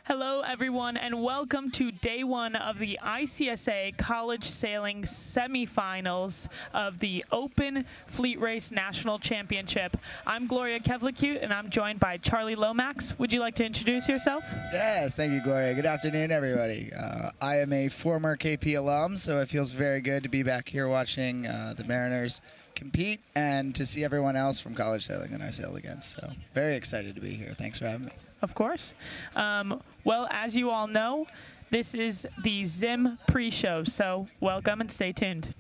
Hello, everyone, and welcome to day one of the ICSA College Sailing Semifinals of the Open Fleet Race National Championship. I'm Gloria Kevlicute, and I'm joined by Charlie Lomax. Would you like to introduce yourself? Yes, thank you, Gloria. Good afternoon, everybody. I am a former KP alum, so it feels very good to be back here watching the Mariners compete and to see everyone else from college sailing that I sailed against. So very excited to be here. Thanks for having me. Of course. Well, as you all know, this is the Zim pre-show, so welcome and stay tuned.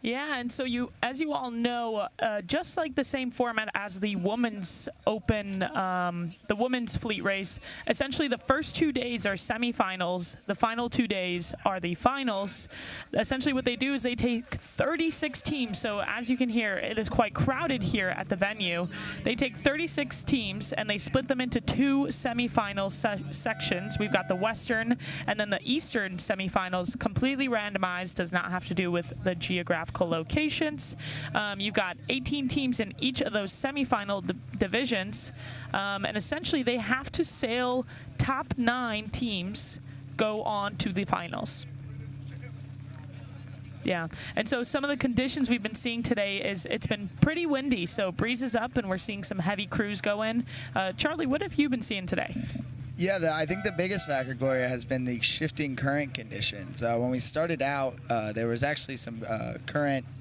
Yeah, and so as you all know, just like the same format as the women's open, the women's fleet race, essentially the first 2 days are semifinals. The final 2 days are the finals. Essentially what they do is they take 36 teams. So as you can hear, it is quite crowded here at the venue. They take 36 teams and they split them into two semifinal sections. We've got the Western and then the Eastern semifinals, completely randomized, does not have to do with the geographical locations. You've got 18 teams in each of those semifinal divisions, and essentially they have to sail top 9 teams go on to the finals. Yeah, and so some of the conditions we've been seeing today is it's been pretty windy, so breeze is up and we're seeing some heavy crews go in. Charlie, what have you been seeing today? Yeah, I think the biggest factor, Gloria, has been the shifting current conditions. When we started out, there was actually some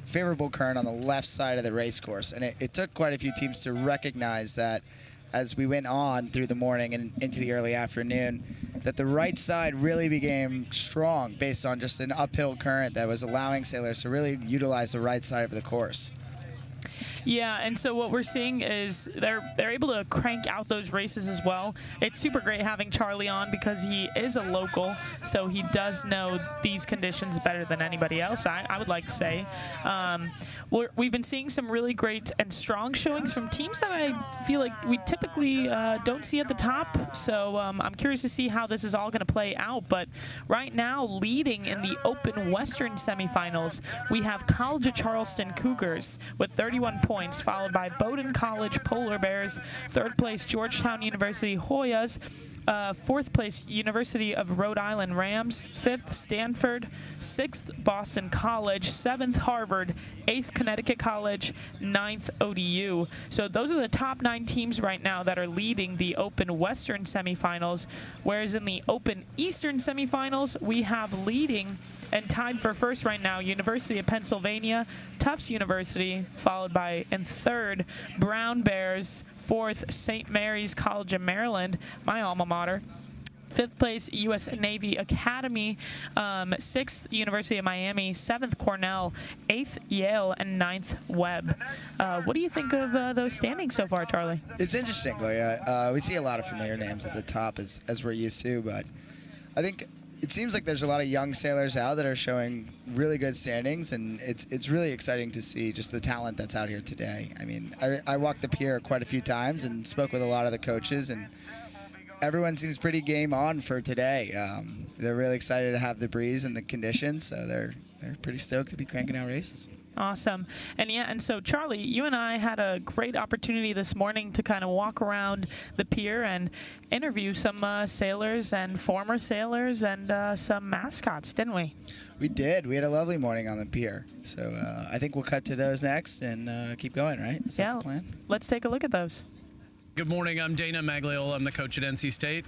favorable current on the left side of the race course, and it took quite a few teams to recognize that as we went on through the morning and into the early afternoon, that the right side really became strong based on just an uphill current that was allowing sailors to really utilize the right side of the course. Yeah, and so what we're seeing is they're able to crank out those races as well. It's super great having Charlie on because he is a local, so he does know these conditions better than anybody else, I would like to say. We've been seeing some really great and strong showings from teams that I feel like we typically don't see at the top, so I'm curious to see how this is all going to play out. But right now, leading in the Open Western semifinals, we have College of Charleston Cougars with 31 points, followed by Bowdoin College Polar Bears, third place Georgetown University Hoyas, fourth place University of Rhode Island Rams, fifth Stanford, sixth Boston College, seventh Harvard, eighth Connecticut College, ninth ODU. So those are the top 9 teams right now that are leading the Open Western semifinals, whereas in the Open Eastern semifinals, we have leading and tied for first right now, University of Pennsylvania, Tufts University, followed by, in third, Brown Bears, fourth, St. Mary's College of Maryland, my alma mater, fifth place, U.S. Navy Academy, sixth, University of Miami, seventh, Cornell, eighth, Yale, and ninth, Webb. What do you think of those standings so far, Charlie? It's interesting, Gloria. We see a lot of familiar names at the top as we're used to, but I think it seems like there's a lot of young sailors out that are showing really good standings, and it's really exciting to see just the talent that's out here today. I mean, I walked the pier quite a few times and spoke with a lot of the coaches, and everyone seems pretty game on for today. They're really excited to have the breeze and the conditions, so they're pretty stoked to be cranking out races. Awesome. And so Charlie, you and I had a great opportunity this morning to kind of walk around the pier and interview some sailors and former sailors and some mascots, didn't we? We did. We had a lovely morning on the pier. So I think we'll cut to those next and keep going, right? Is that the plan? Let's take a look at those. Good morning. I'm Dana Magliola. I'm the coach at NC State,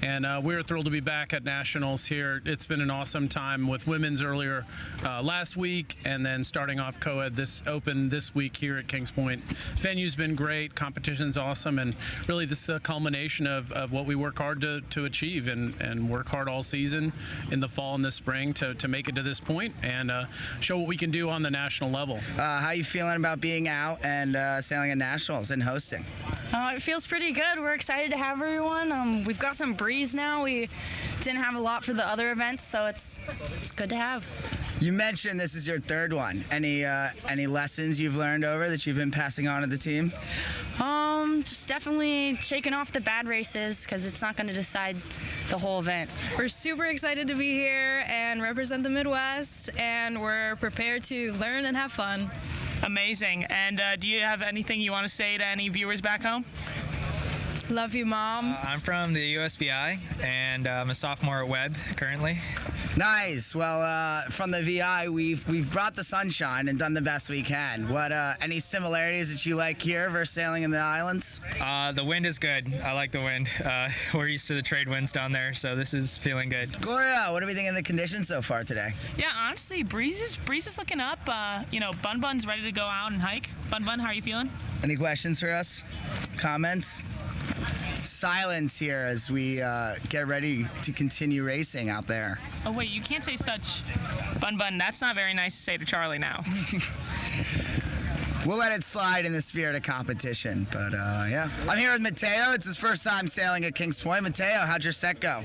and we're thrilled to be back at Nationals here. It's been an awesome time with women's earlier last week, and then starting off co-ed this Open this week here at Kings Point. Venue's been great, competition's awesome, and really this is a culmination of what we work hard to achieve and work hard all season in the fall and the spring to make it to this point and show what we can do on the national level. How are you feeling about being out and sailing at Nationals and hosting? It feels pretty good. We're excited to have everyone. We've got some breeze now. We didn't have a lot for the other events, so it's good to have. You mentioned this is your third one. Any lessons you've learned over that you've been passing on to the team? Just definitely shaking off the bad races because it's not going to decide the whole event. We're super excited to be here and represent the Midwest, and we're prepared to learn and have fun. Amazing. And do you have anything you want to say to any viewers back home? Love you, Mom. I'm from the USVI, and I'm a sophomore at Webb currently. Nice. Well, from the VI, we've brought the sunshine and done the best we can. What any similarities that you like here versus sailing in the islands? The wind is good. I like the wind. We're used to the trade winds down there, so this is feeling good. Gloria, what do we think of the conditions so far today? Yeah, honestly, breeze is looking up. Bun Bun's ready to go out and hike. Bun, how are you feeling? Any questions for us? Comments? Silence here as we get ready to continue racing out there. Oh wait, you can't say such. Bun, that's not very nice to say to Charlie now. We'll let it slide in the spirit of competition, but yeah. I'm here with Mateo. It's his first time sailing at Kings Point. Mateo, how'd your set go?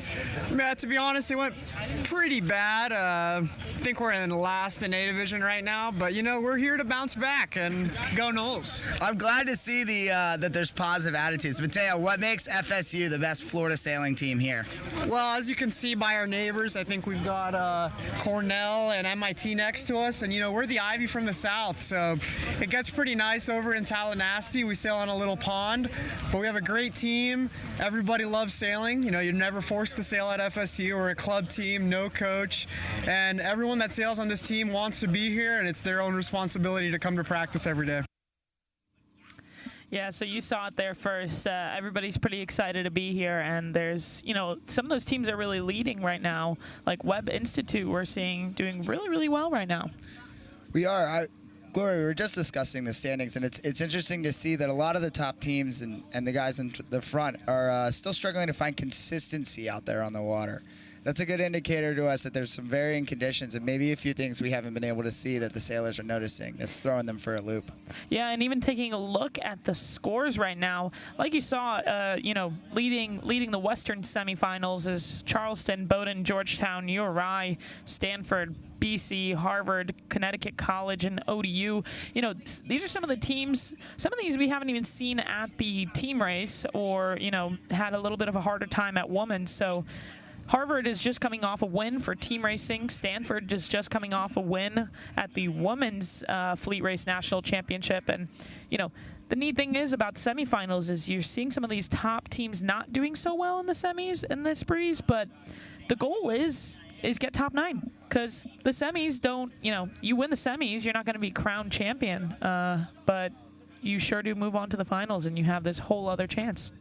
Yeah, to be honest, it went pretty bad. I think we're in last in A division right now, but we're here to bounce back and go Knowles. I'm glad to see that there's positive attitudes. Mateo, what makes FSU the best Florida sailing team here? Well, as you can see by our neighbors, I think we've got Cornell and MIT next to us, and we're the Ivy from the south, so it gets pretty nice over in Tallahassee. We sail on a little pond, but we have a great team. Everybody loves sailing. You're never forced to sail at FSU. We're a club team, no coach, and everyone that sails on this team wants to be here, and it's their own responsibility to come to practice every day. Yeah, so you saw it there first. Everybody's pretty excited to be here, and there's, some of those teams are really leading right now. Like Webb Institute, we're seeing doing really, really well right now. We are. Gloria, we were just discussing the standings, and it's interesting to see that a lot of the top teams and the guys in the front are still struggling to find consistency out there on the water. That's a good indicator to us that there's some varying conditions and maybe a few things we haven't been able to see that the sailors are noticing that's throwing them for a loop. Yeah, and even taking a look at the scores right now, like you saw, leading the Western semifinals is Charleston, Bowdoin, Georgetown, URI, Stanford, BC, Harvard, Connecticut College, and ODU. These are some of the teams, some of these we haven't even seen at the team race or, had a little bit of a harder time at women's. So Harvard is just coming off a win for team racing. Stanford is just coming off a win at the Women's Fleet Race National Championship. And, the neat thing is about semifinals is you're seeing some of these top teams not doing so well in the semis in this breeze, but the goal is get top 9 because the semis don't, you win the semis, you're not going to be crowned champion, but you sure do move on to the finals and you have this whole other chance.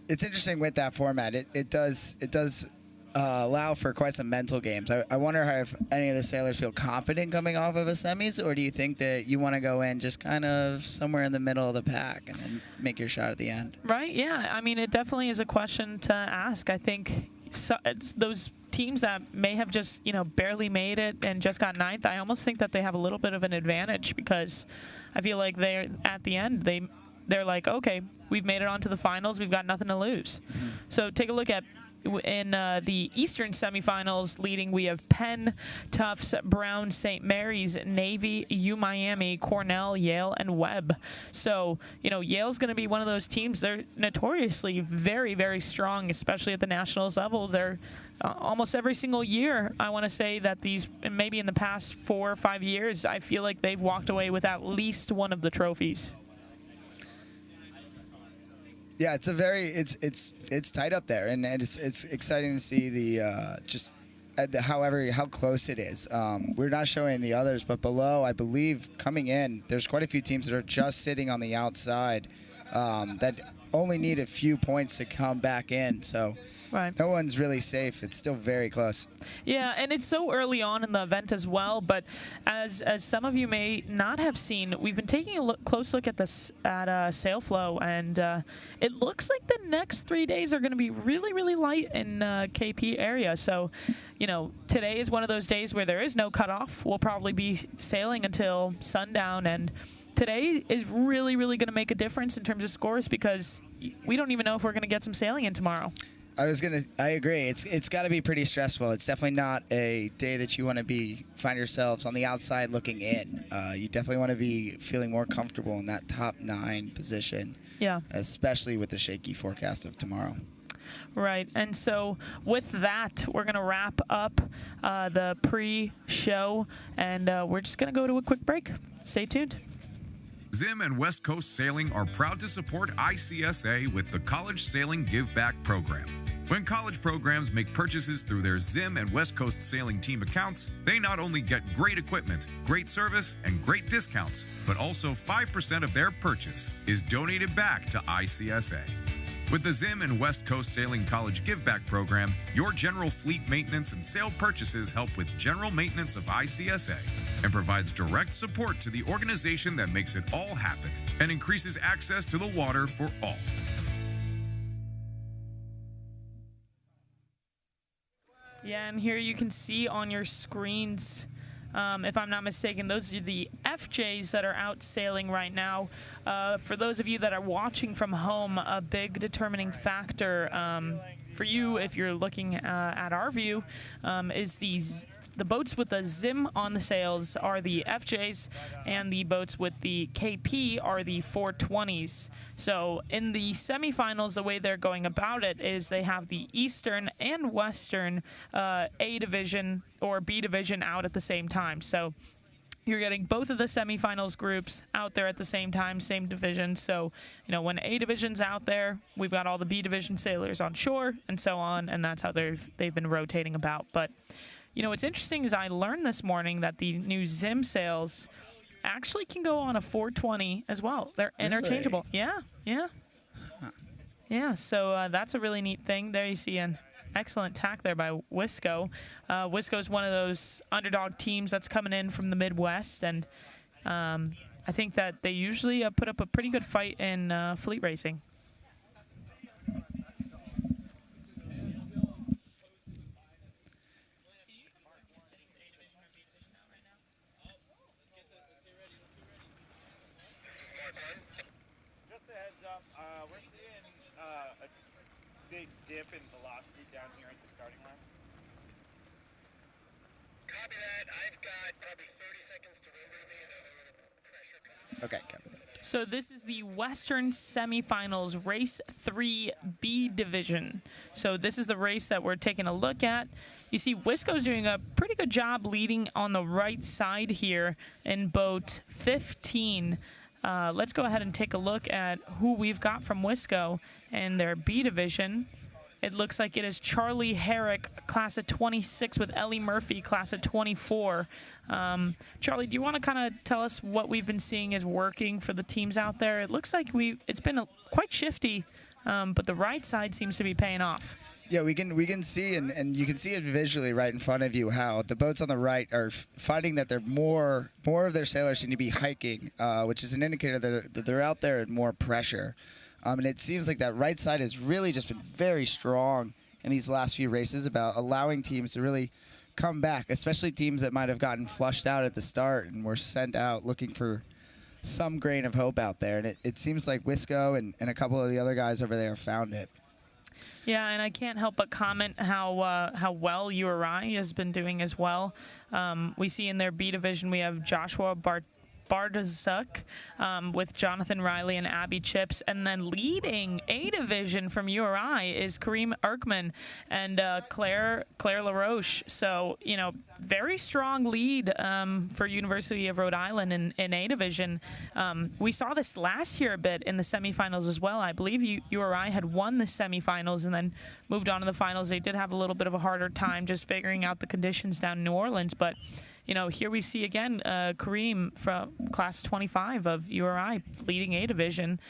It's interesting with that format. It does allow for quite some mental games. I wonder if any of the sailors feel confident coming off of a semis, or do you think that you want to go in just kind of somewhere in the middle of the pack and then make your shot at the end? Right, yeah. I mean, it definitely is a question to ask. I think it's those teams that may have just, barely made it and just got 9th, I almost think that they have a little bit of an advantage because I feel like they're at the end, they're like, okay, we've made it onto the finals. We've got nothing to lose. So take a look at in the Eastern semifinals leading, we have Penn, Tufts, Brown, St. Mary's, Navy, UMiami, Cornell, Yale, and Webb. So, Yale's going to be one of those teams. They're notoriously very, very strong, especially at the nationals level. They're almost every single year, I want to say that these, maybe in the past 4 or 5 years, I feel like they've walked away with at least one of the trophies. Yeah, it's tight up there, and it's exciting to see the how close it is. We're not showing the others, but below, I believe coming in, there's quite a few teams that are just sitting on the outside that only need a few points to come back in. So. Right. No one's really safe. It's still very close. Yeah, and it's so early on in the event as well. But as some of you may not have seen, we've been taking a close look at this at sail flow, and it looks like the next 3 days are going to be really, really light in KP area. So, today is one of those days where there is no cutoff. We'll probably be sailing until sundown, and today is really, really going to make a difference in terms of scores because we don't even know if we're going to get some sailing in tomorrow. I agree. It's got to be pretty stressful. It's definitely not a day that you want to find yourselves on the outside looking in. You definitely want to be feeling more comfortable in that top 9 position. Yeah. Especially with the shaky forecast of tomorrow. Right. And so with that, we're going to wrap up the pre-show, and we're just going to go to a quick break. Stay tuned. Zim and West Coast Sailing are proud to support ICSA with the College Sailing Give Back Program. When college programs make purchases through their Zim and West Coast Sailing team accounts, they not only get great equipment, great service, and great discounts, but also 5% of their purchase is donated back to ICSA. With the Zim and West Coast Sailing College Give Back Program, your general fleet maintenance and sail purchases help with general maintenance of ICSA and provides direct support to the organization that makes it all happen and increases access to the water for all. Yeah, and here you can see on your screens, if I'm not mistaken, those are the FJs that are out sailing right now. For those of you that are watching from home, a big determining factor for you, if you're looking at our view, is the boats with the Zim on the sails are the FJs, and the boats with the KP are the 420s. So in the semifinals, the way they're going about it is they have the Eastern and Western A division or B division out at the same time. So you're getting both of the semifinals groups out there at the same time, same division. So, when A division's out there, we've got all the B division sailors on shore and so on, and that's how they've been rotating about. But what's interesting is I learned this morning that the new Zim sails actually can go on a 420 as well. They're interchangeable. Really? Yeah. Yeah, so that's a really neat thing. There you see an excellent tack there by Wisco. Wisco's one of those underdog teams that's coming in from the Midwest, and I think that they usually put up a pretty good fight in fleet racing. We're seeing a big dip in velocity down here at the starting line. Copy that. I've got probably 30 seconds to render me and pressure. Okay, copy that. So this is the Western semifinals, race 3B division. So this is the race that we're taking a look at. You see Wisco's doing a pretty good job leading on the right side here in boat 15. Let's go ahead and take a look at who we've got from Wisco and their B division. It looks like it is Charlie Herrick, class of 26, with Ellie Murphy, class of 24. Charlie, do you want to kind of tell us what we've been seeing is working for the teams out there? It looks like it's been quite shifty, but the right side seems to be paying off. Yeah, we can see, and you can see it visually right in front of you, how the boats on the right are finding that they're more of their sailors seem to be hiking, which is an indicator that they're out there at more pressure. And it seems like that right side has really just been very strong in these last few races about allowing teams to really come back, especially teams that might have gotten flushed out at the start and were sent out looking for some grain of hope out there. And it seems like Wisco and a couple of the other guys over there found it. Yeah, and I can't help but comment how well URI has been doing as well. We see in their B division we have Joshua Bardazuk with Jonathan Riley and Abby Chips, and then leading A division from URI is Kareem Erkman and Claire LaRoche. So very strong lead for University of Rhode Island in A division. We saw this last year a bit in the semifinals as well. I believe URI had won the semifinals and then moved on to the finals. They did have a little bit of a harder time just figuring out the conditions down in New Orleans, but here we see again Kareem from class 25 of URI leading A division.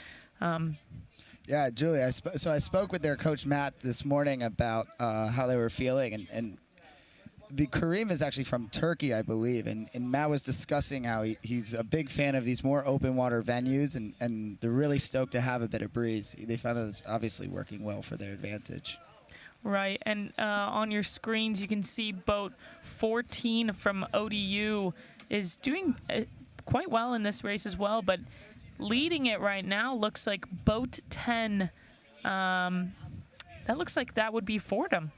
Yeah, Julie, I spoke with their coach Matt this morning about how they were feeling, and the Kareem is actually from Turkey, I believe, and Matt was discussing how he's a big fan of these more open water venues, and they're really stoked to have a bit of breeze. They found that it's obviously working well for their advantage. Right, and on your screens you can see boat 14 from ODU is doing quite well in this race as well, but leading it right now looks like boat 10 that looks like that would be Fordham.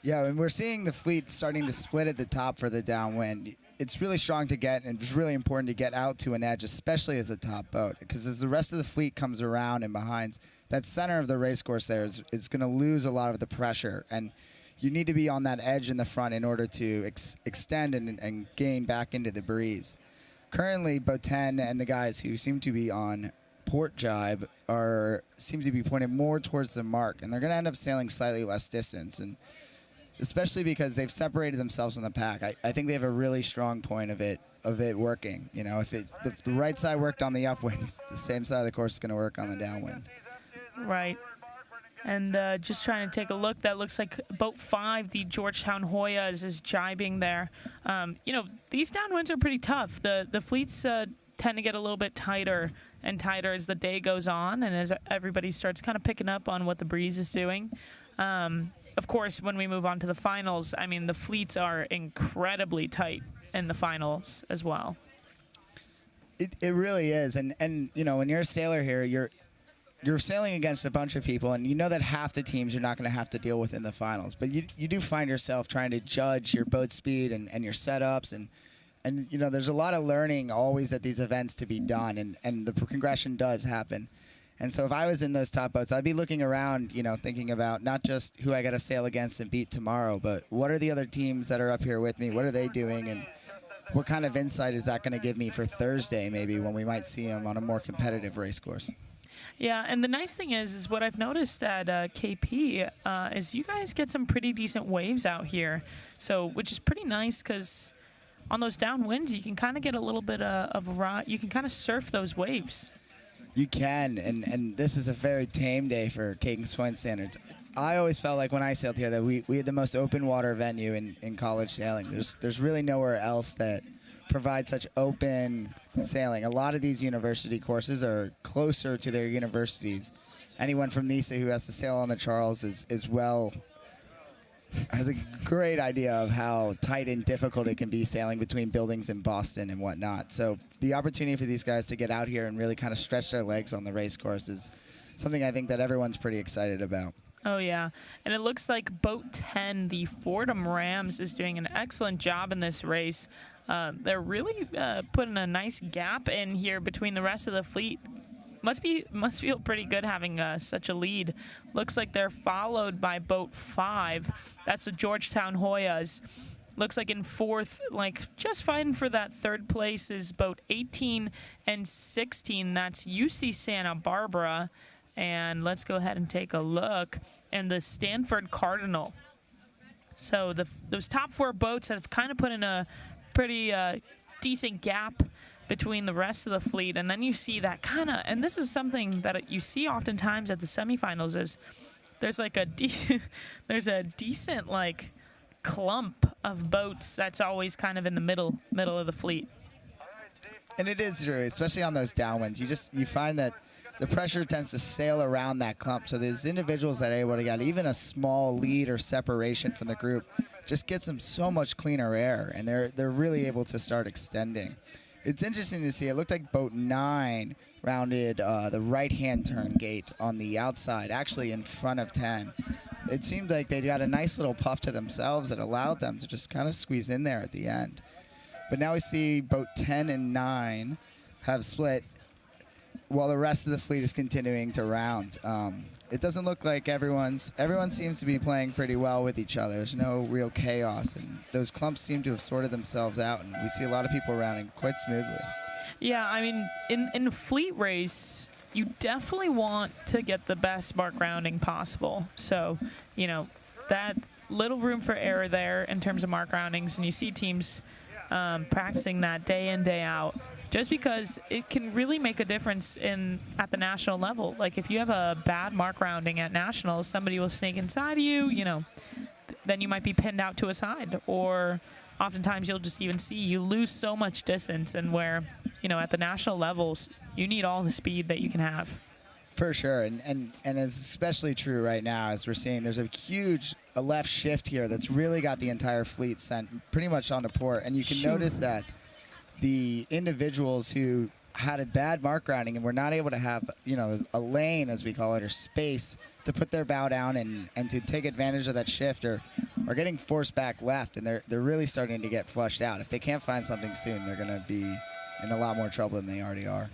Yeah, and we're seeing the fleet starting to split at the top for the downwind. It's really strong to get, and it's really important to get out to an edge, especially as a top boat, because as the rest of the fleet comes around and behind, that center of the race course there is going to lose a lot of the pressure, and you need to be on that edge in the front in order to extend and gain back into the breeze. Currently, boat 10 and the guys who seem to be on port jibe seem to be pointed more towards the mark, and they're going to end up sailing slightly less distance, and especially because they've separated themselves in the pack. I think they have a really strong point of it working. You know, if the right side worked on the upwind, the same side of the course is going to work on the downwind. Right. And just trying to take a look, that looks like boat 5, the Georgetown Hoyas, is jibing there. You know, these downwinds are pretty tough. The fleets tend to get a little bit tighter and tighter as the day goes on and as everybody starts kind of picking up on what the breeze is doing. Of course, when we move on to the finals, I mean, the fleets are incredibly tight in the finals as well. It really is. And you know, when you're a sailor here, you're sailing against a bunch of people, and you know that half the teams you're not going to have to deal with in the finals. But you do find yourself trying to judge your boat speed and your setups. And you know, there's a lot of learning always at these events to be done, and the progression does happen. And so if I was in those top boats, I'd be looking around, you know, thinking about not just who I got to sail against and beat tomorrow, but what are the other teams that are up here with me? What are they doing? And what kind of insight is that going to give me for Thursday, maybe, when we might see them on a more competitive race course? Yeah, and the nice thing is what I've noticed at KP is you guys get some pretty decent waves out here, so which is pretty nice because on those downwinds you can kind of get a little bit of a ride. You can kind of surf those waves. You can, and this is a very tame day for Kagan's Point standards. I always felt like when I sailed here that we had the most open water venue in college sailing. There's really nowhere else that provides such open sailing. A lot of these university courses are closer to their universities. Anyone from NISA who has to sail on the Charles has a great idea of how tight and difficult it can be sailing between buildings in Boston and whatnot. So the opportunity for these guys to get out here and really kind of stretch their legs on the race course is something I think that everyone's pretty excited about. Oh, yeah. And it looks like boat 10, the Fordham Rams, is doing an excellent job in this race. They're really putting a nice gap in here between the rest of the fleet. Must feel pretty good having such a lead. Looks like they're followed by boat 5. That's the Georgetown Hoyas. Looks like in fourth, like just fighting for that third place, is boat 18 and 16. That's UC Santa Barbara. And let's go ahead and take a look. And the Stanford Cardinal. So those top 4 boats have kind of put in a pretty decent gap between the rest of the fleet, and then you see that kind of, and this is something that you see oftentimes at the semifinals, is there's like there's a decent like clump of boats that's always kind of in the middle of the fleet. And it is true, especially on those downwinds. You find that the pressure tends to sail around that clump, so there's individuals that are able to get even a small lead or separation from the group, just gets them so much cleaner air, and they're really able to start extending. It's interesting to see. It looked like boat 9 rounded the right-hand turn gate on the outside, actually in front of 10. It seemed like they got a nice little puff to themselves that allowed them to just kind of squeeze in there at the end. But now we see boat 10 and 9 have split while the rest of the fleet is continuing to round. It doesn't look like everyone seems to be playing pretty well with each other. There's no real chaos, and those clumps seem to have sorted themselves out, and we see a lot of people rounding quite smoothly. Yeah, I mean, in a fleet race, you definitely want to get the best mark rounding possible. So, you know, that little room for error there in terms of mark roundings, and you see teams practicing that day in, day out. Just because it can really make a difference at the national level. Like if you have a bad mark rounding at nationals, somebody will sneak inside of you, you know, then you might be pinned out to a side. Or oftentimes you'll just even see you lose so much distance, and where, you know, at the national levels, you need all the speed that you can have. For sure, and it's especially true right now as we're seeing there's a huge left shift here that's really got the entire fleet sent pretty much onto port. And you can notice that the individuals who had a bad mark grounding and were not able to have, a lane, as we call it, or space to put their bow down and to take advantage of that shift, or are getting forced back left, and they're really starting to get flushed out. If they can't find something soon, they're going to be in a lot more trouble than they already are.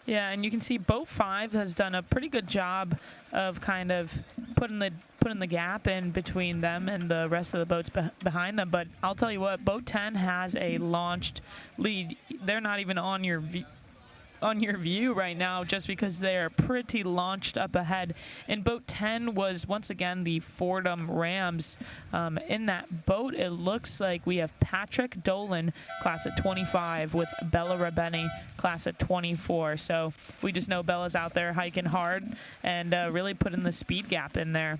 Yeah, and you can see boat 5 has done a pretty good job of kind of putting the gap in between them and the rest of the boats behind them. But I'll tell you what, boat 10 has a launched lead. They're not even on your view right now, just because they are pretty launched up ahead. And boat 10 was once again the Fordham Rams. In that boat, it looks like we have Patrick Dolan, class at 25, with Bella Rabeni, class at 24. So we just know Bella's out there hiking hard and really putting the speed gap in there.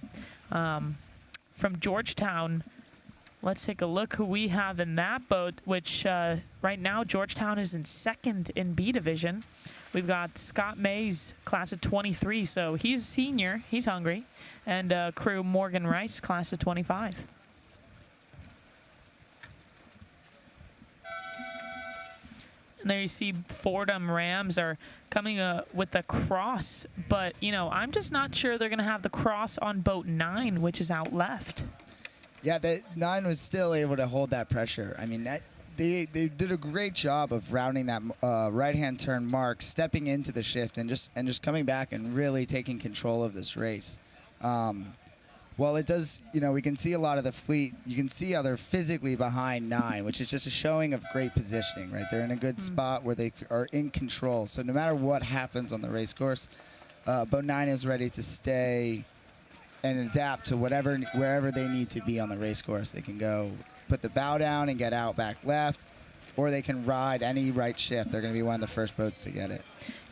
From Georgetown, let's take a look who we have in that boat, which right now Georgetown is in second in B division. We've got Scott Mays, class of 23, so he's a senior, he's hungry, and crew Morgan Rice, class of 25. And there you see Fordham Rams are coming with the cross, but I'm just not sure they're going to have the cross on boat 9, which is out left. Yeah, the 9 was still able to hold that pressure. I mean, they did a great job of rounding that right-hand turn mark, stepping into the shift, and just coming back and really taking control of this race. Well, it does, we can see a lot of the fleet. You can see how they're physically behind 9, which is just a showing of great positioning, right? They're in a good spot where they are in control. So no matter what happens on the race course, boat 9 is ready to stay and adapt to wherever they need to be on the race course. They can go put the bow down and get out back left, or they can ride any right shift. They're going to be one of the first boats to get it.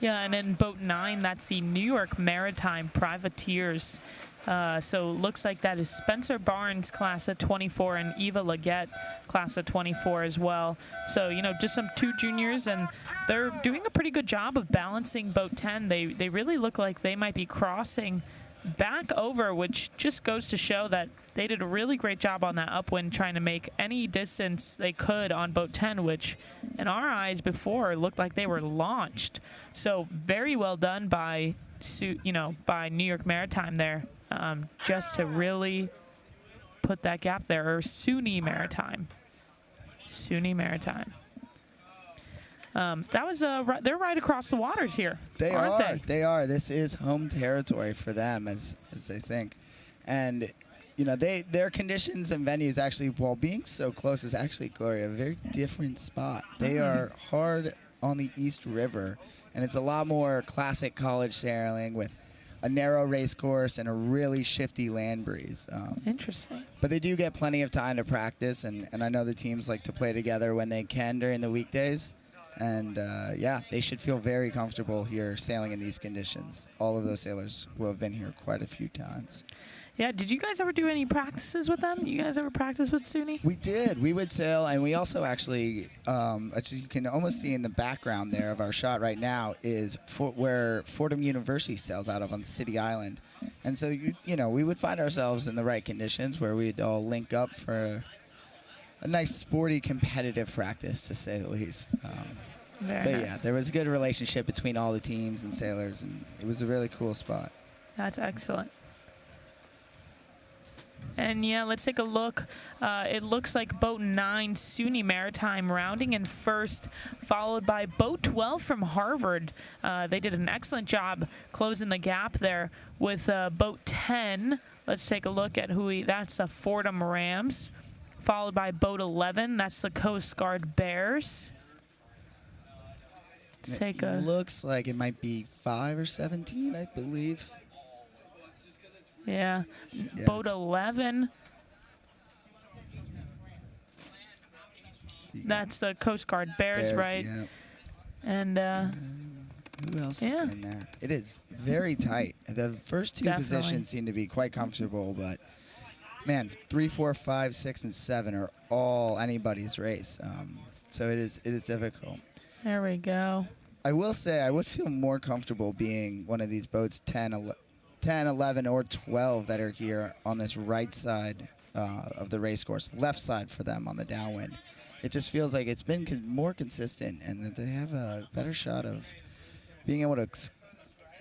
Yeah, and in boat 9, that's the New York Maritime Privateers. So it looks like that is Spencer Barnes, class of 24, and Eva Leggett, class of 24 as well. So, just some 2 juniors, and they're doing a pretty good job of balancing boat 10. They really look like they might be crossing back over, which just goes to show that they did a really great job on that upwind, trying to make any distance they could on boat 10, which in our eyes before looked like they were launched. So very well done by New York Maritime there, just to really put that gap there. Or SUNY Maritime. That was they're right across the waters here. They are. This is home territory for them, as they think, and their conditions and venues actually, while being so close, is actually, Gloria, a very different spot. They are hard on the East River, and it's a lot more classic college sailing with a narrow race course and a really shifty land breeze. Interesting. But they do get plenty of time to practice, and I know the teams like to play together when they can during the weekdays. And, they should feel very comfortable here sailing in these conditions. All of those sailors will have been here quite a few times. Yeah, did you guys ever do any practices with them? You guys ever practice with SUNY? We did. We would sail, and we also actually, as you can almost see in the background there of our shot right now, is where Fordham University sails out of on City Island. And so, we would find ourselves in the right conditions where we'd all link up for a nice, sporty, competitive practice, to say the least. But yeah, there was a good relationship between all the teams and sailors, and it was a really cool spot. That's excellent. And yeah, let's take a look. It looks like boat 9, SUNY Maritime, rounding in first, followed by boat 12 from Harvard. They did an excellent job closing the gap there with boat 10. Let's take a look at that's the Fordham Rams, followed by boat 11. That's the Coast Guard Bears. Let's take a... Looks like it might be 5 or 17, I believe. Yeah, boat 11. That's the Coast Guard Bears, right? Yeah. And who else is in there? It is very tight. The first 2 positions seem to be quite comfortable, but man, 3, 4, 5, 6, and 7 are all anybody's race. So it is difficult. There we go. I will say I would feel more comfortable being one of these boats 10, 11, or 12 that are here on this right side of the race course, left side for them on the downwind. it just feels like it's been more consistent, and that they have a better shot of being able to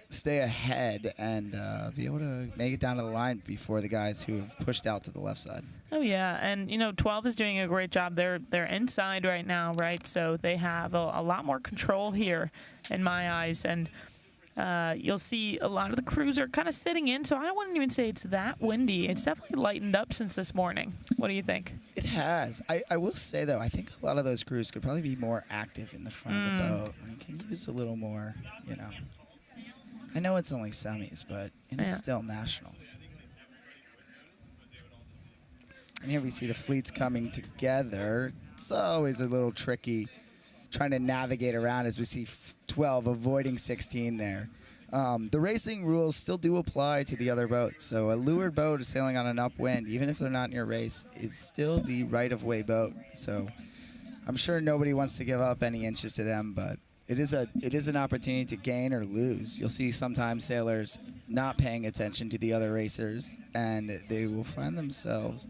stay ahead and be able to make it down to the line before the guys who have pushed out to the left side. Oh yeah, and 12 is doing a great job. They're inside right now, right? So they have a lot more control here, in my eyes, and you'll see a lot of the crews are kind of sitting in. So I wouldn't even say it's that windy. It's definitely lightened up since this morning. What do you think? It has. I will say though, I think a lot of those crews could probably be more active in the front of the boat. We can use a little more, I know it's only semis, but it's still nationals. And here we see the fleets coming together. It's always a little tricky trying to navigate around as we see 12 avoiding 16 there. The racing rules still do apply to the other boats. So a leeward boat sailing on an upwind, even if they're not in your race, is still the right-of-way boat. So I'm sure nobody wants to give up any inches to them, but it is an opportunity to gain or lose. You'll see sometimes sailors not paying attention to the other racers, and they will find themselves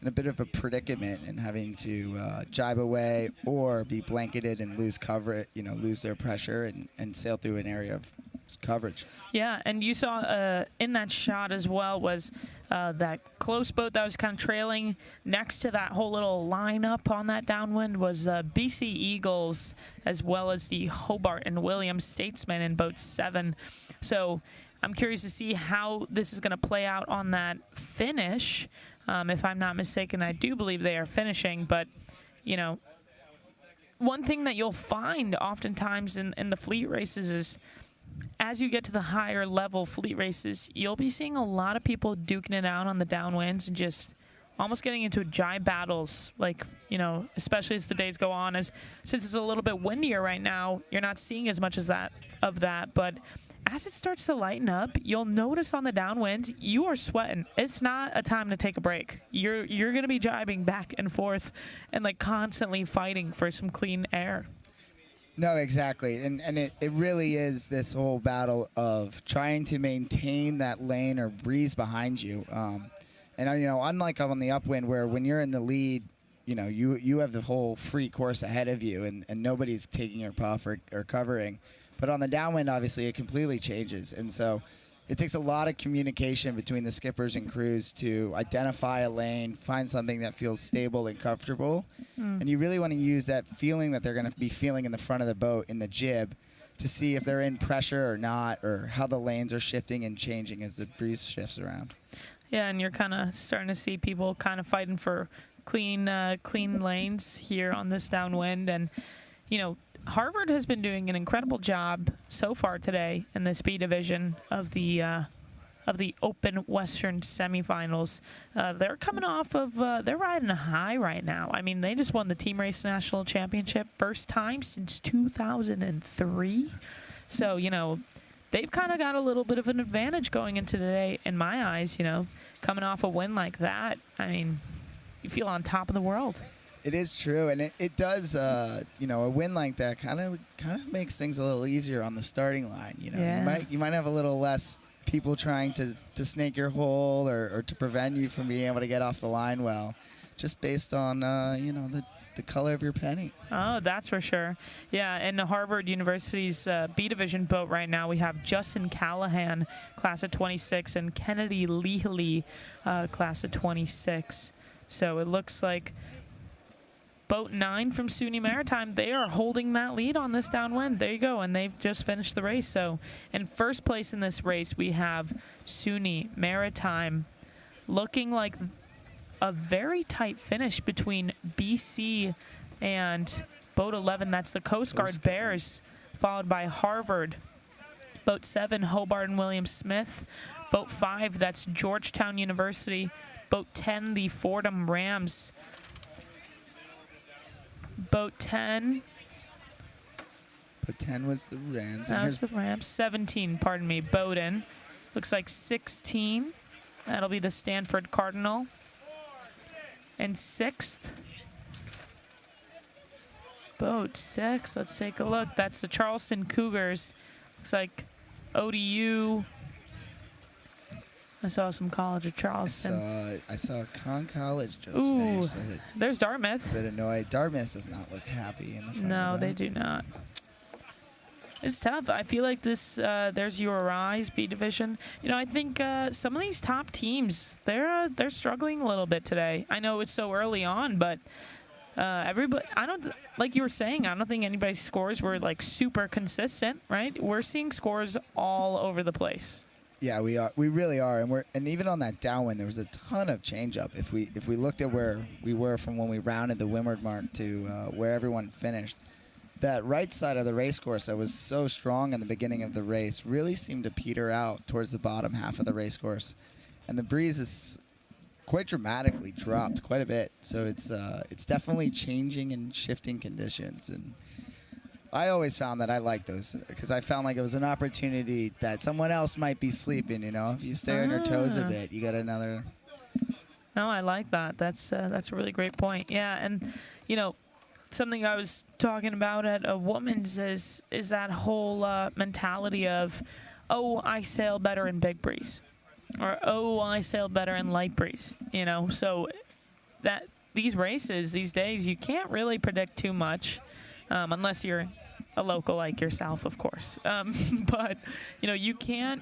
in a bit of a predicament and having to jibe away or be blanketed and lose cover, lose their pressure and sail through an area of coverage. Yeah, and you saw in that shot as well was that close boat that was kind of trailing next to that whole little lineup on that downwind was BC Eagles, as well as the Hobart and Williams Statesman in boat 7. So I'm curious to see how this is going to play out on that finish. If I'm not mistaken, I do believe they are finishing, but one thing that you'll find oftentimes in the fleet races is as you get to the higher level fleet races, you'll be seeing a lot of people duking it out on the downwinds and just almost getting into jibe battles, especially as the days go on. Since it's a little bit windier right now, you're not seeing as much of that. But as it starts to lighten up, you'll notice on the downwinds, you are sweating. It's not a time to take a break. You're going to be jibing back and forth and constantly fighting for some clean air. No, exactly. And it really is this whole battle of trying to maintain that lane or breeze behind you. Unlike on the upwind where when you're in the lead, you have the whole free course ahead of you and nobody's taking your puff or covering. But on the downwind, obviously, it completely changes. And so it takes a lot of communication between the skippers and crews to identify a lane, find something that feels stable and comfortable. And you really want to use that feeling that they're going to be feeling in the front of the boat, in the jib, to see if they're in pressure or not, or how the lanes are shifting and changing as the breeze shifts around. Yeah, and you're kind of starting to see people kind of fighting for clean lanes here on this downwind. And, Harvard has been doing an incredible job so far today in the speed division of the Open Western semifinals. They're coming off of they're riding a high right now. I mean, they just won the Team Race National Championship first time since 2003. So they've kind of got a little bit of an advantage going into today, in my eyes. Coming off a win like that, I mean, you feel on top of the world. It is true, and it does. A win like that kind of makes things a little easier on the starting line. You might have a little less people trying to snake your hole or to prevent you from being able to get off the line well, just based on the color of your penny. Oh, that's for sure. Yeah, in Harvard University's B division boat right now, we have Justin Callahan, class of 26, and Kennedy Leahley, class of 26. So it looks like Boat 9 from SUNY Maritime, they are holding that lead on this downwind. There you go, and they've just finished the race. So in first place in this race, we have SUNY Maritime, looking like a very tight finish between BC and Boat 11. That's the Coast Guard Bears, followed by Harvard. Boat 7, Hobart and William Smith. Boat 5, that's Georgetown University. Boat 10, the Fordham Rams. Boat 10. Boat 10 was the Rams. That's the Rams. 17, pardon me, Bowdoin. Looks like 16. That'll be the Stanford Cardinal. And 6th. Boat 6. Let's take a look. That's the Charleston Cougars. Looks like ODU. I saw some College of Charleston. I saw Conn College just Ooh, finish. So there's Dartmouth. a bit annoyed. Dartmouth does not look happy in the front. No, of the they boat. do not. It's tough. I feel like this. There's URI's B division. You know, I think some of these top teams they're struggling a little bit today. I know it's so early on, but everybody. I don't like you were saying. I don't think anybody's scores were like super consistent. Right? We're seeing scores all over the place. Yeah, we are. We really are, and even on that downwind, there was a ton of change up. If we looked at where we were from when we rounded the windward mark to where everyone finished, that right side of the race course that was so strong in the beginning of the race really seemed to peter out towards the bottom half of the race course, and the breeze is quite dramatically dropped quite a bit. So it's definitely changing and shifting conditions. And I always found that I like those because I found like it was an opportunity that someone else might be sleeping. You know, if you stay on your toes a bit, you got another. No, I like that. That's a really great point. Yeah, and you know, something I was talking about at a woman's is that whole mentality of, oh, I sail better in big breeze, or oh, I sail better in light breeze. You know, so that these races these days you can't really predict too much. Unless you're a local like yourself, of course. But, you know, you can't,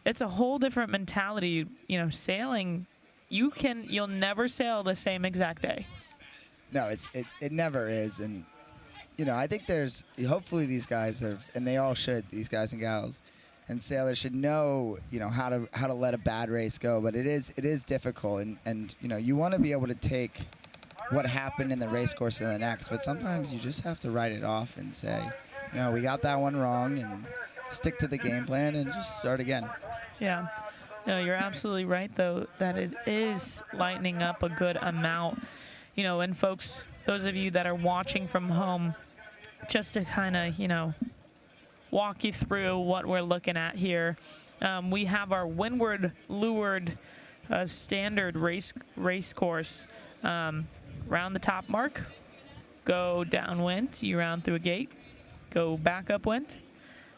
it's a whole different mentality, you know, sailing, you'll never sail the same exact day. No, it never is. And, you know, I think hopefully these guys have, and they all should, these guys and gals, and sailors should know, you know, how to let a bad race go. But it is difficult. And you know, you want to be able to take what happened in the race course to the next, but sometimes you just have to write it off and say, you know, we got that one wrong, and stick to the game plan and just start again. Yeah. No, you're absolutely right, though, that it is lightening up a good amount. You know, and folks, those of you that are watching from home, just to kind of, you know, walk you through what we're looking at here, we have our windward leeward standard race course. Round the top mark, go downwind, you round through a gate, go back upwind,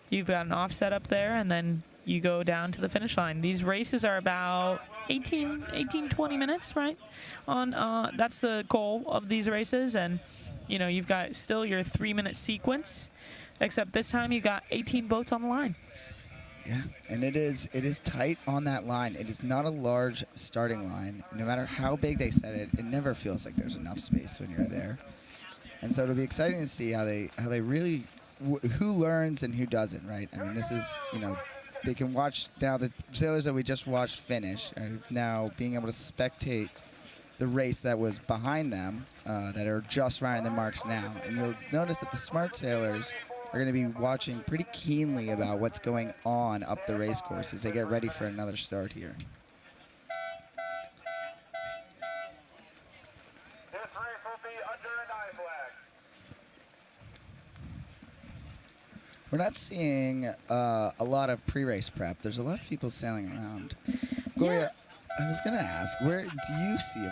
you've got an offset up there, and then you go down to the finish line. These races are about 18, 20 minutes, right? That's the goal of these races, and you know, you've got still your 3-minute sequence, except this time you got 18 boats on the line. Yeah, and it is tight on that line. It is not a large starting line. No matter how big they set it, it never feels like there's enough space when you're there. And so it'll be exciting to see how they really who learns and who doesn't, right? I mean, this is, you know, they can watch now. The sailors that we just watched finish are now being able to spectate the race that was behind them, that are just rounding the marks now. And you'll notice that the smart sailors are going to be watching pretty keenly about what's going on up the race course as they get ready for another start here. This race will be under an I flag. We're not seeing a lot of pre-race prep. There's a lot of people sailing around. Gloria, I was going to ask, where do you see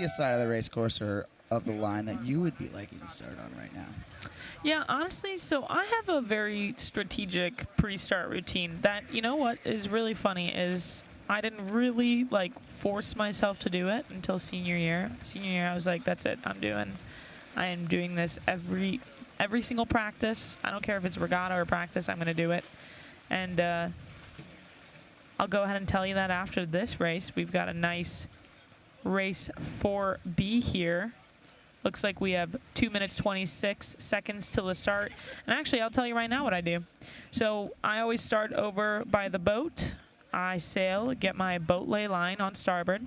a side of the race course or of the line that you would be liking to start on right now? Yeah, honestly, so I have a very strategic pre-start routine that, you know what is really funny is I didn't really like force myself to do it until senior year. Senior year, I was like, that's it. I am doing this every single practice. I don't care if it's regatta or practice, I'm going to do it. And I'll go ahead and tell you that after this race, we've got a nice race 4B here. Looks like we have 2 minutes, 26 seconds till the start. And actually, I'll tell you right now what I do. So I always start over by the boat. I sail, get my boat lay line on starboard.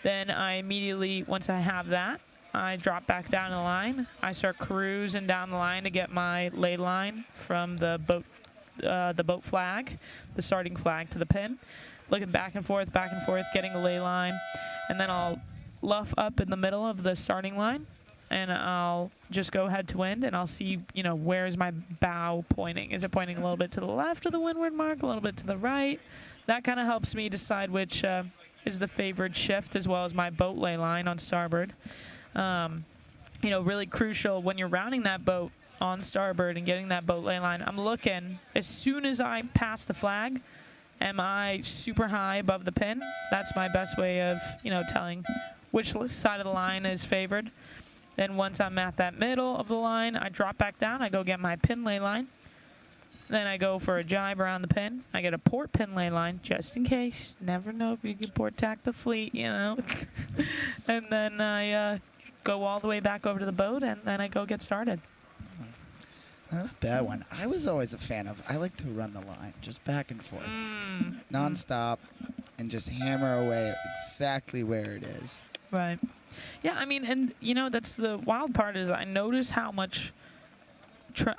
Then I immediately, once I have that, I drop back down the line. I start cruising down the line to get my lay line from the boat flag, the starting flag to the pin. Looking back and forth, getting a lay line. And then I'll luff up in the middle of the starting line, and I'll just go head to wind, and I'll see, you know, where is my bow pointing? Is it pointing a little bit to the left of the windward mark, a little bit to the right? That kind of helps me decide which is the favored shift, as well as my boat lay line on starboard. You know, really crucial when you're rounding that boat on starboard and getting that boat lay line. I'm looking, as soon as I pass the flag, Am I super high above the pin? That's my best way of, telling which side of the line is favored. Then once I'm at that middle of the line, I drop back down. I go get my pin lay line. Then I go for a jibe around the pin. I get a port pin lay line just in case. Never know if you can port tack the fleet, And then I go all the way back over to the boat, and then I go get started. Not a bad one. I was always a fan of, I like to run the line, just back and forth, nonstop, and just hammer away exactly where it is. Right. Yeah, and that's the wild part is I noticed how much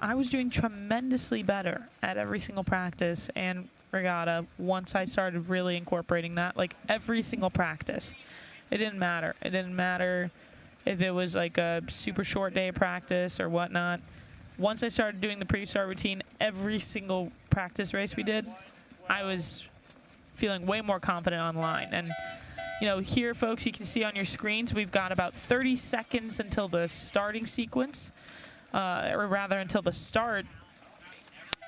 I was doing tremendously better at every single practice and regatta once I started really incorporating that, like every single practice. It didn't matter. It didn't matter if it was like a super short day of practice or whatnot. Once I started doing the pre-start routine, every single practice race we did, I was feeling way more confident on line. And, here, folks, you can see on your screens, we've got about 30 seconds until the starting sequence, or rather until the start.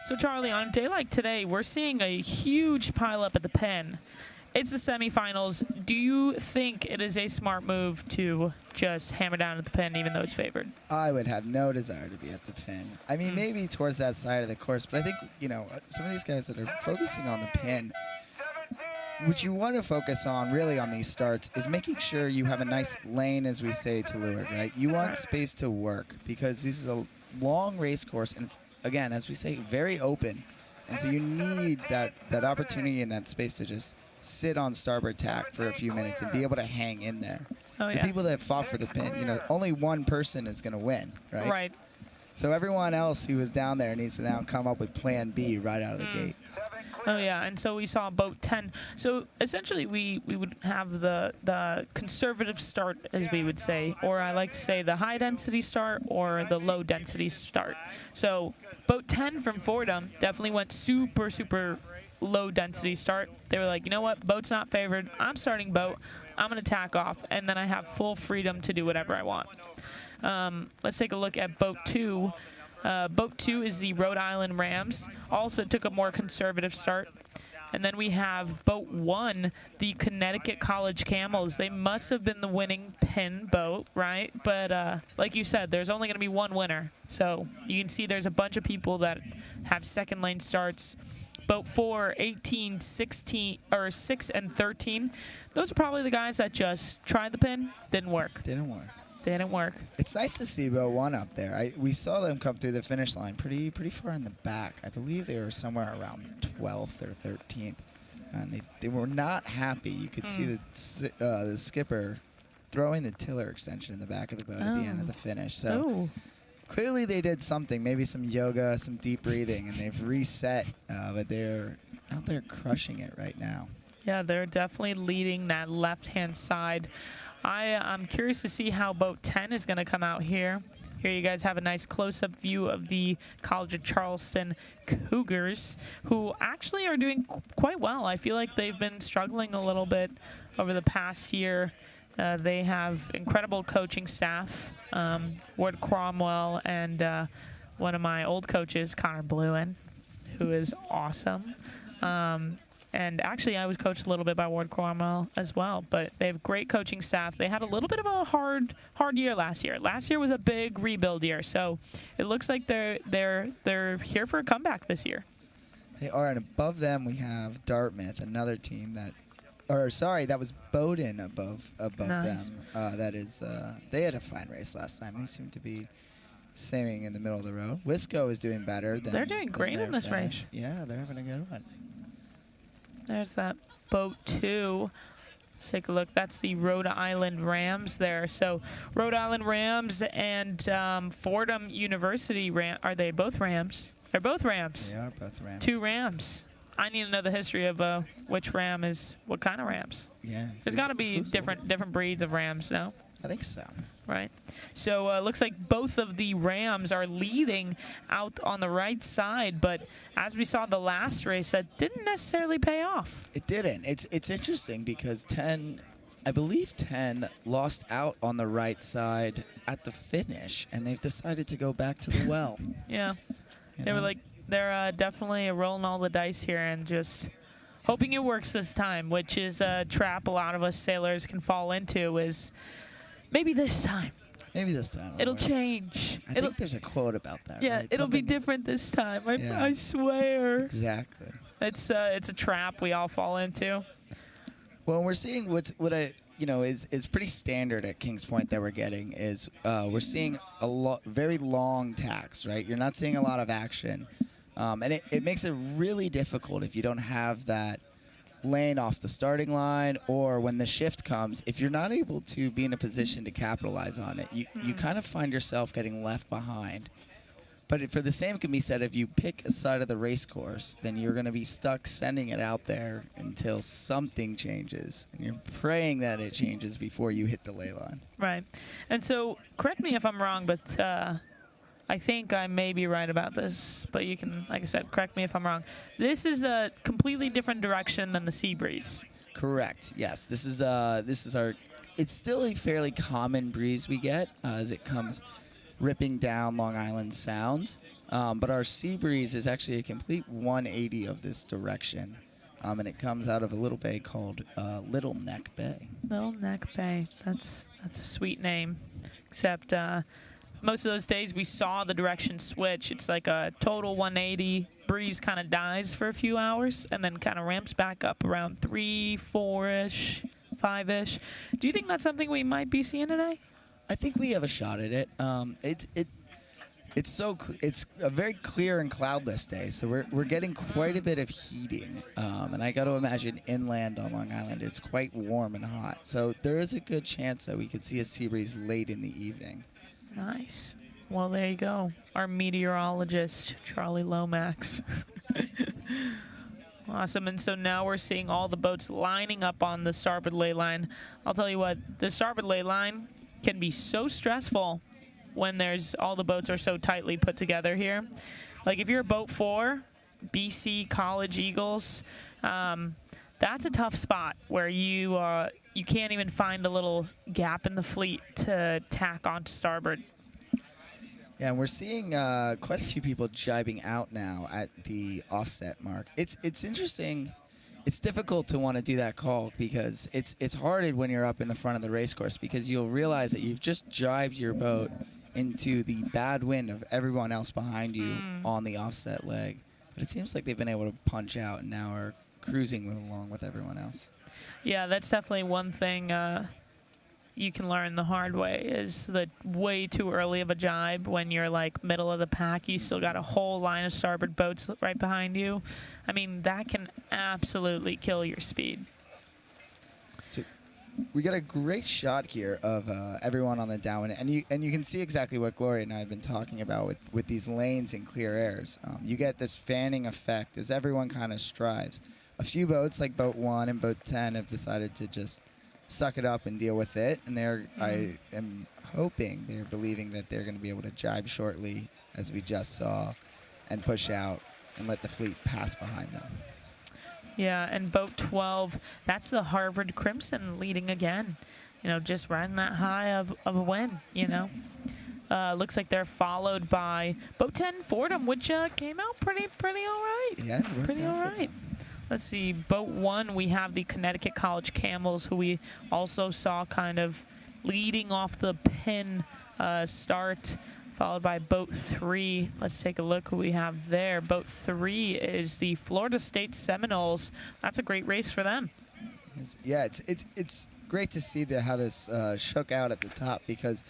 So, Charlie, on a day like today, we're seeing a huge pileup at the pen. It's the semifinals. Do you think it is a smart move to just hammer down at the pin, even though it's favored? I would have no desire to be at the pin. I mean, maybe towards that side of the course, but I think, some of these guys that are focusing on the pin, what you want to focus on really on these starts is making sure you have a nice lane, as we say to leeward, right? You want space to work because this is a long race course, and it's, again, as we say, very open. And so you need that opportunity and that space to just sit on starboard tack for a few minutes and be able to hang in there. Oh, yeah. The people that fought for the pin, only one person is going to win, right? Right. So everyone else who was down there needs to now come up with plan B right out of the gate. Oh, yeah, and so we saw boat 10. So essentially we would have the conservative start, as we would say, or I like to say the high-density start or the low-density start. So boat 10 from Fordham definitely went super, super low-density start. They were like, you know what, boat's not favored. I'm starting boat. I'm going to tack off, and then I have full freedom to do whatever I want. Let's take a look at boat 2. Boat 2 is the Rhode Island Rams. Also took a more conservative start. And then we have boat 1, the Connecticut College Camels. They must have been the winning pin boat, right? But like you said, there's only going to be one winner. So you can see there's a bunch of people that have second lane starts. Boat 4, 18, 16, or 6 and 13. Those are probably the guys that just tried the pin. Didn't work. Didn't work. Didn't work. It's nice to see boat 1 up there. We saw them come through the finish line pretty far in the back. I believe they were somewhere around 12th or 13th. And they were not happy. You could see the skipper throwing the tiller extension in the back of the boat at the end of the finish. So clearly they did something, maybe some yoga, some deep breathing, and they've reset. But they're out there crushing it right now. Yeah, they're definitely leading that left-hand side. I'm curious to see how boat 10 is going to come out here. Here you guys have a nice close-up view of the College of Charleston Cougars, who actually are doing quite well. I feel like they've been struggling a little bit over the past year. They have incredible coaching staff, Ward Cromwell and one of my old coaches, Connor Bluen, who is awesome. And actually, I was coached a little bit by Ward Cromwell as well. But they have great coaching staff. They had a little bit of a hard year last year. Last year was a big rebuild year, so it looks like they're here for a comeback this year. They are, and above them we have Dartmouth, another team that was Bowdoin above Nice. them. That is, they had a fine race last time. They seem to be sailing in the middle of the road. Wisco is doing better. They're doing great in this race. Yeah, they're having a good one. There's that boat 2. Let's take a look. That's the Rhode Island Rams there. So Rhode Island Rams and Fordham University are they both Rams? They're both Rams. They are both Rams. 2 Rams. I need to know the history of which ram is what kind of Rams. Yeah. There's got to be different breeds of Rams, no? I think so. Right. So looks like both of the Rams are leading out on the right side, but as we saw the last race, that didn't necessarily pay off. It didn't. It's interesting because I believe 10 lost out on the right side at the finish, and they've decided to go back to the well. Yeah. They were like, they're definitely rolling all the dice here and just hoping it works this time, which is a trap a lot of us sailors can fall into, is maybe this time. Maybe this time It'll change. I think there's a quote about that. Yeah, right? it'll be Something- different this time. Yeah. I swear. Exactly. It's a trap we all fall into. Well, we're seeing what I is pretty standard at Kings Point that we're getting is we're seeing very long tacks, right? You're not seeing a lot of action, and it makes it really difficult if you don't have that lane off the starting line, or when the shift comes, if you're not able to be in a position to capitalize on it, you kind of find yourself getting left behind. But for the same can be said, if you pick a side of the race course, then you're going to be stuck sending it out there until something changes. And you're praying that it changes before you hit the ley line. Right. And so, correct me if I'm wrong, but I think I may be right about this. But you can, like I said, correct me if I'm wrong. This is a completely different direction than the sea breeze. Correct. Yes. This is our. It's still a fairly common breeze we get as it comes ripping down Long Island Sound, but our sea breeze is actually a complete 180 of this direction, and it comes out of a little bay called Little Neck Bay. Little Neck Bay. That's a sweet name. Except most of those days we saw the direction switch. It's like a total 180. Breeze kind of dies for a few hours and then kind of ramps back up around 3, 4-ish, 5-ish. Do you think that's something we might be seeing today? I think we have a shot at it. It's a very clear and cloudless day, so we're getting quite a bit of heating, and I got to imagine inland on Long Island it's quite warm and hot. So there is a good chance that we could see a sea breeze late in the evening. Nice. Well, there you go. Our meteorologist, Charlie Lomax. Awesome. And so now we're seeing all the boats lining up on the starboard ley line. I'll tell you what, the starboard ley line can be so stressful when all the boats are so tightly put together here. Like if you're boat 4, BC College Eagles, that's a tough spot where you can't even find a little gap in the fleet to tack onto starboard. Yeah, and we're seeing quite a few people jibing out now at the offset mark. It's interesting. It's difficult to want to do that call because it's hard when you're up in the front of the race course because you'll realize that you've just jibed your boat into the bad wind of everyone else behind you on the offset leg. But it seems like they've been able to punch out and now are cruising along with everyone else. Yeah, that's definitely one thing you can learn the hard way is the way too early of a jibe when you're like middle of the pack. You still got a whole line of starboard boats right behind you. I mean, that can absolutely kill your speed. So we got a great shot here of everyone on the downwind, and you can see exactly what Gloria and I have been talking about with these lanes and clear airs. You get this fanning effect as everyone kind of strives. A few boats like Boat 1 and Boat 10 have decided to just suck it up and deal with it, and I am hoping, they're believing that they're going to be able to jibe shortly, as we just saw, and push out and let the fleet pass behind them. Yeah, and Boat 12, that's the Harvard Crimson leading again. You know, just riding that high of a win, you know. Looks like they're followed by Boat 10 Fordham, which came out pretty all right. Yeah, pretty all right. Let's see, Boat 1, we have the Connecticut College Camels, who we also saw kind of leading off the pin start, followed by Boat 3. Let's take a look who we have there. Boat 3 is the Florida State Seminoles. That's a great race for them. Yeah, it's great to see how this shook out at the top because,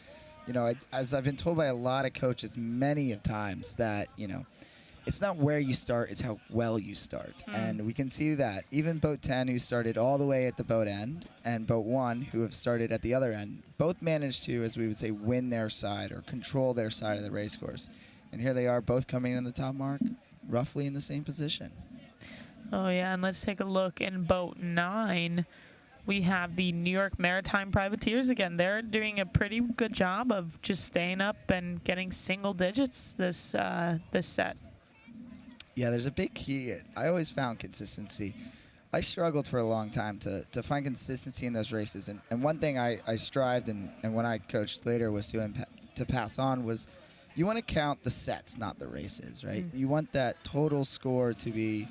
you know, as I've been told by a lot of coaches many of times that, you know, it's not where you start, it's how well you start. And we can see that. Even Boat 10, who started all the way at the boat end, and Boat 1, who have started at the other end, both managed to, as we would say, win their side or control their side of the race course. And here they are, both coming in the top mark, roughly in the same position. Oh, yeah, and let's take a look in Boat 9. We have the New York Maritime Privateers again. They're doing a pretty good job of just staying up and getting single digits this set. Yeah, there's a big key. I always found consistency. I struggled for a long time to find consistency in those races. And one thing I strived and when I coached later was to pass on was you want to count the sets, not the races, right? You want that total score to be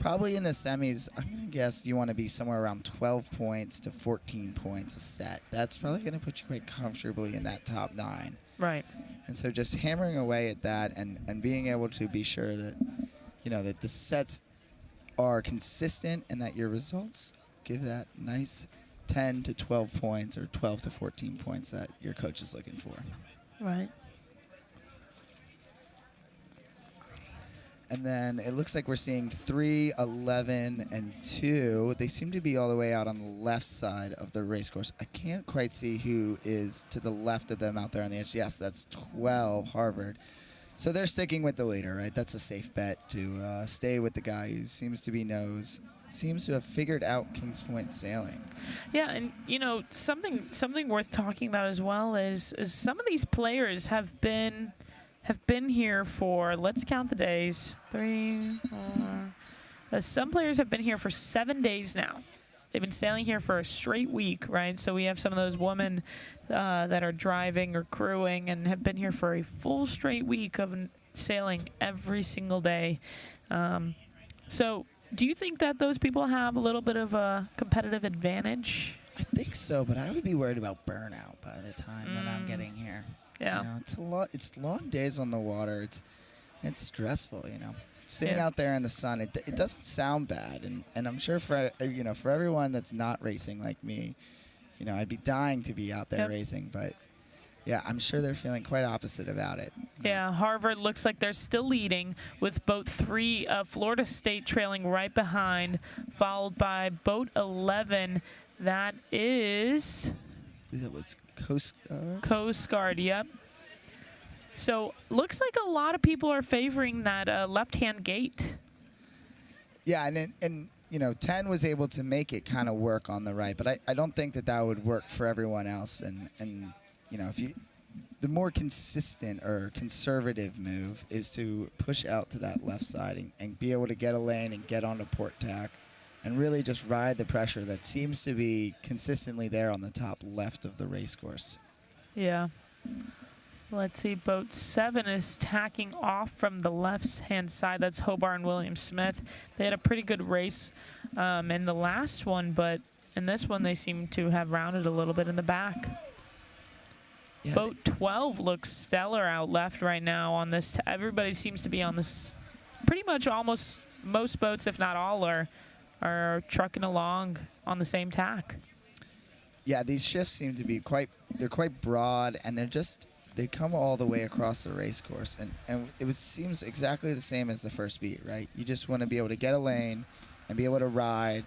Probably in the semis, I'm going to guess you want to be somewhere around 12 points to 14 points a set. That's probably going to put you quite comfortably in that top 9. Right. And so just hammering away at that and being able to be sure that, that the sets are consistent and that your results give that nice 10 to 12 points or 12 to 14 points that your coach is looking for. Right. And then it looks like we're seeing 3, 11, and 2. They seem to be all the way out on the left side of the race course. I can't quite see who is to the left of them out there on the edge. Yes, that's 12, Harvard. So they're sticking with the leader, right? That's a safe bet to stay with the guy who seems to have figured out Kings Point sailing. Yeah, and something worth talking about as well is some of these players have been here for, let's count the days, 3, 4. Some players have been here for 7 days now. They've been sailing here for a straight week, right? So we have some of those women that are driving or crewing and have been here for a full straight week of sailing every single day. So do you think that those people have a little bit of a competitive advantage? I think so, but I would be worried about burnout by the time that I'm getting here. Yeah. It's a lot. It's long days on the water. It's stressful, Sitting Yeah. out there in the sun, it doesn't sound bad, and I'm sure for everyone that's not racing like me, I'd be dying to be out there Yep. racing, but yeah, I'm sure they're feeling quite opposite about it. Yeah, Harvard looks like they're still leading with boat 3, Florida State trailing right behind, followed by boat 11. That is That was Coast Guard. Coast Guard, yep. So looks like a lot of people are favoring that left-hand gate. Yeah, and 10 was able to make it kind of work on the right, but I don't think that would work for everyone else. And the more consistent or conservative move is to push out to that left side and be able to get a lane and get onto port tack and really just ride the pressure that seems to be consistently there on the top left of the race course. Yeah. Let's see, boat 7 is tacking off from the left-hand side. That's Hobart and William Smith. They had a pretty good race in the last one, but in this one they seem to have rounded a little bit in the back. Yeah, Boat 12 looks stellar out left right now on this. Everybody seems to be on this. Pretty much almost most boats, if not all, are trucking along on the same tack. Yeah, these shifts seem to be quite broad, and they come all the way across the race course, and seems exactly the same as the first beat, right? You just want to be able to get a lane and be able to ride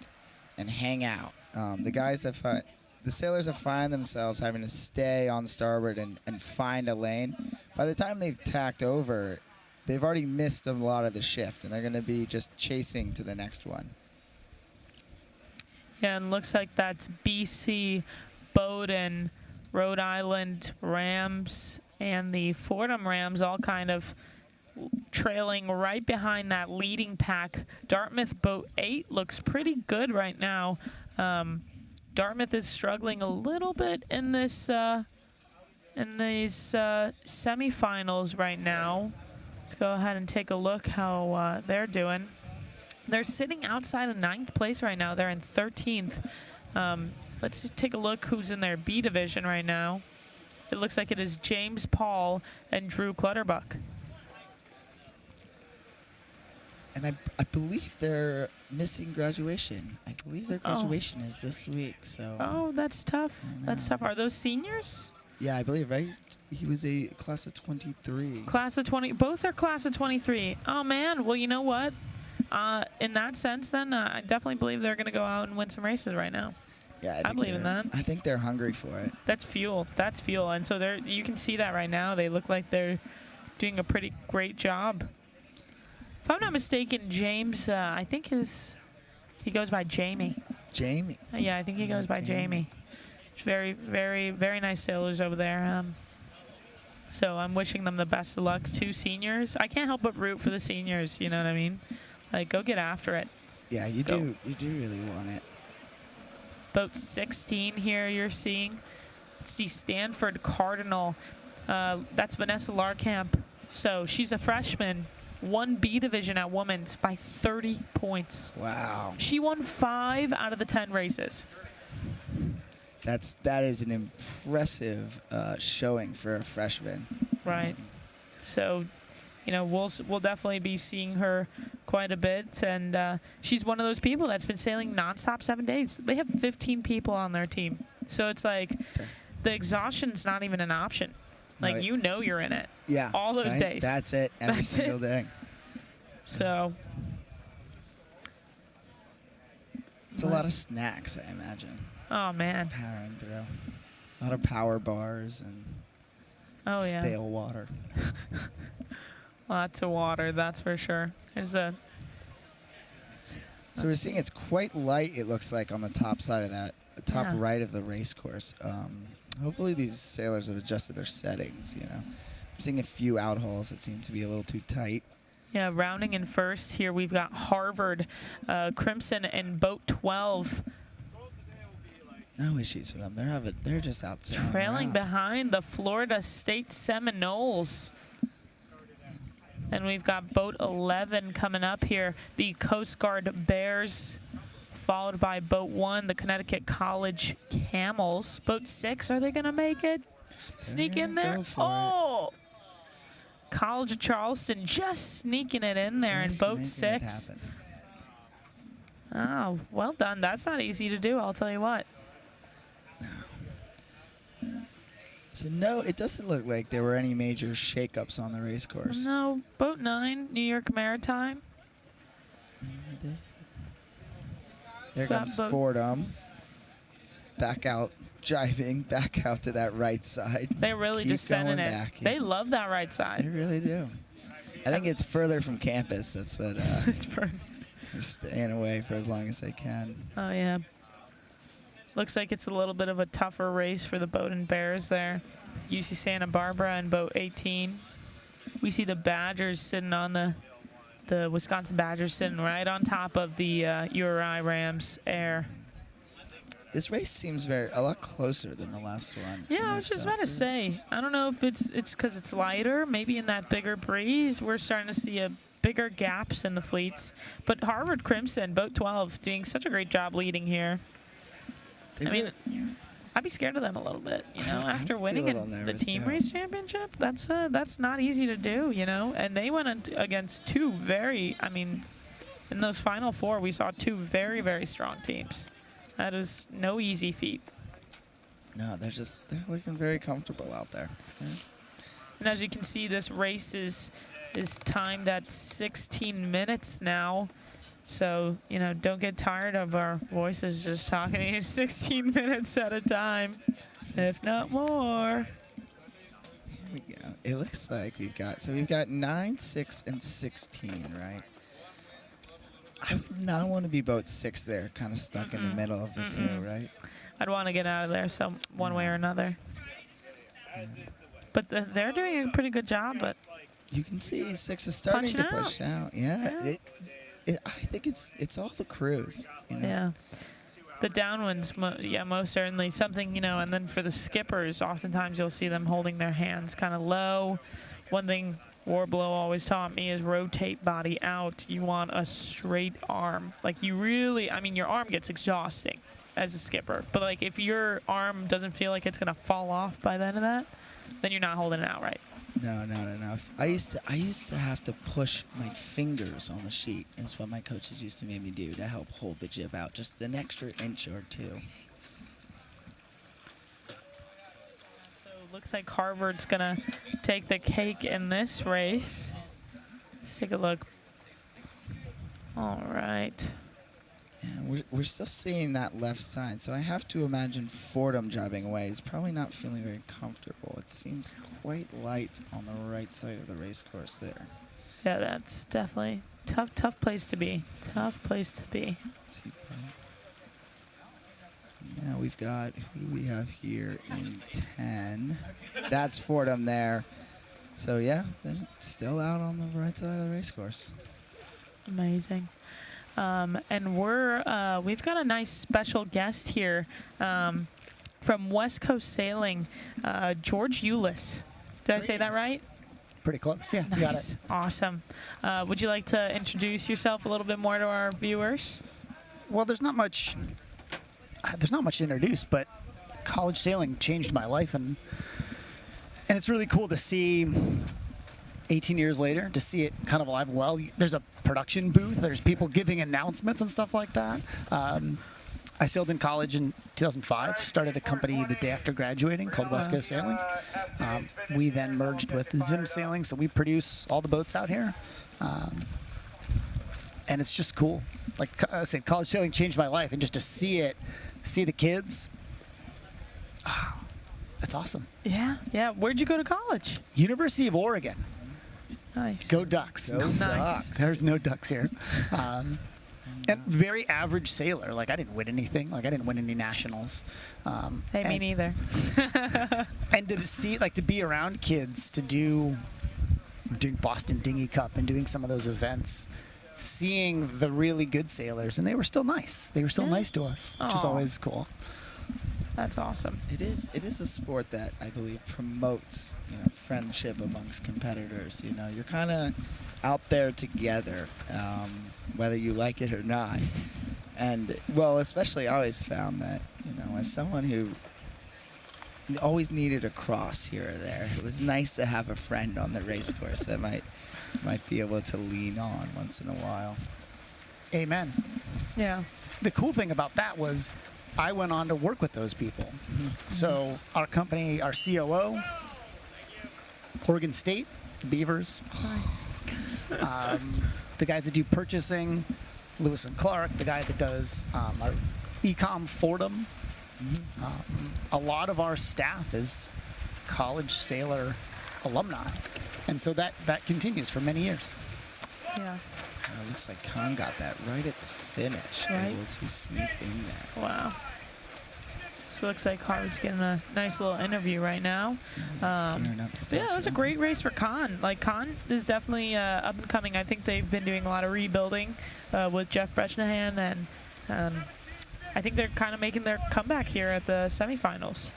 and hang out. The sailors have find themselves having to stay on starboard and find a lane. By the time they've tacked over, they've already missed a lot of the shift, and they're going to be just chasing to the next one. Yeah, and looks like that's BC, Bowdoin, Rhode Island Rams, and the Fordham Rams all kind of trailing right behind that leading pack. Dartmouth boat 8 looks pretty good right now. Dartmouth is struggling a little bit in these semifinals right now. Let's go ahead and take a look how they're doing. They're sitting outside of 9th place right now. They're in 13th. Let's just take a look who's in their B division right now. It looks like it is James Paul and Drew Clutterbuck. And I believe they're missing graduation. I believe their graduation is this week. So. Oh, that's tough. That's tough. Are those seniors? Yeah, I believe, right? He was a class of 23. Class of 20. Both are class of 23. Oh, man. Well, you know what? In that sense, then, I definitely believe they're going to go out and win some races right now. Yeah, I believe in that. I think they're hungry for it. That's fuel. That's fuel. And so you can see that right now. They look like they're doing a pretty great job. If I'm not mistaken, James, I think he goes by Jamie. Jamie? Yeah, I think he goes by Jamie. Very, very, very nice sailors over there. So I'm wishing them the best of luck. 2 seniors. I can't help but root for the seniors, you know what I mean? Like, go get after it. Yeah, you do. You do really want it. Boat 16 here you're seeing. It's the Stanford Cardinal. That's Vanessa Larkamp. So she's a freshman. won B division at women's by 30 points. Wow. She won 5 out of the 10 races. That is an impressive showing for a freshman. Right. So, you know, we'll definitely be seeing her quite a bit, and she's one of those people that's been sailing nonstop 7 days. They have 15 people on their team, so it's like the exhaustion's not even an option. Like, No, you know you're in it. Yeah. All those right? days. That's it. Every single day. So it's a lot of snacks, I imagine. Oh man. Powering through. A lot of power bars and stale water. Lots of water, that's for sure. There's a. So we're seeing it's quite light, it looks like, on the top side of that, top right of the race course. Hopefully these sailors have adjusted their settings, you know. I'm seeing a few out holes that seem to be a little too tight. Yeah, rounding in first here, we've got Harvard, Crimson, and Boat 12. No issues for them. They're just out sailing Trailing around. behind the Florida State Seminoles. And we've got Boat 11 coming up here. The Coast Guard Bears, followed by Boat 1, the Connecticut College Camels. Boat 6, are they going to make it? Sneak in there? Oh! College of Charleston just sneaking it in there in Boat 6. Oh, well done. That's not easy to do, I'll tell you what. So no, it doesn't look like there were any major shakeups on the race course. No, Boat 9, New York Maritime. There comes Fordham. Back out, driving back out to that right side. They're really Keep just sending going it. back, They love that right side. They really do. I think it's further from campus. That's what. It's further. They're staying away for as long as they can. Oh, yeah. Looks like it's a little bit of a tougher race for the Boat and Bears there. UC Santa Barbara and Boat 18. We see the Badgers sitting on the Wisconsin Badgers sitting right on top of the URI Rams Air. This race seems a lot closer than the last one. Yeah, I was just about to say. I don't know if it's because it's lighter. Maybe in that bigger breeze, we're starting to see bigger gaps in the fleets. But Harvard Crimson, Boat 12, doing such a great job leading here. I mean, I'd be scared of them a little bit, you know, after winning the team race championship. That's not easy to do, you know. And they went against two in those final 4, we saw 2 very, very strong teams. That is no easy feat. No, they're looking very comfortable out there. Yeah. And as you can see, this race is timed at 16 minutes now. So, you know, don't get tired of our voices just talking to you 16 minutes at a time, if not more. Here we go. It looks like we've got 9, 6, and 16, right? I would not want to be Boat 6 there, kind of stuck in the middle of the two, right? I'd want to get out of there one way or another. But they're doing a pretty good job, but you can see 6 is starting to push out. Yeah. I think it's all the crews, you know? Yeah. The downwinds, most certainly. Something, you know, and then for the skippers, oftentimes you'll see them holding their hands kind of low. One thing Warblow always taught me is rotate body out. You want a straight arm. Like, you really, your arm gets exhausting as a skipper. But, like, if your arm doesn't feel like it's going to fall off by the end of that, then you're not holding it out right. No, not enough. I used to have to push my fingers on the sheet. Is what my coaches used to make me do to help hold the jib out, just an extra inch or 2. So it looks like Harvard's gonna take the cake in this race. Let's take a look. All right. Yeah, we're still seeing that left side, so I have to imagine Fordham driving away is probably not feeling very comfortable. It seems quite light on the right side of the race course there. Yeah, that's definitely tough place to be. Tough place to be. Yeah, who do we have here in 10? That's Fordham there. So yeah, they're still out on the right side of the race course. Amazing. And we've got a nice special guest here from West Coast Sailing, George Eulis. Did I say that right? pretty close. Yeah, you got Nice. it. Awesome. Would you like to introduce yourself a little bit more to our viewers? Well, there's not much to introduce, but college sailing changed my life, and it's really cool to see 18 years later, to see it kind of alive and well. There's a production booth. There's people giving announcements and stuff like that. I sailed in college in 2005, started a company the day after graduating called West Coast Sailing. We then merged with Zim Sailing, so we produce all the boats out here. And it's just cool. Like I said, college sailing changed my life, and just to see the kids, that's awesome. Yeah. Where'd you go to college? University of Oregon. Nice. Go Ducks. Go Ducks. There's no Ducks here. And very average sailor. Like, I didn't win anything. Like, I didn't win any nationals. Hey, me neither. And to see, like, to be around kids, doing Boston Dinghy Cup and doing some of those events, seeing the really good sailors, and they were still nice. They were still nice to us, which is Aw. always cool. That's awesome. It is a sport that I believe promotes, friendship amongst competitors. You're kind of out there together, whether you like it or not. And well, especially I always found that, as someone who always needed a cross here or there, it was nice to have a friend on the race course that might be able to lean on once in a while. Amen. Yeah. The cool thing about that was I went on to work with those people. So our company, our COO, Oregon State, the Beavers. Nice. The guys that do purchasing, Lewis and Clark, the guy that does our ecom Fordham. A lot of our staff is college sailor alumni, and so that continues for many years. Yeah. It looks like Khan got that right at the finish, Right. able to sneak in there. Wow. So it looks like Harvard's getting a nice little interview right now. Gearing up to Yeah, talk it was to a him. great race for Khan. Like, Khan is definitely up and coming. I think they've been doing a lot of rebuilding with Jeff Brechnahan, and I think they're kind of making their comeback here at the semifinals.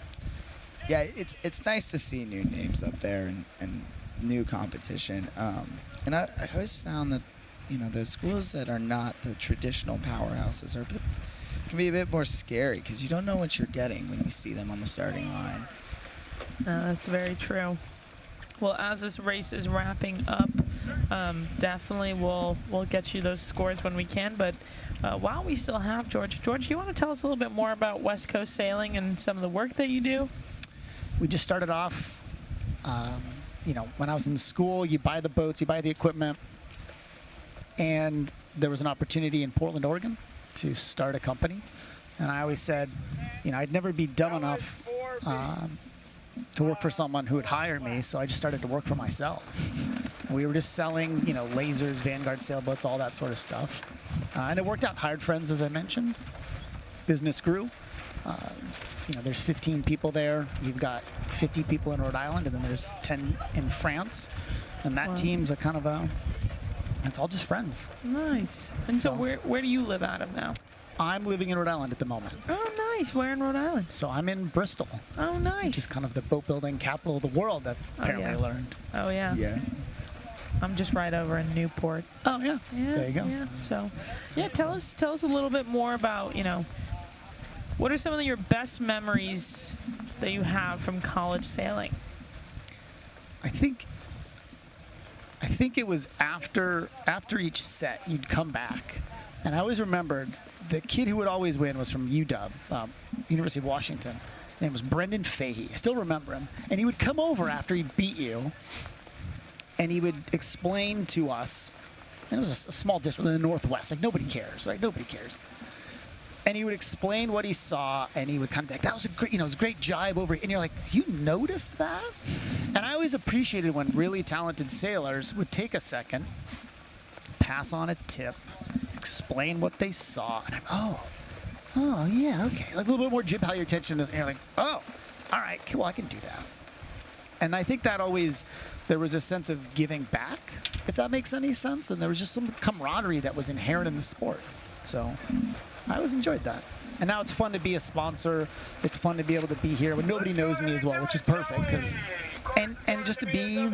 Yeah, it's nice to see new names up there and new competition. And I always found that, those schools that are not the traditional powerhouses can be a bit more scary because you don't know what you're getting when you see them on the starting line. That's very true. Well, as this race is wrapping up, definitely we'll get you those scores when we can. But while we still have George, you want to tell us a little bit more about West Coast Sailing and some of the work that you do? We just started off, when I was in school, you buy the boats, you buy the equipment, and there was an opportunity in Portland, Oregon to start a company. And I always said, I'd never be dumb enough to work for someone who would hire me, so I just started to work for myself. And we were just selling, lasers, Vanguard sailboats, all that sort of stuff. And it worked out. Hired friends, as I mentioned. Business grew. There's 15 people there. We've got 50 people in Rhode Island, and then there's 10 in France. And that team's a kind of it's all just friends. Nice. And so where do you live out of now? I'm living in Rhode Island at the moment. Oh, nice. Where in Rhode Island? So I'm in Bristol. Oh, nice. Which is kind of the boat building capital of the world, I've apparently learned. Oh, yeah. Yeah. I'm just right over in Newport. Oh, yeah. There you go. Yeah. So, tell us a little bit more about, what are some of your best memories that you have from college sailing? I think it was after each set, you'd come back. And I always remembered the kid who would always win was from UW, University of Washington. His name was Brendan Fahey. I still remember him. And he would come over after he beat you, and he would explain to us, and it was a small district in the Northwest. Like, nobody cares, right? Nobody cares. And he would explain what he saw, and he would kind of be like, that was a great, it was a great jibe over here. And you're like, you noticed that? And I always appreciated when really talented sailors would take a second, pass on a tip, explain what they saw, and oh, yeah, okay. Like a little bit more jib how your attention is, and you're like, oh, all right, well, I can do that. And I think that always, there was a sense of giving back, if that makes any sense, and there was just some camaraderie that was inherent in the sport. So I always enjoyed that. And now it's fun to be a sponsor. It's fun to be able to be here when nobody knows me as well, which is perfect. And just to be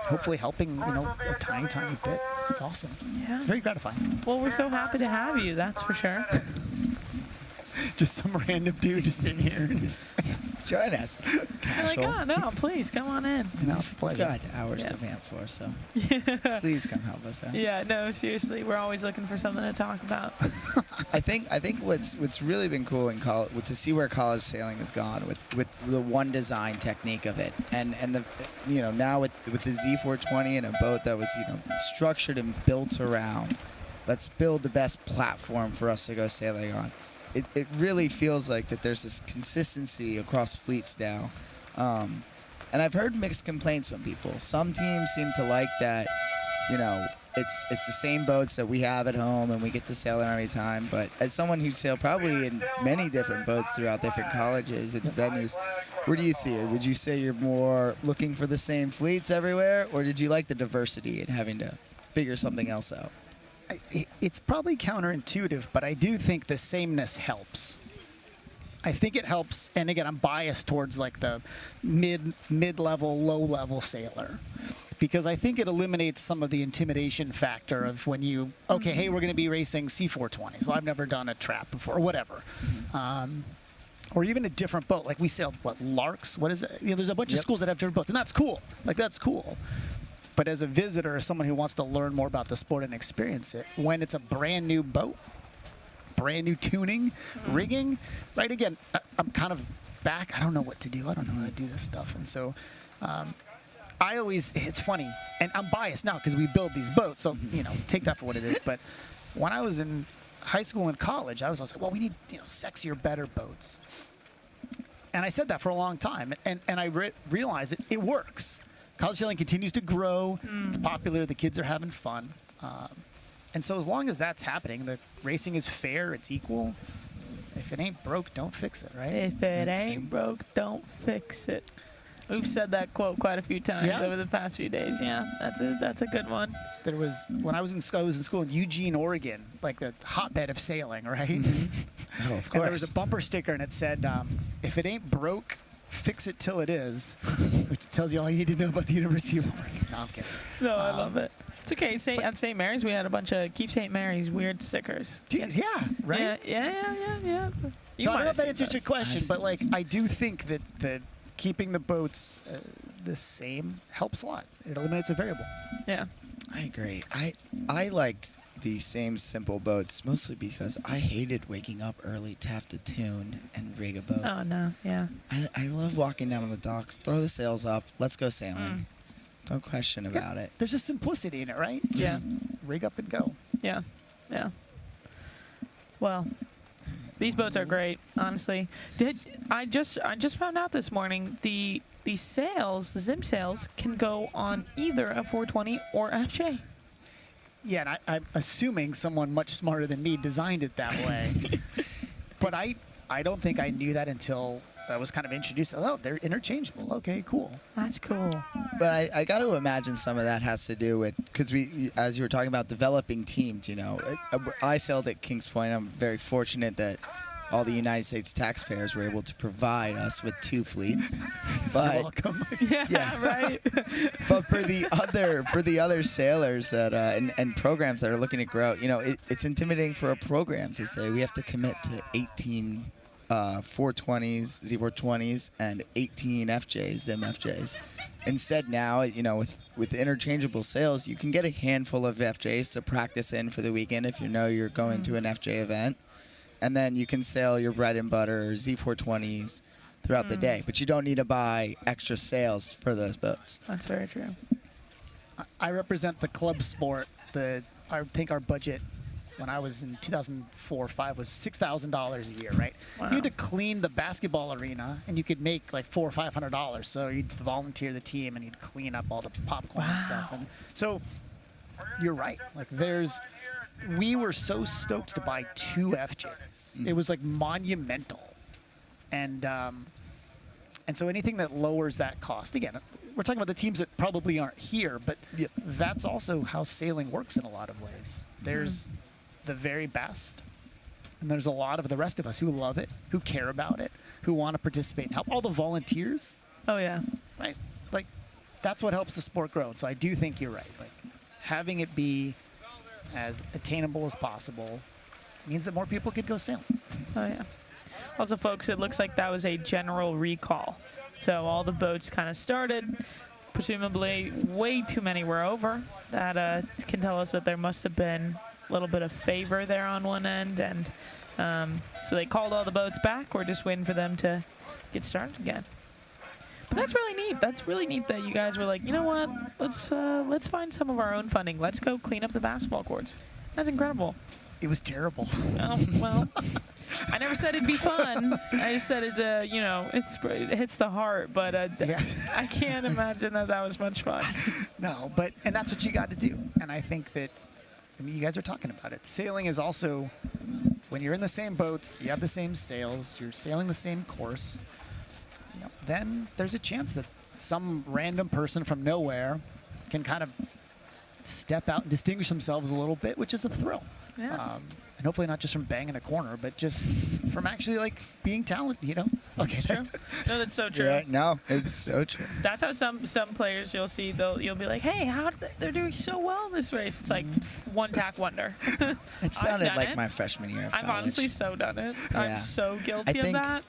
hopefully helping, a tiny, tiny bit. It's awesome. Yeah. It's very gratifying. Well, we're so happy to have you. That's for sure. Just some random dude just sitting here and just Join us. It's You're like, casual. oh no, please come on in. it's a pleasure. We've got hours Yeah. to vamp for, so please come help us out. Yeah, no, seriously, we're always looking for something to talk about. I think what's really been cool in college to see where college sailing has gone with the one design technique of it, and the now with the Z420 and a boat that was structured and built around, let's build the best platform for us to go sailing on. It really feels like that there's this consistency across fleets now. And I've heard mixed complaints from people. Some teams seem to like that, it's the same boats that we have at home and we get to sail them every time. But as someone who sailed probably in many different boats throughout different colleges and venues, where do you see it? Would you say you're more looking for the same fleets everywhere, or did you like the diversity and having to figure something else out? It's probably counterintuitive, but I do think the sameness helps. I think it helps, and again, I'm biased towards like the mid-level, low-level sailor, because I think it eliminates some of the intimidation factor of when you, okay, hey, we're going to be racing C420s. Well, I've never done a trap before, or whatever. Or even a different boat. Like we sailed, Larks? What is it? There's a bunch of schools that have different boats, and that's cool. That's cool. But as a visitor, as someone who wants to learn more about the sport and experience it, when it's a brand new boat, brand new tuning, rigging, right? Again, I'm kind of back. I don't know what to do. I don't know how to do this stuff. And so it's funny, and I'm biased now because we build these boats. So, take that for what it is. But when I was in high school and college, I was like, well, we need, sexier, better boats. And I said that for a long time. And I realized it works. College sailing continues to grow. It's popular. The kids are having fun. And so as long as that's happening, the racing is fair. It's equal. If it ain't broke, don't fix it, right? If it ain't broke, don't fix it. We've said that quote quite a few times over the past few days. Yeah, that's a good one. There was, when I was in school in Eugene, Oregon, like the hotbed of sailing, right? Oh, of course. And there was a bumper sticker, and it said, if it ain't broke, fix it till it is, which tells you all you need to know about the University of Oregon. No, I'm kidding. No, I love it. It's okay. At St. Mary's, we had a bunch of Keep St. Mary's weird stickers. Geez, yeah, right? Yeah. So I don't know if that answers your question, but I do think that keeping the boats the same helps a lot. It eliminates a variable. Yeah. I agree. I liked the same simple boats mostly because I hated waking up early to have to tune and rig a boat. Oh no, yeah. I love walking down on the docks, throw the sails up, let's go sailing. No question about it. There's a simplicity in it, right? Just rig up and go. Yeah. Well, these boats are great, honestly. I just found out this morning the sails, the Zim sails, can go on either a 420 or FJ. Yeah, and I'm assuming someone much smarter than me designed it that way. But I don't think I knew that until I was kind of introduced. Oh, they're interchangeable. Okay, cool. That's cool. But I got to imagine some of that has to do with, because as you were talking about developing teams, I sailed at Kings Point. I'm very fortunate that all the United States taxpayers were able to provide us with 2 fleets. But You're welcome. Yeah, right. but for the other sailors that and programs that are looking to grow, it's intimidating for a program to say we have to commit to 18 420s, Z420s, and 18 FJs, Zim FJs. Instead now, with interchangeable sails, you can get a handful of FJs to practice in for the weekend if you're going to an FJ event. And then you can sail your bread and butter Z420s throughout the day. But you don't need to buy extra sails for those boats. That's very true. I represent the club sport. I think our budget when I was in 2004 or 5 was $6,000 a year, right? Wow. You had to clean the basketball arena, and you could make like $400 or $500. So you'd volunteer the team, and you'd clean up all the popcorn and stuff. And so you're right. We were so stoked to buy 2 FJs. It was like monumental, and so anything that lowers that cost. Again, we're talking about the teams that probably aren't here, but that's also how sailing works in a lot of ways. There's the very best, and there's a lot of the rest of us who love it, who care about it, who want to participate and help. All the volunteers. Oh yeah. Right. that's what helps the sport grow. So I do think you're right. Like having it be as attainable as possible means that more people could go sailing. Oh, yeah. Also, folks, it looks like that was a general recall. So all the boats kind of started. Presumably, way too many were over. That can tell us that there must have been a little bit of favor there on one end. And so they called all the boats back. We're just waiting for them to get started again. But that's really neat. That's really neat that you guys were like, you know what? Let's find some of our own funding. Let's go clean up the basketball courts. That's incredible. It was terrible. Oh, well, I never said it'd be fun. I just said it hits the heart. But Yeah. I can't imagine that was much fun. No, and that's what you got to do. And I think that, you guys are talking about it. Sailing is also, when you're in the same boats, you have the same sails, you're sailing the same course, then there's a chance that some random person from nowhere can kind of step out and distinguish themselves a little bit, which is a thrill. Yeah. And hopefully not just from banging a corner, but just from actually like being talented, Okay. It's true. No, that's so true. Yeah, no, it's so true. That's how some players you'll see, you'll be like, hey, they're doing so well in this race. It's like one tack wonder. It sounded like my freshman year of I've college. honestly so done it. Yeah. I'm so guilty of that.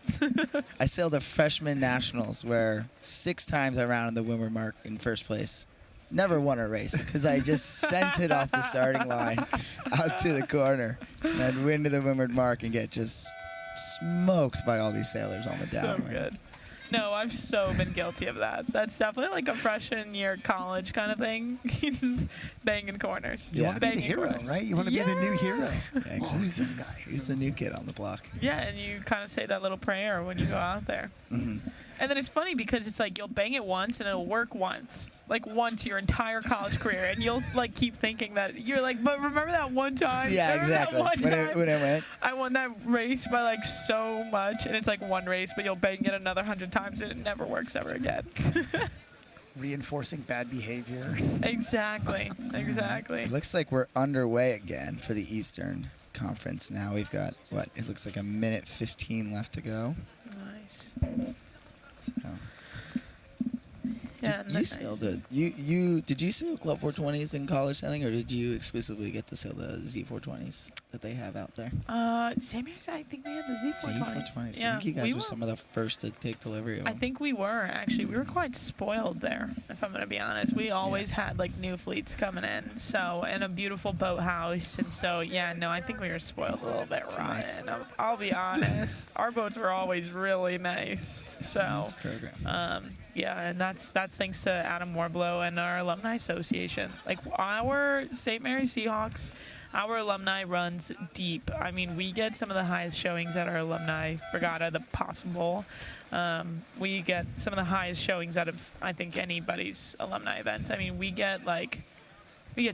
I sailed the freshman nationals where 6 times I rounded the windward mark in first place. Never won a race because I just sent it off the starting line out to the corner. And I'd win to the windward mark and get just smoked by all these sailors on the downwind. So good. No, I've so been guilty of that. That's definitely like a freshman year college kind of thing. You just banging corners. You want to be the hero, corners. right? You want to be the new hero. Yeah, exactly. Who's this guy? Who's the new kid on the block? Yeah, and you kind of say that little prayer when you go out there. Mm-hmm. And then it's funny because it's like you'll bang it once and it'll work once. Like once your entire college career. And you'll like keep thinking that you're like, but remember that one time? Yeah, Remember exactly. That one time When it went. I won that race by like so much. And it's like one race, but you'll bang it another 100 times and it never works ever again. Reinforcing bad behavior. Exactly. It looks like we're underway again for the Eastern Conference now. We've got, it looks like a minute 15 left to go. Nice. So. Yeah, You sailed it. Did you sail Club 420s in college sailing, or did you exclusively get to sail the Z420s that they have out there? Same year, I think we had the Z420s. Z420s. Yeah, I think you guys we were some of the first to take delivery of I them. think we were actually. We were quite spoiled there, if I'm gonna be honest. We always had like new fleets coming in, and a beautiful boathouse, and so I think we were spoiled a little bit, Ryan. I'll be honest. Our boats were always really nice. So. Nice program. Yeah, and that's thanks to Adam Warblow and our alumni association. Like our St. Mary's Seahawks, our alumni runs deep. I mean, we get some of the highest showings at our alumni regatta possible. We get some of the highest showings out of I think anybody's alumni events. I mean, we get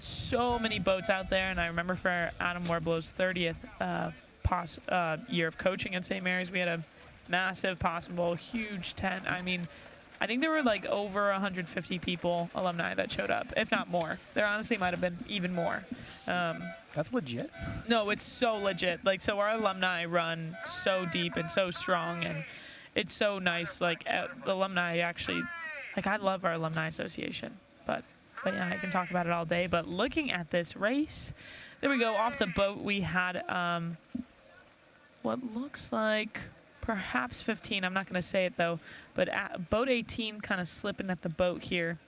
so many boats out there, and I remember for Adam Warblow's 30th year of coaching at St. Mary's, we had a massive possible huge tent. I mean, I think there were like over 150 people, alumni, that showed up, if not more. There honestly might have been even more. That's legit. No, it's so legit. Like, so our alumni run so deep and so strong, and it's so nice. Like, the alumni actually, like, I love our alumni association. But yeah, I can talk about it all day. But looking at this race, there we go. Off the boat, we had what looks like perhaps 15. I'm not going to say it, though. But boat 18 kind of slipping at the boat here.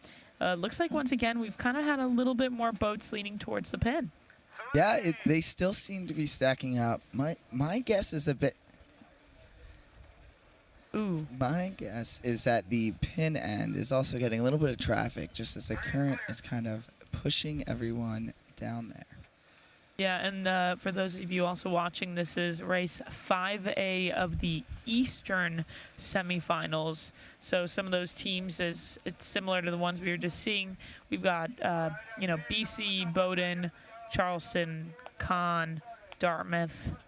Looks like, once again, we've kind of had a little bit more boats leaning towards the pin. Yeah, they still seem to be stacking up. My guess is a bit... Ooh. My guess is that the pin end is also getting a little bit of traffic, just as the current is kind of pushing everyone down there. Yeah, and for those of you also watching, this is race 5A of the Eastern semifinals. So some of those teams, it's similar to the ones we were just seeing. We've got, BC, Bowdoin, Charleston, Conn, Dartmouth.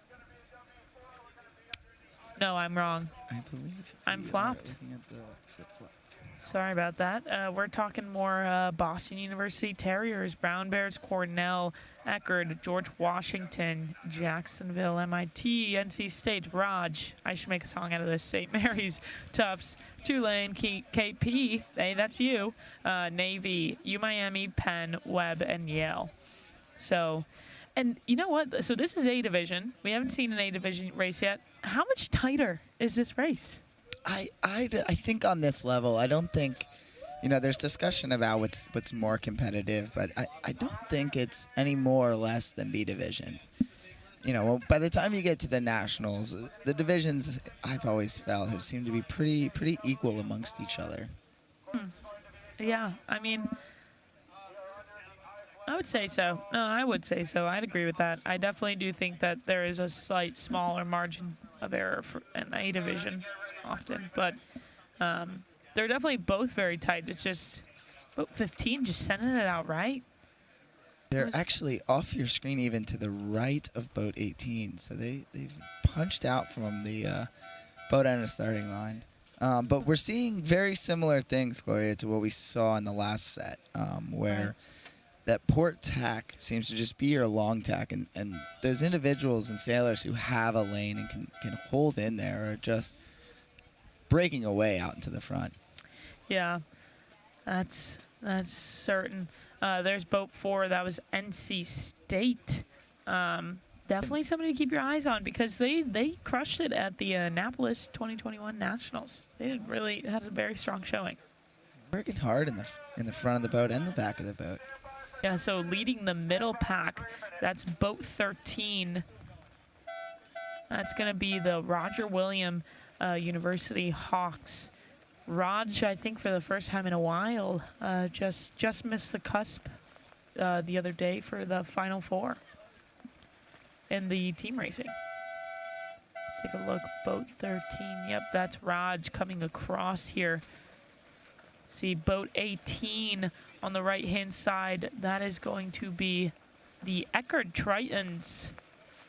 No, I'm wrong. I believe I'm flopped. Looking at the flip-flop. Sorry about that. We're talking more Boston University Terriers, Brown Bears, Cornell, Eckerd, George Washington, Jacksonville, MIT, NC State, Raj. I should make a song out of this. St. Mary's, Tufts, Tulane, KP. Hey, that's you. Navy, UMiami, Penn, Webb, and Yale. So, and you know what? So this is A division. We haven't seen an A division race yet. How much tighter is this race? I think on this level, I don't think, there's discussion about what's more competitive, but I don't think it's any more or less than B division. By the time you get to the nationals, the divisions I've always felt have seemed to be pretty equal amongst each other. Yeah, I mean, I would say so. No, I would say so. I'd agree with that. I definitely do think that there is a slight smaller margin of error for an A division often, but they're definitely both very tight. It's just boat 15 just sending it out right. They're actually off your screen even to the right of boat 18, so they've punched out from the boat end of starting line. But we're seeing very similar things, Gloria, to what we saw in the last set, where that port tack seems to just be your long tack, and those individuals and sailors who have a lane and can hold in there are just breaking away out into the front. Yeah, that's certain. There's boat 4. That was NC State. Definitely somebody to keep your eyes on because they crushed it at the Annapolis 2021 Nationals. They really had a very strong showing. Working hard in the front of the boat and the back of the boat. Yeah, so leading the middle pack, that's boat 13. That's going to be the Roger William University Hawks. Raj, I think for the first time in a while, just missed the cusp the other day for the Final Four in the team racing. Let's take a look. Boat 13. Yep, that's Raj coming across here. See, boat 18 on the right-hand side. That is going to be the Eckerd Tritons,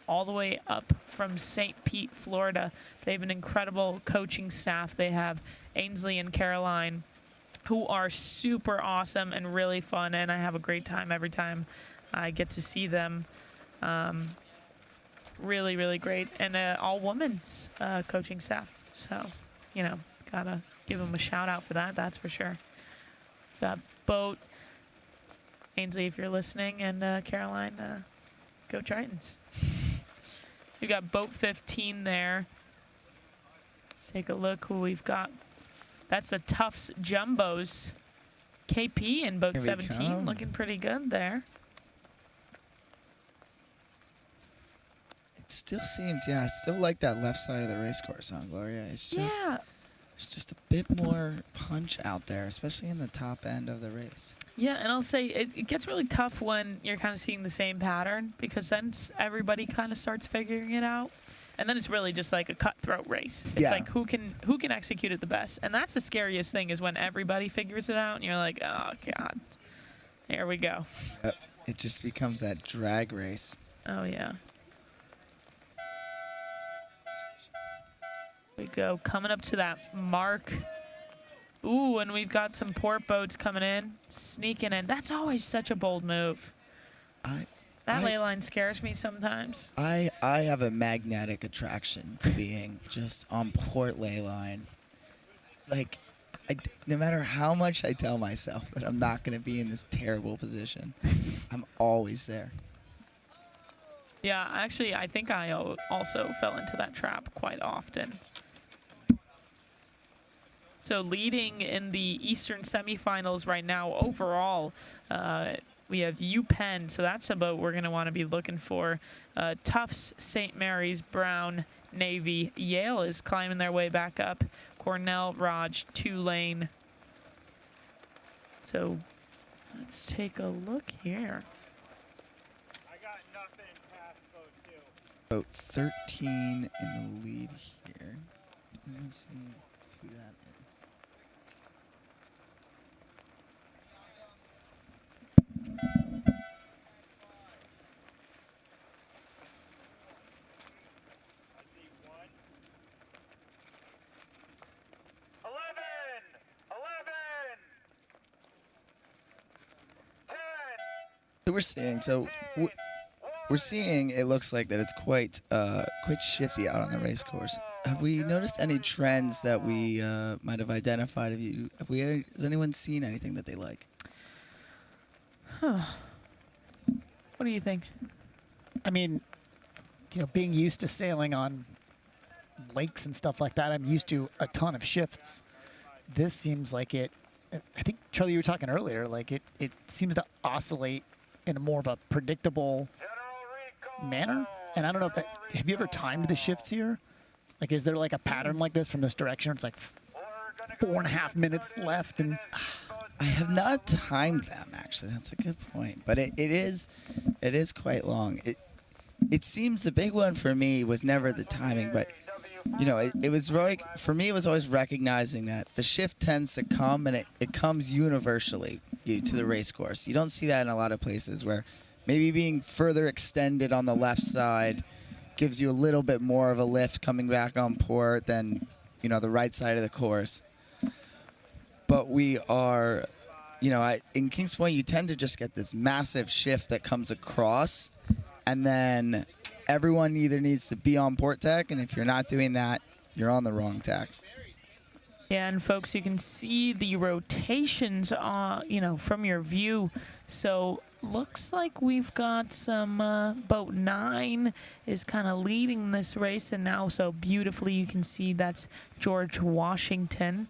all the way up from St. Pete, Florida. They have an incredible coaching staff. They have Ainsley and Caroline, who are super awesome and really fun, and I have a great time every time I get to see them. Really, really great. And all women's coaching staff. So, gotta give them a shout out for that, that's for sure. Got boat, Ainsley, if you're listening, and Caroline, go Tritons. We got boat 15 there. Let's take a look who we've got. That's the Tufts Jumbos. KP in boat 17, looking pretty good there. It still seems, I still like that left side of the race course on Gloria. It's just, there's just a bit more punch out there, especially in the top end of the race. Yeah, and I'll say it gets really tough when you're kind of seeing the same pattern because then everybody kind of starts figuring it out. And then it's really just like a cutthroat race. It's like who can execute it the best. And that's the scariest thing is when everybody figures it out and you're like, oh, God, here we go. It just becomes that drag race. Oh, yeah. Here we go. Coming up to that mark. Ooh, and we've got some port boats coming in, sneaking in. That's always such a bold move. That ley line scares me sometimes. I have a magnetic attraction to being just on port ley line. Like, no matter how much I tell myself that I'm not going to be in this terrible position, I'm always there. Yeah, actually, I think I also fell into that trap quite often. So leading in the Eastern semifinals right now overall, we have UPenn, so that's a boat we're going to want to be looking for. Tufts, St. Mary's, Brown, Navy. Yale is climbing their way back up. Cornell, Raj, Tulane. So let's take a look here. I got nothing past boat 2. Boat 13 in the lead here. Let me see who that is. we're seeing. So we're seeing. It looks like that it's quite shifty out on the race course. Have we noticed any trends that we might have identified? Has anyone seen anything that they like? Huh. What do you think? I mean, being used to sailing on lakes and stuff like that, I'm used to a ton of shifts. This seems like it. I think, Charlie, you were talking earlier, like it seems to oscillate in a more of a predictable manner. And I don't know if have you ever timed the shifts here? Like, is there like a pattern like this from this direction? It's like 4.5 minutes left, and I have not timed them, actually. That's a good point. But it is quite long. It seems the big one for me was never the timing, but it was like, for me, it was always recognizing that the shift tends to come, and it comes universally to the race course. You don't see that in a lot of places, where maybe being further extended on the left side gives you a little bit more of a lift coming back on port than the right side of the course. But we are, in Kings Point, you tend to just get this massive shift that comes across, and then everyone either needs to be on port tack, and if you're not doing that, you're on the wrong tack. Yeah, and folks, you can see the rotations, from your view. So looks like we've got some boat 9 is kind of leading this race, and now so beautifully you can see that's George Washington.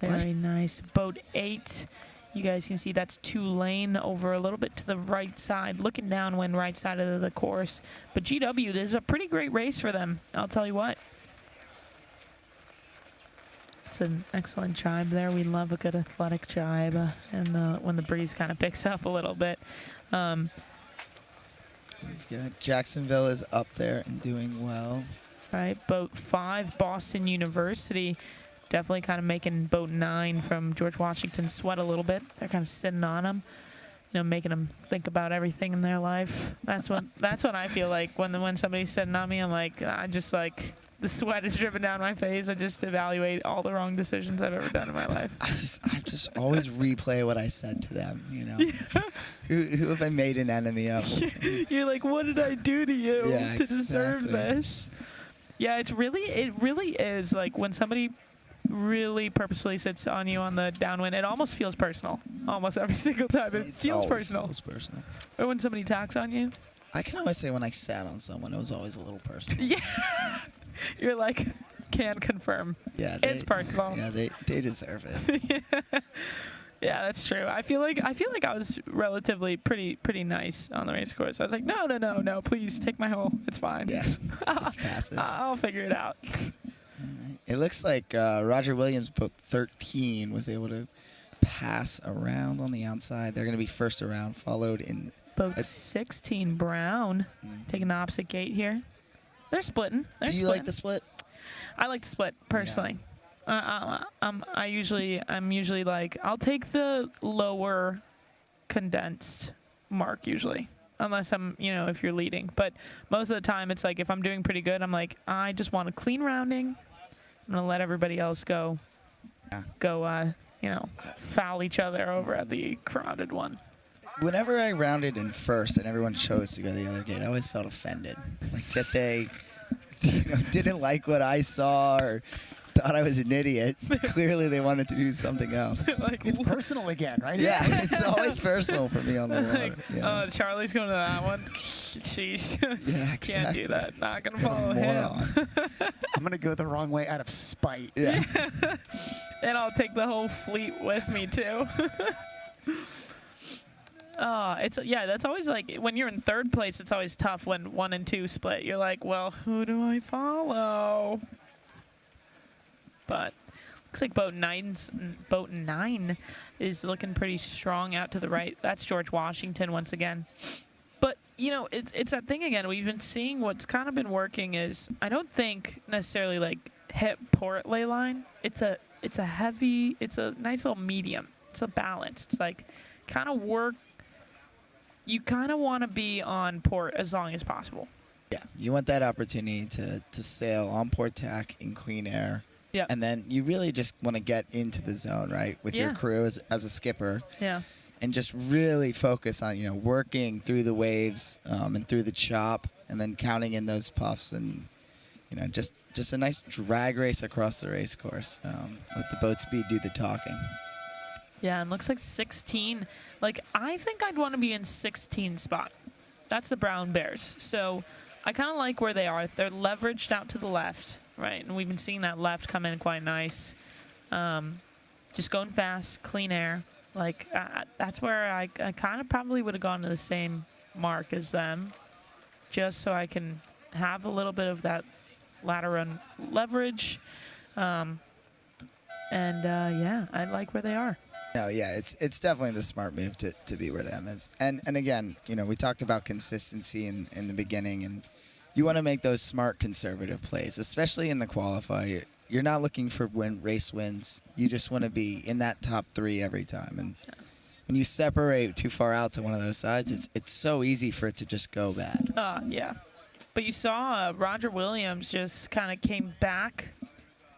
Very nice. Boat 8, you guys can see that's Tulane over a little bit to the right side, looking downwind right side of the course. But GW, there's a pretty great race for them, I'll tell you what. It's an excellent jibe there. We love a good athletic jibe, and when the breeze kind of picks up a little bit. Yeah, Jacksonville is up there and doing well. Right, boat 5, Boston University, definitely kind of making boat 9 from George Washington sweat a little bit. They're kind of sitting on him, making them think about everything in their life. That's what I feel like when somebody's sitting on me. I'm like, I just like, the sweat is dripping down my face. I just evaluate all the wrong decisions I've ever done in my life. I just always replay what I said to them. Yeah. Who have I made an enemy of? You're like, what did I do to you to deserve exactly. this? Yeah, it really is like when somebody really purposefully sits on you on the downwind, it almost feels personal. Almost every single time it feels personal. Feels personal. Or when somebody tacks on you. I can always say when I sat on someone, it was always a little personal. Yeah. You're like, can confirm. Yeah, it's personal. Yeah, they deserve it. Yeah, that's true. I feel like I was relatively pretty nice on the race course. I was like, no, please take my hole. It's fine. Yeah, just pass it. I'll figure it out. It looks like Roger Williams, boat 13, was able to pass around on the outside. They're going to be first around, followed in boat 16, Brown, taking the opposite gate here. They're splitting. Do you like the split? I like to split personally. Yeah. I'm usually like, I'll take the lower condensed mark usually, unless I'm if you're leading. But most of the time, it's like if I'm doing pretty good, I'm like, I just want a clean rounding. I'm gonna let everybody else go foul each other over at the crowded one. Whenever I rounded in first and everyone chose to go the other gate, I always felt offended. Like that they didn't like what I saw or thought I was an idiot. Clearly they wanted to do something else. Like, it's personal again, right? Yeah, it's always personal for me on the water. Yeah. Charlie's going to that one. Sheesh. Yeah, exactly. Can't do that. Not going to follow him. I'm going to go the wrong way out of spite. Yeah. And I'll take the whole fleet with me, too. That's always like, when you're in third place, it's always tough when 1 and 2 split. You're like, well, who do I follow? But looks like boat 9 is looking pretty strong out to the right. That's George Washington once again. But, it's that thing again. We've been seeing what's kind of been working is, I don't think necessarily like hit port ley line. It's a nice little medium. It's a balance. It's like kind of work. You kind of want to be on port as long as possible. Yeah, you want that opportunity to sail on port tack in clean air. Yeah. And then you really just want to get into the zone, right, with your crew as a skipper. Yeah. and just really focus on, working through the waves and through the chop, and then counting in those puffs, and just a nice drag race across the race course. Let the boat speed do the talking. Yeah, and looks like 16. Like, I think I'd want to be in 16 spot. That's the brown bears. So I kind of like where they are. They're leveraged out to the left, right? And we've been seeing that left come in quite nice. Just going fast, clean air. Like, that's where I kind of probably would have gone to the same mark as them, just so I can have a little bit of that ladder run leverage. Yeah, I like where they are. No, yeah, it's definitely the smart move to be where them is. And again, we talked about consistency in the beginning, and you want to make those smart conservative plays, especially in the qualifier. You're not looking for race wins. You just want to be in that top 3 every time. And when you separate too far out to one of those sides, it's so easy for it to just go bad. Yeah. But you saw Roger Williams just kind of came back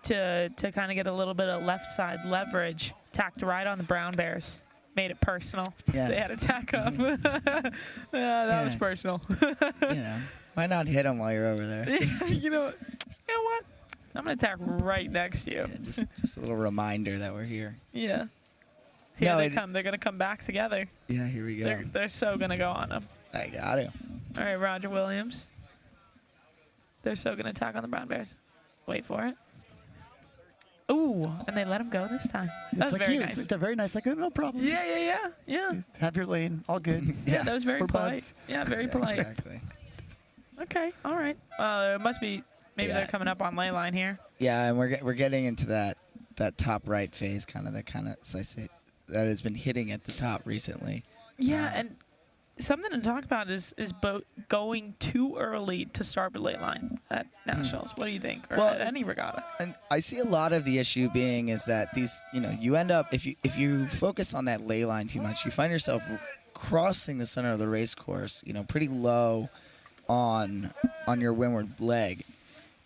to kind of get a little bit of left side leverage, tacked right on the brown bears, made it personal. Yeah. They had a tack up. That was personal. Why not hit them while you're over there? You know what? I'm gonna tack right next to you. Yeah, just a little reminder that we're here. Yeah. Here they come. They're gonna come back together. Yeah, here we go. They're so gonna go on them. I got it. All right, Roger Williams. They're so gonna attack on the brown bears. Wait for it. Ooh, and they let him go this time. That was very nice. They're very nice. Like, oh, no problem. Yeah. Have your lane. All good. Yeah, that was very We're polite. buds. Yeah, very polite. Exactly. Okay, all right. It must be maybe they're coming up on ley line here. Yeah, and we're getting into that top right phase, so I say that has been hitting at the top recently. Yeah, and something to talk about is boat going too early to starboard ley line at nationals. What do you think? Or at any regatta? And I see a lot of the issue being is that these, you end up if you focus on that ley line too much, you find yourself crossing the center of the race course, pretty low on your windward leg,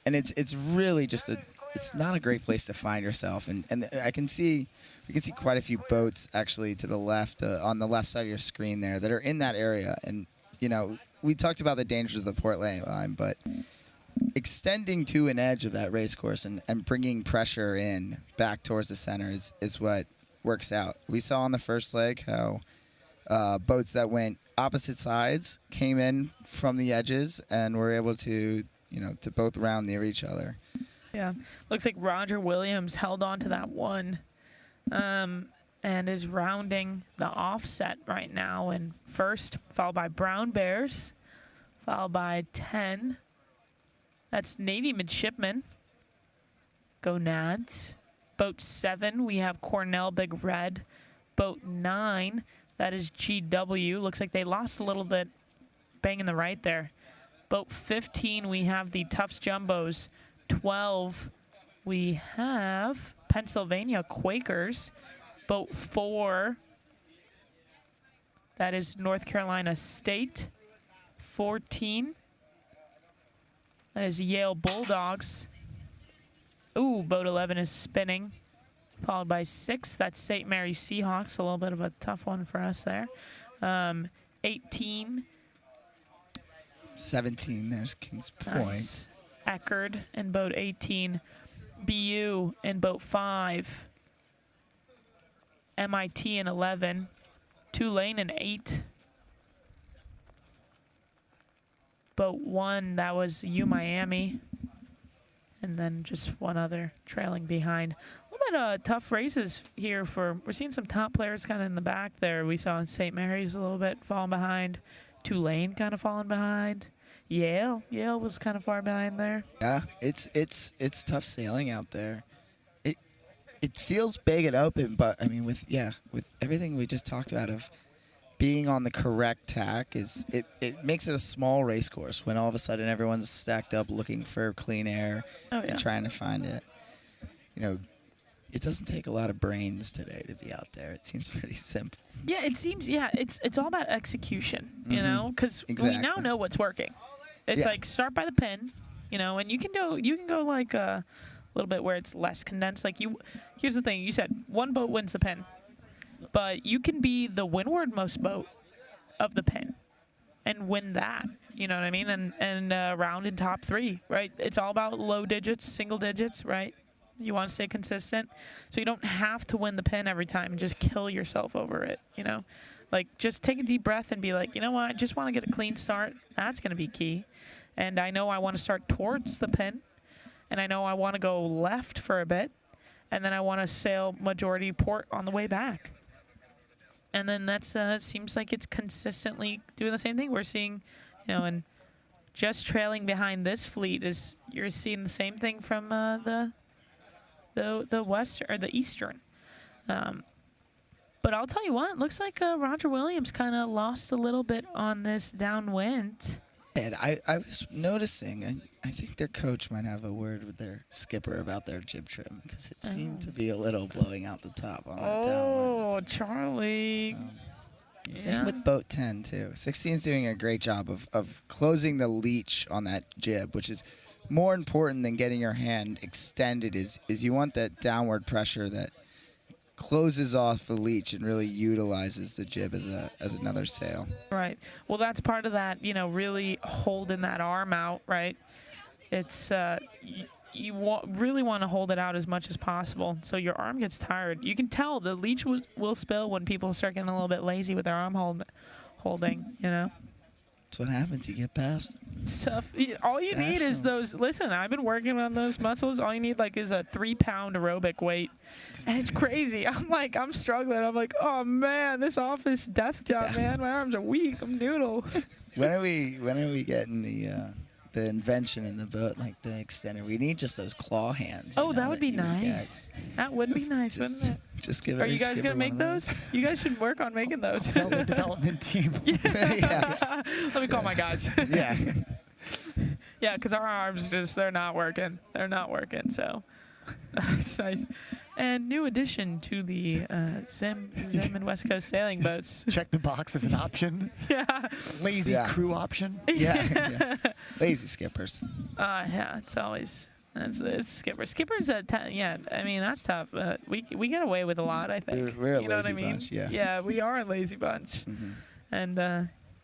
and it's really just it's not a great place to find yourself. And we can see quite a few boats actually to the left on the left side of your screen there that are in that area. And we talked about the dangers of the port ley line, but extending to an edge of that race course and bringing pressure in back towards the center is what works out. We saw on the first leg how boats that went opposite sides came in from the edges and were able to both round near each other. Yeah, looks like Roger Williams held on to that one and is rounding the offset right now. And first, followed by Brown Bears, followed by 10. That's Navy Midshipman. Go Nads. Boat 7, we have Cornell Big Red. Boat 9, that is GW. Looks like they lost a little bit banging the right there. Boat 15, we have the Tufts Jumbos. 12, we have Pennsylvania Quakers. Boat 4, that is North Carolina State. 14, that is Yale Bulldogs. Ooh, boat 11 is spinning. Followed by 6, that's St. Mary's Seahawks. A little bit of a tough one for us there. 18. 17, there's Kings Point. Nice. Eckerd in boat 18. BU in boat 5. MIT in 11. Tulane in 8. Boat 1, that was UMiami. And then just one other trailing behind. A little bit of tough races here we're seeing some top players kind of in the back there. We saw St. Mary's a little bit falling behind. Tulane kind of falling behind. Yale was kind of far behind there. Yeah, it's tough sailing out there. It feels big and open, but I mean with everything we just talked about of being on the correct tack it makes it a small race course when all of a sudden everyone's stacked up looking for clean air and trying to find it. It doesn't take a lot of brains today to be out there. It seems pretty simple. Yeah, it seems. Yeah, it's all about execution. Because we now know what's working. It's like start by the pin, and you can go like a little bit where it's less condensed. Like here's the thing. You said one boat wins the pin. but you can be the windwardmost boat of the pin and win that. You know what I mean? And round in top 3, right? It's all about low digits, single digits, right? You want to stay consistent, so you don't have to win the pin every time and just kill yourself over it. You know, like just take a deep breath and be like, you know what? I just want to get a clean start. That's going to be key. And I know I want to start towards the pin, and I know I want to go left for a bit, and then I want to sail majority port on the way back. And then that's seems like it's consistently doing the same thing. We're seeing, you know, and just trailing behind this fleet is you're seeing the same thing from the western or the eastern. But I'll tell you what, looks like Roger Williams kind of lost a little bit on this downwind. And I was noticing, I think their coach might have a word with their skipper about their jib trim, because it seemed to be a little blowing out the top on that downwind. Oh, Charlie. Same with boat 10 too. 16's doing a great job of closing the leech on that jib, which is more important than getting your hand extended. Is you want that downward pressure that closes off the leech and really utilizes the jib as another sail. Right. Well, that's part of that, you know, really holding that arm out, right? It's you really want to hold it out as much as possible so your arm gets tired. You can tell the leech will spill when people start getting a little bit lazy with their arm holding, you know? That's what happens. You get past. Stuff. All you need is those. Listen, I've been working on those muscles. All you need is a 3-pound aerobic weight, and it's crazy. I'm struggling. I'm like, oh man, this office desk job, man. My arms are weak. I'm noodles. When are we getting the invention in the boat, like the extender? We need just those claw hands. Oh, that would be nice. That would be nice, wouldn't it? Just give it. Are you guys gonna make those? You guys should work on making those. Tell the development team. Yeah. Let me call my guys. Yeah. Yeah, because our arms they're not working. They're not working. So it's nice. And new addition to the Zim and West Coast sailing boats. Check the box as an option. Yeah. Lazy crew option. Yeah. Lazy skippers. Yeah, it's always it's skippers. Skippers yeah. I mean that's tough. But we get away with a lot. I think. We're a you know lazy what I mean? bunch. Yeah. Yeah, we are a lazy bunch. Mm-hmm. And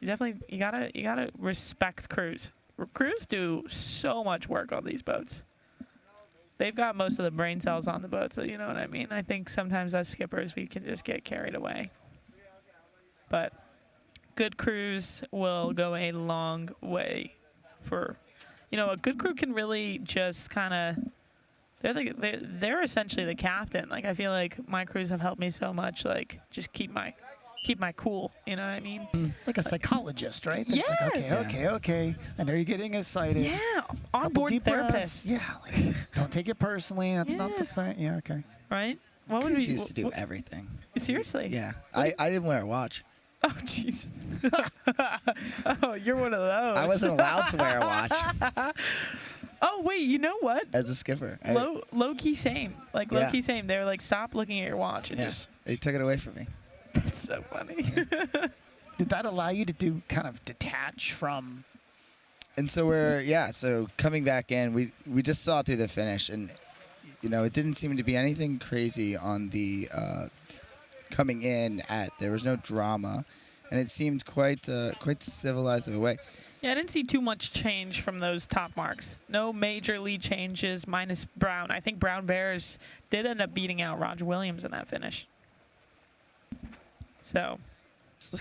you gotta respect crews. Crews do so much work on these boats. They've got most of the brain cells on the boat, so you know what I mean? I think sometimes as skippers, we can just get carried away. But good crews will go a long way for, a good crew can really just kind of, they're essentially the captain. Like, I feel like my crews have helped me so much, like, just keep my cool, you know what I mean? Like a psychologist, right? Yeah. Like, okay. I know you're getting excited. Yeah, on-board therapist. Yeah, like, don't take it personally. That's not the thing. Yeah, okay. Right? What Crews used to do everything. Seriously? Yeah. I didn't wear a watch. Oh, jeez. Oh, you're one of those. I wasn't allowed to wear a watch. Oh, wait, you know what? As a skipper. Low-key same. Like, low-key same. They were like, stop looking at your watch. And just... They took it away from me. That's so funny. Did that allow you to kind of detach from? And so so coming back in, we just saw through the finish, and it didn't seem to be anything crazy on the coming in there was no drama, and it seemed quite civilized of a way. Yeah, I didn't see too much change from those top marks. No major lead changes minus Brown. I think Brown Bears did end up beating out Roger Williams in that finish. So it's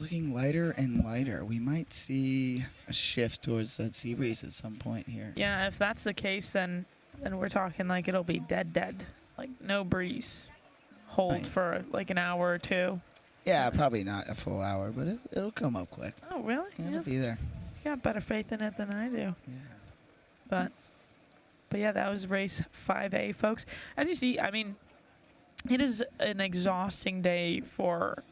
looking lighter and lighter. We might see a shift towards that sea breeze at some point here. Yeah, if that's the case, then we're talking like it'll be dead, like no breeze. Hold for like an hour or two. Yeah, probably not a full hour, but it'll come up quick. Oh, really? Yeah, it'll be there. You got better faith in it than I do. Yeah. But yeah, that was race 5A, folks. As you see, I mean, it is an exhausting day for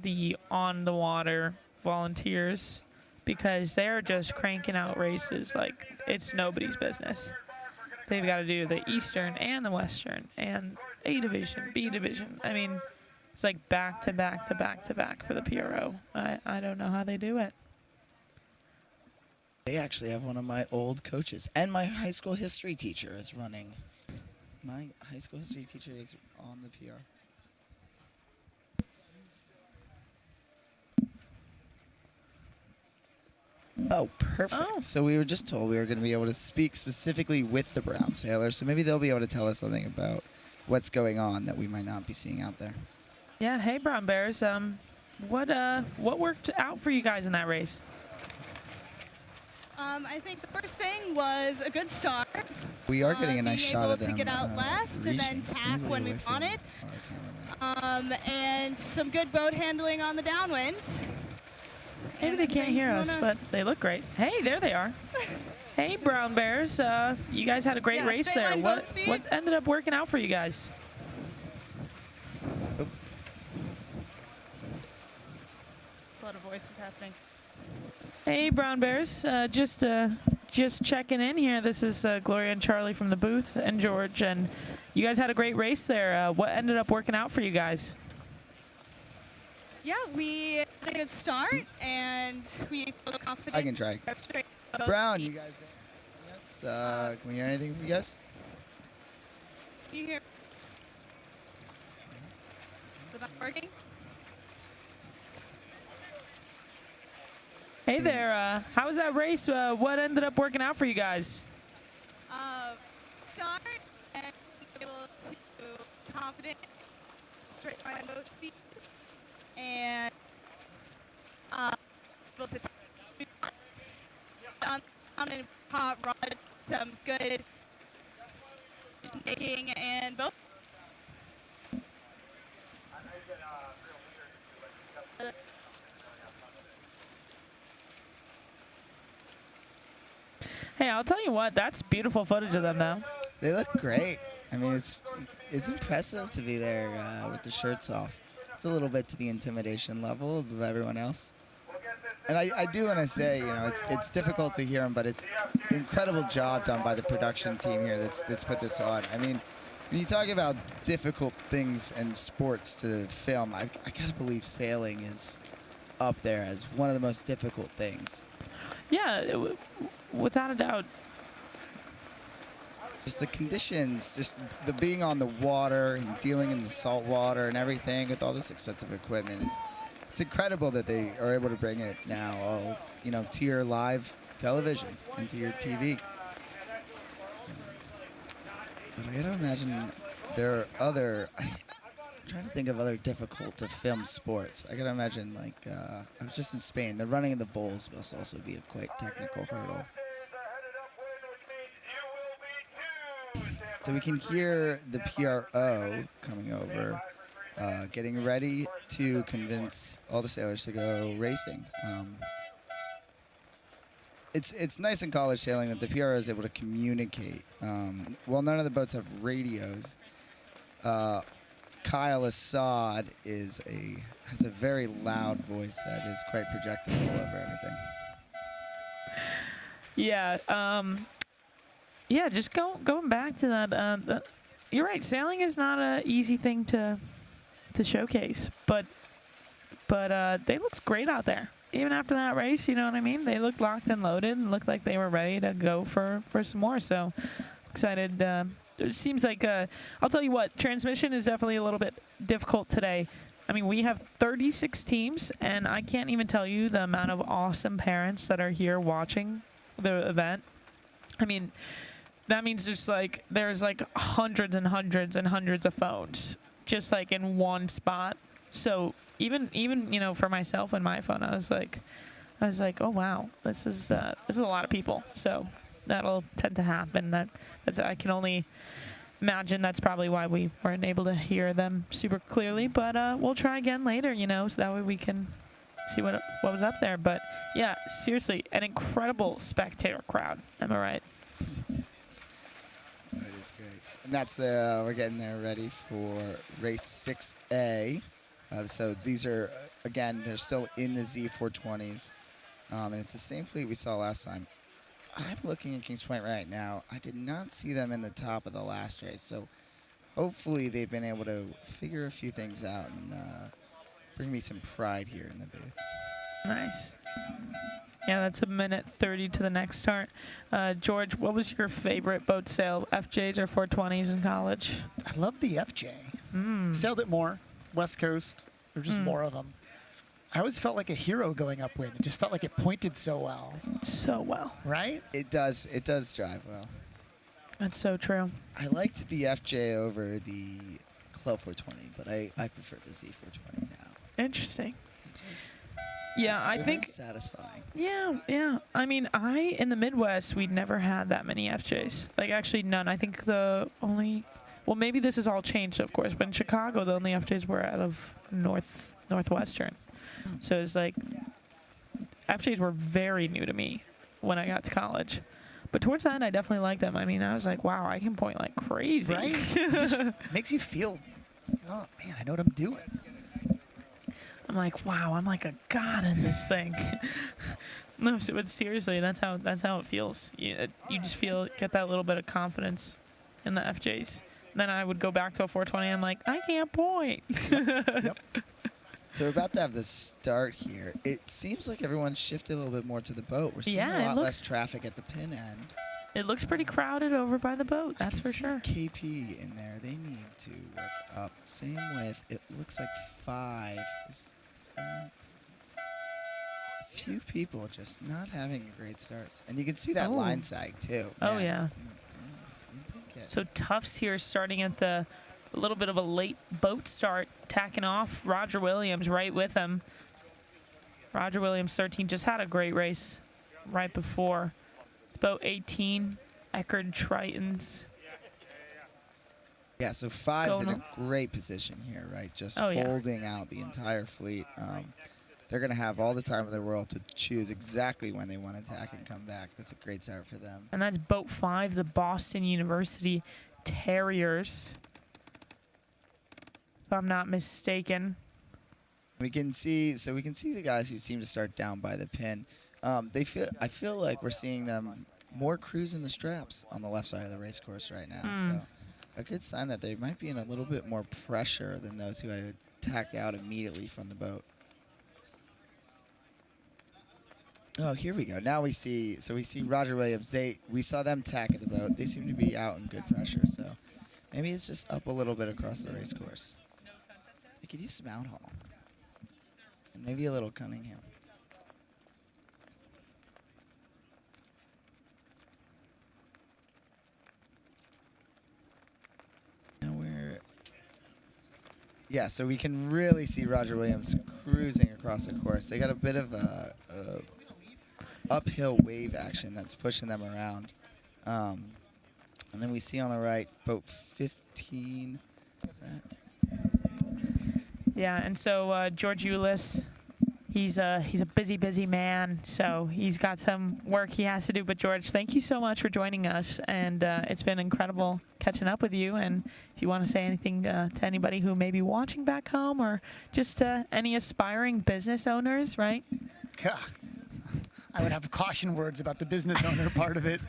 the on-the-water volunteers because they're just cranking out races like it's nobody's business. They've got to do the Eastern and the Western and A Division, B Division. I mean, it's like back to back to back to back for the PRO. I don't know how they do it. They actually have one of my old coaches, and my high school history teacher is running. My high school history teacher is on the PR. Oh, perfect. Oh. So we were just told we were going to be able to speak specifically with the brown sailors, so maybe they'll be able to tell us something about what's going on that we might not be seeing out there. Yeah. Hey, Brown Bears. What worked out for you guys in that race? I think the first thing was a good start. We are getting a nice being shot of able them. to get out left and then reaching tap smoothly when we away from- wanted. Oh, I can't remember. And some good boat handling on the downwind. Maybe And they can't then hear you us, wanna- but they look great. Hey, there they are. Hey, Brown Bears. You guys had a great Yeah, race straight there. line boat speed. What ended up working out for you guys? Oh, There's a lot of voices happening. Hey, Brown Bears. Just checking in here. This is Gloria and Charlie from the booth, and George. And you guys had a great race there. What ended up working out for you guys? Yeah, we had a good start and we feel confident. I can try. Straight boat Brown, speed. you guys there? Yes. Can we hear anything from you guys? You hear? Is it not working? Hey there. How was that race? What ended up working out for you guys? Start and be able to confident straight line boat speed and able to on and hot rod some good making and both. Hey, I'll tell you what. That's beautiful footage of them, though. They look great. I mean, it's impressive to be there with the shirts off. It's a little bit to the intimidation level of everyone else. And I do want to say, you know, it's difficult to hear them, but it's an incredible job done by the production team here that's put this on. I mean, when you talk about difficult things and sports to film, I gotta believe sailing is up there as one of the most difficult things. Yeah, without a doubt. Just the conditions, just the being on the water and dealing in the salt water and everything with all this expensive equipment. It's incredible that they are able to bring it now, all, you know, to your live television and to your TV. But I gotta imagine there are other. I'm trying to think of other difficult to film sports. I gotta imagine, like, I was just in Spain. The running of the bulls must also be a quite technical hurdle. So we can hear the PRO coming over, getting ready to convince all the sailors to go racing. It's nice in college sailing that the PRO is able to communicate. Well, none of the boats have radios. Kyle Assad has a very loud voice that is quite projectable over everything. Yeah. Yeah, just going back to that. You're right. Sailing is not an easy thing to showcase, but they looked great out there. Even after that race, you know what I mean? They looked locked and loaded and looked like they were ready to go for some more. So excited. It seems like, I'll tell you what, transmission is definitely a little bit difficult today. I mean, we have 36 teams, and I can't even tell you the amount of awesome parents that are here watching the event. I mean, that means just like there's like hundreds and hundreds and hundreds of phones just like in one spot. So even you know, for myself and my phone, I was like, oh wow, this is a lot of people. So that'll tend to happen. That's I can only imagine that's probably why we weren't able to hear them super clearly. But we'll try again later, you know, so that way we can see what was up there. But yeah, seriously, an incredible spectator crowd. Am I right? That is great. And that's we're getting there ready for race 6A. So these are, again, they're still in the Z420s. And it's the same fleet we saw last time. I'm looking at Kings Point right now. I did not see them in the top of the last race. So hopefully they've been able to figure a few things out and bring me some pride here in the booth. Nice. Yeah, that's a minute 30 to the next start. George, what was your favorite boat sail, FJs or 420s in college? I love the FJ. Sailed it more. West Coast. There's just more of them. I always felt like a hero going upwind. It just felt like it pointed so well. So well. Right? It does drive well. That's so true. I liked the FJ over the Club 420, but I prefer the Z420 now. Interesting. Yeah, I They're think. very satisfying. Yeah. I mean, in the Midwest, we'd never had that many FJs. Like, actually, none. I think the only. Well, maybe this has all changed, of course. But in Chicago, the only FJs were out of Northwestern. So it's like FJs were very new to me when I got to college. But towards the end, I definitely liked them. I mean, I was like, wow, I can point like crazy. Right? It just makes you feel, oh, man, I know what I'm doing. I'm like, wow, I'm like a god in this thing. No, but seriously, that's how it feels. You just get that little bit of confidence in the FJs. Then I would go back to a 420. And I'm like, I can't point. Yep. So we're about to have the start here. It seems like everyone's shifted a little bit more to the boat. We're seeing a lot less traffic at the pin end. It looks pretty crowded over by the boat, that's for sure. KP in there. They need to work up. Same with, it looks like 5. Is that... A few people just not having great starts. And you can see that line sag, too. Oh, yeah. So Tufts here starting at a little bit of a late boat start, tacking off. Roger Williams right with him. Roger Williams, 13, just had a great race right before. It's boat 18, Eckerd Tritons. Yeah, so 5's in a great position here, right? Just holding out the entire fleet. They're going to have all the time in the world to choose exactly when they want to attack and come back. That's a great start for them. And that's boat 5, the Boston University Terriers, if I'm not mistaken. We can see the guys who seem to start down by the pin. I feel like we're seeing them more cruising the straps on the left side of the race course right now. So a good sign that they might be in a little bit more pressure than those who I tacked out immediately from the boat. Oh, here we go. Now we see Roger Williams. We saw them tack at the boat. They seem to be out in good pressure. So maybe it's just up a little bit across the race course. They could use some out haul. And maybe a little Cunningham. Yeah, so we can really see Roger Williams cruising across the course. They got a bit of a uphill wave action that's pushing them around. And then we see on the right, boat 15. Yeah, and so George Eulis, he's a busy man, so he's got some work he has to do. But George, thank you so much for joining us, and it's been incredible catching up with you. And if you want to say anything to anybody who may be watching back home, or just any aspiring business owners, right? Yeah. I would have caution words about the business owner part of it.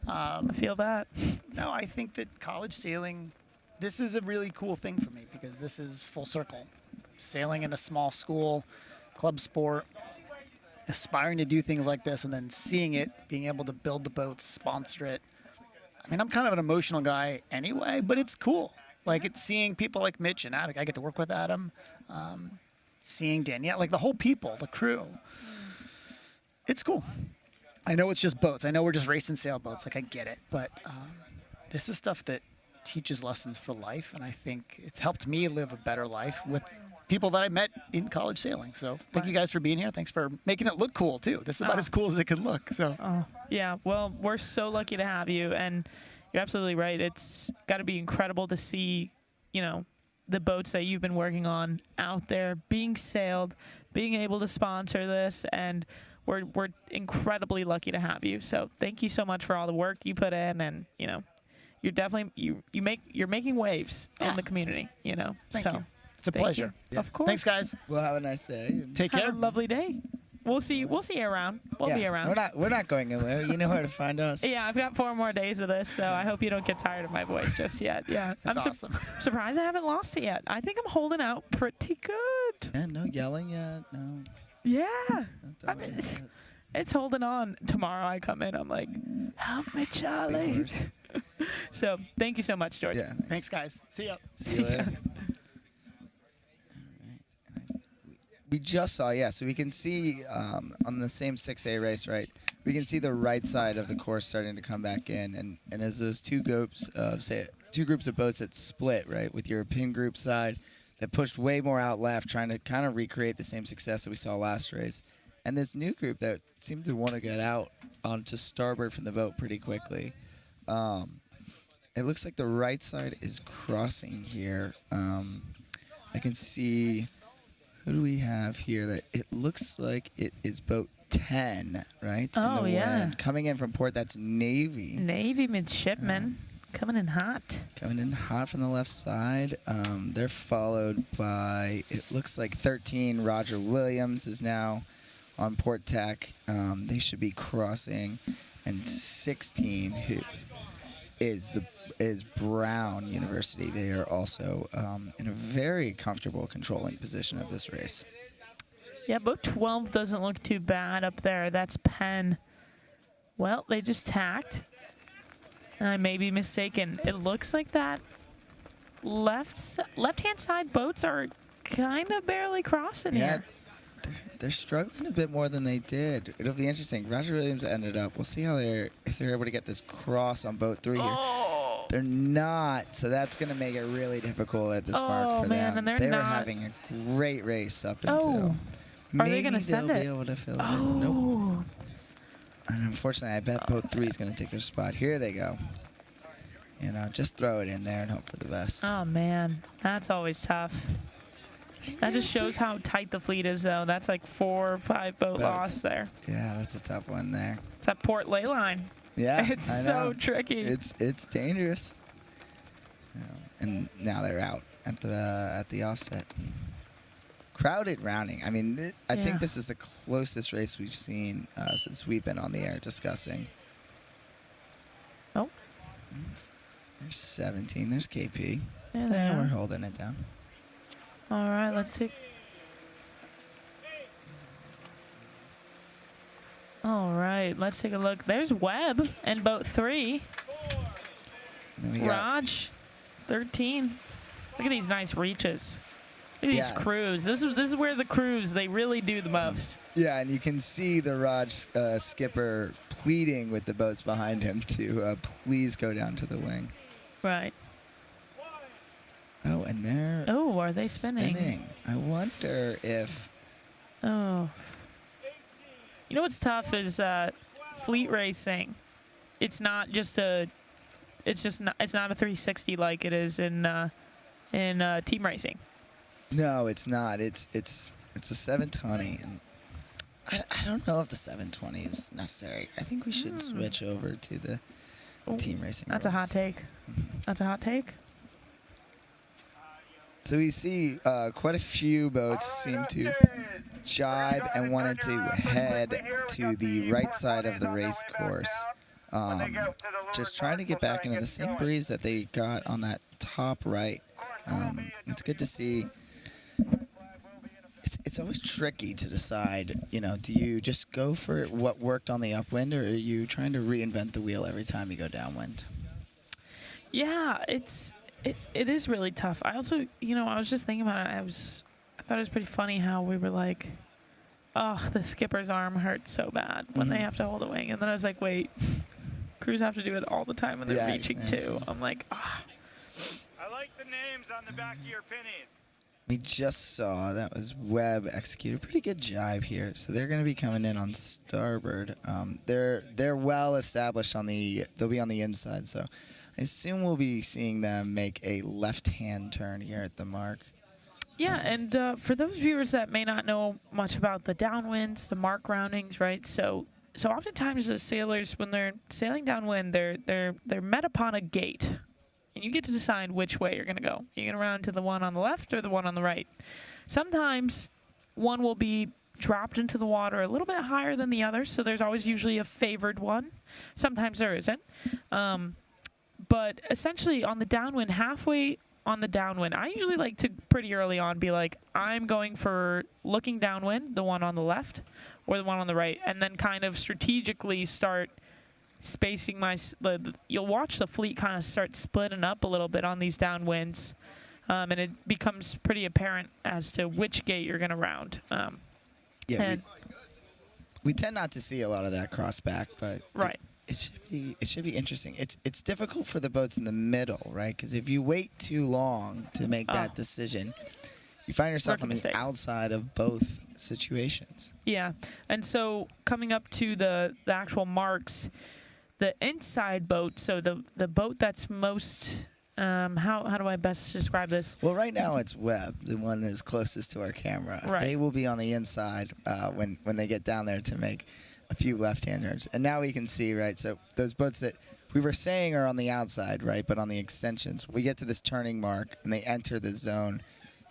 I feel that. No, I think that college sailing, this is a really cool thing for me because this is full circle. Sailing in a small school, club sport, aspiring to do things like this, and then seeing it, being able to build the boats, sponsor it. I mean, I'm kind of an emotional guy anyway, but it's cool. Like, it's seeing people like Mitch and Adam. I get to work with Adam. Seeing Danielle, like the whole people, the crew. It's cool. I know it's just boats. I know we're just racing sailboats. Like, I get it. But this is stuff that teaches lessons for life, and I think it's helped me live a better life with people that I met in college sailing. So thank you guys for being here. Thanks for making it look cool, too. This is about as cool as it can look. So yeah, well, we're so lucky to have you, and you're absolutely right. It's got to be incredible to see, the boats that you've been working on out there being sailed, being able to sponsor this, and we're incredibly lucky to have you. So thank you so much for all the work you put in, and you're definitely you're making waves in the community. Thank so you. It's a pleasure. Yeah. Of course. Thanks, guys. We'll have a nice day. Take care. Have a lovely day. We'll see you around. We'll be around. We're not going anywhere. You know where to find us. Yeah, I've got 4 more days of this, so I hope you don't get tired of my voice just yet. Yeah, That's I'm awesome. surprised I haven't lost it yet. I think I'm holding out pretty good. Yeah, no yelling yet. No. Yeah. I mean, it's holding on. Tomorrow I come in, I'm like, help me, Charlie. So thank you so much, George. Yeah. Thanks, guys. See ya. See you later. we just saw, yeah. So we can see on the same 6A race, right? We can see the right side of the course starting to come back in, and as those two groups of boats that split, right, with your pin group side that pushed way more out left, trying to kind of recreate the same success that we saw last race, and this new group that seemed to want to get out onto starboard from the boat pretty quickly. It looks like the right side is crossing here. I can see, who do we have here? That it looks like it is boat 10, right? Oh, in the yeah. wind. Coming in from port, that's Navy. Navy midshipman coming in hot. Coming in hot from the left side. They're followed by, it looks like 13, Roger Williams is now on port tack. They should be crossing. And 16, who is Brown University. They are also in a very comfortable controlling position of this race. Yeah, boat 12 doesn't look too bad up there. That's Penn. Well, they just tacked. I may be mistaken. It looks like that left-hand side boats are kind of barely crossing here. They're struggling a bit more than they did. It'll be interesting. Roger Williams ended up. We'll see how if they're able to get this cross on boat 3 here. They're not, so that's going to make it really difficult at this mark for them. And they not. were having a great race up until. Are they going to send it? Maybe they'll be able to fill it in. Nope. And unfortunately, I bet boat 3 is going to take their spot. Here they go. You know, just throw it in there and hope for the best. Oh, man. That's always tough. That just shows how tight the fleet is, though. That's like 4 or 5 boat loss there. Yeah, that's a tough one there. It's that port ley line. Yeah, it's I so know. tricky. It's dangerous. And now they're out at the offset. Crowded rounding. I mean, I think this is the closest race we've seen since we've been on the air discussing. Oh. There's 17. There's KP. Yeah, we're holding it down. All right, let's see. All right, let's take a look. There's Webb and boat 3. Then we got Raj, 13. Look at these nice reaches. Look at these crews. This is where the crews, they really do the most. Yeah, and you can see the Raj skipper pleading with the boats behind him to please go down to the wing. Right. Oh, and they're are they spinning? I wonder if. Oh. You know what's tough is fleet racing. It's not just it's not a 360 like it is in team racing. No, it's not. It's a 720, and I don't know if the 720 is necessary. I think we should switch over to the team racing. That's a hot take. That's a hot take. So we see quite a few boats seem to jibe and wanted to head to the right side of the race course. Just trying to get back into the same breeze that they got on that top right. It's good to see. It's always tricky to decide, you know, do you just go for what worked on the upwind, or are you trying to reinvent the wheel every time you go downwind? Yeah, it is really tough. I also, I was just thinking about it. I thought it was pretty funny how we were like, oh, the skipper's arm hurts so bad when they have to hold a wing. And then I was like, wait, crews have to do it all the time when they're reaching too. I'm like, ah. I like the names on the back of your pennies. We just saw that was Webb execute a pretty good jibe here, so they're going to be coming in on starboard. They're well established they'll be on the inside, so I assume we'll be seeing them make a left-hand turn here at the mark. Yeah, and for those viewers that may not know much about the downwinds, the mark roundings, right? So oftentimes the sailors, when they're sailing downwind, they're met upon a gate. And you get to decide which way you're going to go. You're going to round to the one on the left or the one on the right. Sometimes one will be dropped into the water a little bit higher than the other, so there's always usually a favored one. Sometimes there isn't. But essentially on the downwind, halfway on the downwind, I usually like to pretty early on be like, I'm going for looking downwind, the one on the left or the one on the right, and then kind of strategically start spacing you'll watch the fleet kind of start splitting up a little bit on these downwinds. and it becomes pretty apparent as to which gate you're going to round. Yeah, and- we tend not to see a lot of that crossback, but Right. it should be interesting. It's difficult for the boats in the middle, right? Because if you wait too long to make that decision, you find yourself Rookie on the mistake. outside of both situations. Yeah, and so coming up to the actual marks, the inside boat, so the boat that's most, how do I best describe this? Well, right now it's Webb, the one that's closest to our camera. Right. They will be on the inside when they get down there to make a few left-handers. And now we can see, right, so those boats that we were saying are on the outside, right, but on the extensions, we get to this turning mark and they enter the zone.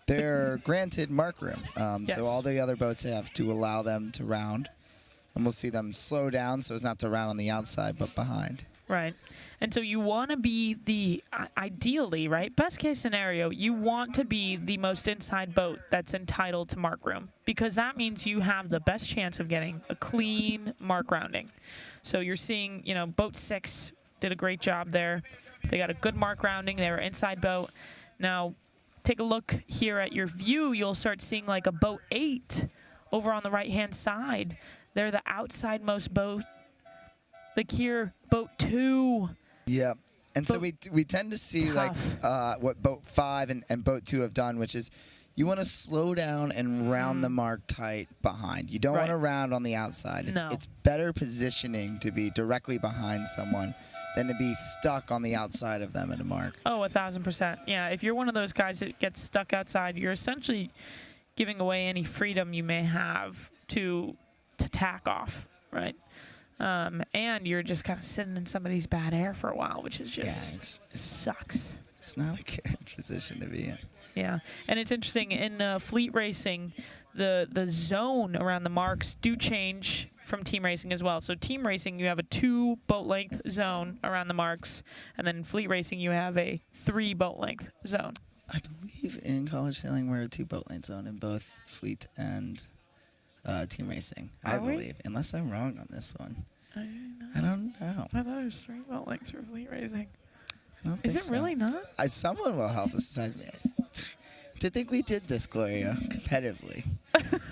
They're granted mark room. Yes. So all the other boats have to allow them to round. And we'll see them slow down so as not to round on the outside but behind. Right. And so you want to be ideally, right, best case scenario, you want to be the most inside boat that's entitled to mark room, because that means you have the best chance of getting a clean mark rounding. So you're seeing, boat 6 did a great job there. They got a good mark rounding. They were inside boat. Now, take a look here at your view. You'll start seeing like a boat 8 over on the right-hand side. They're the outside-most boat. Like here, boat 2. Yeah. And so we tend to see like what boat 5 and boat 2 have done, which is you want to slow down and round the mark tight behind. You don't want to round on the outside. It's better positioning to be directly behind someone than to be stuck on the outside of them at a mark. Oh, 1,000%. Yeah, if you're one of those guys that gets stuck outside, you're essentially giving away any freedom you may have to tack off, right? And you're just kind of sitting in somebody's bad air for a while, which is just sucks. It's not a good position to be in. Yeah, and it's interesting in fleet racing, the zone around the marks do change from team racing as well. So team racing, you have a 2 boat length zone around the marks, and then in fleet racing, you have a 3 boat length zone. I believe in college sailing we're a 2 boat length zone in both fleet and team racing. I believe, unless I'm wrong on this one. I don't know. I thought it was 3 boat lengths for fleet racing. I don't Is think it so. really not? Someone will help us decide. To think we did this, Gloria, competitively.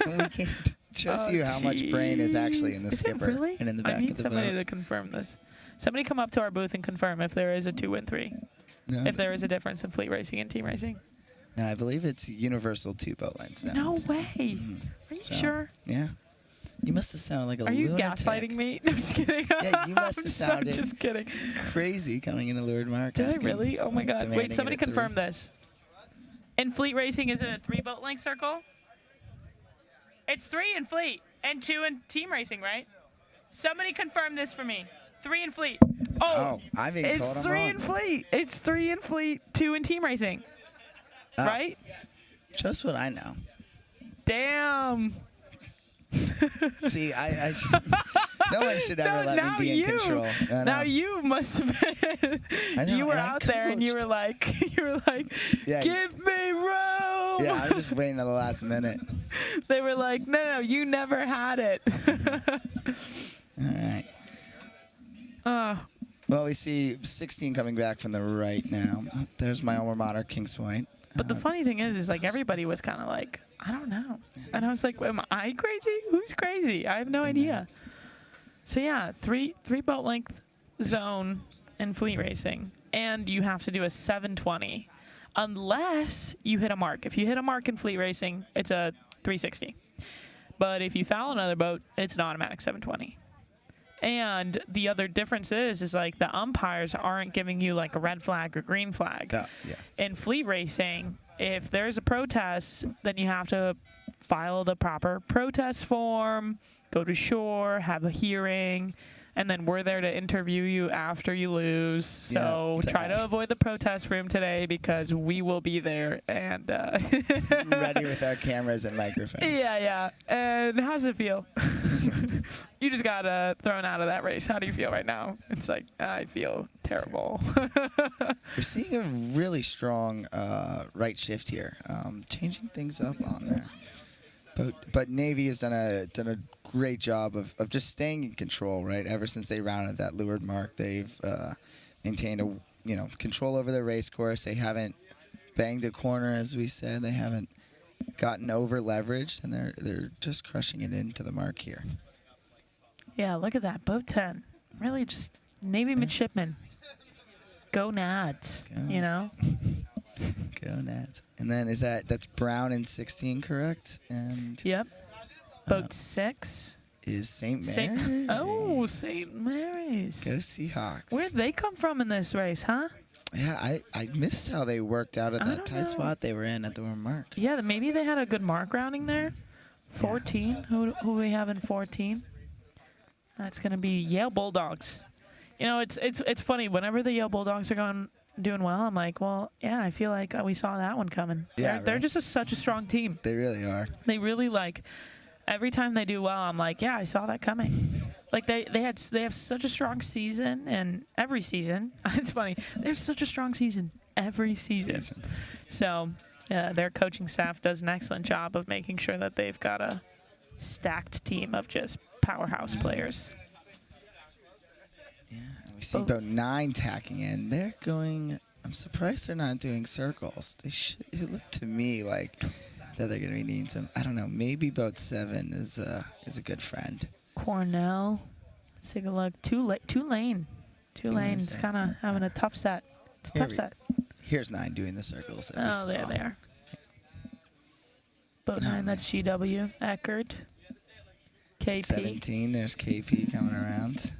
And we can shows you how much brain is actually in the Is skipper it really? and in the back I need of the somebody boat. to confirm this. Somebody come up to our booth and confirm if there is a 2 and 3. No, if there is a difference in fleet racing and team racing. No, I believe it's universal 2 boat lengths now. No way. Are you sure? Yeah. You must have sounded like a Are you lunatic. gaslighting me? No, just kidding. Yeah, you must have sounded just kidding. crazy coming into Lured Mark. Did I asking- really? Oh my God. demanding Wait, it somebody at 3. confirm this. In fleet racing, is it a 3 boat length circle? It's 3 in fleet and 2 in team racing, right? Somebody confirm this for me. 3 in fleet. Oh, I'm being told it's I'm 3 wrong. in fleet. It's 3 in fleet, 2 in team racing. Right? Just what I know. Damn. See, I should, no one should ever let me be in control. I Now know. you must have been. I know, You were and I out there and you coached. were like, Yeah. give me room. Yeah, I was just waiting to the last minute. They were like, no, you never had it. All right. Well, we see 16 coming back from the right now. There's my alma mater, Kings Point. But the funny thing is like everybody was kind of like, I don't know. And I was like, am I crazy? Who's crazy? I have no idea. So yeah, three boat length zone in fleet racing. And you have to do a 720 unless you hit a mark. If you hit a mark in fleet racing, it's a 360. But if you foul another boat, it's an automatic 720. And the other difference is like the umpires aren't giving you like a red flag or green flag. Yes. In fleet racing, if there's a protest, then you have to file the proper protest form, go to shore, have a hearing, and then we're there to interview you after you lose. So try to avoid the protest room today because we will be there and Ready with our cameras and microphones. Yeah. And how's it feel? You just got thrown out of that race. How do you feel right now? It's like, I feel terrible. We're seeing a really strong right shift here, changing things up on there. But Navy has done a great job of just staying in control, right? Ever since they rounded that Lured Mark, they've maintained control over their race course. They haven't banged a corner, as we said. They haven't gotten over leveraged, and they're just crushing it into the mark here. Yeah, look at that. Boat 10. Really just Navy midshipmen. Go Nads, you know? Go Nads. And then that's Brown in 16, correct? And yep. Boat 6 is St. Mary's. St. Mary's. Go Seahawks. Where'd they come from in this race, huh? Yeah, I missed how they worked out at that tight spot they were in at the mark. Yeah, maybe they had a good mark rounding there. 14. Yeah. Who we have in 14? That's going to be Yale Bulldogs. You know, it's funny. Whenever the Yale Bulldogs are doing well, I'm like, well, yeah, I feel like we saw that one coming. Yeah, they're just such a strong team. They really are. They really every time they do well, I'm like, yeah, I saw that coming. Like they have such a strong season, and every season, it's funny, they have such a strong season every season. So their coaching staff does an excellent job of making sure that they've got a stacked team of just powerhouse players. Yeah, we see about 9 tacking in. They're going. I'm surprised they're not doing circles. It looked to me like that they're going to be needing some. I don't know. Maybe boat 7 is a good friend. Cornell. Let's take a look. Tulane. Tulane's kind of having a tough set. It's a tough set. Here's 9 doing the circles. That we saw. There they are. Boat 9, that's GW. Eckerd. KP. 17, there's KP coming around.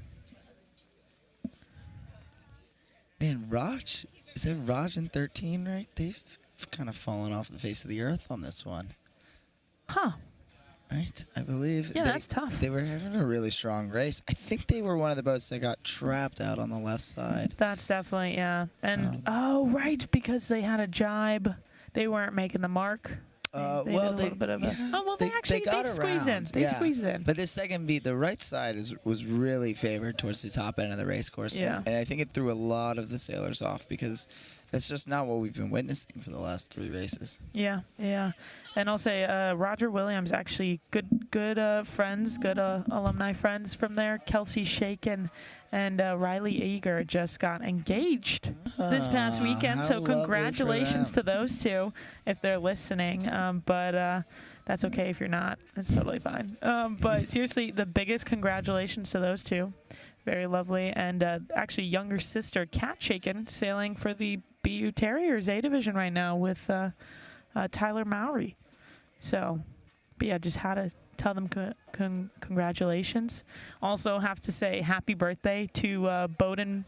Man, Raj, is that Raj in 13, right? They've kind of fallen off the face of the earth on this one. Huh. Right? I believe. Yeah, that's tough. They were having a really strong race. I think they were one of the boats that got trapped out on the left side. That's definitely, yeah. And, right, because they had a jibe. They weren't making the mark. They squeezed in. They squeezed in. But this second beat, the right side was really favored towards the top end of the race course. Yeah. And I think it threw a lot of the sailors off because that's just not what we've been witnessing for the last 3 races. Yeah. And I'll say Roger Williams, actually good friends, good alumni friends from there. Kelsey Shaken and Riley Eager just got engaged this past weekend. So congratulations to those two if they're listening. But that's okay if you're not. It's totally fine. But seriously, the biggest congratulations to those two. Very lovely. And actually, younger sister, Kat Shaken, sailing for the BU Terriers A Division right now with Tyler Mowry. So, but yeah, just had to tell them congratulations. Also have to say happy birthday to Bowden.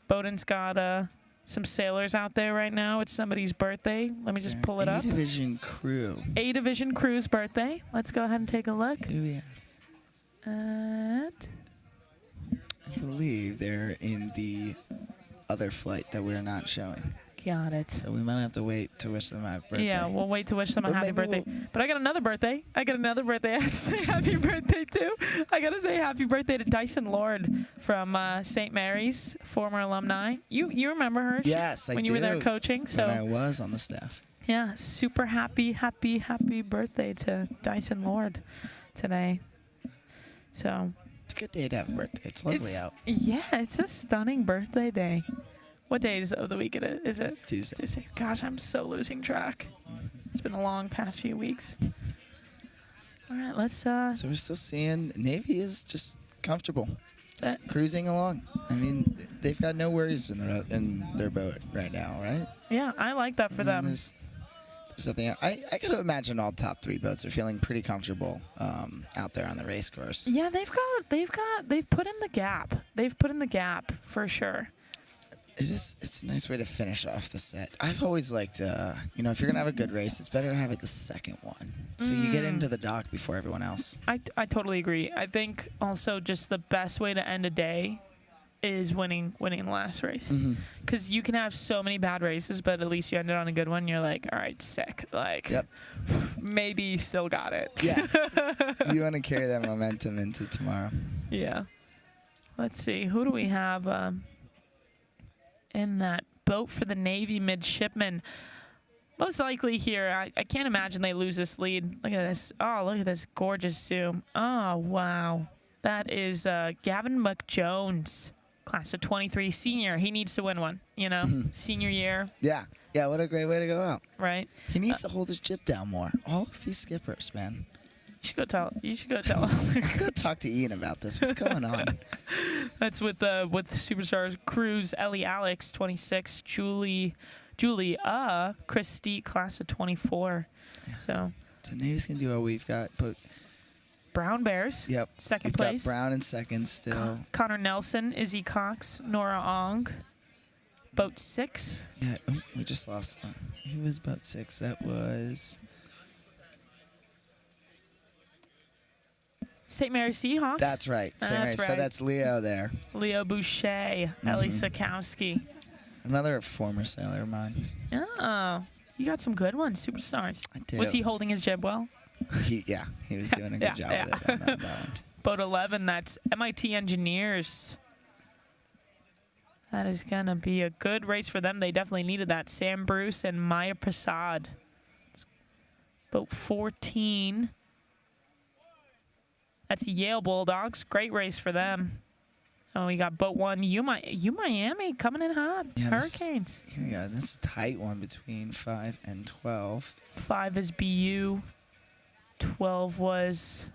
Bowden's got some sailors out there right now. It's somebody's birthday. Let me just pull it up. A Division crew. A Division crew's birthday. Let's go ahead and take a look. Who do we have? I believe they're in the other flight that we're not showing. Got it. So we might have to wait to wish them a happy birthday. Yeah, we'll wait to wish them a happy birthday. But I got another birthday. I have to say happy birthday, too. I got to say happy birthday to Dyson Lord from St. Mary's, former alumni. You remember her? Yes, I do. When you were there coaching. So when I was on the staff. Yeah, super happy birthday to Dyson Lord today. So it's a good day to have a birthday. It's lovely out. Yeah, it's a stunning birthday day. What day of the week is it? It's Tuesday. Gosh, I'm so losing track. It's been a long past few weeks. All right, let's. So we're still seeing Navy is just comfortable, cruising along. I mean, they've got no worries in their boat right now, right? Yeah, I like that for them. There's nothing. I got to imagine all top 3 boats are feeling pretty comfortable out there on the race course. Yeah, they've put in the gap. They've put in the gap for sure. It's a nice way to finish off the set. I've always liked, if you're going to have a good race, it's better to have it the second one. So you get into the dock before everyone else. I totally agree. I think also just the best way to end a day is winning the last race. Because you can have so many bad races, but at least you ended on a good one. You're like, all right, sick. Like, maybe you still got it. Yeah. You want to carry that momentum into tomorrow. Yeah. Let's see. Who do we have in that boat for the Navy midshipmen? Most likely here, I can't imagine they lose this lead. Look at this. Oh, look at this gorgeous zoom. Oh, wow. That is Gavin McJones. class of 23 senior. He needs to win one, senior year, Yeah. Yeah, what a great way to go out. right? He needs to hold his chip down more. All of these skippers, man. You should go tell. Go talk to Ian about this. What's going on? That's with Superstars Cruz, Ellie Alex, 26, Julie, Christy, class of 24. Yeah. So Navy's going to do what we've got. Brown Bears, Yep. second We've place. got Brown in second still. Connor Nelson, Izzy Cox, Nora Ong, boat 6. Yeah, we just lost one. Who was boat 6? That was... St. Mary Seahawks. That's right. That's Right. So right. that's Leo there. Leo Boucher, Ellie Sikowski. Another former sailor of mine. Oh, you got some good ones, Superstars. I do. Was he holding his jib well? He was doing a good job with it on that one. Boat 11, that's MIT Engineers. That is going to be a good race for them. They definitely needed that. Sam Bruce and Maya Prasad. Boat 14. That's Yale Bulldogs. Great race for them. Oh, we got boat 1, U Miami coming in hot. Yeah, Hurricanes. Here we go. That's a tight one between 5 and 12. 5 is BU. 12 was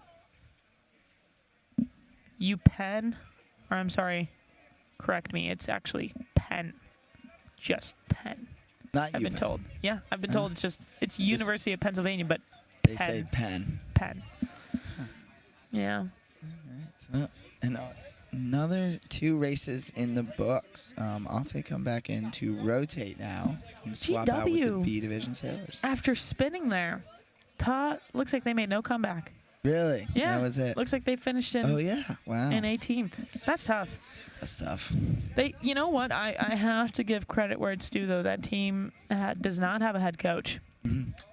UPenn. Or I'm sorry. Correct me. It's actually Penn. Just Penn. Not I've been UPenn. told. Yeah, I've been told it's University of Pennsylvania, but They Penn. say Penn. Penn. Yeah. So, and another 2 races in the books. Off they come back in to rotate now and swap out with the GW. B division sailors. After spinning there, looks like they made no comeback. Really? Yeah. That was it. Looks like they finished in Oh yeah. Wow. in 18th. That's tough. That's tough. You know what? I have to give credit where it's due, though. That team does not have a head coach.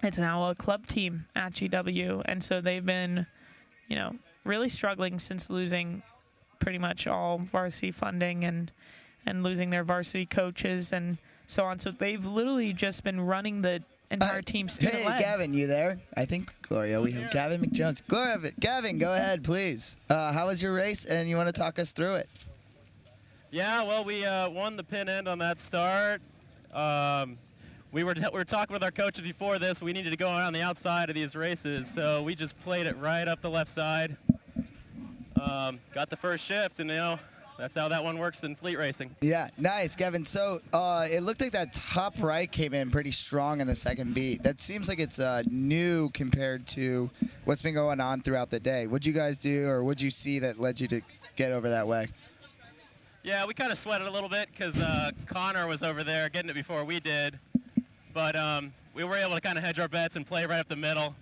It's now a club team at GW, and so they've been, really struggling since losing pretty much all varsity funding and losing their varsity coaches and so on. So they've literally just been running the entire team Hey, leg. Gavin, you there? I think, Gloria, we have Gavin McJones. Gavin, go ahead, please. How was your race, and you want to talk us through it? Yeah, well, we won the pin end on that start. We were talking with our coaches before this. We needed to go around the outside of these races, so we just played it right up the left side. Got the first shift, and that's how that one works in fleet racing. Yeah, nice, Gavin. So it looked like that top right came in pretty strong in the second beat. That seems like it's new compared to what's been going on throughout the day. What'd you guys do, or what'd you see that led you to get over that way? Yeah, we kind of sweated a little bit because Connor was over there getting it before we did. But we were able to kind of hedge our bets and play right up the middle.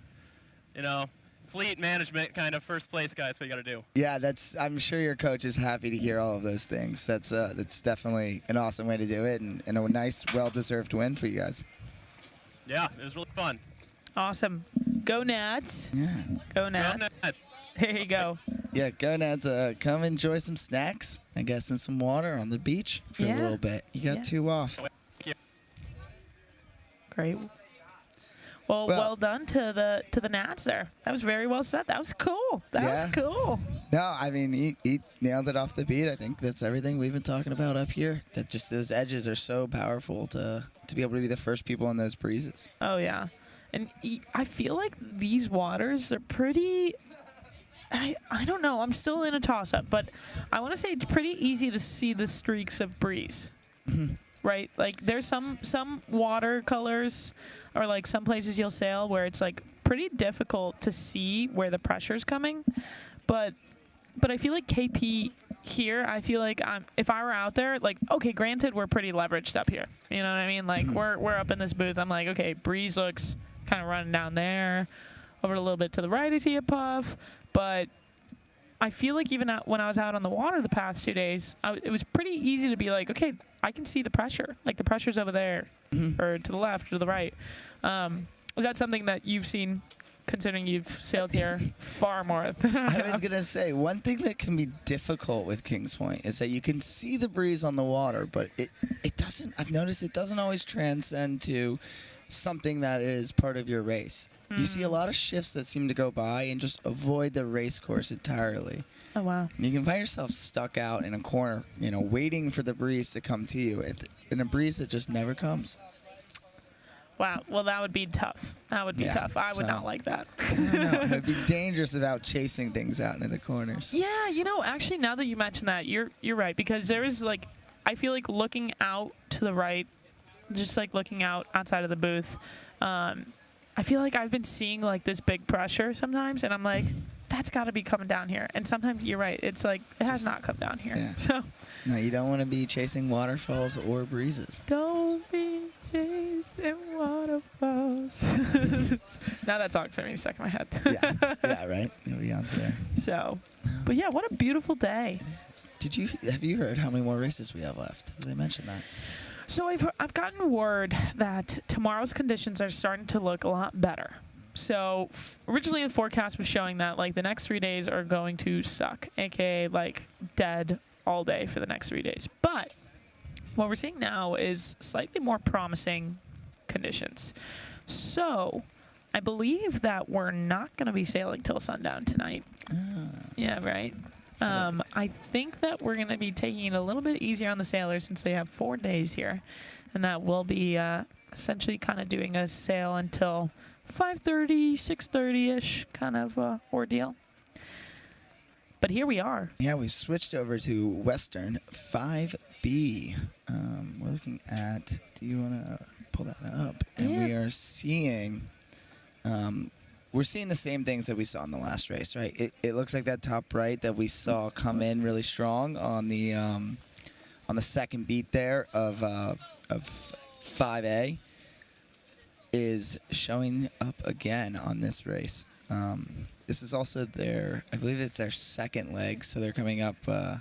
Fleet management kind of first place guy. That's what you got to do. Yeah, I'm sure your coach is happy to hear all of those things. That's definitely an awesome way to do it, and a nice, well-deserved win for you guys. Yeah, it was really fun. Awesome. Go Nats. Yeah. Go Nats. There you go. Yeah, go Nats. Come enjoy some snacks, I guess, and some water on the beach for a little bit. You got 2 off. Great. Well done to the Nats there. That was very well said. That was cool. That was cool. No, I mean, he nailed it off the beat. I think that's everything we've been talking about up here. That just those edges are so powerful to be able to be the first people in those breezes. Oh, yeah. And I feel like these waters are pretty... I don't know. I'm still in a toss-up, but I want to say it's pretty easy to see the streaks of breeze. Right? Like, there's some watercolors or, like, some places you'll sail where it's, like, pretty difficult to see where the pressure's coming. But I feel like KP here, I feel like if I were out there, like, okay, granted, we're pretty leveraged up here. You know what I mean? Like, we're up in this booth. I'm like, okay, breeze looks kind of running down there. Over a little bit to the right, I see a puff. But I feel like even when I was out on the water the past 2 days, it was pretty easy to be like, okay, I can see the pressure. Like, the pressure's over there, or to the left, or to the right. Is that something that you've seen, considering you've sailed here far more than I was going to say, one thing that can be difficult with Kings Point is that you can see the breeze on the water, but it doesn't, I've noticed it doesn't always transcend to something that is part of your race. You see a lot of shifts that seem to go by and just avoid the race course entirely. Oh, wow. And you can find yourself stuck out in a corner, waiting for the breeze to come to you, in a breeze that just never comes. Wow. Well, that would be tough. That would be tough. I would not like that. I don't know. It would be dangerous about chasing things out into the corners. Yeah, actually, now that you mention that, you're right, because there is, I feel like looking out to the right, just looking out outside of the booth, I feel like I've been seeing this big pressure sometimes, and I'm like, that's got to be coming down here. And sometimes you're right. It's it has not come down here. Yeah. So no, you don't want to be chasing waterfalls or breezes. Don't be chasing waterfalls. Now that song's going to be stuck in my head. Yeah, right. You'll be on there. So, but yeah, what a beautiful day. Have you heard how many more races we have left? Did they mention that? So I've gotten word that tomorrow's conditions are starting to look a lot better. So originally the forecast was showing that the next 3 days are going to suck, aka dead all day for the next 3 days. But what we're seeing now is slightly more promising conditions. So I believe that we're not going to be sailing till sundown tonight. Yeah, right. I think that we're going to be taking it a little bit easier on the sailors since they have 4 days here, and that we'll be essentially kind of doing a sail until 5:30, 6:30-ish kind of ordeal. But here we are. Yeah, we switched over to Western 5B. We're looking at, do you want to pull that up? And we are seeing... we're seeing the same things that we saw in the last race, right? It looks like that top right that we saw come in really strong on the second beat there of 5A is showing up again on this race. This is also I believe it's their second leg, so they're coming up. No,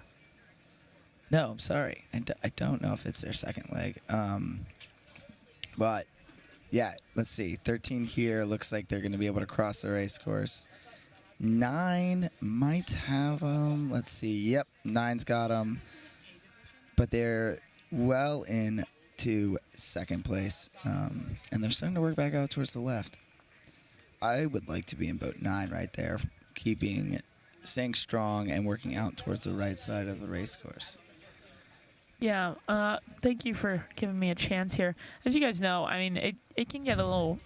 I'm sorry, I don't know if it's their second leg, but. Yeah, let's see. 13 here. Looks like they're going to be able to cross the race course. 9 might have them. Let's see. Yep, 9's got them. But they're well into second place. And they're starting to work back out towards the left. I would like to be in boat 9 right there, staying strong and working out towards the right side of the race course. Yeah, thank you for giving me a chance here. As you guys know, I mean, it can get a little...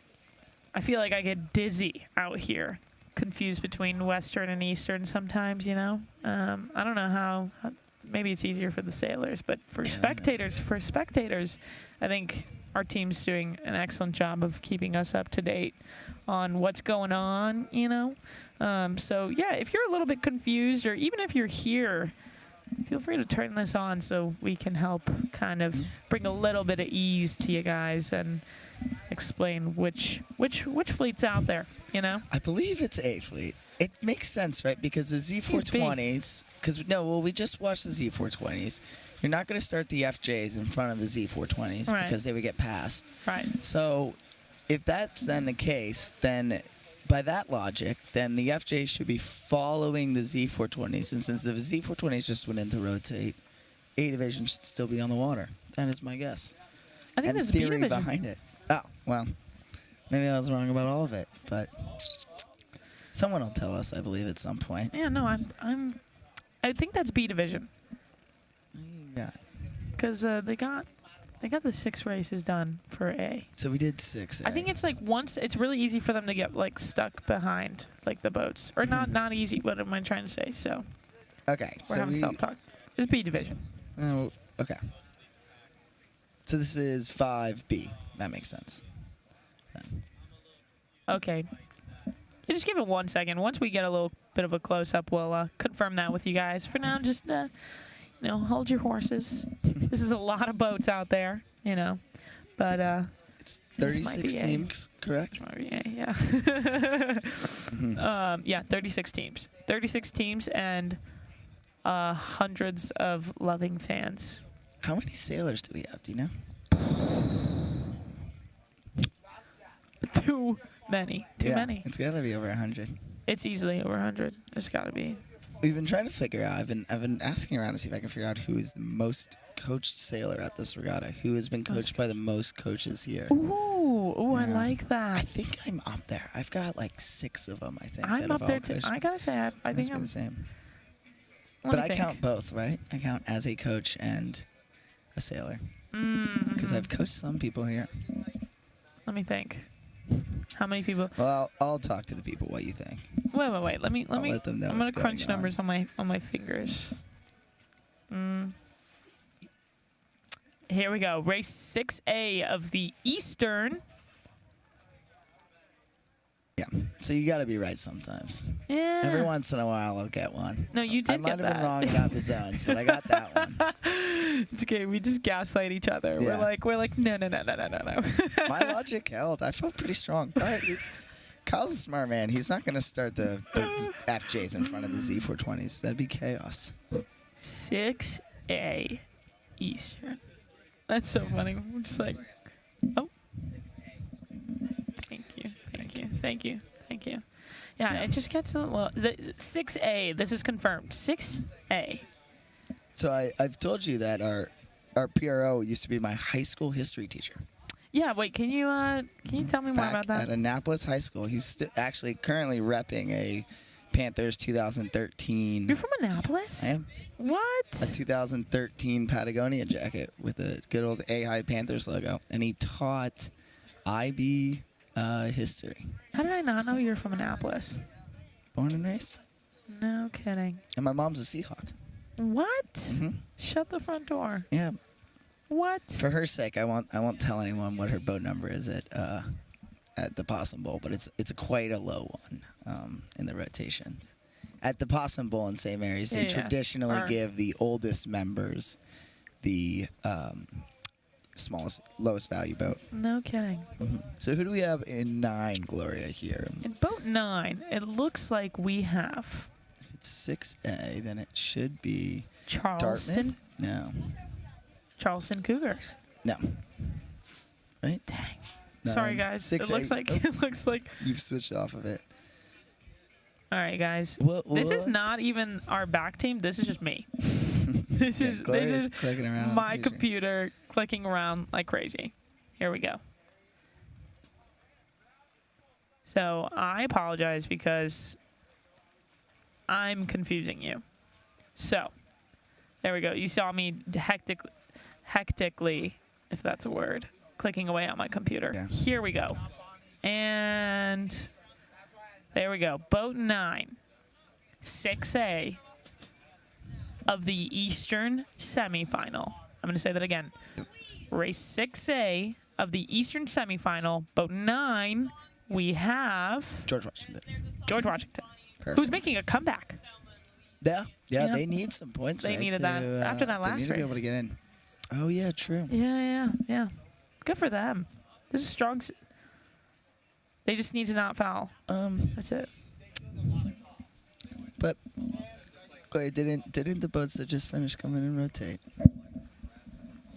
I feel like I get dizzy out here, confused between Western and Eastern sometimes, I don't know how... Maybe it's easier for the sailors, but for spectators, I think our team's doing an excellent job of keeping us up to date on what's going on, So, yeah, if you're a little bit confused, or even if you're here... Feel free to turn this on so we can help kind of bring a little bit of ease to you guys and explain which fleet's out there, I believe it's A fleet. It makes sense, right? Because the Z420s, we just watched the Z420s. You're not going to start the FJs in front of the Z420s because they would get passed. Right. So if that's then the case, then... By that logic, then the FJ should be following the Z420s. And since the Z420s just went in to rotate, A division should still be on the water. That is my guess. I think there's a B division behind it. Oh, well, maybe I was wrong about all of it, but someone will tell us, I believe, at some point. Yeah, no, I think that's B division. Yeah. Because they got the 6 races done for A. So we did 6. I think it's once it's really easy for them to get stuck behind the boats, or not easy. What am I trying to say? So okay, we're having self-talk. It's B division. Oh, okay. So this is 5B. That makes sense. Okay. You just give it 1 second. Once we get a little bit of a close-up, we'll confirm that with you guys. For now, just hold your horses. This is a lot of boats out there, but it's 36 teams, correct? Yeah. Yeah, 36 teams. 36 teams and hundreds of loving fans. How many sailors do we have? Do you know? Too many. Too many. It's got to be over 100. It's easily over 100. It's got to be. We've been trying to figure out. I've been asking around to see if I can figure out who is the most coached sailor at this regatta. Who has been coached by the most coaches here? Ooh, Ooh, I Yeah. like I that. think I'm up there. I've got like 6 of them, I think. I'm that up have there all too. coached. I gotta say, I Must think be I'm. the same. Let But me I think. count both, right? I count as a coach and a sailor. Mm-hmm. Because I've coached some people here. Let me think. How many people? Well, I'll talk to the people what you think. Wait. Let me. I'll let them know I'm what's gonna crunch going on. numbers on my fingers. Here we go. Race 6A of the Eastern. Yeah. So you got to be right sometimes. Yeah. Every once in a while, I'll get one. No, you did I might get have been that. wrong about the zones, but I got that one. It's okay. We just gaslight each other. Yeah. We're like, no. My logic held. I felt pretty strong. All right. Kyle's a smart man. He's not going to start the FJs in front of the Z420s. That'd be chaos. 6A Eastern. That's so funny. We're just like, oh. Thank you. Yeah, it just gets a little. 6A. This is confirmed. 6A. So I've told you that our PRO used to be my high school history teacher. Yeah. Wait. Can you tell me more Back about that? at Annapolis High School. He's actually currently repping a Panthers 2013. You're from Annapolis? I am. What? A 2013 Patagonia jacket with a good old A-High Panthers logo. And he taught IB history. How did I not know you're from Annapolis? Born and raised. No kidding. And my mom's a Seahawk. What? Mm-hmm. Shut the front door. Yeah. What? For her sake, I won't tell anyone what her boat number is at the Possum Bowl, but it's quite a low one in the rotations. At the Possum Bowl in St. Mary's, they traditionally give the oldest members the lowest value boat. No kidding. Mm-hmm. So who do we have in 9, Gloria, here? In boat 9, it looks like we have If it's 6A, then it should be Charleston. Dartmouth? No. Charleston Cougars. No. Right? Dang. 9, Sorry, guys. 6, It looks 8. like Oh, it looks like. you've switched off of it. All right, guys. What? This is not even our back team. This is just me. This is clicking around on my the computer clicking around like crazy. Here we go. So I apologize because I'm confusing you. So there we go. You saw me hectically, if that's a word, clicking away on my computer. Yeah. Here we go. And there we go. Boat 9, 6A of the Eastern semifinal. I'm going to say that again. Race 6A of the Eastern semifinal. Boat 9, we have George Washington. George Washington, Perfect. who's making a comeback. Yeah, Yeah. they need some points. They right, needed that after that they last need to be race. able to get in. Oh yeah, true. Yeah. Good for them. This is strong. They just need to not foul. That's it. But wait, didn't the boats that just finished come in and rotate?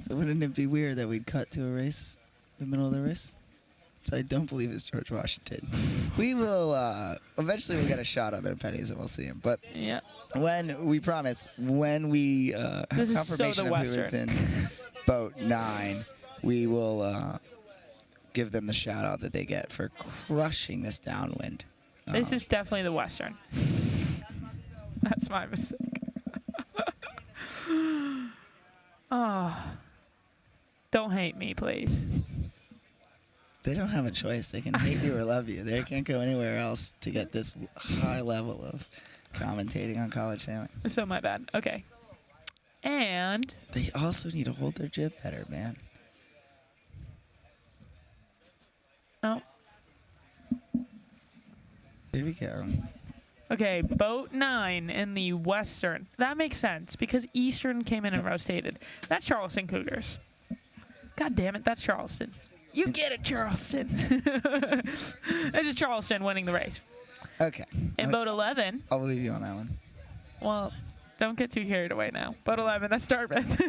So wouldn't it be weird that we'd cut to a race in the middle of the race? So I don't believe it's George Washington. We will eventually we'll get a shot on their pennies and we'll see him. But Yeah. when we have This is so confirmation the of who is Western. in boat 9, we will give them the shout out that they get for crushing this downwind. This is definitely the Western. That's my mistake. Oh. Don't hate me, please. They don't have a choice. They can hate you or love you. They can't go anywhere else to get this high level of commentating on college sailing. So my bad. Okay. And They also need to hold their jib better, man. oh, There we go. okay. Boat 9 in the Western. That makes sense because Eastern came in and rotated. That's Charleston Cougars. God damn it, that's Charleston. You get it, Charleston. This is Charleston winning the race. Okay. In boat 11, I'll believe you on that one. well, don't get too carried away now. Boat 11, that's Dartmouth.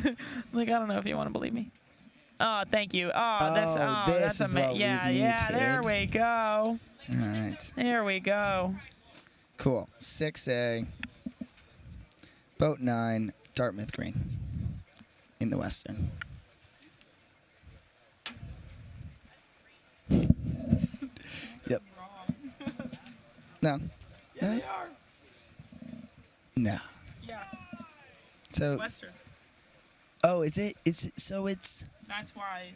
Like, I don't know if you want to believe me. Oh, thank you. this That's is what we yeah, there needed. we go. All right. There we go. Cool. 6A. Boat 9, Dartmouth Green. In the Western. No. Yeah, they are. No. Yeah. So. Western. Oh, is it? It's. That's why.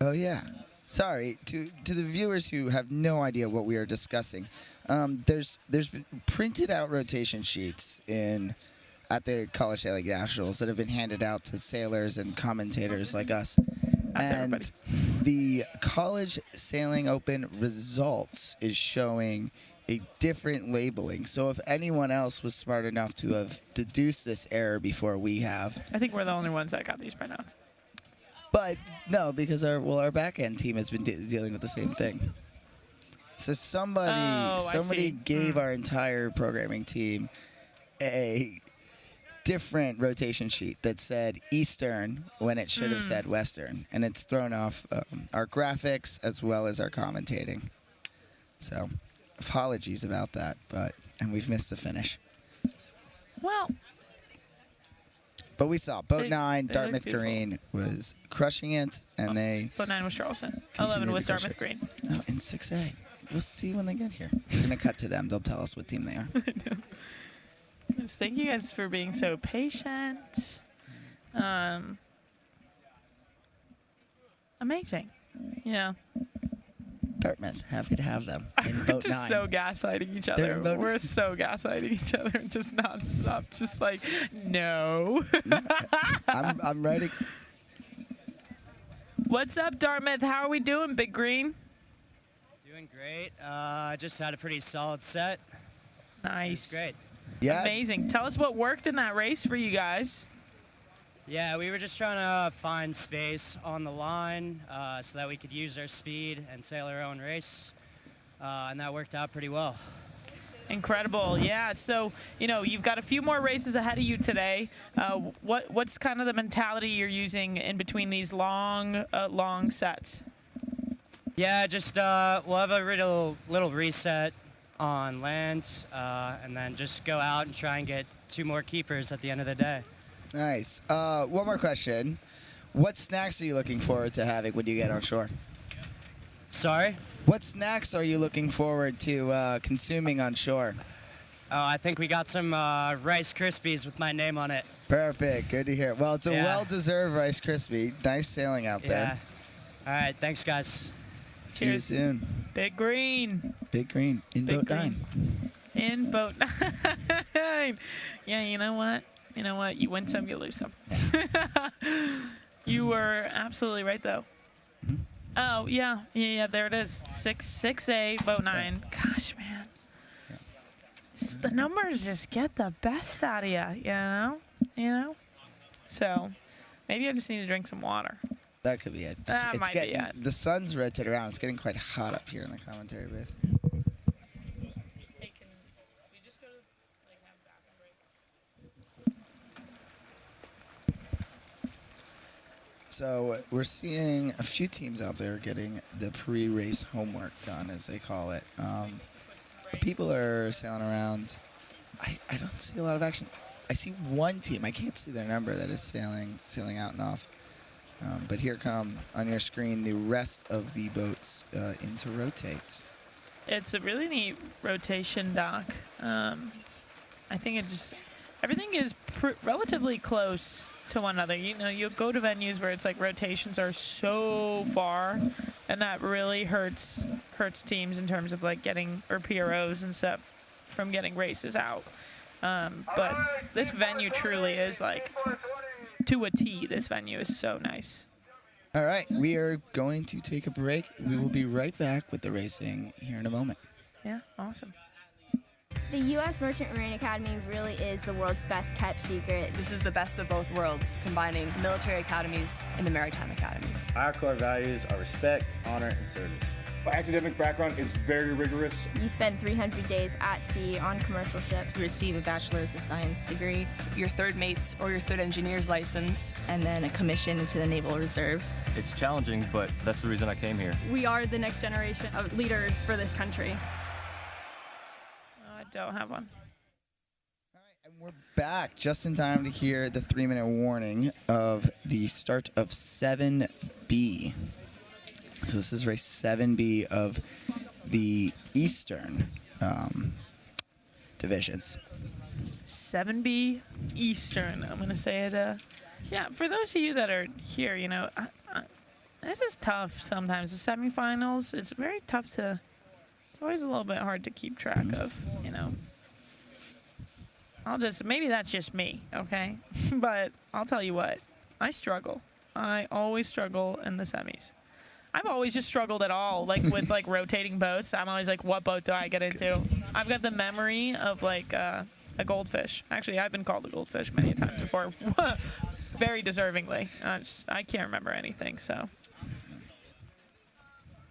Oh yeah. Sorry to the viewers who have no idea what we are discussing. There's been printed out rotation sheets at the College Sailing Nationals that have been handed out to sailors and commentators like us. And the College Sailing Open results is showing a different labeling. So if anyone else was smart enough to have deduced this error before we have. I think we're the only ones that got these printouts. But no, because our back end team has been dealing with the same thing. So somebody gave our entire programming team a different rotation sheet that said Eastern when it should have said Western, and it's thrown off our graphics as well as our commentating. So apologies about that, and we've missed the finish. Well. But we saw Boat 9, Dartmouth Green was crushing it, and Boat 9 was Charleston. 11 was Dartmouth Green. Oh, in 6A. We'll see when they get here. We're going to cut to them. They'll tell us what team they are. Thank you guys for being so patient. Amazing. Yeah. Dartmouth, happy to have them. In We're Boat just 9. so gaslighting each other. We're so gaslighting each other, just nonstop. Just like, no. I'm ready. What's up, Dartmouth? How are we doing, Big Green? Doing great. Just had a pretty solid set. Nice. Great. Yeah. Amazing. Tell us what worked in that race for you guys. Yeah, we were just trying to find space on the line so that we could use our speed and sail our own race, and that worked out pretty well. Incredible. Yeah. So, you've got a few more races ahead of you today. What's kind of the mentality you're using in between these long sets? Yeah, just we'll have a little reset on land, and then just go out and try and get 2 more keepers at the end of the day. Nice. One more question. What snacks are you looking forward to having when you get on shore? Sorry? What snacks are you looking forward to consuming on shore? Oh, I think we got some Rice Krispies with my name on it. Perfect. Good to hear. Well, it's a well-deserved Rice Krispie. Nice sailing out there. All right. Tings, guys. See you soon. Big Green. Big Green in Boat 9. In Boat 9. Yeah, you know what? You win some, you lose some. You were absolutely right, though. Oh, yeah. There it is. 6A, Boat 9. Gosh, man. The numbers just get the best out of you, So, maybe I just need to drink some water. That could be it. That might be it. The sun's rotated around. It's getting quite hot up here in the commentary booth. Hey, can we just go to, have a bathroom break? So we're seeing a few teams out there getting the pre-race homework done, as they call it. People are sailing around. I don't see a lot of action. I see one team. I can't see their number that is sailing out and off. But here come on your screen the rest of the boats into rotates. It's a really neat rotation dock. I think everything is relatively close to one another. You go to venues where it's like rotations are so far, and that really hurts teams in terms of like getting, or PROs and stuff, from getting races out. But this venue truly is like, to a T, this venue is so nice. All right, we are going to take a break. We will be right back with the racing here in a moment. Yeah, awesome. The U.S. Merchant Marine Academy really is the world's best kept secret. This is the best of both worlds, combining military academies and the maritime academies. Our core values are respect, honor, and service. Our academic background is very rigorous. You spend 300 days at sea on commercial ships. You receive a Bachelor's of Science degree, your third mate's or your third engineer's license, and then a commission into the Naval Reserve. It's challenging, but that's the reason I came here. We are the next generation of leaders for this country. I don't have one. And we're back just in time to hear the 3-minute warning of the start of 7B. So this is race 7B of the Eastern divisions. 7B Eastern. I'm gonna say it. Yeah, for those of you that are here, you know, this is tough sometimes. The semifinals, it's very tough to. It's always a little bit hard to keep track of, you know. Maybe that's just me, okay? But I'll tell you what, I struggle. I always struggle in the semis. I've always just struggled at all, like with like rotating boats. I'm always like, what boat do I get into? I've got the memory of like a goldfish. Actually, I've been called a goldfish many times before, very deservingly. I can't remember anything, so.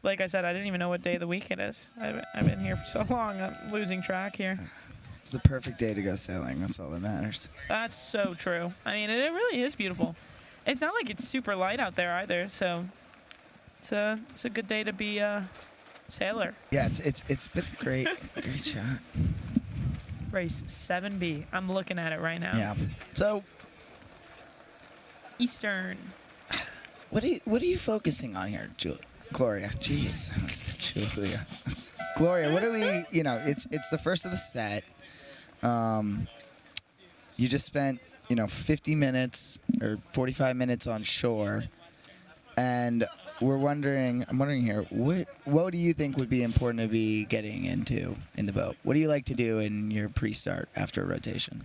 Like I said, I didn't even know what day of the week it is. I've been here for so long, I'm losing track here. It's the perfect day to go sailing. That's all that matters. That's so true. I mean, it really is beautiful. It's not like it's super light out there either, so it's a good day to be a sailor. Yeah, it's been a great shot. Race 7B. I'm looking at it right now. Yeah. So Eastern. What are you focusing on here, Gloria? Jeez, I said Julia. Gloria, what are we? You know, it's the first of the set. You just spent 50 minutes or 45 minutes on shore, and I'm wondering here, what do you think would be important to be getting into in the boat? What do you like to do in your pre-start after a rotation?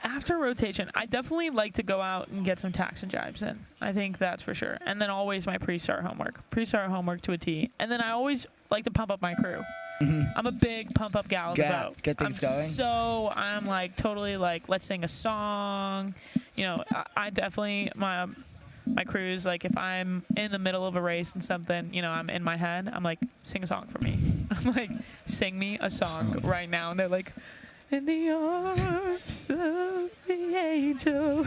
After rotation, I definitely like to go out and get some tacks and jibes in. I think that's for sure. And then always my pre-start homework to a T. And then I always like to pump up my crew. Mm-hmm. I'm a big pump up gal in the boat. Get things going. So I'm like totally like, let's sing a song. You know, I definitely my crew's like, if I'm in the middle of a race and something, I'm in my head, I'm like, sing a song for me. I'm like, sing me a song right now. And they're like, in the arms of the angel.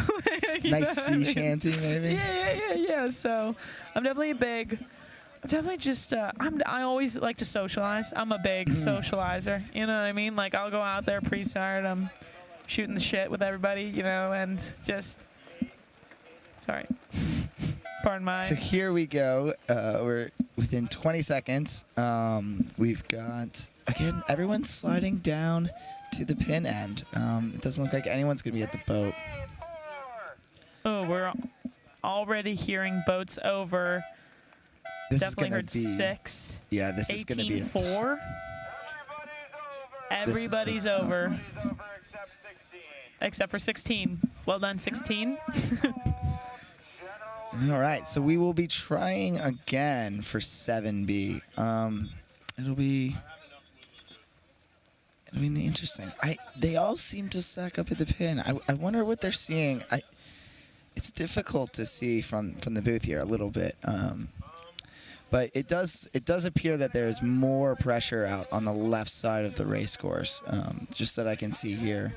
Nice sea shanty, maybe. Yeah. So I'm definitely just. I always like to socialize. I'm a big socializer. You know what I mean? Like I'll go out there pre-start. I'm shooting the shit with everybody. And just. Sorry. Pardon my. So here we go. We're within 20 seconds. We've got again everyone's sliding down to the pin end. It doesn't look like anyone's gonna be at the boat. Oh, we're already hearing boats over. This Definitely is heard be, 6. Yeah, this is gonna be 18-4. Everybody's over. Except for 16. Well done, 16. All right, so we will be trying again for 7B. It'll be interesting. They all seem to stack up at the pin. I wonder what they're seeing. It's difficult to see from the booth here a little bit. But it does appear that there is more pressure out on the left side of the race course, just that I can see here.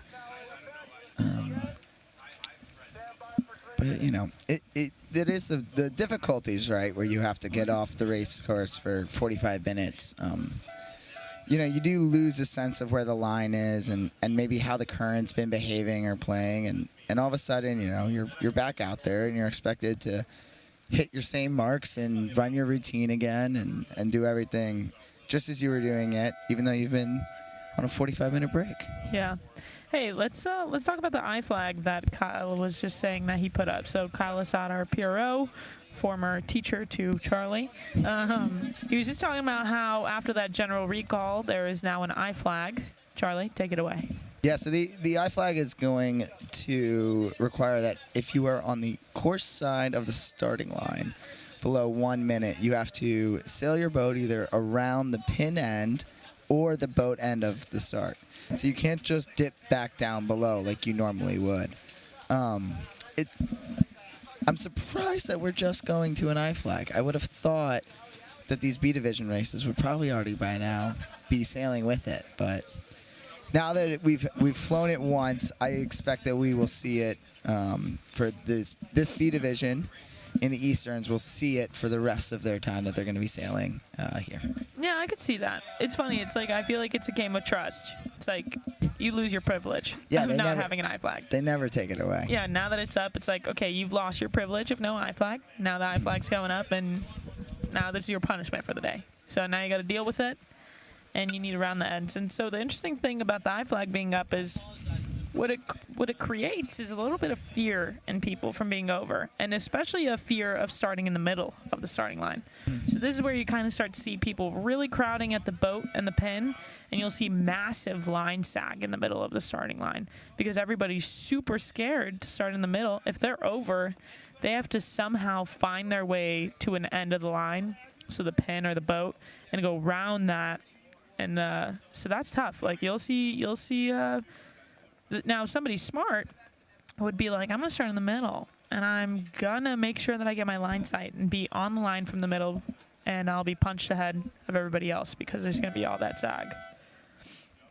But it is the difficulties, right, where you have to get off the race course for 45 minutes. You do lose a sense of where the line is and maybe how the current's been behaving or playing, and all of a sudden, you're back out there and you're expected to hit your same marks and run your routine again and do everything just as you were doing it, even though you've been on a 45-minute break. Yeah. Hey, let's talk about the I flag that Kyle was just saying that he put up. So Kyle Assad, our PRO, former teacher to Charlie, he was just talking about how after that general recall, there is now an I flag. Charlie, take it away. Yeah, so the I flag is going to require that if you are on the course side of the starting line below 1 minute, you have to sail your boat either around the pin end or the boat end of the start. So you can't just dip back down below like you normally would. I'm surprised that we're just going to an I flag. I would have thought that these B division races would probably already by now be sailing with it, but now that we've flown it once, I expect that we will see it for this B division in the Easterns. We'll see it for the rest of their time that they're going to be sailing here. Yeah, I could see that. It's funny. It's like I feel like it's a game of trust. It's like you lose your privilege of not having an I flag. They never take it away. Yeah, now that it's up, it's like, okay, you've lost your privilege of no I flag. Now the I flag's going up, and now this is your punishment for the day. So now you got to deal with it. and you need to round the ends. And so the interesting thing about the I flag being up is what it creates is a little bit of fear in people from being over, and especially a fear of starting in the middle of the starting line. So this is where you kind of start to see people really crowding at the boat and the pin, and you'll see massive line sag in the middle of the starting line because everybody's super scared to start in the middle. If they're over, they have to somehow find their way to an end of the line, so the pin or the boat, and go round that. And so that's tough. Like you'll see now somebody smart would be like, I'm going to start in the middle, and I'm going to make sure that I get my line sight and be on the line from the middle, and I'll be punched ahead of everybody else because there's going to be all that sag.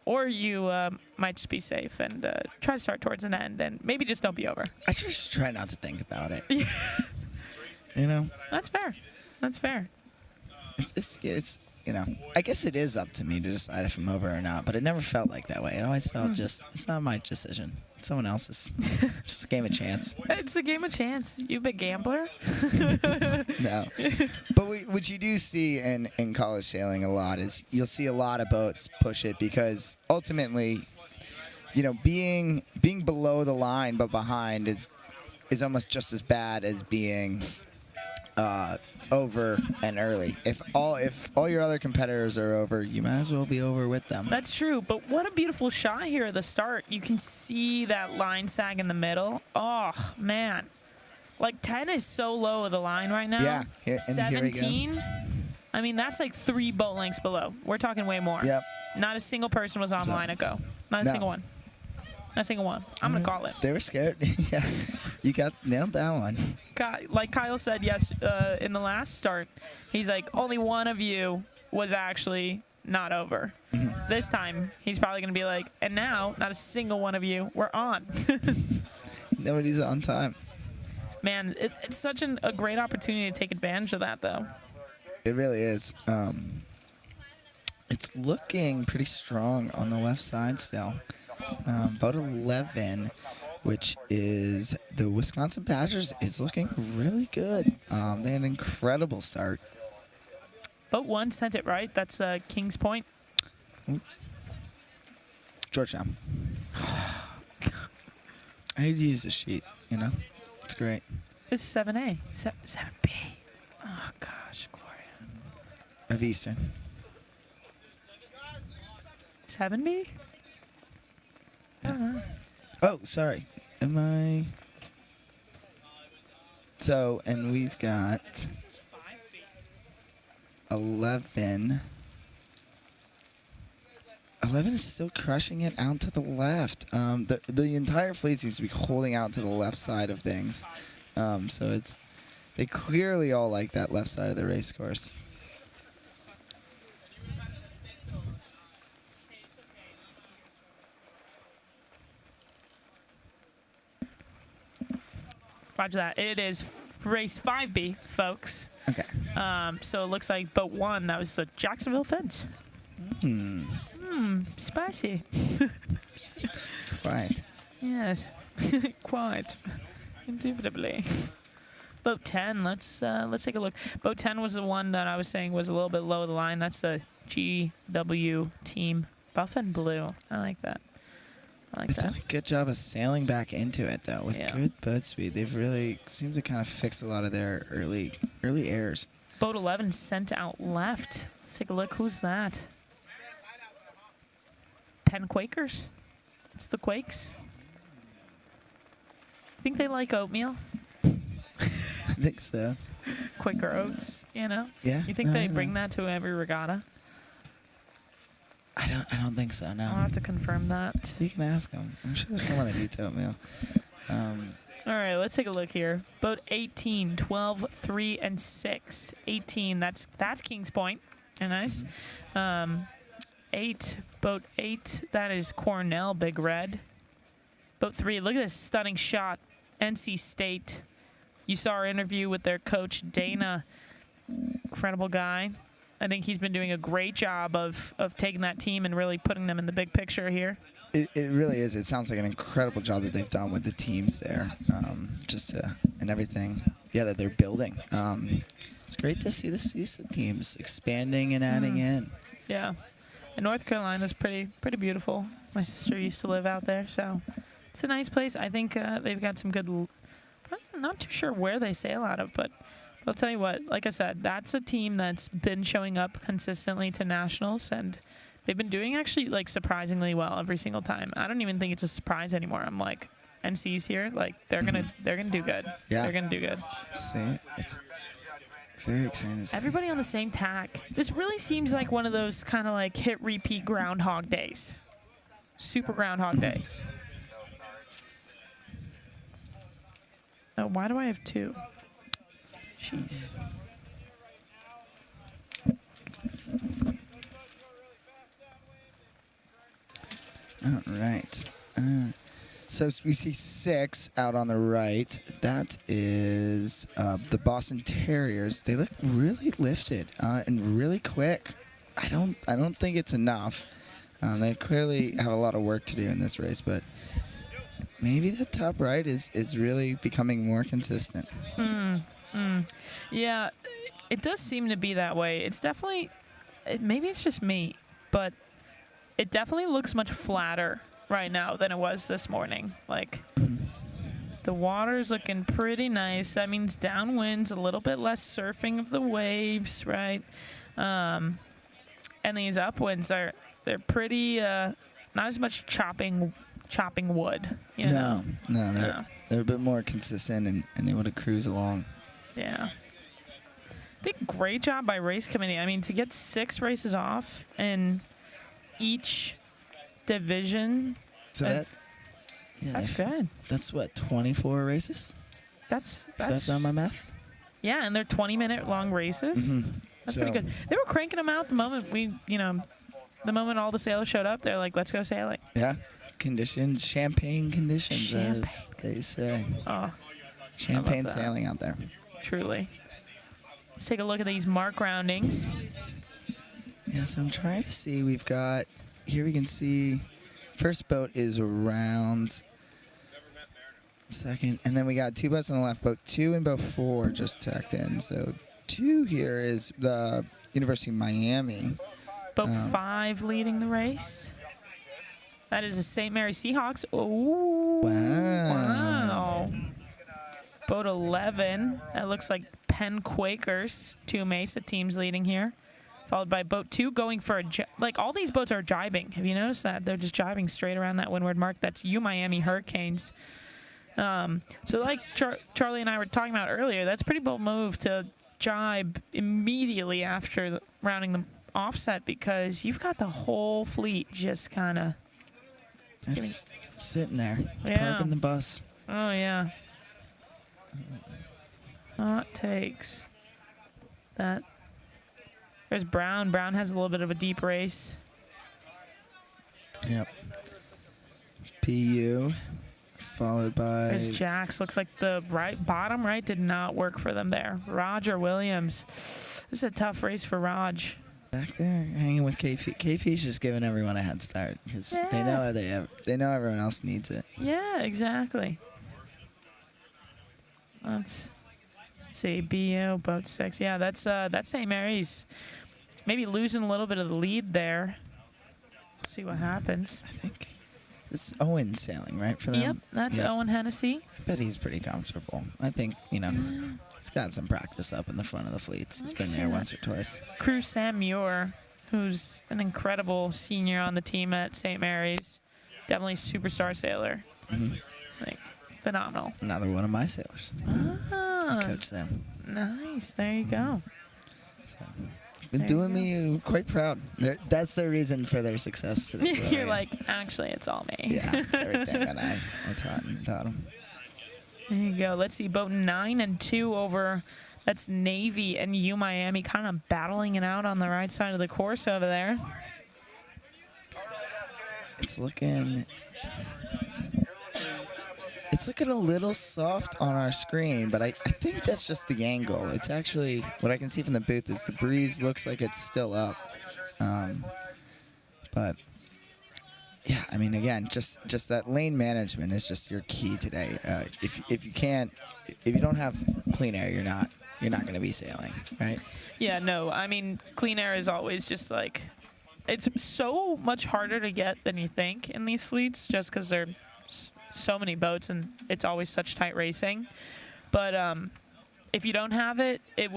Or you might just be safe and try to start towards an end and maybe just don't be over. I just try not to think about it. You know? That's fair. That's fair. It's I guess it is up to me to decide if I'm over or not, but it never felt like that way. It always felt just, it's not my decision. It's someone else's. It's just a game of chance. It's a game of chance. You big gambler? No. But what you do see in college sailing a lot is you'll see a lot of boats push it because ultimately, being below the line but behind is almost just as bad as being over and early. If all your other competitors are over, you might as well be over with them. That's true, but what a beautiful shot here at the start. You can see that line sag in the middle. Oh, man. Like 10 is so low of the line right now. Yeah, and 17, here we go. I mean, that's like 3 boat lengths below. We're talking way more. Yep. Not a single person was on the line at go. Not a single one. Not a single one. I'm going to call it. They were scared. Yeah, you nailed that one. Like Kyle said in the last start, he's like, only one of you was actually not over. This time, he's probably going to be like, and now, not a single one of you were on. Nobody's on time. Man, it's such a great opportunity to take advantage of that, though. It really is. It's looking pretty strong on the left side still. Boat 11, which is the Wisconsin Badgers, is looking really good. They had an incredible start. Boat 1 sent it right. That's Kings Point. Georgetown. I had to use the sheet, It's great. This is 7A. 7B. Oh, gosh, Gloria. Of Eastern. 7B? Oh, sorry. Am I? So, and we've got 11. 11 is still crushing it out to the left. The entire fleet seems to be holding out to the left side of things. So they clearly all like that left side of the race course. Roger that. It is race 5B, folks. Okay. So it looks like boat 1, that was the Jacksonville Fins. Spicy. Quite. Yes, quite. Indubitably. Boat 10, let's take a look. Boat 10 was the one that I was saying was a little bit low of the line. That's the GW team. Buff and blue. I like that. They've done a good job of sailing back into it, though, with good boat speed. They've really seemed to kind of fix a lot of their early errors. Boat 11 sent out left. Let's take a look. Who's that? Penn Quakers. It's the Quakes. Think they like oatmeal? I think so. Quaker oats, Yeah. You think they bring that to every regatta? I don't think so, no. I'll have to confirm that. You can ask them. I'm sure there's someone that eats oatmeal. All right, let's take a look here. Boat 18, 12, 3, and 6. 18, that's Kings Point. Very nice. 8, boat 8, that is Cornell, Big Red. Boat 3, look at this stunning shot. NC State. You saw our interview with their coach, Dana. Incredible guy. I think he's been doing a great job of taking that team and really putting them in the big picture here. It really is. It sounds like an incredible job that they've done with the teams there, and everything. Yeah, that they're building. It's great to see the CISA teams expanding and adding in. Yeah. And North Carolina's pretty beautiful. My sister used to live out there, so it's a nice place. I think they've got some good. I'm not too sure where they sail out of, but I'll tell you what. Like I said, that's a team that's been showing up consistently to nationals, and they've been doing actually like surprisingly well every single time. I don't even think it's a surprise anymore. I'm like, NC's here, like they're gonna do good. Yeah. They're gonna do good. See, it's very exciting to see. Everybody on the same tack. This really seems like one of those kind of like hit repeat Groundhog Days. Super Groundhog Day. Oh, why do I have two? Jeez. All right. So we see 6 out on the right. That is the Boston Terriers. They look really lifted and really quick. I don't think it's enough. They clearly have a lot of work to do in this race, but maybe the top right is really becoming more consistent. Yeah, it does seem to be that way. It's definitely, maybe it's just me, but it definitely looks much flatter right now than it was this morning. Like, the water's looking pretty nice. That means downwind's a little bit less surfing of the waves, right? And these upwinds they're pretty not as much chopping wood. You know? No, they're a bit more consistent and able to cruise along. Yeah. I think great job by race committee. I mean, to get 6 races off in each division. So that's good. That's what, 24 races? That's If that's not my math. Yeah, and they're 20-minute long races. That's pretty good. They were cranking them out the moment the moment all the sailors showed up. They're like, let's go sailing. Yeah. Conditions, champagne conditions, as they say. Oh, champagne sailing out there. Truly. Let's take a look at these mark roundings. Yeah, so I'm trying to see. We've got, here we can see, first boat is around second. And then we got 2 boats on the left, boat 2 and boat 4 just tacked in. So 2 here is the University of Miami. Boat 5 leading the race. That is the St. Mary's Seahawks. Oh, wow. Boat 11. That looks like Penn Quakers. 2 Mesa teams leading here. Followed by boat 2 going for like all these boats are jibing. Have you noticed that? They're just jibing straight around that windward mark. That's Miami Hurricanes. So like Charlie and I were talking about earlier, that's a pretty bold move to jibe immediately after rounding the offset because you've got the whole fleet just kind of sitting there, parking the bus. Oh, yeah. Hot takes. That. There's Brown. Brown has a little bit of a deep race. Yep. PU, followed by... There's Jax. Looks like the bottom right did not work for them there. Roger Williams. This is a tough race for Raj. Back there, hanging with KP. KP's just giving everyone a head start because they know everyone else needs it. Yeah, exactly. Let's see. BU, boat 6. Yeah, that's St. Mary's. Maybe losing a little bit of the lead there. See what happens. I think it's Owen sailing, right, for them? Yep, that's Owen Hennessy. I bet he's pretty comfortable. I think, he's got some practice up in the front of the fleets. He's been there once or twice. Crew Sam Muir, who's an incredible senior on the team at St. Mary's. Definitely superstar sailor. Like, phenomenal. Another one of my sailors. Ah, Coach them. Nice. There you go. Been doing me quite proud. That's the reason for their success today. You're like, actually, it's all me. Yeah, it's everything that I taught them. There you go. Let's see. Boat 9 and 2 over. That's Navy and Miami kind of battling it out on the right side of the course over there. It's looking a little soft on our screen, but I think that's just the angle. It's actually, what I can see from the booth is the breeze looks like it's still up. But yeah, I mean, again, just that lane management is just your key today. If you don't have clean air, you're not going to be sailing, right? Yeah, no. I mean, clean air is always just like it's so much harder to get than you think in these fleets, just because there are so many boats and it's always such tight racing. But if you don't have it, it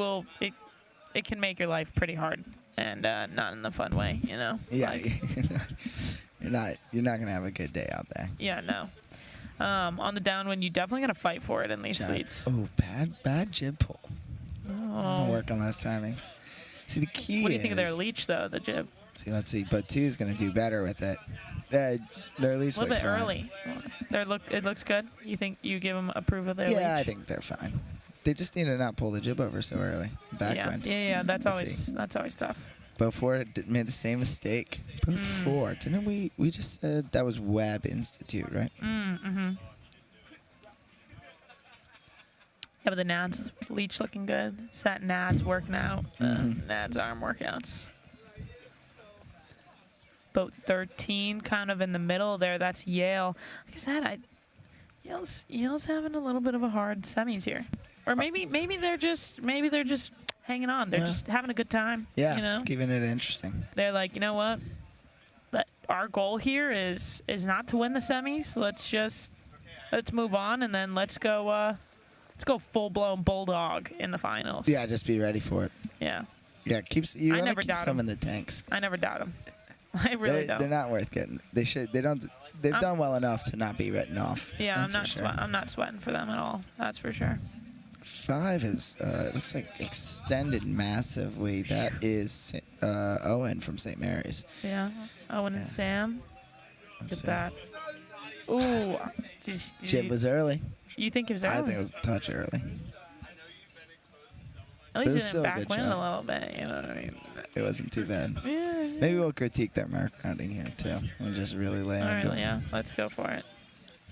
can make your life pretty hard, and not in the fun way, you know. Yeah, Like, you're not gonna have a good day out there. yeah, no. On the downwind, you definitely gotta fight for it in these fleets. Oh, bad jib pull. I'm gonna work on those timings. See, the key. What do you think of their leech though? The jib. See, let's see. Boat 2 is gonna do better with it. Their leech A little looks bit fine. early. It looks good. You think you give them approve of their leech? Yeah, I think they're fine. They just need to not pull the jib over so early. Backwind. Yeah. That's Let's always tough. Boat 4 made the same mistake. Boat 4, didn't we just said that was Webb Institute, right? Mm-hmm. Yeah, but the Nads leech looking good. It's that Nads working out. Nads arm workouts. Boat 13, kind of in the middle there. That's Yale. Like I said, Yale's having a little bit of a hard semis here, or maybe they're just hanging on. They're just having a good time. Yeah, you know, keeping it interesting. they're like, you know what? Our goal here is not to win the semis. Let's move on, and then let's go full blown bulldog in the finals. Yeah, just be ready for it. Yeah. Yeah, you I want to never keep doubt some 'em. in the tanks. I never doubt them. I really don't. They're not worth getting. They should. They don't. They've done well enough to not be written off. Yeah, That's for sure. I'm not sweating for them at all. That's for sure. 5 is looks like extended massively. That is Owen from St. Mary's. Yeah. Owen and Sam. Let's Look at see. that. Ooh. Jib was early. You think it was early? I think it was a touch early. At least It was it still didn't a good backwind a shot. little bit. You know what I mean? It wasn't too bad. Yeah. Maybe we'll critique their mark rounding here too, and just really lay All on right. Yeah. Let's go for it.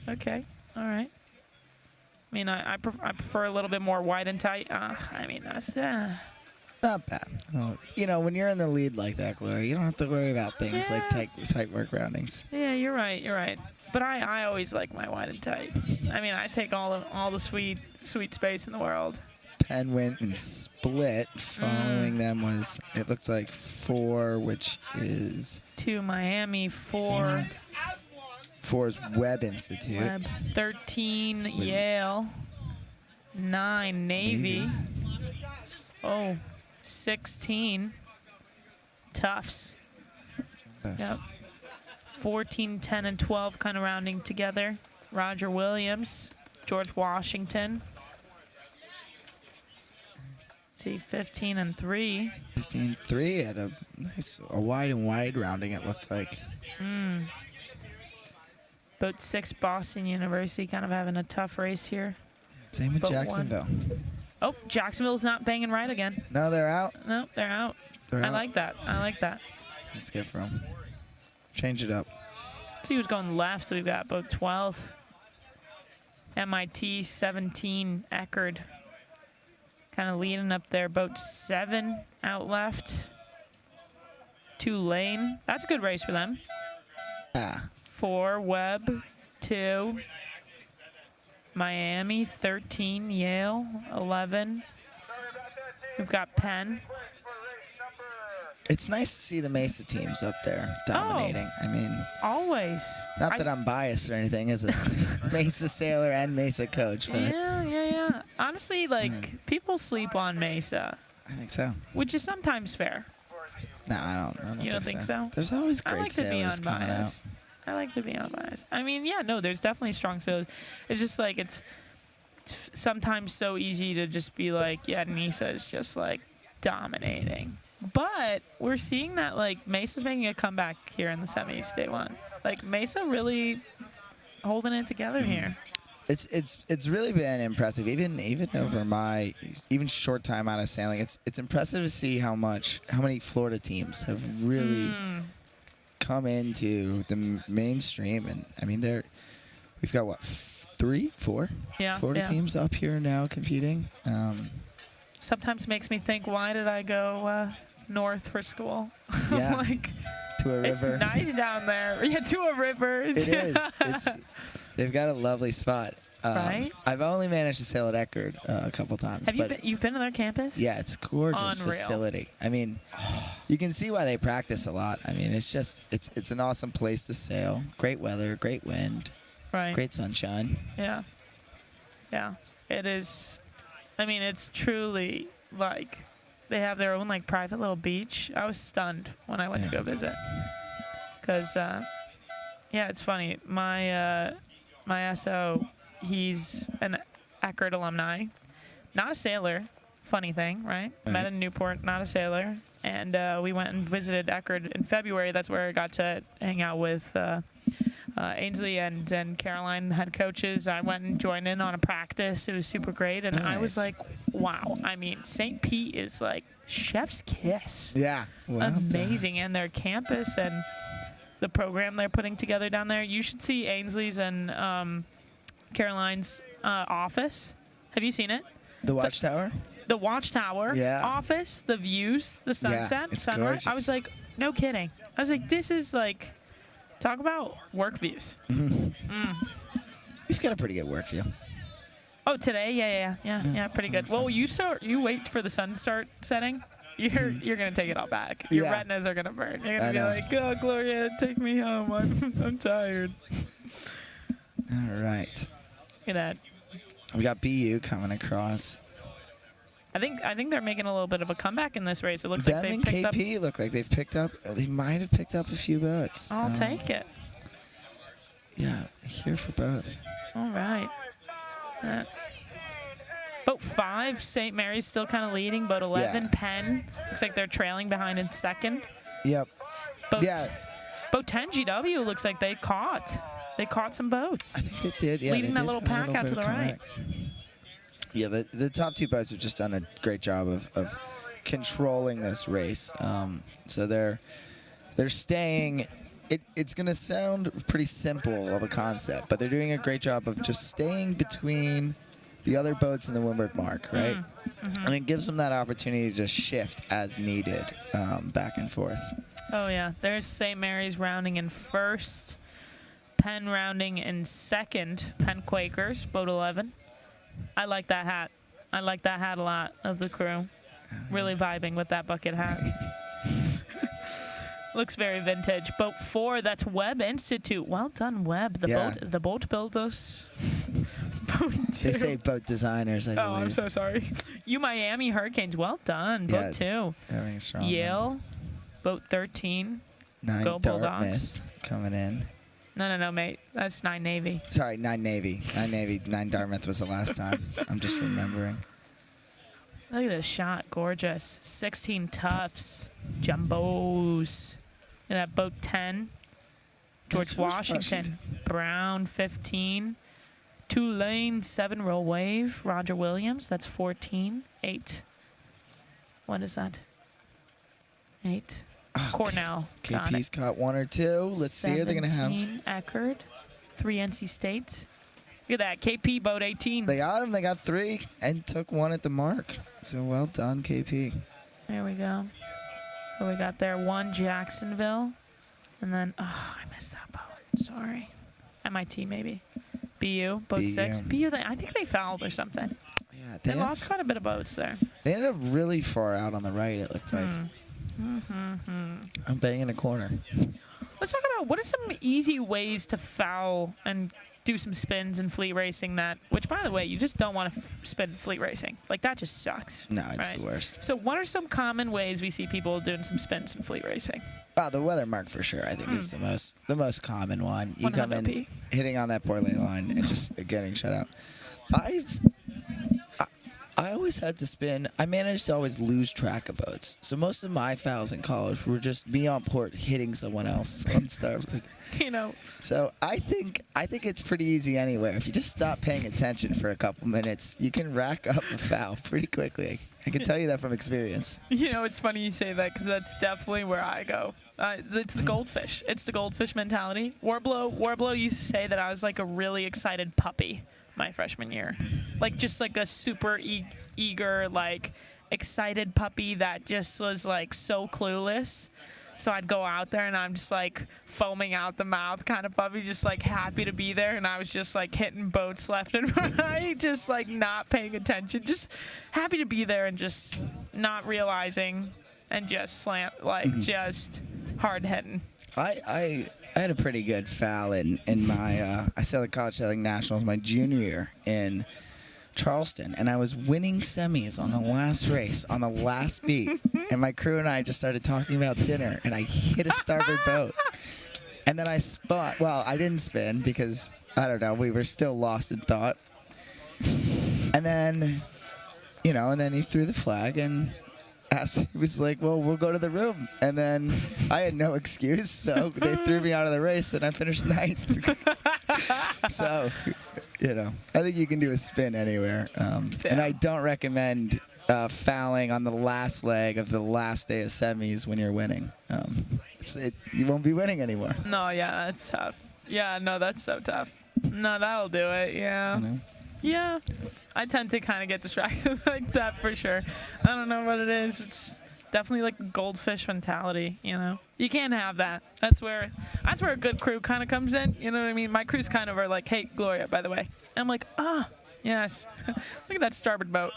Okay. All right. I mean, I prefer a little bit more wide and tight. I mean, that's Not bad. You know, when you're in the lead like that, Gloria, you don't have to worry about things like tight work roundings. Yeah, you're right. You're right. But I always like my wide and tight. I mean, I take all the sweet space in the world. Penn went and split. Following them was, it looks like 4, which is 2 Miami, 4 is Webb Institute. Webb, 13 Yale, 9 Navy. Oh, 16 Tufts. Yep. 14, 10, and 12 kind of rounding together. Roger Williams, George Washington. See, 15 and 3. 15-3 at a wide and wide rounding, it looked like. Boat 6, Boston University, kind of having a tough race here. Same with Boat 1. Jacksonville. Oh, Jacksonville's not banging right again. No, they're out. No, they're out. They're I out. like that. I like that. Let's get from. Change it up. Let's see who's going left. So we've got boat 12. MIT 17, Eckerd. Kind of leading up there. Boat 7 out left. Tulane. That's a good race for them. Yeah. 4, Webb. 2. Miami. 13, Yale. 11. We've got Penn. It's nice to see the Mesa teams up there dominating. I mean, Always. not that I'm biased or anything as a Mesa sailor and Mesa coach, but Yeah. Honestly, like, people sleep on Mesa, I think so. which is sometimes fair. No, I don't You don't think so? There's always I great like to be sailors coming out. unbiased. I like to be unbiased. I mean, yeah, no, there's definitely strong sailors. It's just like it's sometimes so easy to just be like, yeah, Mesa is just like dominating. But we're seeing that like Mesa's making a comeback here in the semis day 1. Like Mesa really holding it together here. It's really been impressive. Even over my short time out of sailing, it's impressive to see how many Florida teams have really come into the mainstream. And I mean, we've got what 3, 4 Florida teams up here now competing. Sometimes makes me think, why did I go north for school? Yeah. Like, to a river. it's nice down there. Yeah, to a river. It is. They've got a lovely spot. Right? I've only managed to sail at Eckerd a couple times. Have you but been? You've been to their campus? Yeah, it's a gorgeous Unreal. facility. I mean, you can see why they practice a lot. I mean, it's an awesome place to sail. Great weather, great wind, Right. great sunshine. Yeah. Yeah. It is. I mean, it's truly like they have their own like private little beach. I was stunned when I went to go visit. Because, yeah, it's funny. My SO, he's an Eckerd alumni, not a sailor. Funny thing, right? Met in Newport, not a sailor. And we went and visited Eckerd in February. That's where I got to hang out with Ainsley and Caroline, the head coaches. I went and joined in on a practice. It was super great. And I was like, wow. I mean, St. Pete is like chef's kiss. Yeah. Well amazing. And their campus and the program they're putting together down there. You should see Ainsley's and Caroline's office. Have you seen it? The Watchtower? The Watchtower office, the views, the sunset, it's sunrise. gorgeous. I was like, no kidding. I was like, this is like, talk about work views. You've got a pretty good work view. Oh, today? Yeah, pretty good. Well, you wait for the sun to start setting. You're gonna take it all back. Your retinas are gonna burn. You're gonna be like, "Oh, Gloria, take me home. I'm tired." All right. Look at that. We got BU coming across. I think they're making a little bit of a comeback in this race. It looks Them like they and picked up. KP look like they've picked up. They might have picked up a few boats. I'll take it. Yeah, here for both. All right. Boat 5, St. Mary's still kind of leading. Boat 11, Penn. Looks like they're trailing behind in second. Yep. Boat 10, GW, looks like they caught some boats. I think they did. Yeah, leading they that did little have a pack little out bit to the of right. comeback. Yeah, the top two boats have just done a great job of controlling this race. So they're staying. It's going to sound pretty simple of a concept, but they're doing a great job of just staying between the other boats in the windward mark, right? And it gives them that opportunity to just shift as needed back and forth. Oh, yeah. There's St. Mary's rounding in first. Penn rounding in second. Penn Quakers, boat 11. I like that hat. I like that hat a lot of the crew. Really vibing with that bucket hat. Looks very vintage. Boat 4, that's Webb Institute. Well done, Webb. The boat builders. Boat 2. They say boat designers, I believe. Oh, I'm so sorry. You Miami Hurricanes. Well done. Boat 2. Very strong. Yale. Boat 13. 9 Go Bulldogs. Dartmouth coming in. No, mate. That's 9 Navy. Sorry, 9 Navy. 9 Navy, 9 Dartmouth was the last time. I'm just remembering. Look at this shot. Gorgeous. 16 Tufts. Jumbos. And that boat 10. George Washington. Brown 15. Tulane 7 Roll Wave. Roger Williams. That's 14. 8. What is that? 8. Cornell. Got KP's it. caught 1 or 2. Let's see who they're going to have. 17 Eckerd. 3 NC State. Look at that. KP boat 18. They got him. They got 3 and took 1 at the mark. So well done, KP. There we go. What we got there? 1 Jacksonville. And then, oh, I missed that boat. Sorry. MIT maybe. BU, boat 6. BU, I think they fouled or something. Yeah, they lost quite a bit of boats there. They ended up really far out on the right, it looked like. I'm betting in a corner. Let's talk about what are some easy ways to foul and do some spins in fleet racing which by the way, you just don't want to spin fleet racing. Like that just sucks. No, it's the worst. So what are some common ways we see people doing some spins in fleet racing? The weather mark for sure. I think is the most common one. You come in hitting on that poor lay line and just getting shut out. I always had to spin. I managed to always lose track of boats. So most of my fouls in college were just me on port hitting someone else on starboard. So I think it's pretty easy anywhere. If you just stop paying attention for a couple minutes, you can rack up a foul pretty quickly. I can tell you that from experience. It's funny you say that because that's definitely where I go. It's the goldfish. It's the goldfish mentality. Warblow used to say that I was like a really excited puppy my freshman year. Like just like a super eager, like excited puppy that just was like so clueless. So I'd go out there and I'm just like foaming out the mouth, kind of puppy, just like happy to be there. And I was just like hitting boats left and right, just like not paying attention, just happy to be there and just not realizing and just just hard hitting. I had a pretty good foul in my I sailed the college sailing nationals my junior year in Charleston, and I was winning semis on the last race on the last beat, and my crew and I just started talking about dinner, and I hit a starboard boat, and then I spun. Well, I didn't spin because I don't know, we were still lost in thought, and then he threw the flag and he was like, well, we'll go to the room. And then I had no excuse, so they threw me out of the race, and I finished ninth. So, I think you can do a spin anywhere. And I don't recommend fouling on the last leg of the last day of semis when you're winning. You won't be winning anymore. No, yeah, that's tough. Yeah, no, that's so tough. No, that'll do it, yeah. Yeah, I tend to kind of get distracted like that for sure. I don't know what it is. It's definitely like a goldfish mentality, You can't have that. That's where a good crew kind of comes in, you know what I mean? My crews kind of are like, hey, Gloria, by the way. And I'm like, yes. Look at that starboard boat.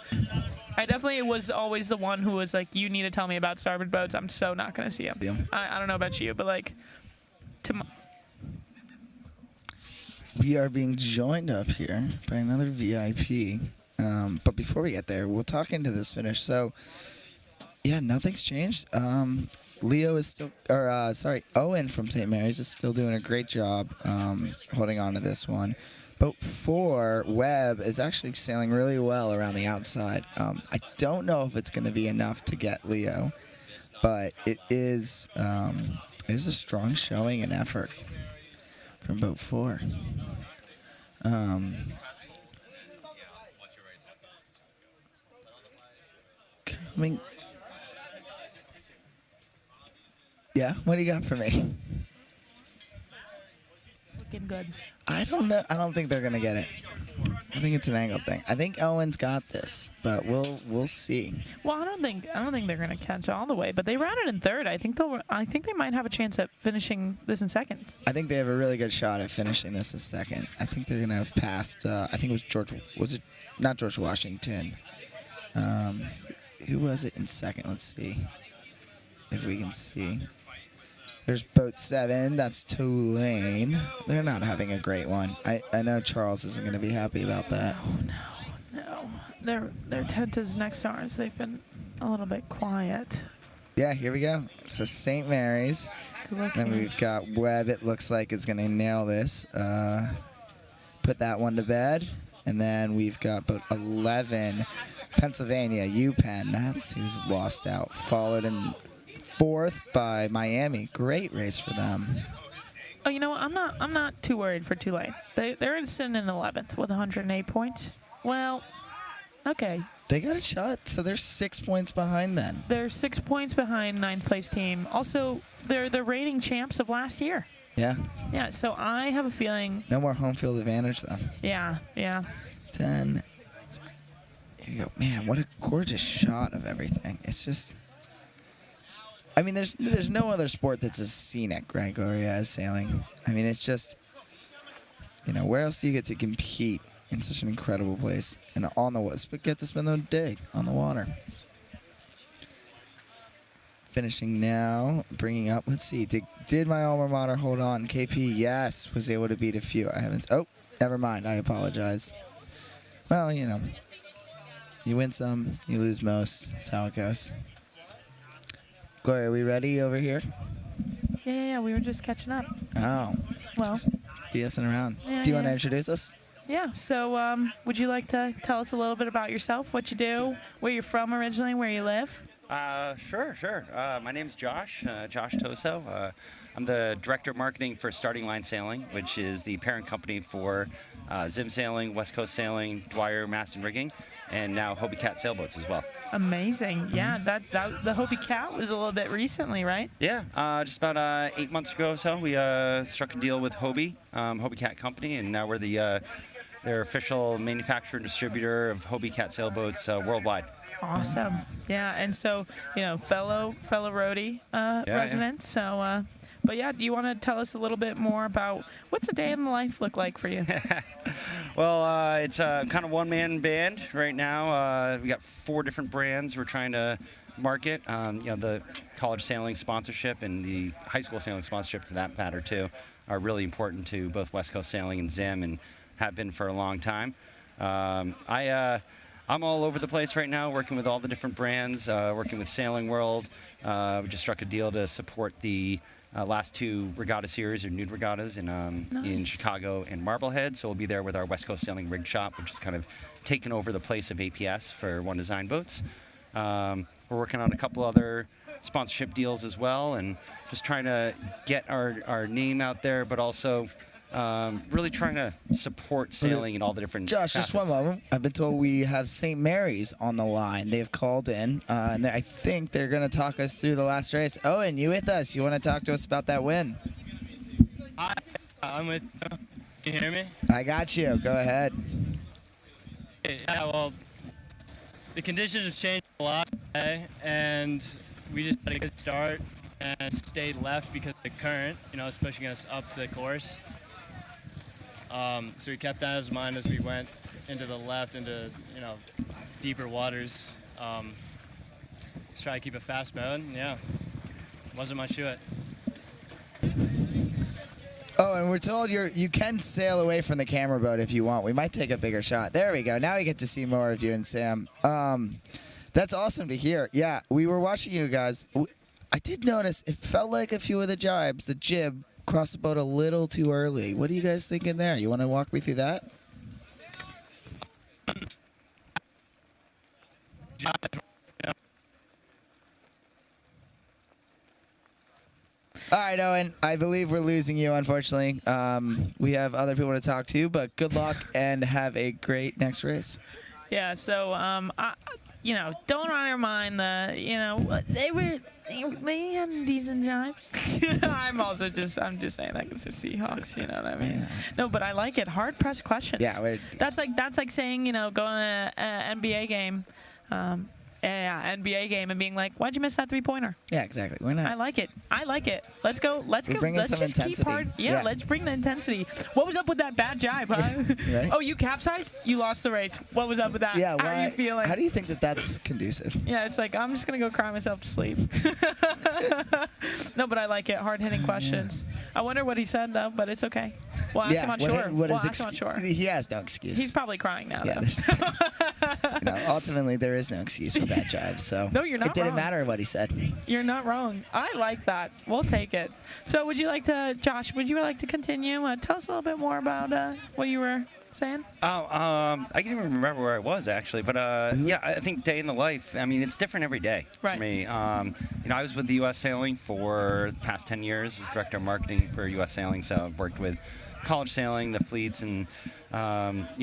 I definitely was always the one who was like, you need to tell me about starboard boats. I'm so not going to see them. I don't know about you, but like, we are being joined up here by another VIP. But before we get there, we'll talk into this finish. So, yeah, nothing's changed. Leo is still, Owen from St. Mary's is still doing a great job holding on to this one. Boat 4, Webb, is actually sailing really well around the outside. I don't know if it's going to be enough to get Leo, but it is a strong showing and effort from Boat 4. Yeah, what do you got for me? Looking good. I don't know. I don't think they're gonna get it. I think it's an angle thing. I think Owen's got this, but we'll see. Well, I don't think they're gonna catch all the way, but they ran it in third. I think they might have a chance at finishing this in second. I think they have a really good shot at finishing this in second. I think they're gonna have passed. I think it was George. Was it not George Washington? Who was it in second? Let's see if we can see. There's Boat 7. That's Tulane. They're not having a great one. I know Charles isn't going to be happy about that. Oh, no. Their tent is next to ours. They've been a little bit quiet. Yeah, here we go. So St. Mary's. Then we've got Webb. It looks like it's going to nail this. Put that one to bed. And then we've got Boat 11, Pennsylvania, UPenn. That's who's lost out. Followed in fourth by Miami. Great race for them. Oh, you know what? I'm not too worried for Tulane. They're sitting in 11th with 108 points. Well, okay. They got a shot, so they're 6 points behind then. They're 6 points behind ninth place team. Also, they're the reigning champs of last year. Yeah. Yeah, so I have a feeling. No more home field advantage though. Yeah. 10. Here you go. Man, what a gorgeous shot of everything. It's just. I mean, there's no other sport that's as scenic, right, Gloria, as sailing. I mean, it's just, where else do you get to compete in such an incredible place and on the water? But get to spend the day on the water. Finishing now, bringing up. Let's see. Did my alma mater hold on? KP, yes, was able to beat a few. I haven't. Oh, never mind. I apologize. Well, you win some, you lose most. That's how it goes. Gloria, are we ready over here? Yeah, we were just catching up. Oh. Well. Just BSing around. Yeah, Do you want to introduce us? Yeah, so would you like to tell us a little bit about yourself, what you do, where you're from originally, where you live? Sure. My name's Josh Toso. I'm the Director of Marketing for Starting Line Sailing, which is the parent company for Zim Sailing, West Coast Sailing, Dwyer Mast and Rigging, and now Hobie Cat Sailboats as well. Amazing. Yeah, that the Hobie Cat was a little bit recently, right? Yeah, just about 8 months ago or so, we struck a deal with Hobie Cat Company, and now we're the their official manufacturer and distributor of Hobie Cat sailboats worldwide. Awesome. Yeah, and so, fellow roadie residents. So, but yeah, do you want to tell us a little bit more about what's a day in the life look like for you? Well, it's a kind of one-man band right now. We got 4 different brands we're trying to market. The college sailing sponsorship and the high school sailing sponsorship, to that matter too, are really important to both West Coast Sailing and Zim, and have been for a long time. I'm all over the place right now, working with all the different brands, working with Sailing World. We just struck a deal to support the last 2 regatta series, or nude regattas, in Chicago and Marblehead. So we'll be there with our West Coast Sailing Rig Shop, which is kind of taken over the place of APS for One Design Boats. We're working on a couple other sponsorship deals as well, and just trying to get our name out there, but also really trying to support sailing in all the different Josh, facets. just one moment. I've been told we have St. Mary's on the line. They've called in, and I think they're going to talk us through the last race. Owen, you with us? You want to talk to us about that win? I'm with you. Can you hear me? I got you. Go ahead. Yeah, well, the conditions have changed a lot today, and we just had a good start and stayed left because of the current, it's pushing us up the course. So we kept that in mind as we went into the left, into deeper waters. Just try to keep a fast mode. Yeah, wasn't much to it. Oh, and we're told you can sail away from the camera boat if you want. We might take a bigger shot. There we go. Now we get to see more of you and Sam. That's awesome to hear. Yeah, we were watching you guys. I did notice it felt like a few of the jib crossed the boat a little too early. What are you guys thinking there? You want to walk me through that? All right, Owen, I believe we're losing you, unfortunately. We have other people to talk to, but good luck and have a great next race. Yeah, so, don't undermine they had decent jibes. I'm just saying that because they're Seahawks, you know what I mean? Yeah. No, but I like it. Hard pressed questions. Yeah, that's like saying, going to an NBA game. NBA game and being like, why'd you miss that 3-pointer? Yeah, exactly. Why not? I like it. Let's go. Let's just keep hard. Yeah, let's bring the intensity. What was up with that bad jibe, huh? Right? Oh, you capsized? You lost the race. What was up with that? Yeah, how are you feeling? How do you think that's conducive? Yeah, it's like, I'm just going to go cry myself to sleep. No, but I like it. Hard-hitting questions. Yeah. I wonder what he said, though, but it's okay. We'll ask him on shore. We'll ask him on shore. He has no excuse. He's probably crying now, though. Ultimately, there is no excuse for bad jibes, so no, you're not it didn't wrong. matter what he said. You're not wrong. I like that. We'll take it. So Josh, would you like to continue? Tell us a little bit more about what you were saying? I can't even remember where I was, actually, but yeah, I think day in the life, I mean, it's different every day for me. I was with the U.S. Sailing for the past 10 years as Director of Marketing for U.S. Sailing, so I've worked with college sailing, the fleets, and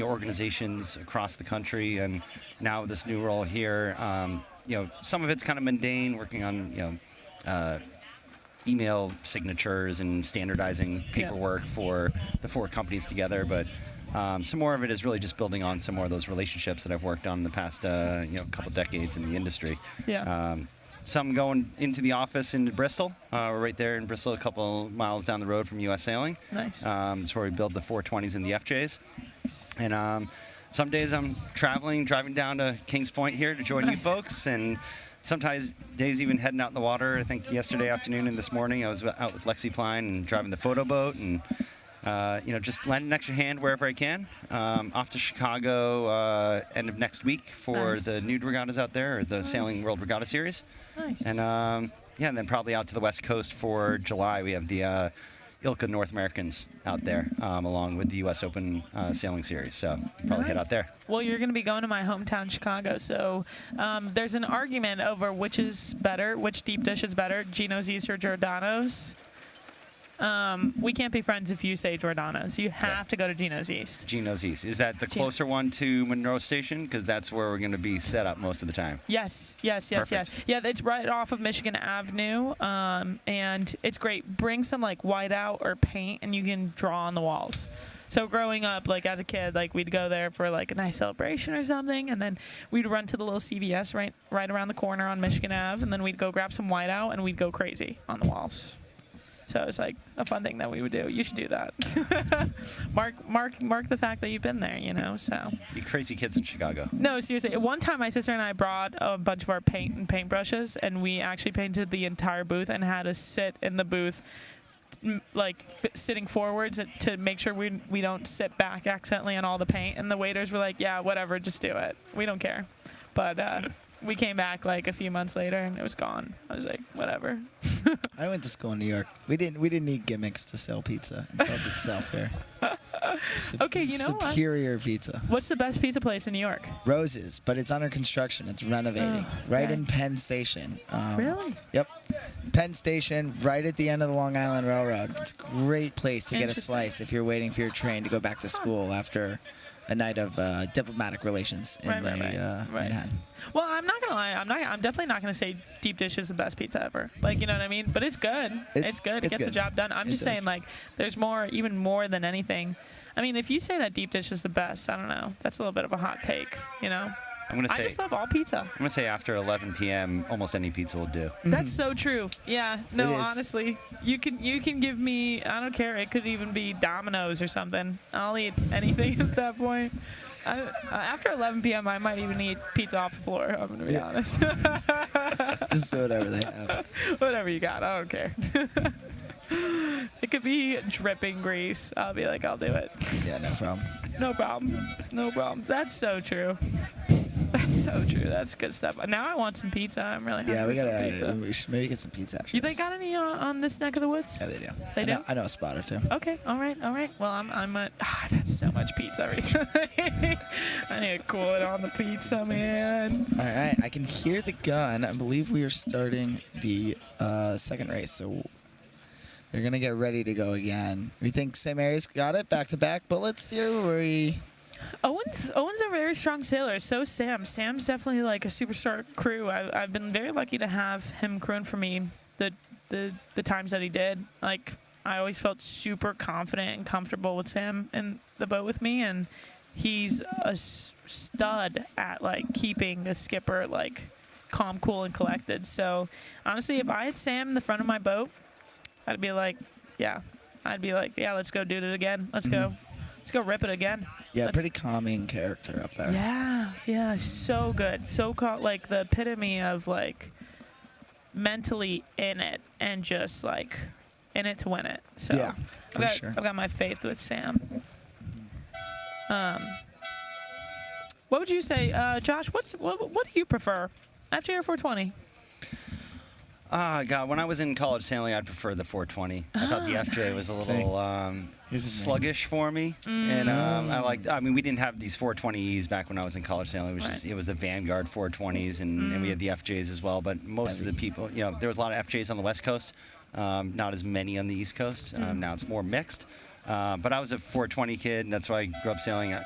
organizations across the country, and now with this new role here, some of it's kind of mundane, working on email signatures and standardizing paperwork for the 4 companies together, but some more of it is really just building on some more of those relationships that I've worked on in the past couple decades in the industry. Yeah. Some going into the office in Bristol. We're right there in Bristol, a couple miles down the road from U.S. Sailing. Nice. It's where we build the 420s and the FJs. And some days I'm driving down to Kings Point here to join you folks, and sometimes days even heading out in the water. I think yesterday afternoon and this morning I was out with Lexi Pline and driving the photo boat, and just lending an extra hand wherever I can. Off to Chicago end of next week for the nude regattas out there, or the Sailing World Regatta Series. Nice. And and then probably out to the West Coast for July. We have the ILCA North Americans out there, along with the U.S. Open Sailing Series. So probably head out there. Well, you're going to be going to my hometown, Chicago. So there's an argument over which is better, which deep dish is better, Gino's East or Giordano's. We can't be friends if you say Giordano's. You have to go to Gino's East. Gino's East. Is that the closer one to Monroe Station? Because that's where we're going to be set up most of the time. Yes. Yeah, it's right off of Michigan Avenue, and it's great. Bring some whiteout or paint, and you can draw on the walls. So growing up, like as a kid, like we'd go there for like a nice celebration or something, and then we'd run to the little CVS right around the corner on Michigan Ave, and then we'd go grab some whiteout and we'd go crazy on the walls. So it's like a fun thing that we would do. You should do that. mark the fact that you've been there, you know. So You crazy kids in Chicago. no, seriously. One time, my sister and I brought a bunch of our paint and paintbrushes, and we actually painted the entire booth and had to sit in the booth, like sitting forwards to make sure we don't sit back accidentally on all the paint. And the waiters were like, "Yeah, whatever, just do it. We don't care." But we came back like a few months later and it was gone. I was like, whatever. I went to school in New York. We didn't need gimmicks to sell pizza. It sells itself here. Okay, you know what? Superior pizza. What's the best pizza place in New York? Roses, but it's under construction. It's renovating. Right okay. in Penn Station. Really? Yep. Penn Station, right at the end of the Long Island Railroad. It's a great place to get a Interesting. slice if you're waiting for your train to go back to school after a night of diplomatic relations in Manhattan. Well, I'm not gonna lie. I'm definitely not gonna say deep dish is the best pizza ever. Like, you know what I mean? But it's good. It's good. It gets the job done. I'm just saying, like, there's even more than anything. I mean, if you say that deep dish is the best, I don't know. That's a little bit of a hot take, you know? I just love all pizza. I'm gonna say after 11 p.m., almost any pizza will do. That's so true. Yeah. No, It is. honestly, you can give me. I don't care. It could even be Domino's or something. I'll eat anything at that point. After 11 p.m., I might even eat pizza off the floor. I'm gonna be honest. Just whatever they have. Whatever you got. I don't care. It could be dripping grease. I'll be like, I'll do it. Yeah, no problem. No problem. No problem. That's so true. That's so true. That's good stuff. Now I want some pizza. I'm really hungry Yeah, for some pizza. we should maybe get some pizza after They got any on this neck of the woods? Yeah, they do. They do? I know a spot or two. Okay, all right. Well, I've had so much pizza recently. I need to cool it on the pizza, man. All right, I can hear the gun. I believe we are starting the second race, so they're gonna get ready to go again. We think St. Mary's got it, back-to-back bullets here. Owen's a very strong sailor. So Sam's definitely like a superstar crew. I've been very lucky to have him crewing for me the times that he did. Like, I always felt super confident and comfortable with Sam in the boat with me, and he's a stud at like keeping the skipper like calm, cool, and collected. So honestly, if I had Sam in the front of my boat, I'd be like, yeah, let's go do it again. Let's go rip it again. Yeah, pretty calming character up there. Yeah, so good. So like the epitome of like mentally in it and just like in it to win it. So yeah, I've got my faith with Sam. What would you say, Josh? What do you prefer, FJ or 420? God, when I was in college sailing, I'd prefer the 420. I thought the FJ was a little sluggish for me, and we didn't have these 420Es back when I was in college sailing. It was the Vanguard 420s, and we had the FJs as well. But most of the people, there was a lot of FJs on the West Coast, not as many on the East Coast. Now it's more mixed. But I was a 420 kid, and that's why I grew up sailing.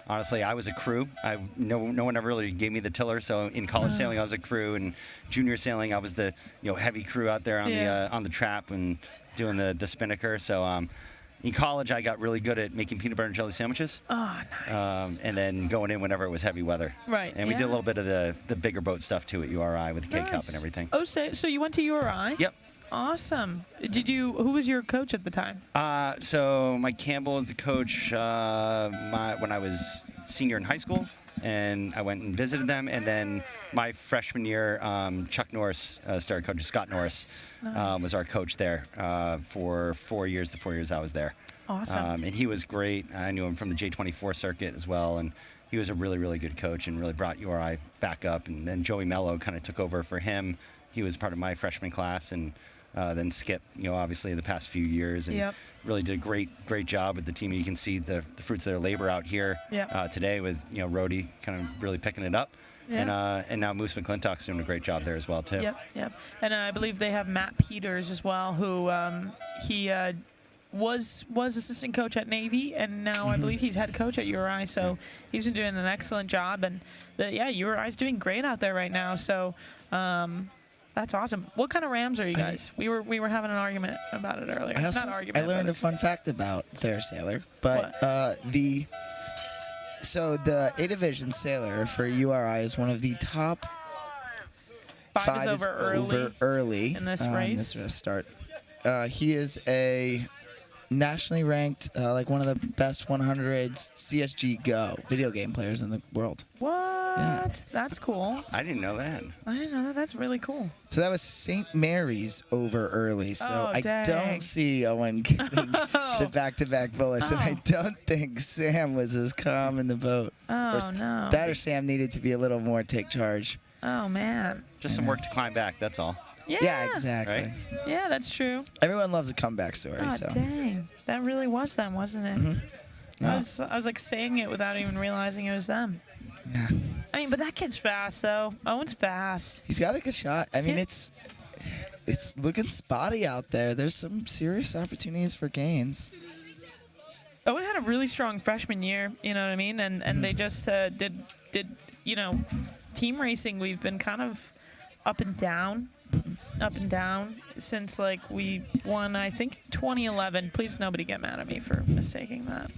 Honestly, I was a crew. No one ever really gave me the tiller. So in college sailing, I was a crew, and junior sailing, I was the heavy crew out there on the trap and doing the spinnaker. So in college, I got really good at making peanut butter and jelly sandwiches. Oh, nice. And then going in whenever it was heavy weather. Right. And we did a little bit of the bigger boat stuff too at URI with the K-Cup and everything. Oh, so you went to URI? Yep. Awesome. Who was your coach at the time? So Mike Campbell was the coach when I was senior in high school, and I went and visited them. And then my freshman year, Chuck Norris started coaching. Scott Norris was our coach there for 4 years, the 4 years I was there. Awesome. And he was great. I knew him from the J24 circuit as well, and he was a really, really good coach and really brought URI back up. And then Joey Mello kind of took over for him. He was part of my freshman class, and then Skip, obviously the past few years, and really did a great job with the team. You can see the fruits of their labor out here today with Rhodey kind of really picking it up, and now Moose McClintock's doing a great job there as well too. Yep. And I believe they have Matt Peters as well, who he was assistant coach at Navy, and now I believe he's head coach at URI. So he's been doing an excellent job, and URI's doing great out there right now. So. That's awesome. What kind of rams are you guys? We were having an argument about it earlier. Not argument. I learned but a fun fact about their sailor, but the A division sailor for URI is one of the top. Five is over early in this race. This start. He is a nationally ranked, like one of the best 100 CSG Go video game players in the world. What? That's cool. I didn't know that. I didn't know that. That's really cool. So that was St. Mary's over early. So I don't see Owen getting the back-to-back bullets, and I don't think Sam was as calm in the boat. Oh, no. That or Sam needed to be a little more take charge. Oh, man. Just some work to climb back, that's all. Yeah. Exactly. Right? Yeah, that's true. Everyone loves a comeback story. Oh, so. dang. That really was them, wasn't it? Yeah. I was like saying it without even realizing it was them. Yeah. I mean, but that kid's fast, though. Owen's fast. He's got a good shot. I mean, it's looking spotty out there. There's some serious opportunities for gains. Owen had a really strong freshman year, you know what I mean? And they just did, team racing, we've been kind of up and down since like we won, I think 2011. Please nobody get mad at me for mistaking that.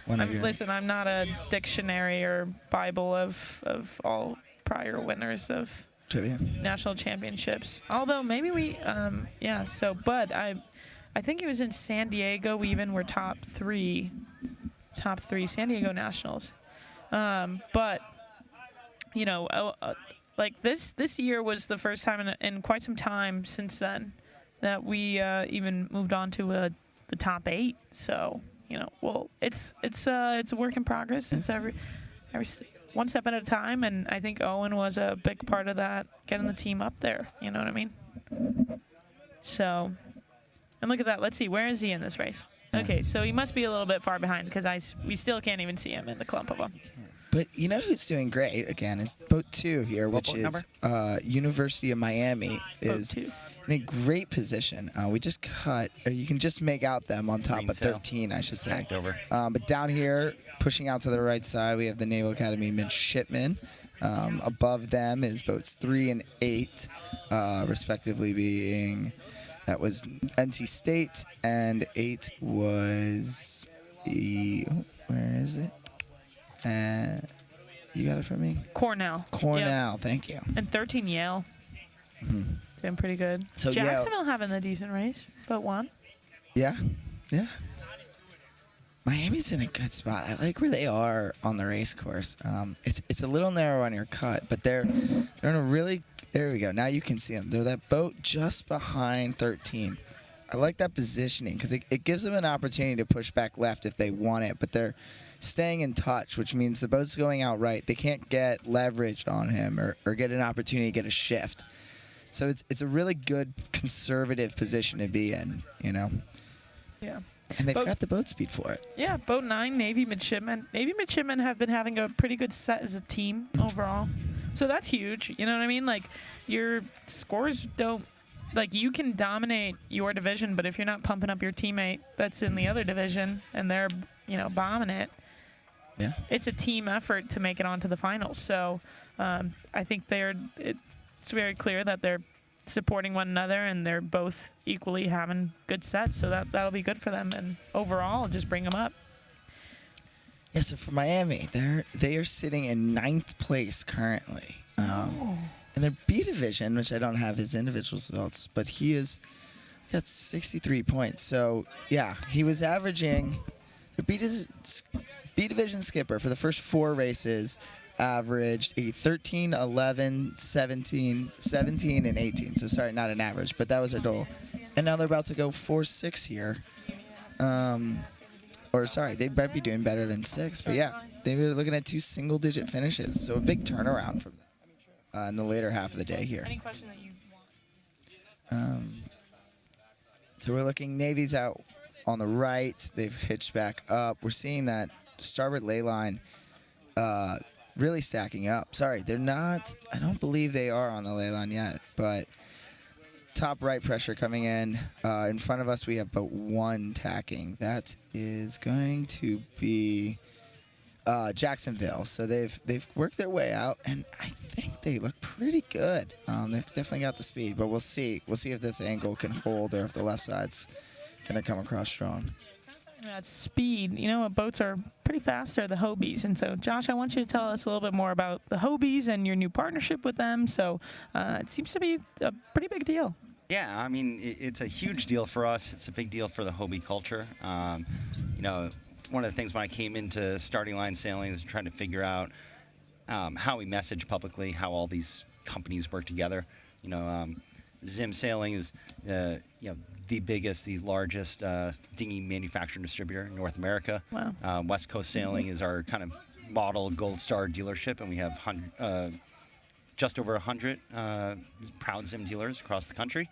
Listen, I'm not a dictionary or Bible of all prior winners of trivia national championships. Although maybe we, but I think it was in San Diego. We even were top three San Diego Nationals. But like this year was the first time in quite some time since then that we even moved on to the top 8. So it's a work in progress. It's every one step at a time, and I think Owen was a big part of that, getting the team up there. You know what I mean? So, and look at that. Let's see, where is he in this race? Okay, so he must be a little bit far behind because we still can't even see him in the clump of them. But you know who's doing great, again, is boat 2 here, which is University of Miami is in a great position. We just cut, or you can just make out them on top of 13, I should say. Over. But down here, pushing out to the right side, we have the Naval Academy Midshipmen. Above them is boats 3 and 8, respectively being, that was NC State, and 8 was, where is it? You got it from me? Cornell. Cornell, thank you. And 13 Yale. Doing pretty good. So Jacksonville having a decent race, but won. Yeah. Miami's in a good spot. I like where they are on the race course. It's a little narrow on your cut, but they're in a really, there we go. Now you can see them. They're that boat just behind 13. I like that positioning because it gives them an opportunity to push back left if they want it, but they're staying in touch, which means the boat's going out right. They can't get leverage on him or get an opportunity to get a shift. So it's a really good conservative position to be in, Yeah. And they've got the boat speed for it. Yeah, boat 9, Navy Midshipmen. Navy Midshipmen have been having a pretty good set as a team overall. So that's huge. You know what I mean? Like, your scores don't, like, you can dominate your division, but if you're not pumping up your teammate that's in the other division and they're, bombing it, it's a team effort to make it onto the finals. So I think it's very clear that they're supporting one another and they're both equally having good sets. So that'll be good for them. And overall, just bring them up. Yeah, so for Miami, they are sitting in 9th place currently. In their B division, which I don't have his individual results, but he got 63 points. So, yeah, he was averaging, the B division skipper for the first 4 races averaged a 13, 11, 17, and 18. So, sorry, not an average, but that was their total. And now they're about to go 4-6 here. Or, sorry, they might be doing better than 6. But, yeah, they were looking at 2 single-digit finishes. So, a big turnaround from them in the later half of the day here. Any question that you want? So, we're looking, Navy's out on the right. They've hitched back up. We're seeing that starboard ley line really stacking up. Sorry, they're not, I don't believe they are on the ley line yet, but top right pressure coming in. In front of us, we have boat 1 tacking. That is going to be Jacksonville. So they've worked their way out, and I think they look pretty good. They've definitely got the speed, but we'll see. We'll see if this angle can hold or if the left side's going to come across strong. That speed, you know, what boats are pretty fast are the Hobies. And so, Josh, I want you to tell us a little bit more about the Hobies and your new partnership with them. So it seems to be a pretty big deal. Yeah, I mean, it's a huge deal for us. It's a big deal for the Hobie culture. You know, one of the things when I came into starting line sailing is trying to figure out how we message publicly, how all these companies work together. You know, Zim Sailing is, you know, the biggest, the largest dinghy manufacturer and distributor in North America. Wow. West Coast Sailing is our kind of model gold star dealership, and we have just over 100 proud Zim dealers across the country.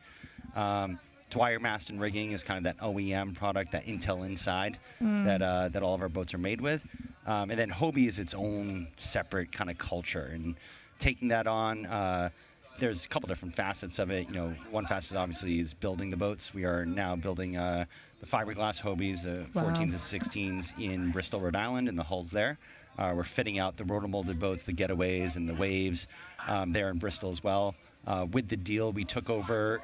Dwyer Mast and Rigging is kind of that OEM product, that Intel Inside that all of our boats are made with. And then Hobie is its own separate kind of culture. And taking that on, there's a couple different facets of it. You know, one facet obviously is building the boats. We are now building the fiberglass Hobies, the 14s and 16s in Bristol, Rhode Island, and the hulls there. We're fitting out the rotomolded boats, the Getaways and the Waves there in Bristol as well. With the deal, we took over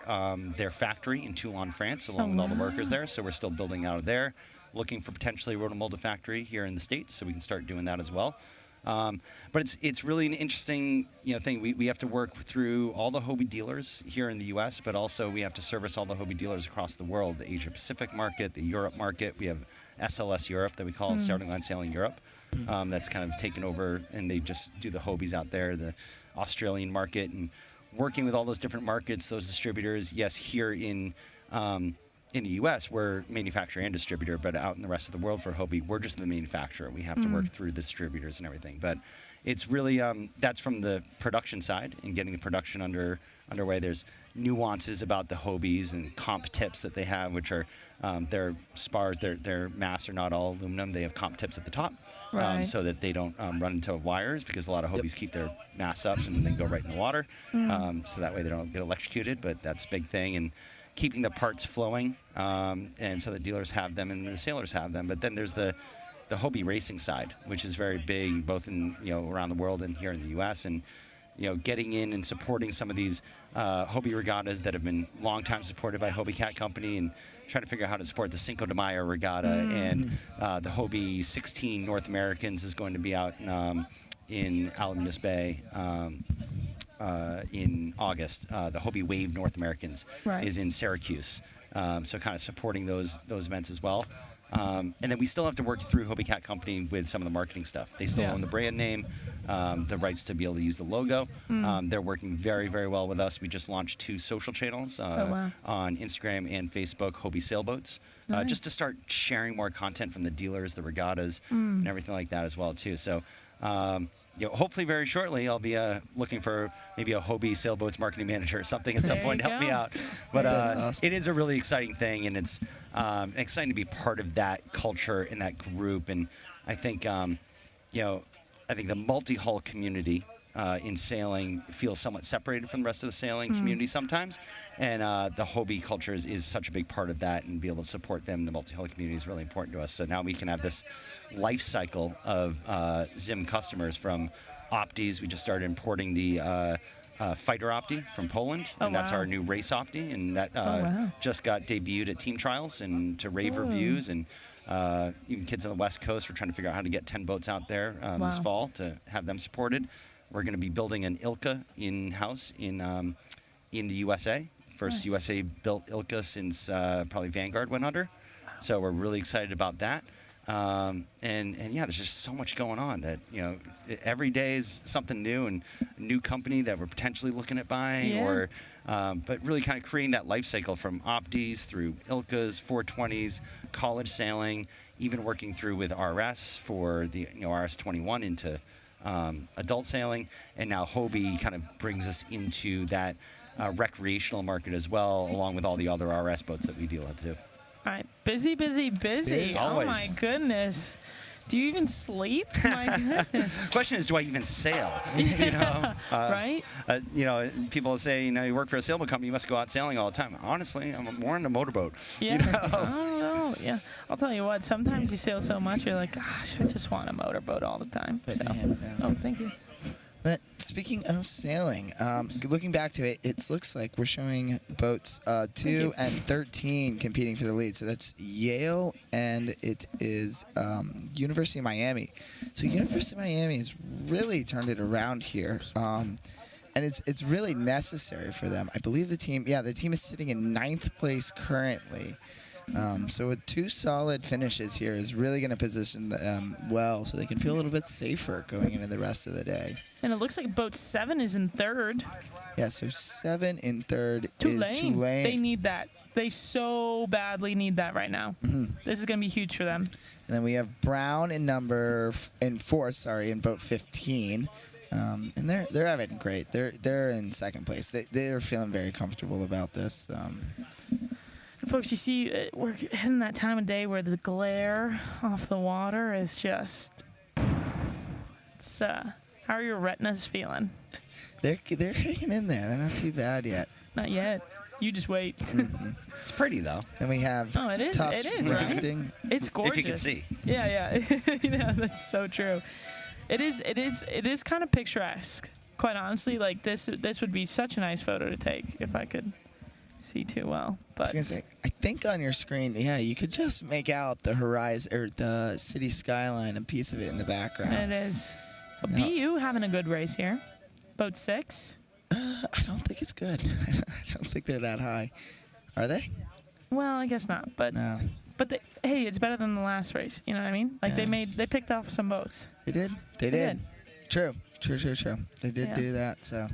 their factory in Toulon, France, along with all the workers there. So we're still building out of there, looking for potentially a rotomolded factory here in the States, so we can start doing that as well. But it's really an interesting thing. We have to work through all the Hobie dealers here in the U.S., but also we have to service all the Hobie dealers across the world, the Asia Pacific market, the Europe market. We have SLS Europe that we call Starting Line Sailing Europe. That's kind of taken over, and they just do the Hobies out there, the Australian market, and working with all those different markets, those distributors. Yes, here in the U.S., we're manufacturer and distributor, but out in the rest of the world for Hobie, we're just the manufacturer. We have to work through the distributors and everything. But it's really, that's from the production side and getting the production underway. There's nuances about the Hobies and comp tips that they have, which are their spars, their masts are not all aluminum. They have comp tips at the top, so that they don't run into wires, because a lot of Hobies keep their masts up and then go right in the water. So that way they don't get electrocuted, but that's a big thing. And keeping the parts flowing, and so the dealers have them and the sailors have them. But then there's the Hobie racing side, which is very big, both in around the world and here in the U.S. And getting in and supporting some of these Hobie regattas that have been long time supported by Hobie Cat Company, and trying to figure out how to support the Cinco de Mayo regatta. And the Hobie 16 North Americans is going to be out in Alamitos Bay in August. The Hobie Wave North Americans is in Syracuse. So kind of supporting those events as well. And then we still have to work through Hobie Cat Company with some of the marketing stuff. They still own the brand name, the rights to be able to use the logo. They're working very, very well with us. We just launched 2 social channels on Instagram and Facebook, Hobie Sailboats, just to start sharing more content from the dealers, the regattas, and everything like that as well too. So hopefully very shortly I'll be looking for maybe a Hobie Sailboats marketing manager or something at some point to help me out. But awesome. It is a really exciting thing, and it's exciting to be part of that culture and that group. And I think I think the multi-hull community in sailing feels somewhat separated from the rest of the sailing community sometimes, and the Hobie culture is such a big part of that, and be able to support them, the multi-hull community, is really important to us. So now we can have this life cycle of Zim customers from Opties. We just started importing the Fighter Opti from Poland, and that's our new race Opti, and that just got debuted at Team Trials and to rave reviews. And even kids on the West Coast, we're trying to figure out how to get 10 boats out there this fall to have them supported. We're going to be building an Ilka in-house in the USA. First USA built Ilka since probably Vanguard went under. So we're really excited about that. And yeah, there's just so much going on that, every day is something new, and a new company that we're potentially looking at buying, or but really kind of creating that life cycle from Opties through Ilkas, 420s, college sailing, even working through with RS for the RS21 into adult sailing, and now Hobie kind of brings us into that recreational market as well, along with all the other RS boats that we deal with too. All right, busy. Oh my goodness. Do you even sleep? My goodness. Question is, do I even sail? Right? People say, you work for a sailboat company, you must go out sailing all the time. Honestly, I'm more in a motorboat. Yeah. I don't know. Yeah. I'll tell you what, sometimes you sail so much, you're like, gosh, I just want a motorboat all the time. So. Oh, thank you. But speaking of sailing, looking back to it, it looks like we're showing boats 2 and 13 competing for the lead. So that's Yale and it is University of Miami. So University of Miami has really turned it around here. And it's really necessary for them. I believe the team is sitting in 9th place currently. So with 2 solid finishes here is really going to position them well so they can feel a little bit safer going into the rest of the day. And it looks like boat 7 is in 3rd. Yeah, so 7 in 3rd is Tulane. Tulane. They need that. They so badly need that right now. This is going to be huge for them. And then we have Brown in 4th, in boat 15. And they're having great. They're in 2nd place. They're feeling very comfortable about this. Folks, you see, we're hitting that time of day where the glare off the water is just. It's how are your retinas feeling? They're hanging in there. They're not too bad yet. Not yet. You just wait. It's pretty though. Then we have it is. Tufts It is rounding. right. It's gorgeous. If you can see. Yeah. Yeah, that's so true. It is kind of picturesque. Quite honestly, like this would be such a nice photo to take if I could see too well. But I was gonna say, I think on your screen, you could just make out the horizon or the city skyline, a piece of it in the background. It is. BU having a good race here. Boat 6. I don't think it's good. I don't think they're that high. Are they? Well, I guess not. But no. But hey, it's better than the last race. You know what I mean? Like they picked off some boats. They did. They did. True. They did do that. So,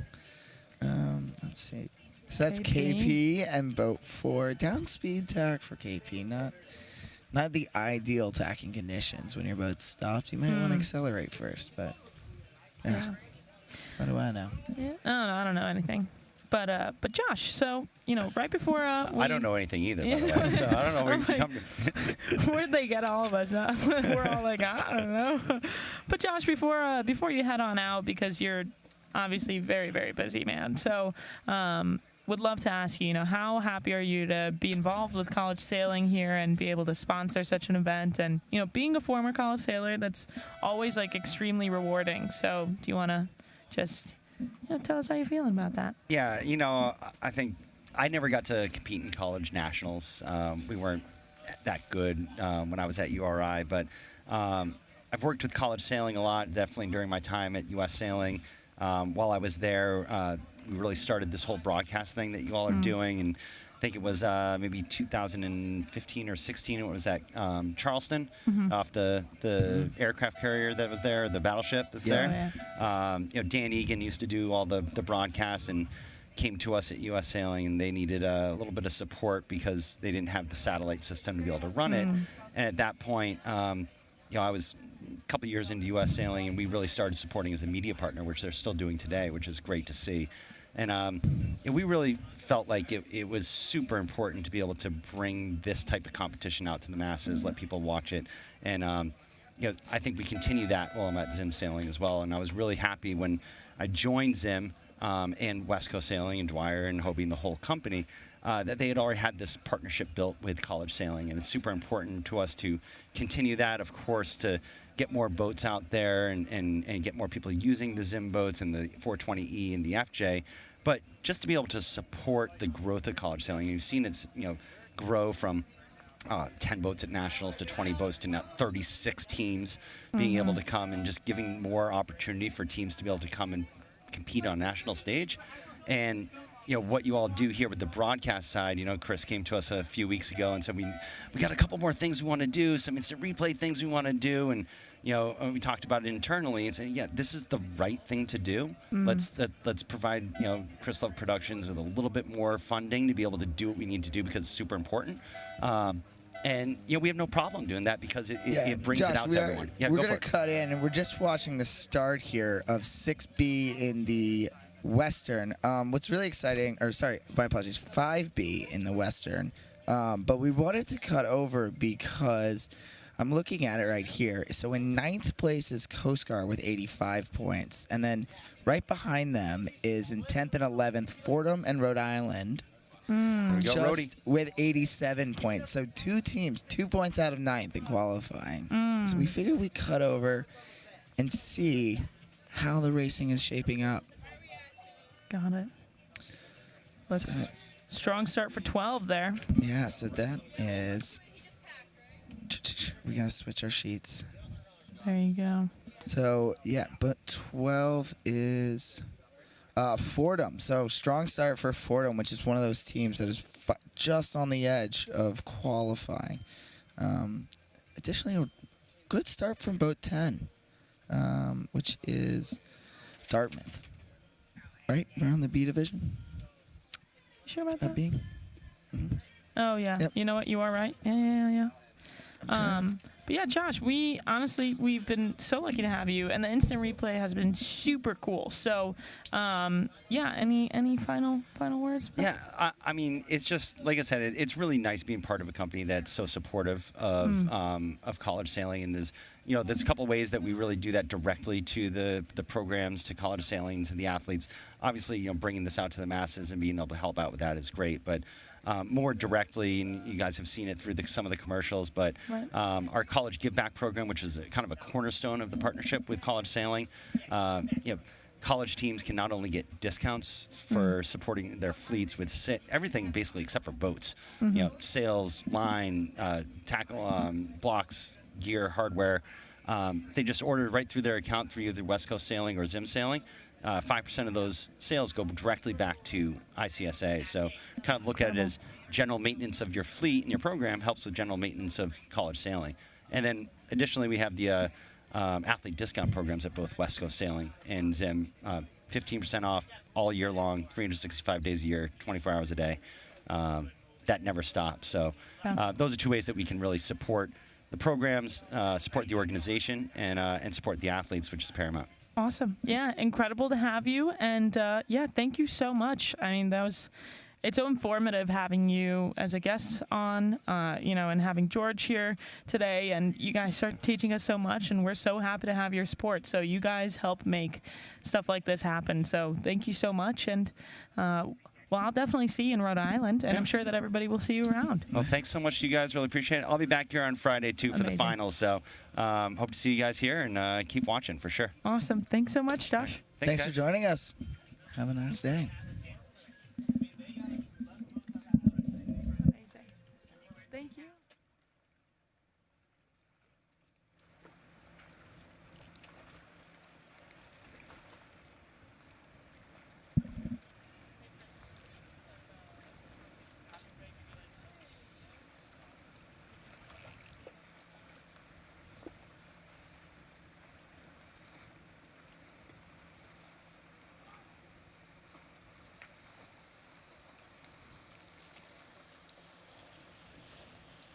let's see. So that's KP and boat 4. Down speed tack for KP. Not the ideal tacking conditions when your boat's stopped. You might want to accelerate first, but what do I know? Yeah. I don't know anything. But Josh, so right before I don't know anything either, by the way. So I don't know where you come from. Where'd they get all of us? We're all like, I don't know. But Josh, before you head on out, because you're obviously very, very busy, man. So would love to ask you, how happy are you to be involved with college sailing here and be able to sponsor such an event? And being a former college sailor, that's always like extremely rewarding. So do you want to just tell us how you're feeling about that? Yeah, I think I never got to compete in college nationals. We weren't that good when I was at URI, but I've worked with college sailing a lot, definitely during my time at U.S. Sailing. While I was there, we really started this whole broadcast thing that you all are doing, and I think it was maybe 2015 or 16. It was at Charleston, off the aircraft carrier that was there, the battleship that's there. Dan Egan used to do all the broadcasts and came to us at U.S. Sailing, and they needed a little bit of support because they didn't have the satellite system to be able to run it. And at that point, I was a couple years into U.S. Sailing, and we really started supporting as a media partner, which they're still doing today, which is great to see. And we really felt like it was super important to be able to bring this type of competition out to the masses, let people watch it. And I think we continue that while I'm at Zim Sailing as well. And I was really happy when I joined Zim and West Coast Sailing and Dwyer and Hobie and the whole company, that they had already had this partnership built with college sailing. And it's super important to us to continue that, of course, to get more boats out there and get more people using the Zim boats and the 420E and the FJ, but just to be able to support the growth of college sailing. You've seen it's grow from 10 boats at nationals to 20 boats to now 36 teams being able to come, and just giving more opportunity for teams to be able to come and compete on national stage. And what you all do here with the broadcast side, Chris came to us a few weeks ago and said we got a couple more things we want to do, some instant replay things we want to do, and we talked about it internally and said, this is the right thing to do. Let's provide Chris Love Productions with a little bit more funding to be able to do what we need to do, because it's super important. And we have no problem doing that because it brings Josh, it out to everyone. We're going to cut in, and we're just watching the start here of 6B in the Western. What's really exciting, my apologies, 5B in the Western. But we wanted to cut over because I'm looking at it right here. So in 9th place is Coast Guard with 85 points. And then right behind them is in 10th and 11th, Fordham and Rhode Island. Just with 87 points. So 2 teams, 2 points out of 9th in qualifying. So we figured we'd cut over and see how the racing is shaping up. Got it. Looks strong start for 12 there. Yeah, so that is. We gotta switch our sheets. There you go. So yeah, but 12 is Fordham. So strong start for Fordham, which is one of those teams that is just on the edge of qualifying. Additionally, a good start from boat 10, which is Dartmouth. Right? We're on the B division. You sure about that? B? Oh, yeah. Yep. You know what? You are right. Yeah. But yeah, Josh, we've been so lucky to have you, and the instant replay has been super cool. So, yeah, any final words? Yeah, I mean, it's just like I said, it's really nice being part of a company that's so supportive of college sailing, and there's a couple ways that we really do that directly to the programs, to college sailing, to the athletes. Obviously, bringing this out to the masses and being able to help out with that is great, but more directly, and you guys have seen it through some of the commercials, but our college give back program, which is kind of a cornerstone of the partnership with college sailing. College teams can not only get discounts for supporting their fleets with everything basically except for boats, sails, line, tackle, blocks, gear, hardware. They just order right through their account through either West Coast Sailing or Zim Sailing. 5% of those sales go directly back to ICSA. So kind of look at it as general maintenance of your fleet and your program helps with general maintenance of college sailing. And then additionally, we have the athlete discount programs at both West Coast Sailing and Zim. 15% off all year long, 365 days a year, 24 hours a day. That never stops. So those are two ways that we can really support the programs, support the organization, and support the athletes, which is paramount. Awesome. Yeah, incredible to have you. And yeah, thank you so much. I mean, it's so informative having you as a guest on, and having George here today. And you guys start teaching us so much, and we're so happy to have your support. So you guys help make stuff like this happen. So thank you so much. And well, I'll definitely see you in Rhode Island, and I'm sure that everybody will see you around. Well, thanks so much to you guys. Really appreciate it. I'll be back here on Friday, too, for the finals. So hope to see you guys here, and keep watching for sure. Awesome. Thanks so much, Josh. Thanks for joining us. Have a nice day. Thank you.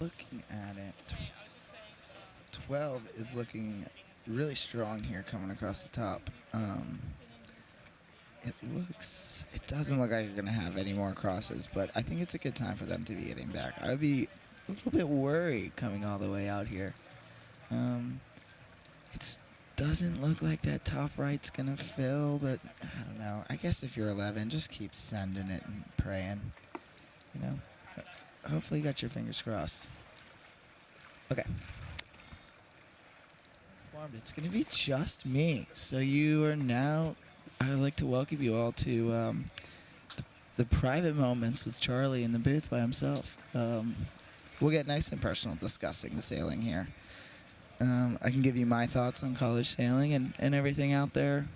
Looking at it, 12 is looking really strong here coming across the top. It doesn't look like they're going to have any more crosses, but I think it's a good time for them to be getting back. I would be a little bit worried coming all the way out here. It doesn't look like that top right's going to fill, but I don't know. I guess if you're 11, just keep sending it and praying, Hopefully you got your fingers crossed. Okay. It's going to be just me. So you are now, I would like to welcome you all to the private moments with Charlie in the booth by himself. We'll get nice and personal discussing the sailing here. I can give you my thoughts on college sailing and everything out there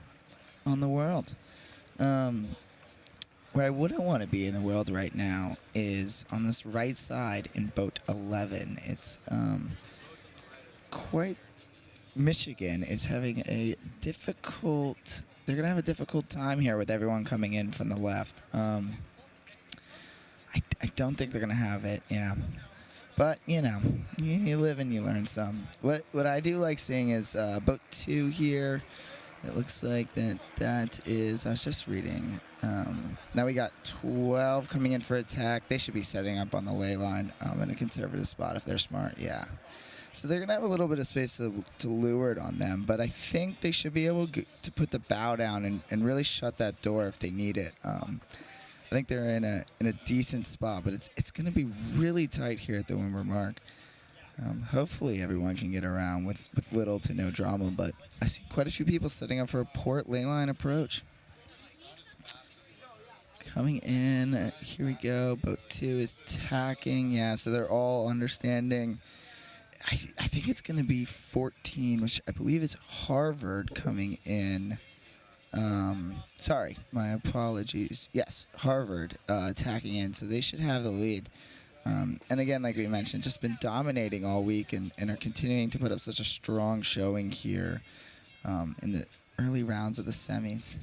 on the world. Where I wouldn't want to be in the world right now is on this right side in boat 11. It's Michigan is having a difficult, they're going to have a difficult time here with everyone coming in from the left. I don't think they're going to have it, yeah. But, you live and you learn some. What I do like seeing is boat 2 here. It looks like that is, I was just reading. Now we got 12 coming in for attack. They should be setting up on the ley line in a conservative spot if they're smart, yeah. So they're going to have a little bit of space to lure it on them, but I think they should be able to put the bow down and really shut that door if they need it. I think they're in a decent spot, but it's going to be really tight here at the windward mark. Hopefully everyone can get around with little to no drama, but I see quite a few people setting up for a port ley line approach. Coming in, here we go. Boat 2 is tacking. Yeah, so they're all understanding. I think it's going to be 14, which I believe is Harvard coming in. Sorry, my apologies. Yes, Harvard tacking in, so they should have the lead. And again, like we mentioned, just been dominating all week and are continuing to put up such a strong showing here in the early rounds of the semis.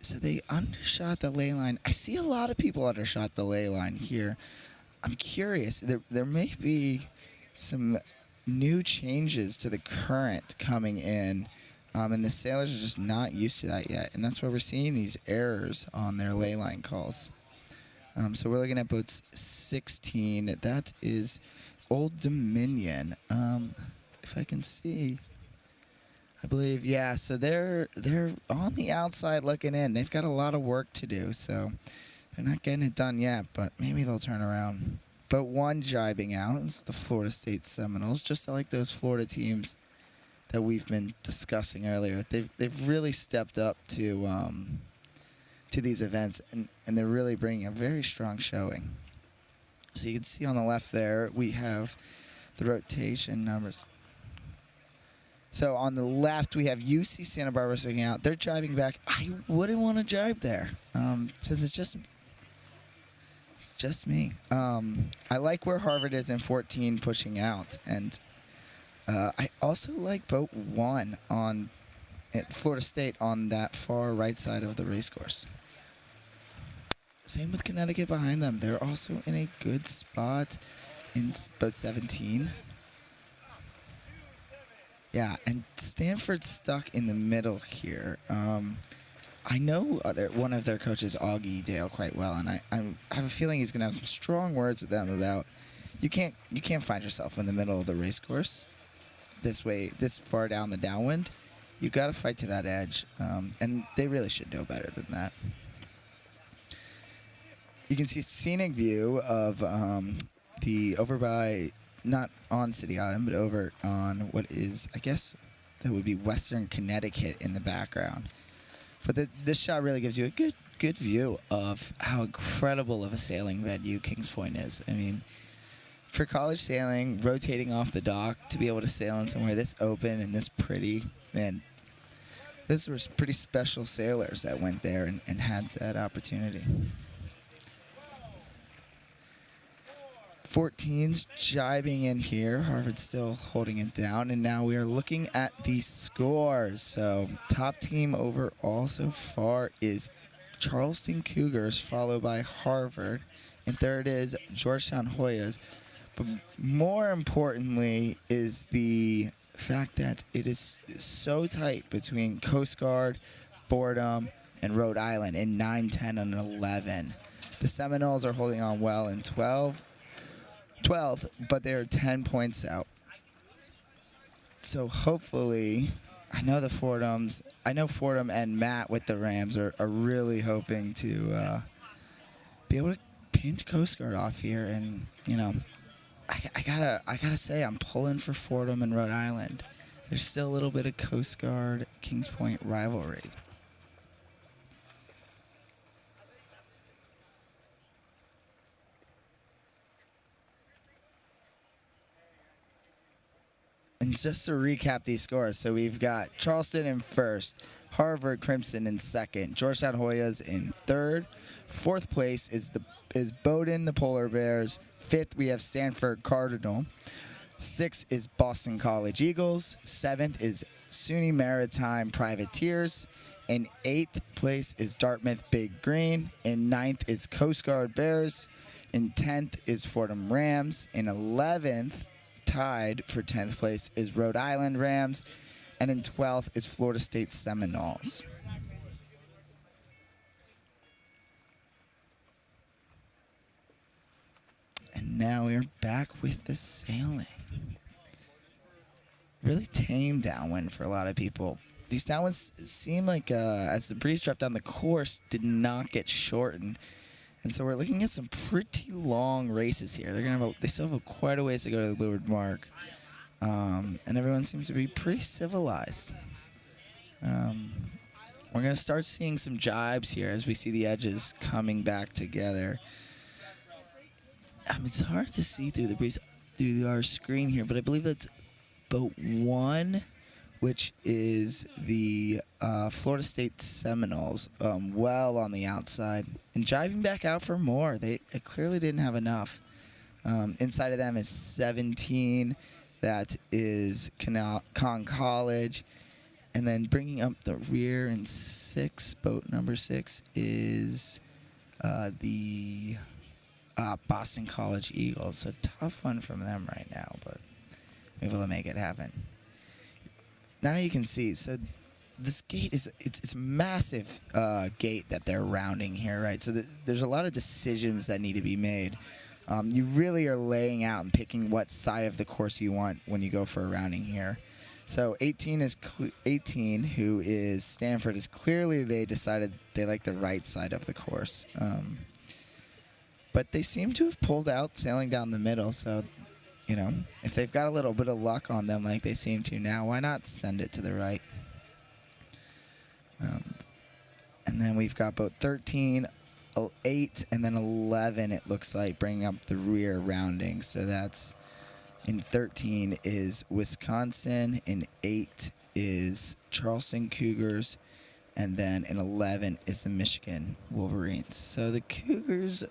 So they undershot the ley line. I see a lot of people undershot the ley line here. I'm curious. There may be some new changes to the current coming in, and the sailors are just not used to that yet. And that's why we're seeing these errors on their ley line calls. So we're looking at boats 16. That is Old Dominion. If I can see, I believe, yeah. So they're on the outside looking in. They've got a lot of work to do, so they're not getting it done yet. But maybe they'll turn around. But one jibing out is the Florida State Seminoles, just like those Florida teams that we've been discussing earlier. They've really stepped up to these events, and they're really bringing a very strong showing. So you can see on the left there, we have the rotation numbers. So on the left, we have UC Santa Barbara sticking out. They're jibing back. I wouldn't want to jibe there, since it's just me. I like where Harvard is in 14 pushing out, and I also like boat 1 at Florida State on that far right side of the race course. Same with Connecticut behind them. They're also in a good spot in boat 17. Yeah, and Stanford's stuck in the middle here. I know one of their coaches, Augie Dale, quite well, and I have a feeling he's going to have some strong words with them about you can't find yourself in the middle of the race course this far down the downwind. You got to fight to that edge, and they really should know better than that. You can see a scenic view of over by, not on City Island, but over on what is, I guess, that would be Western Connecticut in the background. But this shot really gives you a good view of how incredible of a sailing venue Kings Point is. I mean, for college sailing, rotating off the dock to be able to sail in somewhere this open and this pretty, man, those were pretty special sailors that went there and had that opportunity. 14's jibing in here. Harvard's still holding it down. And now we are looking at the scores. So top team overall so far is Charleston Cougars, followed by Harvard. And third is Georgetown Hoyas. But more importantly is the fact that it is so tight between Coast Guard, Fordham, and Rhode Island in 9, 10, and 11. The Seminoles are holding on well in 12th, but they're 10 points out. So hopefully, I know Fordham and Matt with the Rams are really hoping to be able to pinch Coast Guard off here. And, you know, I gotta say, I'm pulling for Fordham and Rhode Island. There's still a little bit of Coast Guard Kings Point rivalry. And just to recap these scores, so we've got Charleston in first, Harvard Crimson in second, Georgetown Hoyas in third. Fourth place is Bowdoin, the Polar Bears. Fifth, we have Stanford Cardinal. Sixth is Boston College Eagles. Seventh is SUNY Maritime Privateers. In eighth place is Dartmouth Big Green. In ninth is Coast Guard Bears. In 10th is Fordham Rams. In 11th, tied for 10th place, is Rhode Island Rams. And in 12th is Florida State Seminoles. And now we are back with the sailing. Really tame downwind for a lot of people. These downwinds seem like, as the breeze dropped down, the course did not get shortened. And so we're looking at some pretty long races here. They still have quite a ways to go to the leeward mark. and everyone seems to be pretty civilized. We're going to start seeing some jibes here as we see the edges coming back together. It's hard to see through the breeze, through our screen here, but I believe that's boat 1, which is the Florida State Seminoles, well on the outside, and jiving back out for more. They clearly didn't have enough. Inside of them is 17. That is Con College. And then bringing up the rear in 6, boat number 6, is the Boston College Eagles. So tough one from them right now, but maybe they'll make it happen. Now you can see, so this gate it's a massive gate that they're rounding here, right? So there's a lot of decisions that need to be made. You really are laying out and picking what side of the course you want when you go for a rounding here. So 18 is 18, who is Stanford, is clearly they decided they like the right side of the course. But they seem to have pulled out sailing down the middle. So, you know, if they've got a little bit of luck on them like they seem to now, why not send it to the right? And then we've got boat 13, 8, and then 11, it looks like, bringing up the rear rounding. So that's... in 13 is Wisconsin, in 8 is Charleston Cougars, and then in 11 is the Michigan Wolverines. So the Cougars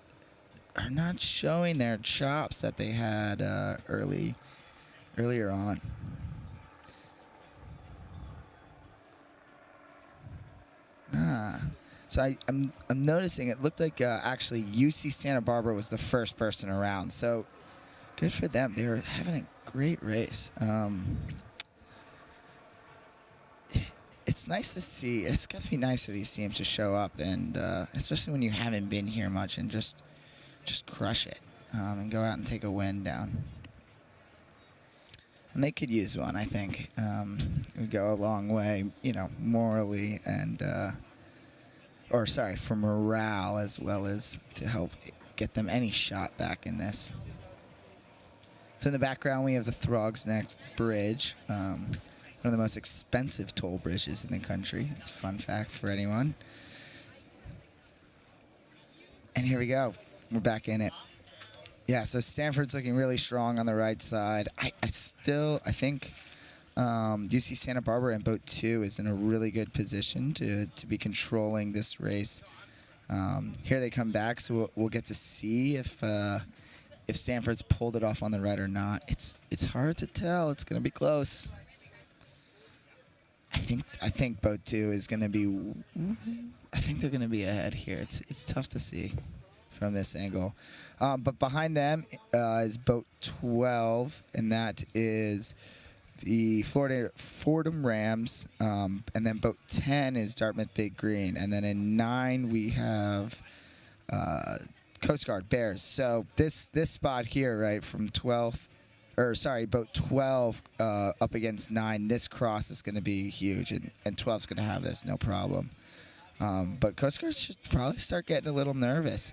are not showing their chops that they had earlier on. So I'm noticing it looked like actually UC Santa Barbara was the first person around. So good for them. They were having a great race. It's nice to see. It's got to be nice for these teams to show up, and especially when you haven't been here much, and just crush it and go out and take a win down. And they could use one, I think. It would go a long way, you know, morally and, for morale as well as to help get them any shot back in this. So in the background, we have the Throgs Neck Bridge, one of the most expensive toll bridges in the country. It's a fun fact for anyone. And here we go. We're back in it. Yeah, so Stanford's looking really strong on the right side. I think UC Santa Barbara in boat 2 is in a really good position to be controlling this race. Here they come back, so we'll get to see if Stanford's pulled it off on the right or not. It's hard to tell. It's going to be close. I think boat 2 is going to be. I think they're going to be ahead here. It's tough to see from this angle. But behind them is boat 12, and that is the Florida Fordham Rams. And then boat 10 is Dartmouth Big Green. And then in 9 we have Coast Guard Bears. So this spot here, right, from 12th, boat 12 up against 9, this cross is going to be huge, and 12's going to have this, no problem. But Coast Guard should probably start getting a little nervous.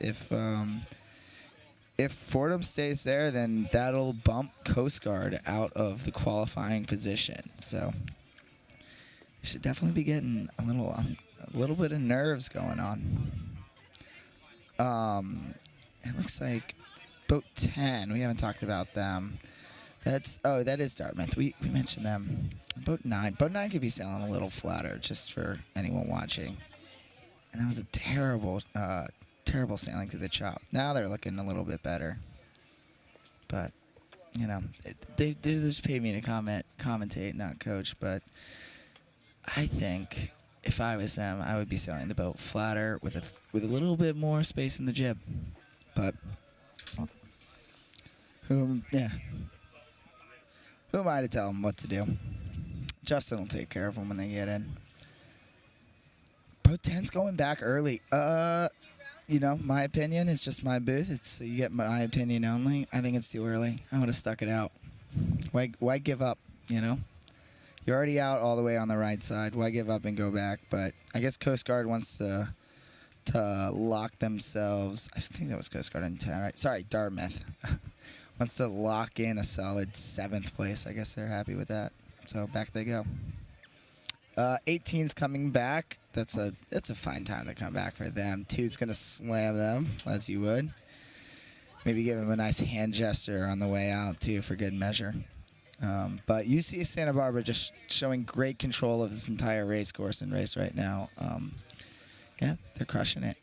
If Fordham stays there, then that'll bump Coast Guard out of the qualifying position. So they should definitely be getting a little bit of nerves going on. It looks like boat 10. We haven't talked about them. That is Dartmouth. We mentioned them. Boat 9. Boat 9 could be sailing a little flatter, just for anyone watching. And that was a terrible sailing through the chop. Now they're looking a little bit better. But, you know, they just paid me to commentate, not coach. But I think if I was them, I would be sailing the boat flatter with a little bit more space in the jib. But who am I to tell them what to do? Justin will take care of them when they get in. Boat 10's going back early. You know, my opinion is just my booth. So you get my opinion only. I think it's too early. I would have stuck it out. Why give up, you know? You're already out all the way on the right side. Why give up and go back? But I guess Coast Guard wants to lock themselves. I think that was Coast Guard in 10, right? Sorry, Dartmouth. wants to lock in a solid 7th place. I guess they're happy with that. So back they go. 18's coming back. That's a fine time to come back for them. 2's going to slam them, as you would. Maybe give him a nice hand gesture on the way out, too, for good measure. But UC Santa Barbara just showing great control of this entire race course and race right now. Yeah, they're crushing it.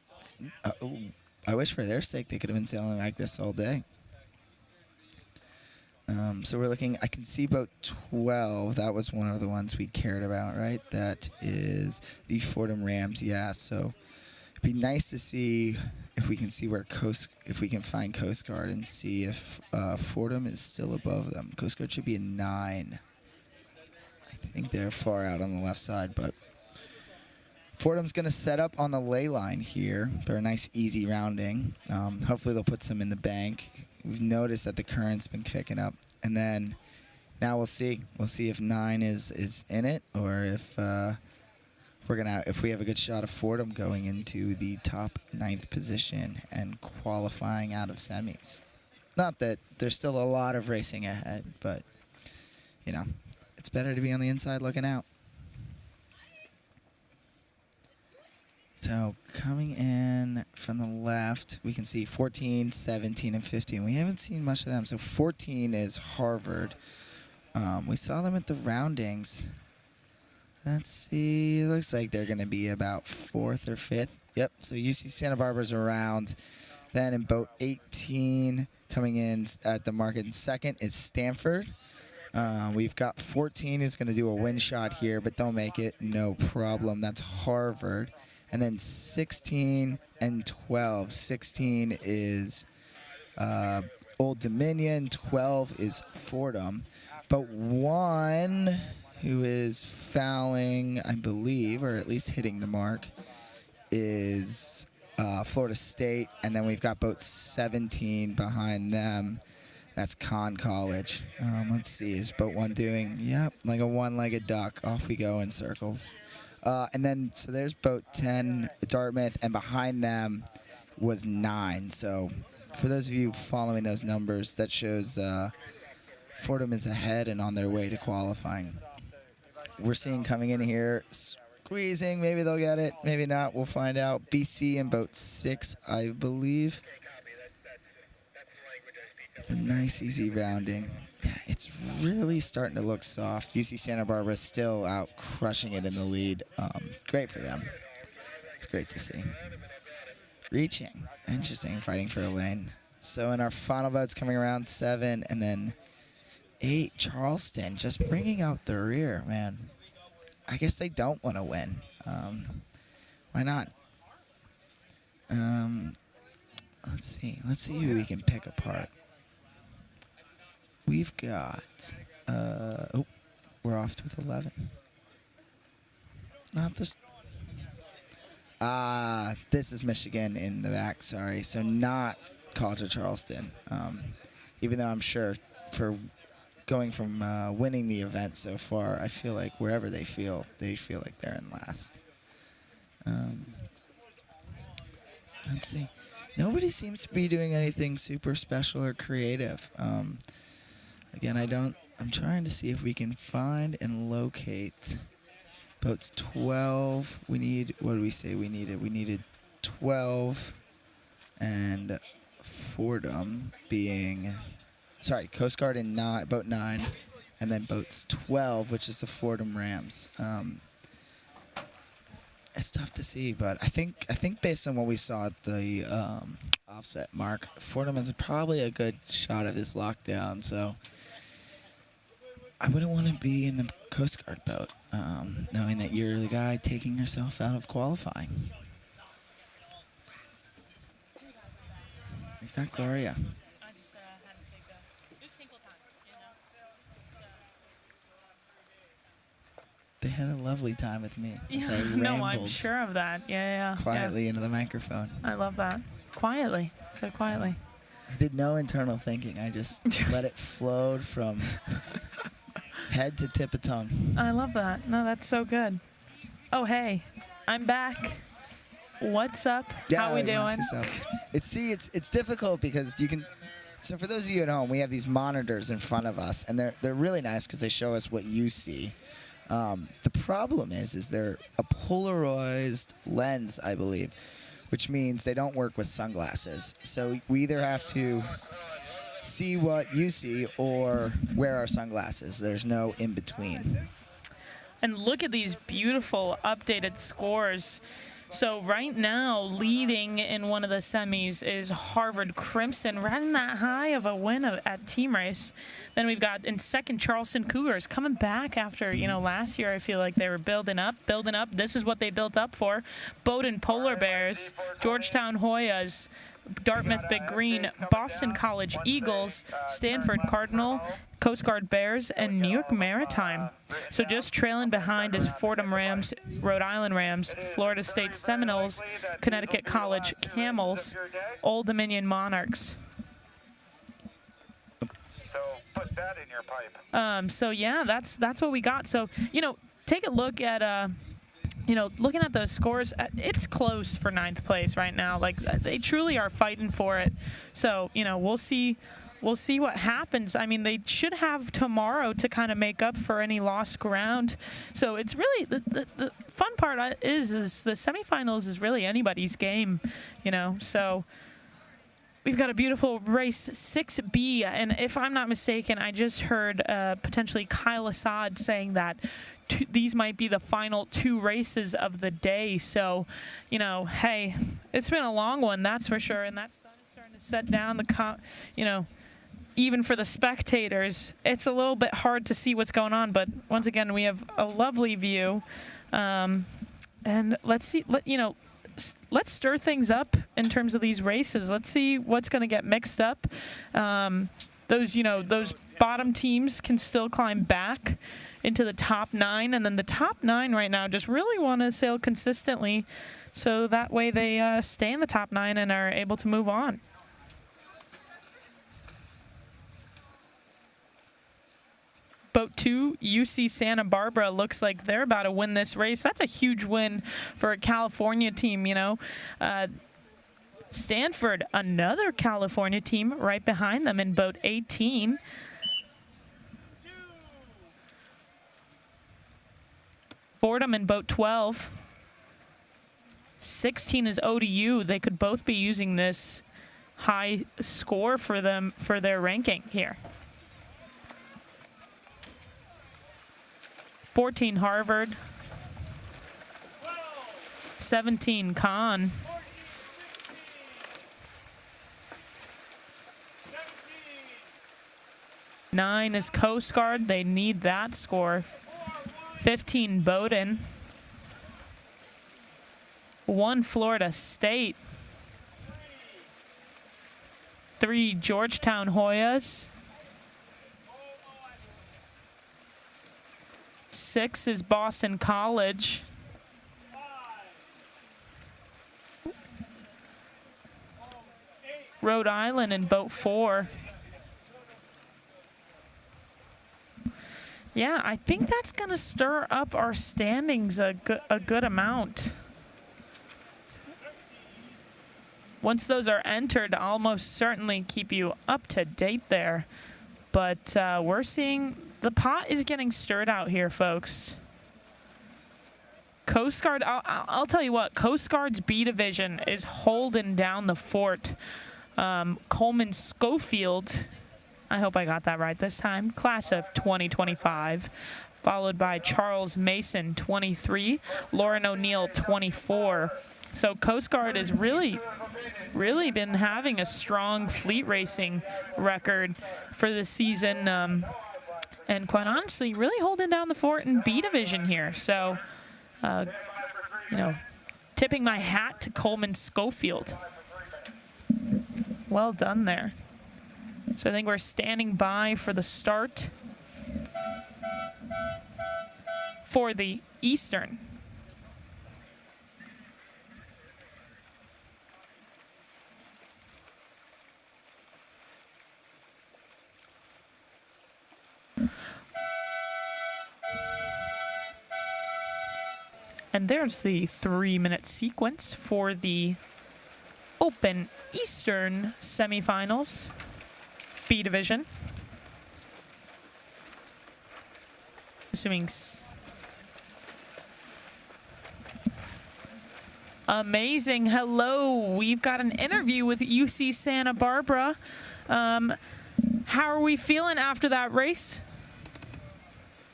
I wish for their sake they could have been sailing like this all day. So we're looking, I can see boat 12. That was one of the ones we cared about, right? That is the Fordham Rams, yeah. So it'd be nice to see if we can see where if we can find Coast Guard and see if Fordham is still above them. Coast Guard should be a 9. I think they're far out on the left side, but Fordham's going to set up on the ley line here for a nice easy rounding. Hopefully they'll put some in the bank. We've noticed that the current's been picking up. And then now we'll see. We'll see if 9 is in it, or if if we have a good shot of Fordham going into the top 9th position and qualifying out of semis. Not that there's still a lot of racing ahead, but you know, it's better to be on the inside looking out. So coming in from the left, we can see 14, 17, and 15. We haven't seen much of them. So 14 is Harvard. We saw them at the roundings. Let's see. It looks like they're going to be about 4th or 5th. Yep. So UC Santa Barbara's around. Then in boat 18, coming in at the market in 2nd, is Stanford. We've got 14 who's going to do a wind shot here, but they'll make it. No problem. That's Harvard. And then 16 and 12. 16 is Old Dominion. 12 is Fordham. But one who is fouling, I believe, or at least hitting the mark, is Florida State. And then we've got boat 17 behind them. That's Conn College. Let's see, is boat 1 doing? Yep, like a one-legged duck. Off we go in circles. And then, so there's boat 10, Dartmouth, and behind them was 9. So for those of you following those numbers, that shows Fordham is ahead and on their way to qualifying. We're seeing coming in here, squeezing. Maybe they'll get it, maybe not. We'll find out. BC in boat 6, I believe. With a nice, easy rounding. Yeah, it's really starting to look soft. UC Santa Barbara is still out crushing it in the lead. Great for them. It's great to see. Reaching. Interesting, fighting for a lane. So in our final votes coming around 7, and then 8, Charleston, just bringing out the rear, man. I guess they don't want to win. Why not? Let's see who we can pick apart. We've got, we're off with 11. Not this. This is Michigan in the back, sorry. So not College of Charleston. Even though I'm sure for going from winning the event so far, I feel like wherever they feel like they're in last. Let's see. Nobody seems to be doing anything super special or creative. Again, I'm trying to see if we can find and locate boats 12. We need, what did we say we needed? We needed 12 and Fordham being, sorry, Coast Guard in boat 9, and then boats 12, which is the Fordham Rams. It's tough to see, but I think based on what we saw at the offset mark, Fordham is probably a good shot of this lockdown. So I wouldn't want to be in the Coast Guard boat, knowing that you're the guy taking yourself out of qualifying. We've got Gloria. They had a lovely time with me. Yeah, I no, I'm rambled sure of that. Yeah. quietly into the microphone. I love that. Quietly. So quietly. I did no internal thinking. I just let it flow from head to tip of tongue. I love that. No, that's so good. Oh, hey, I'm back. What's up? Yeah, How we doing? It's difficult because you can So for those of you at home, we have these monitors in front of us, and they're really nice because they show us what you see. The problem is they're a polarized lens, I believe, which means they don't work with sunglasses. So we either have to see what you see or wear our sunglasses. There's no in between. And look at these beautiful updated scores. So right now, leading in one of the semis is Harvard Crimson, riding that high of a win at team race. Then we've got in second Charleston Cougars coming back after, last year I feel like they were building up. This is what they built up for. Bowdoin Polar Bears, Georgetown Hoyas, Dartmouth Big Green, Boston College Eagles, Stanford Cardinal, Coast Guard Bears, and New York Maritime. So just trailing behind is Fordham Rams, Rhode Island Rams, Florida State Seminoles, Connecticut College Camels, Old Dominion Monarchs. So put that in your pipe. So yeah, that's what we got. So take a look at looking at those scores, it's close for 9th place right now. Like, they truly are fighting for it. So, we'll see what happens. I mean, they should have tomorrow to kind of make up for any lost ground. So it's really the fun part is the semifinals is really anybody's game, So we've got a beautiful race 6B, and if I'm not mistaken, I just heard potentially Kyle Assad saying that these might be the final 2 races of the day. So, hey, it's been a long one, that's for sure, and that sun is starting to set down. Even for the spectators, it's a little bit hard to see what's going on, but once again, we have a lovely view, and let's see. Let's stir things up in terms of these races. Let's see what's going to get mixed up. Those bottom teams can still climb back into the top 9, and then the top 9 right now just really want to sail consistently, so that way they stay in the top 9 and are able to move on. Boat 2, UC Santa Barbara, looks like they're about to win this race. That's a huge win for a California team, Stanford, another California team right behind them in boat 18. Fordham in boat 12. 16 is ODU. They could both be using this high score for them for their ranking here. 14 Harvard. 17 Conn. 9 is Coast Guard. They need that score. 15 Bowdoin. 1 Florida State. 3 Georgetown Hoyas. 6 is Boston College. 5 Rhode Island in boat 4. Yeah, I think that's going to stir up our standings a good amount. Once those are entered, I'll most certainly keep you up to date there. But we're seeing the pot is getting stirred out here, folks. Coast Guard, I'll tell you what, Coast Guard's B division is holding down the fort. Coleman Schofield, I hope I got that right this time, class of 2025, followed by Charles Mason, 23, Lauren O'Neill, 24. So Coast Guard has really been having a strong fleet racing record for the season, and quite honestly, really holding down the fort in B division here. So, tipping my hat to Coleman Schofield. Well done there. So I think we're standing by for the start for the Eastern. And there's the 3-minute sequence for the Open Eastern semifinals. B division. Assuming. Amazing. Hello. We've got an interview with UC Santa Barbara. How are we feeling after that race?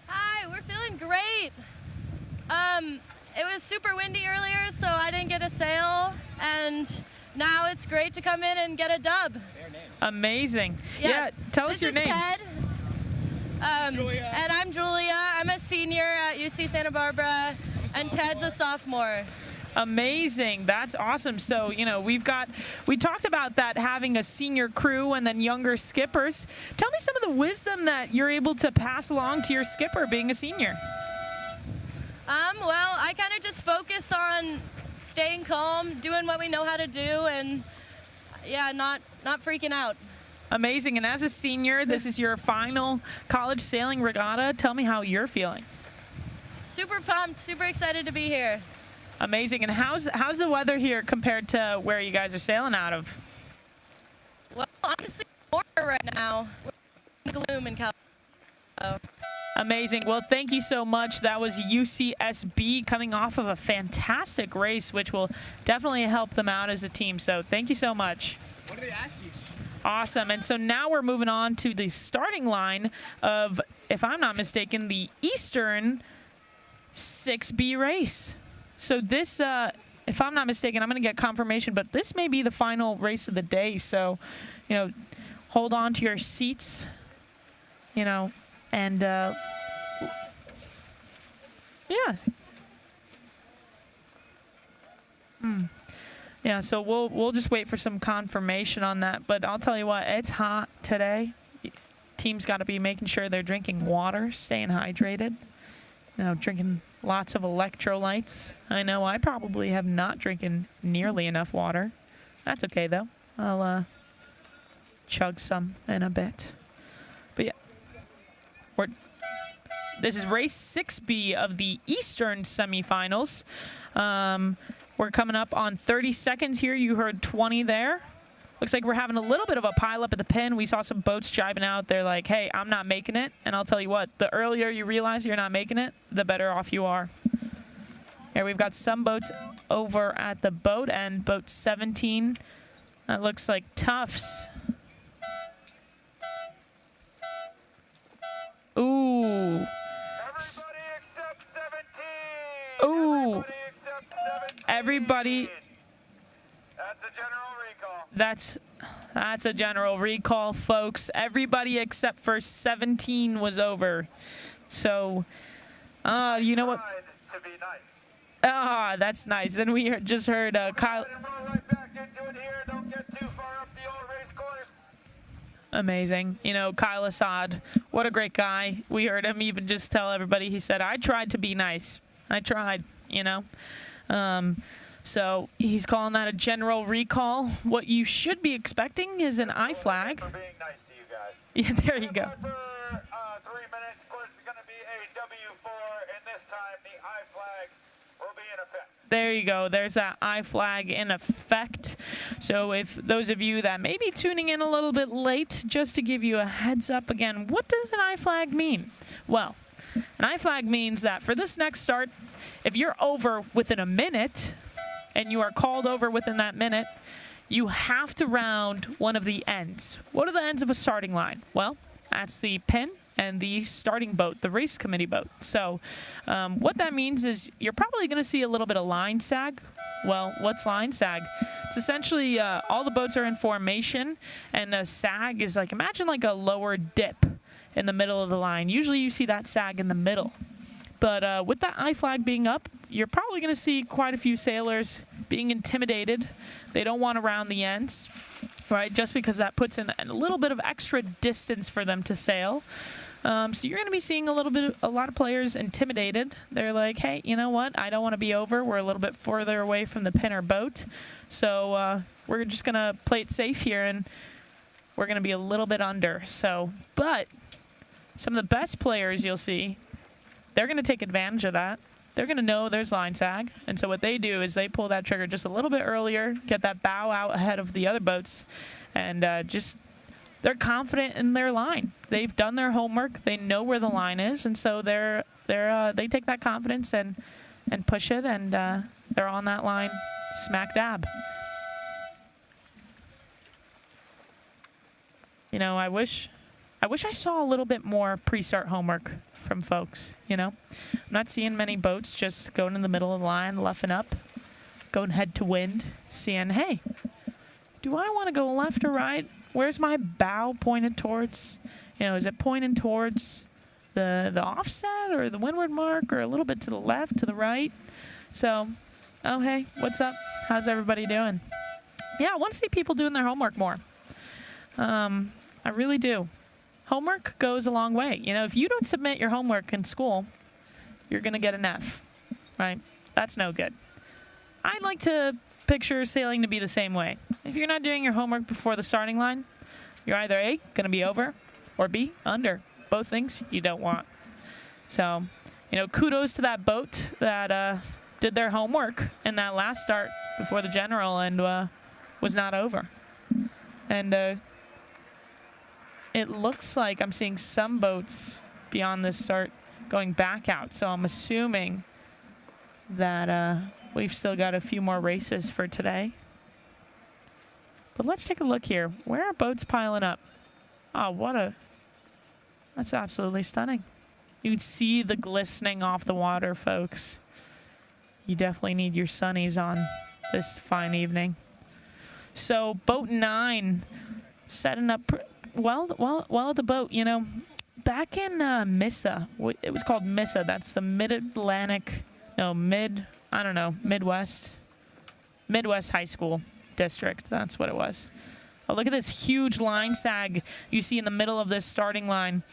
Hi, we're feeling great. It was super windy earlier, so I didn't get a sail, and now it's great to come in and get a dub. Amazing. Yeah, tell us your names. Ted. And I'm Julia. I'm a senior at UC Santa Barbara, and Ted's a sophomore. Amazing. That's awesome. So, you know, we talked about that, having a senior crew and then younger skippers. Tell me some of the wisdom that you're able to pass along to your skipper being a senior. Well, I kind of just focus on staying calm, doing what we know how to do, and yeah, not freaking out. Amazing. And as a senior, this is your final college sailing regatta. Tell me how you're feeling. Super pumped, super excited to be here. Amazing. And how's the weather here compared to where you guys are sailing out of? Well, honestly, warmer right now. We're in gloom in California. Amazing. Well, thank you so much. That was UCSB coming off of a fantastic race, which will definitely help them out as a team. So thank you so much. What do they ask you? Awesome. And so now we're moving on to the starting line of, if I'm not mistaken, the Eastern 6B race. So this, if I'm not mistaken, I'm going to get confirmation, but this may be the final race of the day. So, you know, hold on to your seats, you know, and yeah. Yeah, so we'll just wait for some confirmation on that. But I'll tell you what, it's hot today. Team's got to be making sure they're drinking water, staying hydrated, you know, drinking lots of electrolytes. I know I probably have not drinking nearly enough water. That's okay, though. I'll chug some in a bit. But yeah, this is race 6B of the Eastern semifinals. We're coming up on 30 seconds here. You heard 20 there. Looks like we're having a little bit of a pile up at the pin. We saw some boats jibing out. They're like, hey, I'm not making it. And I'll tell you what, the earlier you realize you're not making it, the better off you are. Here we've got some boats over at the boat end. Boat 17. That looks like Tufts. Ooh. Ooh. Everybody. That's a general recall. That's a general recall, folks. Everybody except for 17 was over. So, you know what? To be nice. Ah, that's nice. And we just heard Kyle. Right back into it here. Don't get too far up the old race course. Amazing. You know, Kyle Assad, what a great guy. We heard him even just tell everybody, he said, I tried to be nice. I tried, you know. So he's calling that a general recall. What you should be expecting is an I flag. For being nice to you guys. Yeah, there you go. For 3 minutes, course is going to be a W4, and this time the I flag will be in effect. There you go. There's that I flag in effect. So if those of you that may be tuning in a little bit late, just to give you a heads up again, what does an I flag mean? Well, an I flag means that for this next start, if you're over within a minute and you are called over within that minute, you have to round one of the ends. What are the ends of a starting line? Well, that's the pin and the starting boat, the race committee boat. So what that means is you're probably going to see a little bit of line sag. Well, what's line sag? It's essentially all the boats are in formation, and the sag is like, imagine like a lower dip in the middle of the line. Usually you see that sag in the middle. But with that I flag being up, you're probably going to see quite a few sailors being intimidated. They don't want to round the ends, right? Just because that puts in a little bit of extra distance for them to sail. So you're going to be seeing a lot of players intimidated. They're like, hey, you know what? I don't want to be over. We're a little bit further away from the pin or boat. So we're just going to play it safe here, and we're going to be a little bit under. So, but some of the best players you'll see, they're going to take advantage of that. They're going to know there's line sag. And so what they do is they pull that trigger just a little bit earlier, get that bow out ahead of the other boats, and just they're confident in their line. They've done their homework. They know where the line is, and so they take that confidence and push it, and they're on that line smack dab. You know, I wish I saw a little bit more pre-start homework from folks, you know. I'm not seeing many boats just going in the middle of the line, luffing up, going head to wind, seeing, hey, do I want to go left or right? Where's my bow pointed towards? You know, is it pointing towards the offset or the windward mark, or a little bit to the left, to the right? So, oh, hey, what's up? How's everybody doing? Yeah, I want to see people doing their homework more. I really do. Homework goes a long way. You know, if you don't submit your homework in school, you're going to get an F, right? That's no good. I like to picture sailing to be the same way. If you're not doing your homework before the starting line, you're either A, going to be over, or B, under. Both things you don't want. So, you know, kudos to that boat that did their homework in that last start before the general and was not over. And it looks like I'm seeing some boats beyond this start going back out. So I'm assuming that we've still got a few more races for today. But let's take a look here. Where are boats piling up? Oh, that's absolutely stunning. You can see the glistening off the water, folks. You definitely need your sunnies on this fine evening. So boat 9 setting up well at the boat. You know, back in Missa, it was called Missa. That's the Midwest High School District. That's what it was. Oh, look at this huge line sag you see in the middle of this starting line.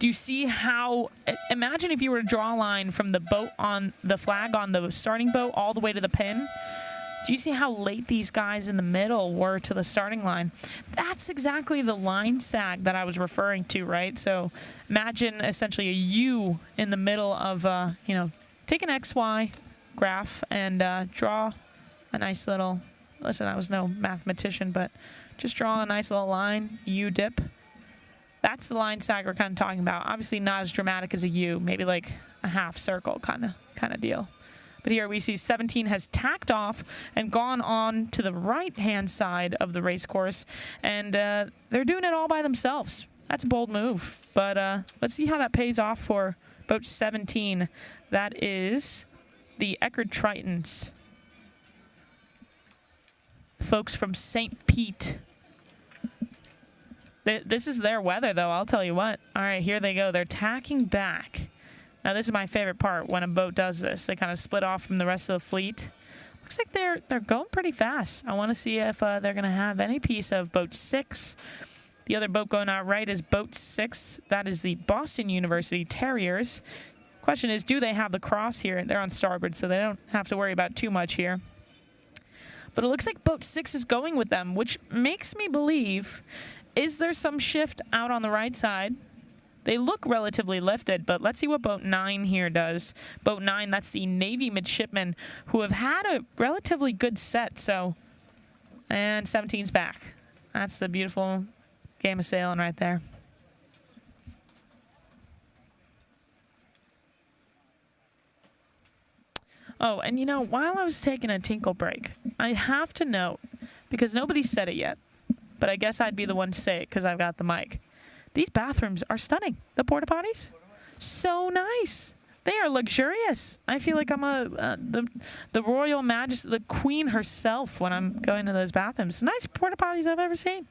Do you see how, imagine if you were to draw a line from the boat on the flag on the starting boat all the way to the pin. Do you see how late these guys in the middle were to the starting line? That's exactly the line sag that I was referring to, right? So imagine essentially a U in the middle of, you know, take an XY graph and draw a nice little, listen, I was no mathematician, but just draw a nice little line, U dip. That's the line sag we're kind of talking about. Obviously not as dramatic as a U, maybe like a half circle kind of deal. But here we see 17 has tacked off and gone on to the right-hand side of the race course, and they're doing it all by themselves. That's a bold move, but let's see how that pays off for boat 17. That is the Eckerd Tritons. Folks from St. Pete. This is their weather, though, I'll tell you what. All right, here they go. They're tacking back. Now, this is my favorite part when a boat does this. They kind of split off from the rest of the fleet. Looks like they're going pretty fast. I want to see if they're going to have any piece of boat 6. The other boat going out right is boat 6. That is the Boston University Terriers. Question is, do they have the cross here? They're on starboard, so they don't have to worry about too much here. But it looks like boat 6 is going with them, which makes me believe, is there some shift out on the right side? They look relatively lifted, but let's see what boat 9 here does. Boat 9, that's the Navy midshipmen who have had a relatively good set. So, and 17's back. That's the beautiful game of sailing right there. Oh, and you know, while I was taking a tinkle break, I have to note, because nobody said it yet, but I guess I'd be the one to say it because I've got the mic. These bathrooms are stunning. The porta potties, so nice. They are luxurious. I feel like I'm the royal majesty, the queen herself when I'm going to those bathrooms. Nice porta potties I've ever seen.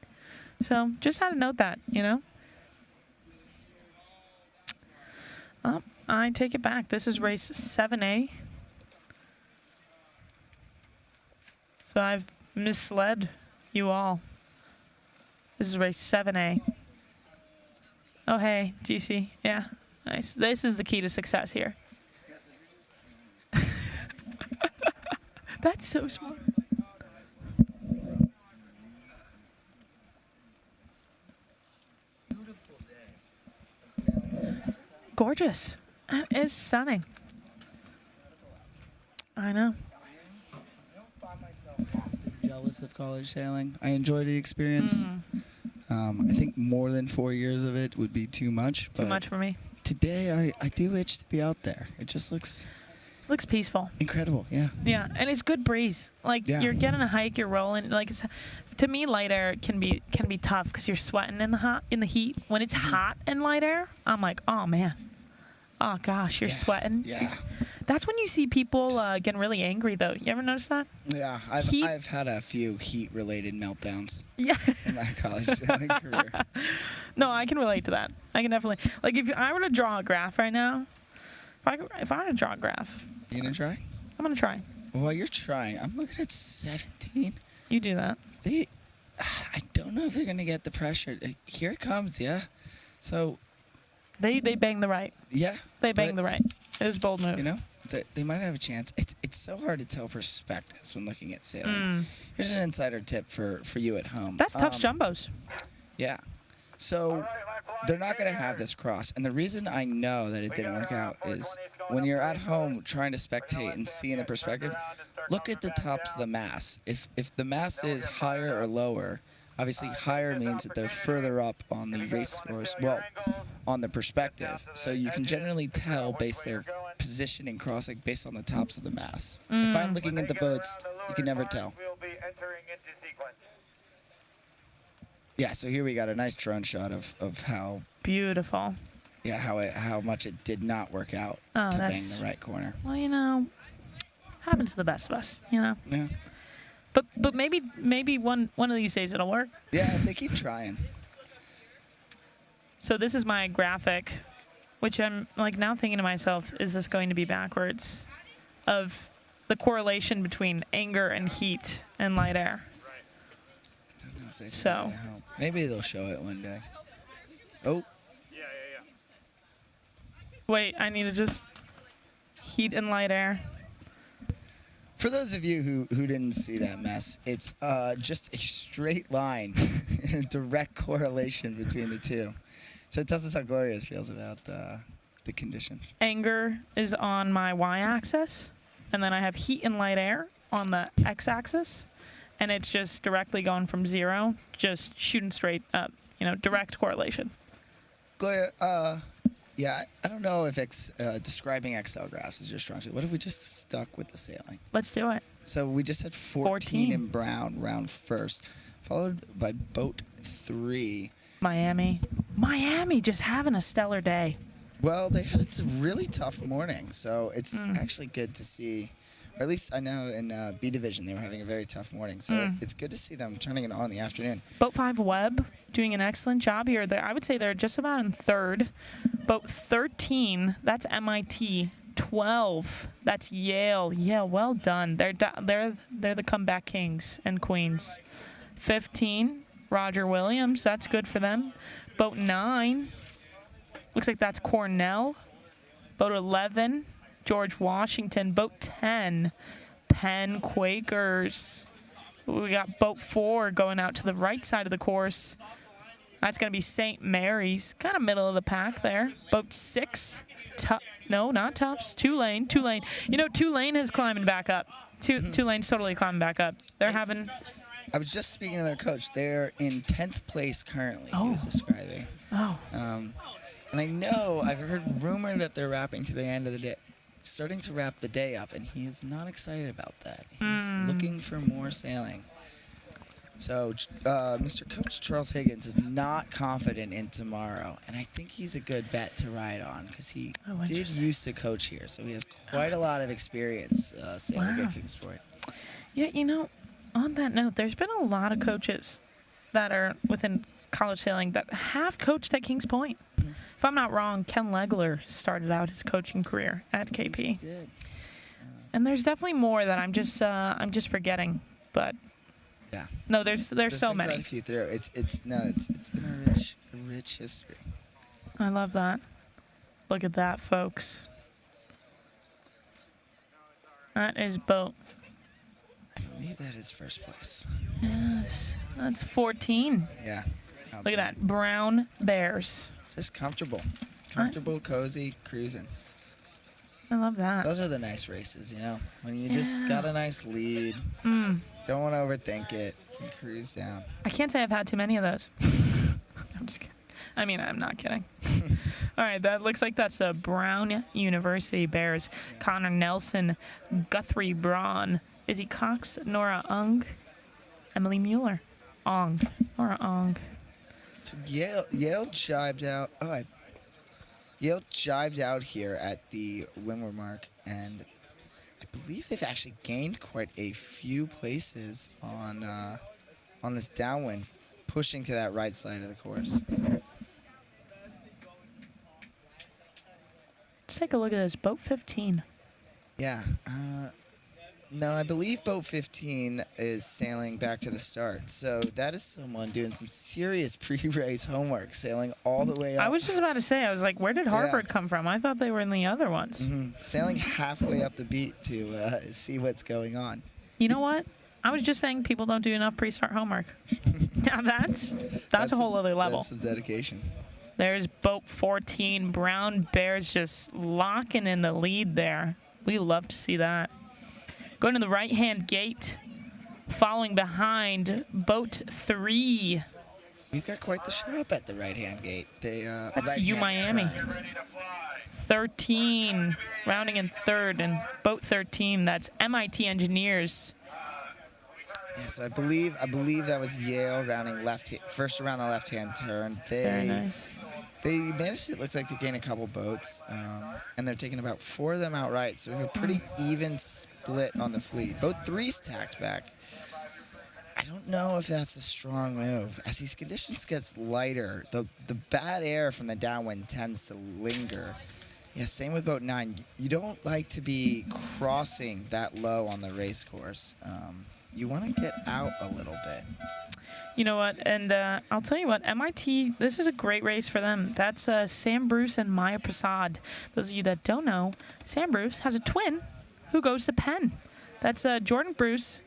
So just had to note that, you know. I take it back. This is race 7A. So I've misled you all. This is race 7A. Oh, hey, GC. Yeah, nice. This is the key to success here. That's so smart. Gorgeous. That is stunning. I know. Jealous of college sailing. I enjoy the experience. I think more than 4 years of it would be too much. Too much for me. Today, I do itch to be out there. It just looks peaceful. Incredible, yeah. Yeah, and it's good breeze. Like you're getting a hike, you're rolling. Like to me, light air can be tough because you're sweating in the heat. When it's hot and light air, I'm like, oh man, oh gosh, you're sweating. Yeah. That's when you see people getting really angry, though. You ever notice that? Yeah, I've had a few heat-related meltdowns. Yeah. In my college sailing career. No, I can relate to that. I can definitely. Like if I were to draw a graph right now, if I were to draw a graph. You gonna try? I'm gonna try. Well, while you're trying, I'm looking at 17. You do that. I don't know if they're gonna get the pressure. Here it comes, yeah. So. They bang the right. Yeah. They bang the right. It was a bold move. You know, they might have a chance. It's so hard to tell perspectives when looking at sailing. Here's an insider tip for you at home. That's tough jumbos. Yeah. So they're not going to have this cross. And the reason I know that it didn't work out is when you're at home trying to spectate and see in the perspective, look at the tops of the mast. If the mast is higher or lower, obviously higher means that they're further up on the race course, well, on the perspective. So you can generally tell based their positioning crossing based on the tops of the mast. If I'm looking at the boats, you can never tell. Yeah, so here we got a nice drone shot of how beautiful. Yeah, how much it did not work out to bang the right corner. Well, you know, happens to the best of us, you know. Yeah. But maybe one of these days it'll work. Yeah, they keep trying. So this is my graphic, which I'm like now thinking to myself, is this going to be backwards of the correlation between anger and heat and light air? So maybe they'll show it one day. Oh. Wait, I need to just heat and light air. For those of you who didn't see that mess, it's just a straight line, a direct correlation between the two. So it tells us how Glorious feels about the conditions. Anger is on my y-axis, and then I have heat and light air on the x-axis, and it's just directly going from 0, just shooting straight up, you know, direct correlation. Gloria, yeah, I don't know if describing Excel graphs is your strong suit. What if we just stuck with the sailing? Let's do it. So we just had 14 in brown, round first, followed by boat 3. Miami just having a stellar day. Well, they had a really tough morning, so it's actually good to see. Or at least I know in B Division they were having a very tough morning, so it's good to see them turning it on in the afternoon. Boat 5 Webb doing an excellent job here. I would say they're just about in third. Boat 13, that's MIT. 12, that's Yale. Yeah, well done. They're the comeback kings and queens. 15, Roger Williams. That's good for them. Boat 9, looks like that's Cornell. Boat 11, George Washington. Boat 10, Penn Quakers. We got boat 4 going out to the right side of the course. That's going to be St. Mary's, kind of middle of the pack there. Boat 6, no, not Tufts, Tulane. You know, Tulane is climbing back up. Tulane's totally climbing back up. They're having... I was just speaking to their coach. They're in 10th place currently, he was describing. Oh. And I know, I've heard rumor that they're wrapping to the end of the day, starting to wrap the day up, and he is not excited about that. He's looking for more sailing. So Mr. Coach Charles Higgins is not confident in tomorrow, and I think he's a good bet to ride on because he did used to coach here, so he has quite a lot of experience sailing at Kingsport. Yeah, you know, on that note, there's been a lot of coaches that are within college sailing that have coached at Kings Point. If I'm not wrong, Ken Legler started out his coaching career at KP. He did. And there's definitely more that I'm just forgetting, but yeah. No, there's so many. Quite a few through. It's been a rich history. I love that. Look at that, folks. That is boat. I believe that is first place. Yes, that's 14. Yeah. Look at that, brown bears. Just comfortable, cozy, cruising. I love that. Those are the nice races, you know, when you just got a nice lead. Don't want to overthink it and cruise down. I can't say I've had too many of those. I'm just kidding. I mean, I'm not kidding. All right, that looks like that's Brown University Bears. Connor Nelson, Guthrie Braun, Izzy Cox, Nora Ung, Emily Mueller. Nora Ong. So Yale jibed out. Yale jibed out here at the windward mark, and I believe they've actually gained quite a few places on this downwind, pushing to that right side of the course. Let's take a look at this. Boat 15. Yeah. No, I believe boat 15 is sailing back to the start. So that is someone doing some serious pre-race homework, sailing all the way up. I was just about to say, I was like, where did Harvard come from? I thought they were in the other ones. Sailing halfway up the beat to see what's going on. You know what? I was just saying people don't do enough pre-start homework. Now that's a whole other level. That's some dedication. There's boat 14. Brown Bears just locking in the lead there. We love to see that. Going to the right-hand gate, following behind boat 3. We've got quite the shop at the right-hand gate. That's U Miami. 13, rounding in third, and boat 13, that's MIT Engineers. Yeah, so I believe that was Yale rounding first around the left-hand turn. Very nice. They managed, it looks like, to gain a couple boats, and they're taking about 4 of them outright, so we have a pretty even split on the fleet. Boat 3's tacked back. I don't know if that's a strong move. As these conditions gets lighter, the bad air from the downwind tends to linger. Yeah, same with boat 9. You don't like to be crossing that low on the race course. You want to get out a little bit. You know what? And I'll tell you what, MIT, this is a great race for them. That's Sam Bruce and Maya Prasad. Those of you that don't know, Sam Bruce has a twin who goes to Penn. That's Jordan Bruce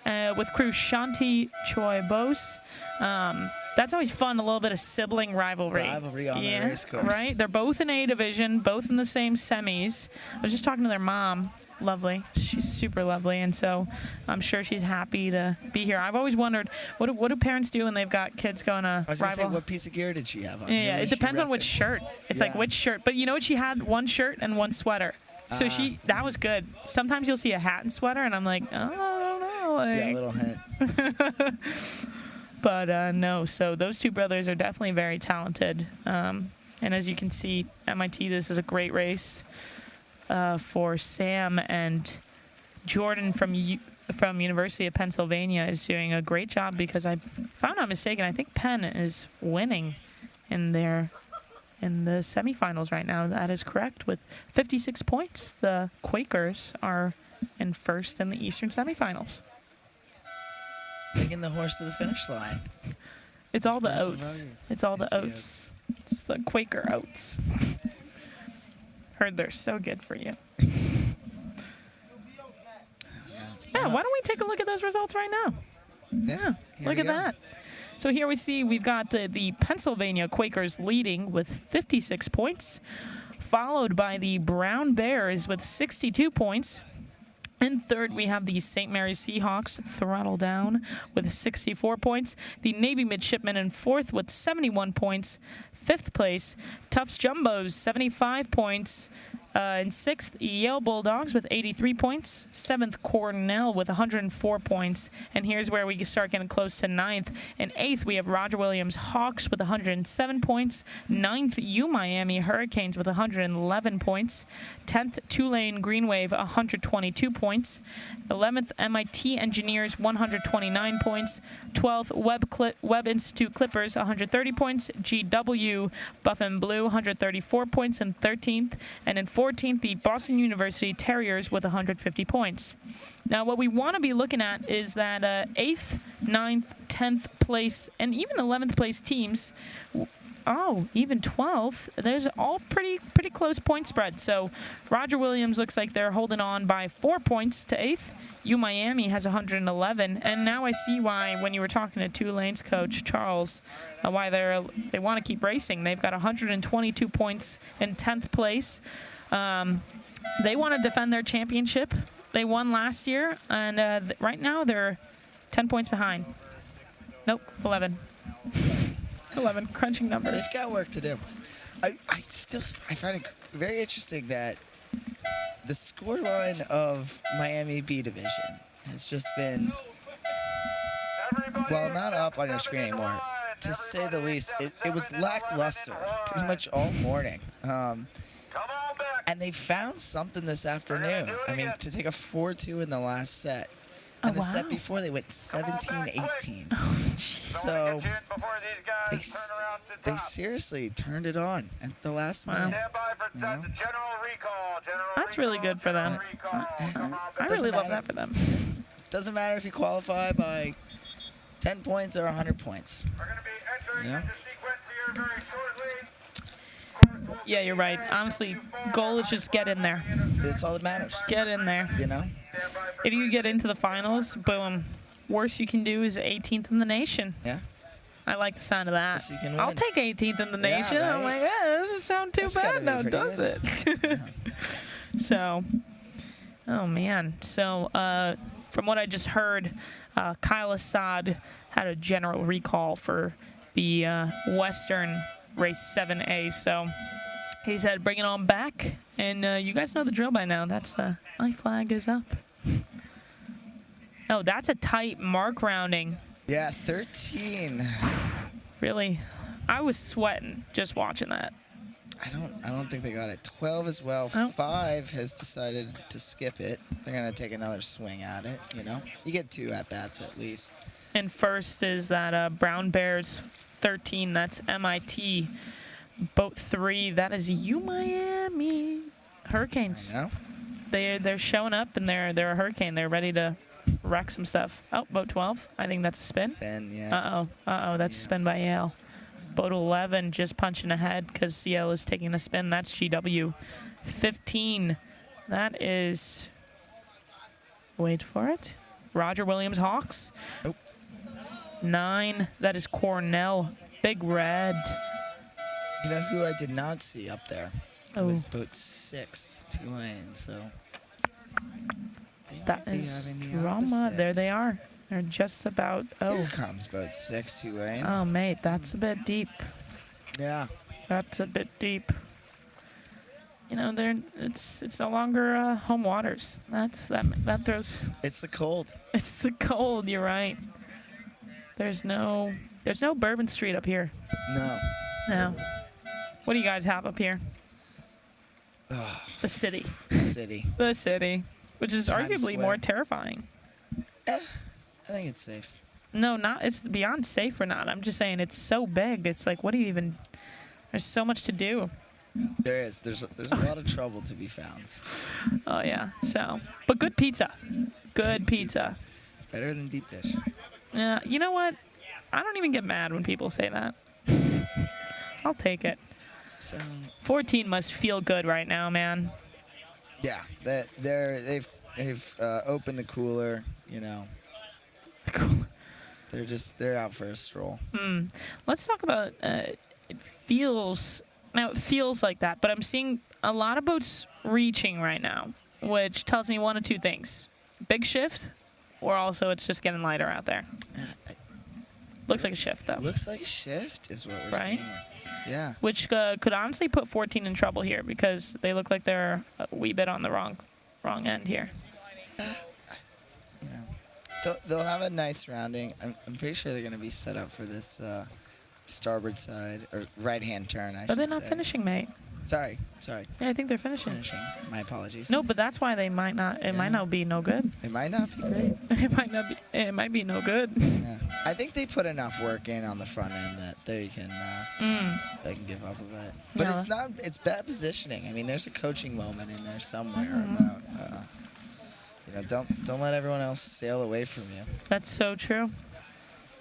with crew Shanti Choi Bose. That's always fun, a little bit of sibling rivalry. Rivalry on the race course. Right? They're both in A division, both in the same semis. I was just talking to their mom. Lovely. She's super lovely, and so I'm sure she's happy to be here. I've always wondered, what do parents do when they've got kids going to I was going to say, what piece of gear did she have on? Yeah, it depends on which shirt. It's like which shirt. But you know what? She had one shirt and one sweater. So that was good. Sometimes you'll see a hat and sweater, and I'm like, oh, I don't know. Yeah, a little hint. But no, so those two brothers are definitely very talented. And as you can see, MIT, this is a great race. For Sam, and Jordan from University of Pennsylvania is doing a great job, because if I'm not mistaken, I think Penn is winning in the semifinals right now. That is correct, with 56 points. The Quakers are in first in the Eastern semifinals. Taking the horse to the finish line. It's all the oats. It's all the oats. It's the Quaker oats. Heard they're so good for you. Yeah, why don't we take a look at those results right now? Yeah, look at that. So here we've got the Pennsylvania Quakers leading with 56 points, followed by the Brown Bears with 62 points. In third, we have the St. Mary's Seahawks, throttle down, with 64 points. The Navy Midshipmen in fourth with 71 points. Fifth place, Tufts Jumbos, 75 points. In sixth, Yale Bulldogs with 83 points. Seventh, Cornell with 104 points. And here's where we start getting close to ninth. In eighth, we have Roger Williams Hawks with 107 points. Ninth, U Miami Hurricanes with 111 points. 10th, Tulane Green Wave, 122 points. 11th, MIT Engineers, 129 points. 12th, Webb Institute Clippers, 130 points. GW Buff and Blue, 134 points in 13th. And in 14th, the Boston University Terriers with 150 points. Now, what we want to be looking at is that 8th, 9th, 10th place, and even 11th place teams. Oh, even 12th. There's all pretty close point spread. So Roger Williams looks like they're holding on by 4 points to 8th. U Miami has 111. And now I see why, when you were talking to Tulane's coach, Charles, why they want to keep racing. They've got 122 points in 10th place. They want to defend their championship. They won last year, and right now they're 10 points behind. Nope, 11. 11, crunching numbers. They've got work to do. I find it very interesting that the scoreline of Miami B Division has just been, well, not up on your screen anymore. To say the least, it was lackluster pretty much all morning. And they found something this afternoon. I mean, to take a 4-2 in the last set. And the set before, they went 17-18. So they seriously turned it on at the last minute. You know? That's really good for them. I really love that for them. Doesn't matter if you qualify by 10 points or 100 points. You know? Yeah, you're right. Honestly, goal is just get in there. That's all that matters. Get in there. You know? If you get into the finals, boom. Worst you can do is 18th in the nation. Yeah. I like the sound of that. So you can win. I'll take 18th in the nation. Right? I'm like, yeah, that doesn't sound too bad now, does it? So, oh man. So, from what I just heard, Kyle Assad had a general recall for the Western Race 7A. So he said, bring it on back. And you guys know the drill by now. That's the I flag is up. Oh, that's a tight mark rounding. Yeah, 13. Really? I was sweating just watching that. I don't think they got it. 12 as well. Oh. 5 has decided to skip it. They're going to take another swing at it, you know? You get 2 at-bats at least. And first is that Brown Bears 13. That's MIT. Boat 3. That is Miami Hurricanes. I know. They're showing up, and they're a hurricane. They're ready to wreck some stuff. Oh, boat 12. I think that's a spin. Spin, yeah. Uh-oh. That's a spin by Yale. Boat 11 just punching ahead because CL is taking a spin. That's GW. 15. That is... Wait for it. Roger Williams Hawks. Nope. 9. That is Cornell. Big Red. You know who I did not see up there? Oh. It was boat 6, Tulane, so... That is Rama. There they are. They're just about... Oh. Here comes boat 6, Tulane. Oh, mate, that's a bit deep. Yeah. That's a bit deep. You know, it's no longer home waters. That throws... It's the cold. It's the cold, you're right. There's no Bourbon Street up here. No. No. What do you guys have up here? Ugh. The city. The city. The city. Which is Times arguably Square. more terrifying. I think it's safe. No, it's beyond safe or not. I'm just saying it's so big. It's like, what do you even... There's so much to do. There is. There's a lot of trouble to be found. Oh, yeah. So, but good pizza. Good pizza. Better than deep dish. Yeah, you know what? I don't even get mad when people say that. I'll take it. So 14 must feel good right now, man. Yeah, they've opened the cooler, you know. They're out for a stroll. Let's talk about it feels like that, but I'm seeing a lot of boats reaching right now, which tells me one of two things: big shift, or also it's just getting lighter out there. Looks like a shift, though. Looks like a shift is what we're Right? seeing. Yeah. Which could honestly put 14 in trouble here because they look like they're a wee bit on the wrong end here. You know, they'll have a nice rounding. I'm pretty sure they're going to be set up for this starboard side or right-hand turn. I Are should they not say. finishing, mate? Sorry. Yeah, I think they're finishing. My apologies. No, but that's why they might not. It might not be no good. It might not be great. It might not be. It might be no good. Yeah. I think they put enough work in on the front end that they can give up a bit. But Yeah. it's not. It's bad positioning. I mean, there's a coaching moment in there somewhere Mm-hmm. about don't let everyone else sail away from you. That's so true.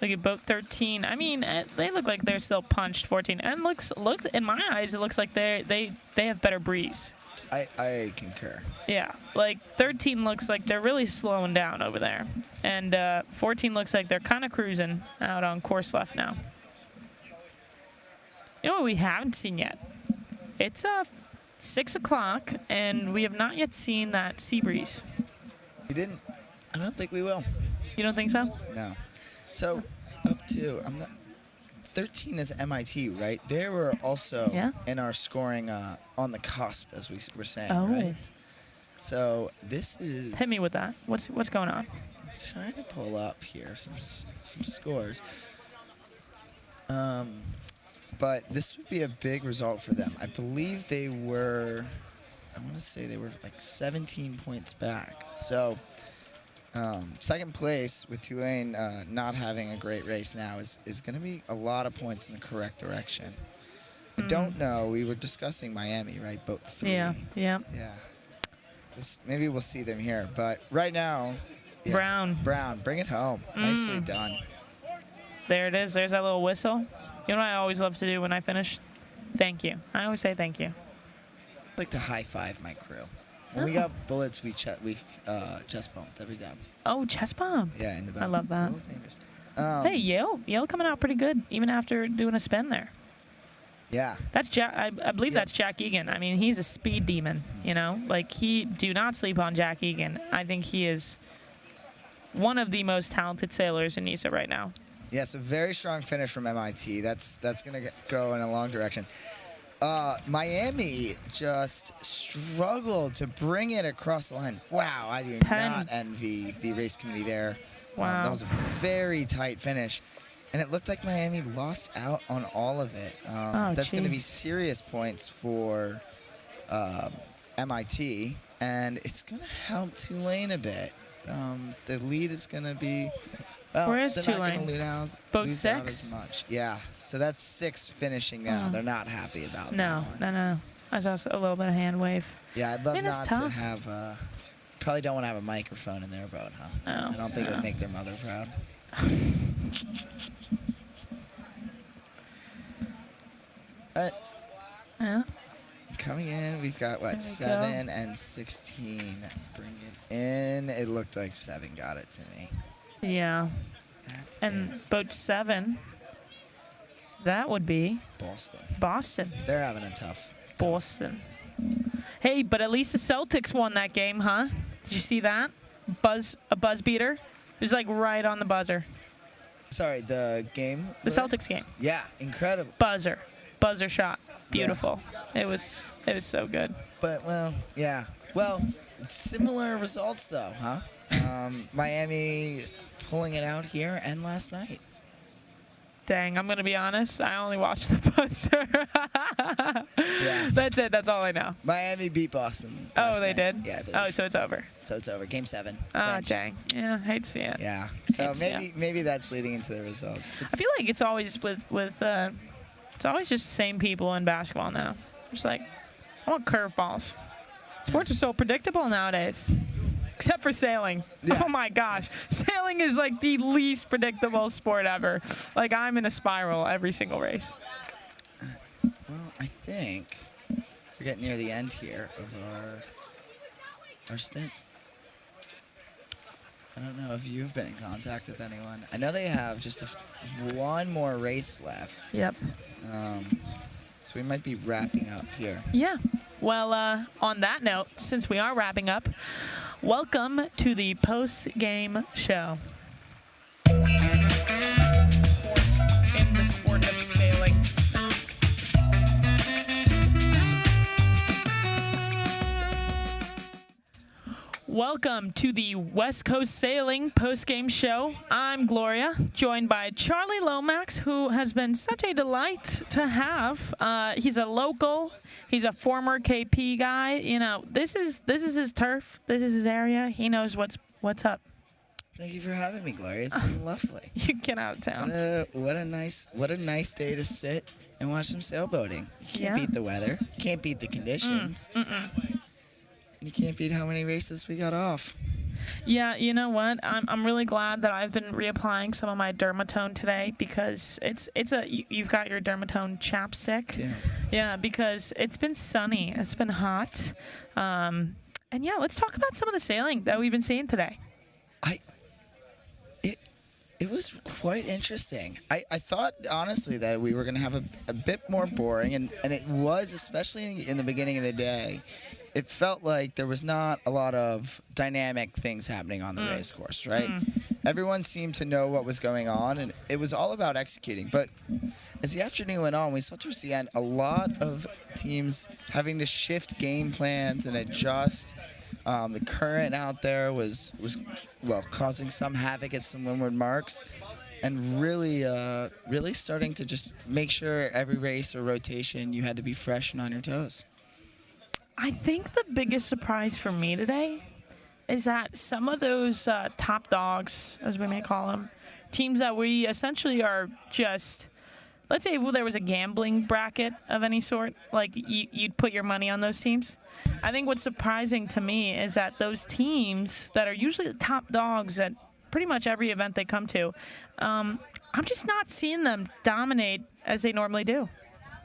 Look at boat 13. I mean, they look like they're still punched. 14 and look in my eyes, it looks like they have better breeze. I concur. Yeah, like 13 looks like they're really slowing down over there, and 14 looks like they're kind of cruising out on course left now. You know what we haven't seen yet? It's 6 o'clock, and we have not yet seen that sea breeze. You didn't. I don't think we will. You don't think so? No. So up to 13 is MIT, right? They were also Yeah. in our scoring on the cusp, as we were saying, Oh. right? So this is. Hit me with that. What's going on? I'm trying to pull up here some scores. But this would be a big result for them. I believe they were. I want to say they were like 17 points back. So. Second place with Tulane not having a great race now is going to be a lot of points in the correct direction. I don't know. We were discussing Miami, right? Boat 3. Yeah. Yeah. Maybe we'll see them here. But right now, yeah, Brown, bring it home. Nicely done. There it is. There's that little whistle. You know what I always love to do when I finish? Thank you. I always say thank you. I like to high five my crew. When we got bullets, we chest bumped every time. Oh, chest bump. Yeah, in the back. I love that. A little dangerous. Hey, Yale coming out pretty good, even after doing a spin there. Yeah. That's Jack. I believe that's Jack Egan. I mean, he's a speed demon. You know, like do not sleep on Jack Egan. I think he is one of the most talented sailors in NISA right now. Yes, a very strong finish from MIT. That's going to go in a long direction. Miami just struggled to bring it across the line. Wow, I do not envy the race committee there. Wow. That was a very tight finish. And it looked like Miami lost out on all of it. That's going to be serious points for MIT, and it's going to help Tulane a bit. The lead is going to be... Well, where is they're Tulane? Not gonna Boat lose 6? out as much. Yeah, so that's 6 finishing now. They're not happy about that. No. I saw a little bit of hand wave. Yeah, I'd love Man, that's not tough. to have. Probably don't want to have a microphone in their boat, huh? No. I don't think it would make their mother proud. Yeah. Coming in, we've got what, 7 and 16. Bring it in. It looked like 7 got it to me. Yeah. And boat 7, that would be Boston. They're having a tough. Boston. Hey, but at least the Celtics won that game, huh? Did you see that? A buzz beater. It was like right on the buzzer. Sorry, the game? The Celtics game. Yeah, incredible. Buzzer shot. Beautiful. Yeah. It was so good. But yeah. Well, similar results though, huh? Miami pulling it out here and last night. Dang, I'm gonna be honest. I only watched the buzzer. Yeah. That's it. That's all I know. Miami beat Boston. Oh, they did? Yeah. I believe. Oh, so it's over. So it's over. Game 7. Oh, dang. Yeah, hate to see it. Yeah. So maybe that's leading into the results. I feel like it's always it's always just the same people in basketball now. Just like, I want curveballs. Sports are so predictable nowadays. Except for sailing. Yeah. Oh my gosh. Sailing is like the least predictable sport ever. Like, I'm in a spiral every single race. Well, I think we're getting near the end here of our stint. I don't know if you've been in contact with anyone. I know they have just one more race left. Yep. So we might be wrapping up here. Yeah. Well, on that note, since we are wrapping up, welcome to the post-game show. In the sport of sailing. Welcome to the West Coast Sailing post-game show. I'm Gloria, joined by Charlie Lomax, who has been such a delight to have. He's a local. He's a former KP guy. You know, this is his turf. This is his area. He knows what's up. Thank you for having me, Gloria. It's been lovely. You get out of town. What a nice day to sit and watch some sailboating. You can't beat the weather. You can't beat the conditions. You can't beat how many races we got off. Yeah, you know what? I'm really glad that I've been reapplying some of my Dermatone today because you've got your Dermatone chapstick. Yeah. Yeah, because it's been sunny. It's been hot. And yeah, let's talk about some of the sailing that we've been seeing today. It was quite interesting. I thought, honestly, that we were going to have a bit more boring, and it was, especially in the beginning of the day. It felt like there was not a lot of dynamic things happening on the race course, right? everyone seemed to know what was going on, and it was all about executing. But as the afternoon went on, we saw towards the end a lot of teams having to shift game plans and adjust. The current out there was causing some havoc at some windward marks, and really starting to just make sure every race or rotation you had to be fresh and on your toes. I think the biggest surprise for me today is that some of those top dogs, as we may call them, teams that we essentially are just, let's say if there was a gambling bracket of any sort, like you'd put your money on those teams. I think what's surprising to me is that those teams that are usually the top dogs at pretty much every event they come to, I'm just not seeing them dominate as they normally do.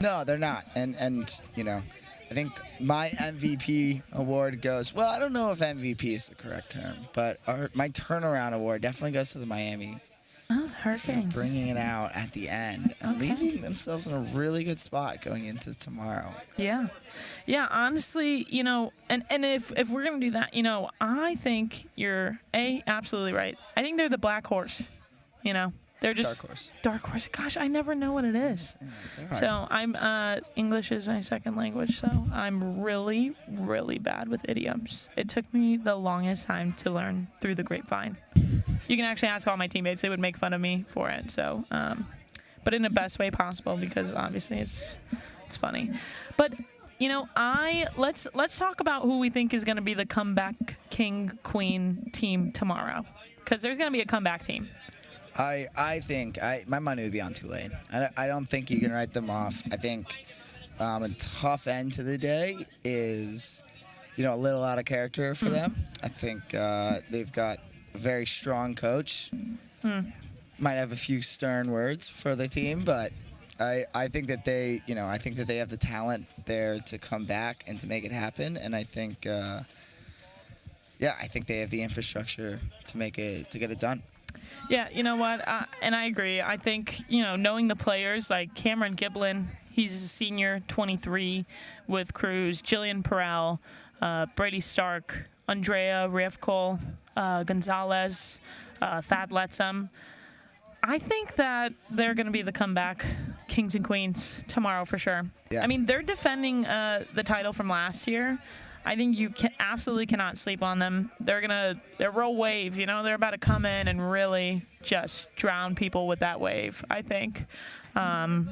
No, they're not. And you know, I think my MVP award goes, well, I don't know if MVP is the correct term, but my turnaround award definitely goes to the Miami. Oh, the Hurricanes. Bringing it out at the end and leaving themselves in a really good spot going into tomorrow. Yeah. Yeah, honestly, you know, and if we're going to do that, you know, I think you're, absolutely right. I think they're the black horse, you know. They're just dark horse. Dark horse. Gosh, I never know what it is. Yeah, so I'm English is my second language, so I'm really, really bad with idioms. It took me the longest time to learn through the grapevine. You can actually ask all my teammates; they would make fun of me for it. So, but in the best way possible, because obviously it's funny. But you know, let's talk about who we think is going to be the comeback king queen team tomorrow, because there's going to be a comeback team. I think my money would be on Tulane. I don't think you can write them off. I think a tough end to the day is, you know, a little out of character for them. I think they've got a very strong coach. Might have a few stern words for the team, but I think that they have the talent there to come back and to make it happen. And I think, I think they have the infrastructure to get it done. Yeah, you know what? And I agree. I think, you know, knowing the players like Cameron Giblin, he's a senior, 23, with Cruz, Jillian Perrell, Brady Stark, Andrea Riefkohl, Gonzalez, Thad Letzum. I think that they're going to be the comeback kings and queens tomorrow for sure. Yeah. I mean, they're defending the title from last year. I think you absolutely cannot sleep on them. They're roll wave, you know. They're about to come in and really just drown people with that wave. I think. I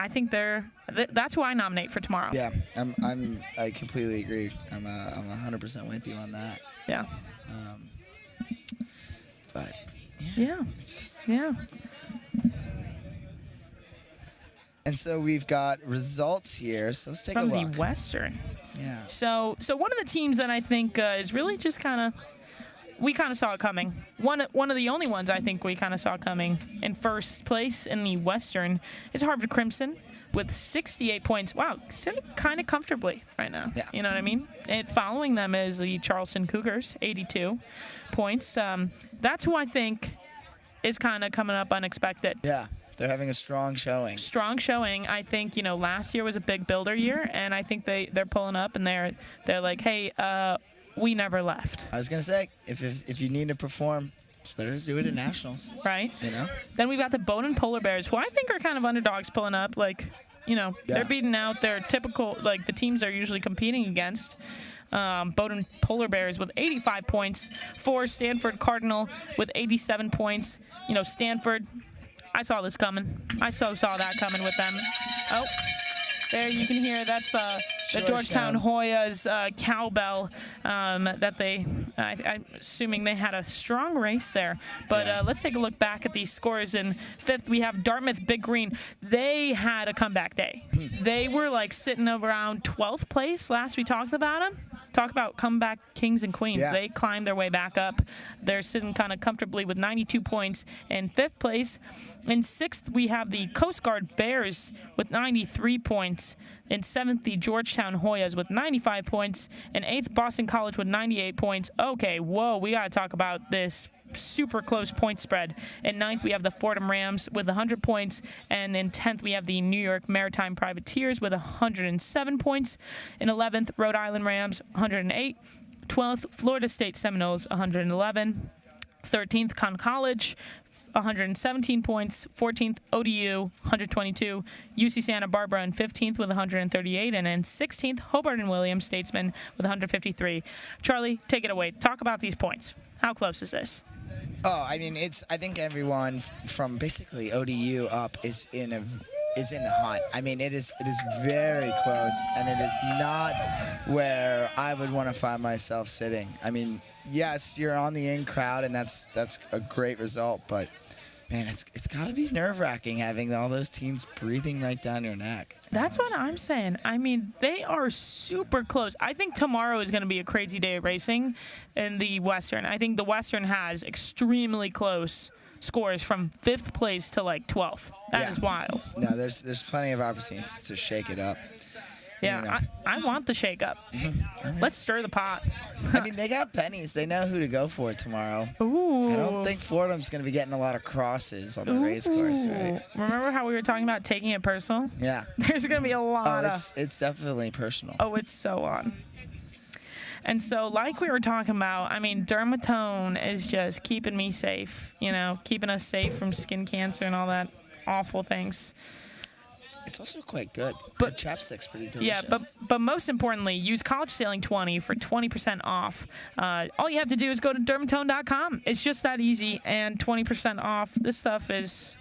think that's who I nominate for tomorrow. Yeah, I completely agree. I'm 100% with you on that. Yeah. But yeah, it's just yeah. And so we've got results here. So let's take a look. From the Western. Yeah. So one of the teams that I think is really just we kind of saw it coming. One of the only ones I think we kind of saw coming in first place in the Western is Harvard Crimson with 68 points. Wow, sitting kind of comfortably right now. Yeah. You know what I mean? And following them is the Charleston Cougars, 82 points. That's who I think is kind of coming up unexpected. Yeah. They're having a strong showing. Strong showing. I think, you know, last year was a big builder year, and I think they're pulling up, and they're like, hey, we never left. I was gonna say, if you need to perform, it's better to do it at nationals. Right. You know. Then we've got the Bowdoin Polar Bears, who I think are kind of underdogs pulling up. Like, you know, they're beating out their typical, like the teams they're usually competing against. Bowdoin Polar Bears with 85 points. For Stanford Cardinal with 87 points. You know, Stanford. I saw this coming. I saw that coming with them. Oh, there you can hear that's the Georgetown Hoyas cowbell that I'm assuming they had a strong race there. But let's take a look back at these scores. In fifth, we have Dartmouth Big Green. They had a comeback day. They were like sitting around 12th place last we talked about them. Talk about comeback kings and queens. Yeah. They climbed their way back up. They're sitting kind of comfortably with 92 points in fifth place. In sixth, we have the Coast Guard Bears with 93 points. In seventh, the Georgetown Hoyas with 95 points. In eighth, Boston College with 98 points. Okay, whoa, we got to talk about this super close point spread. In ninth, we have the Fordham Rams with 100 points. And in 10th, we have the New York Maritime Privateers with 107 points. In 11th, Rhode Island Rams, 108. 12th, Florida State Seminoles, 111. 13th, Conn College, 117 points. 14th, ODU, 122. UC Santa Barbara in 15th with 138. And in 16th, Hobart and Williams Statesman with 153. Charlie, take it away. Talk about these points. How close is this? Oh, I mean, I think everyone from basically ODU up is in the hunt. I mean, it is very close, and it is not where I would want to find myself sitting. I mean, yes, you're on the in crowd, and that's a great result, but man, it's got to be nerve-wracking having all those teams breathing right down your neck. That's what I'm saying. I mean, they are super close. I think tomorrow is going to be a crazy day of racing in the Western. I think the Western has extremely close scores from 5th place to like 12th. That is wild. No, there's plenty of opportunities to shake it up. Yeah, You know. I want the shake up. Let's stir the pot. I mean, they got pennies. They know who to go for tomorrow. Ooh. I don't think Fordham's going to be getting a lot of crosses on the race course, right? Remember how we were talking about taking it personal? Yeah. There's going to be a lot Oh, of... it's definitely personal. Oh, it's so on. And so, like we were talking about, I mean, Dermatone is just keeping me safe, keeping us safe from skin cancer and all that awful things. It's also quite good. But the chapstick's pretty delicious. Yeah, but most importantly, use College Sailing 20 for 20% off. All you have to do is go to dermatone.com. It's just that easy, and 20% off. This stuff is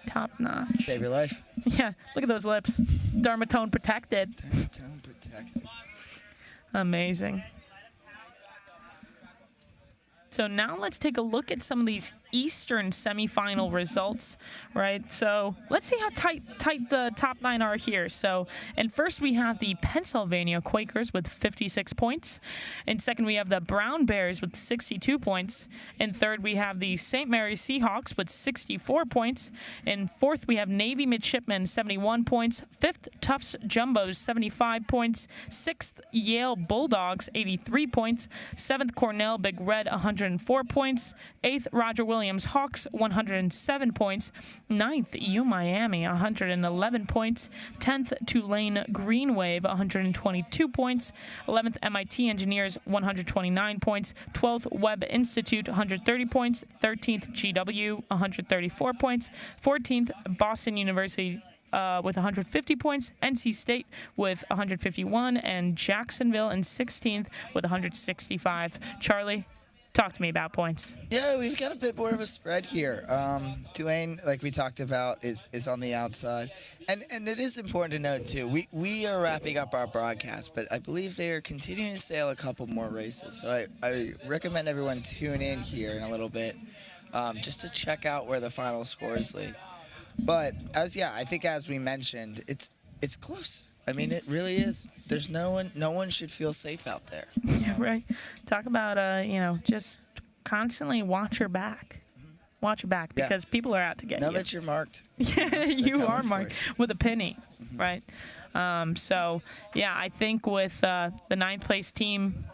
top notch. Save your life. Yeah, look at those lips. Dermatone protected. Dermatone protected. Amazing. So now let's take a look at some of these Eastern semifinal results, right? So let's see how tight the top 9 are here. So, and first we have the Pennsylvania Quakers with 56 points. In second, we have the Brown Bears with 62 points. In third, we have the St. Mary's Seahawks with 64 points. In fourth, we have Navy Midshipmen, 71 points. Fifth, Tufts Jumbos, 75 points. Sixth, Yale Bulldogs, 83 points. Seventh, Cornell Big Red, 104 points. Eighth, Roger Williams Hawks, 107 points. Ninth, UMiami, 111 points. 10th, Tulane Green Wave, 122 points. 11th, MIT Engineers, 129 points. 12th, Webb Institute, 130 points. 13th, GW, 134 points. 14th, Boston University, with 150 points, NC State with 151, and Jacksonville in 16th with 165. Charlie, talk to me about points. Yeah, we've got a bit more of a spread here. Tulane, like we talked about, is on the outside. And it is important to note, too, we are wrapping up our broadcast, but I believe they are continuing to sail a couple more races. So I recommend everyone tune in here in a little bit just to check out where the final scores lay. But I think as we mentioned, it's close. I mean, it really is. There's no one should feel safe out there. Yeah, right. Talk about just constantly watch your back. Watch your back because people are out to get you. Know that you're marked. Yeah, you are marked with a penny, right? I think with the 9th place team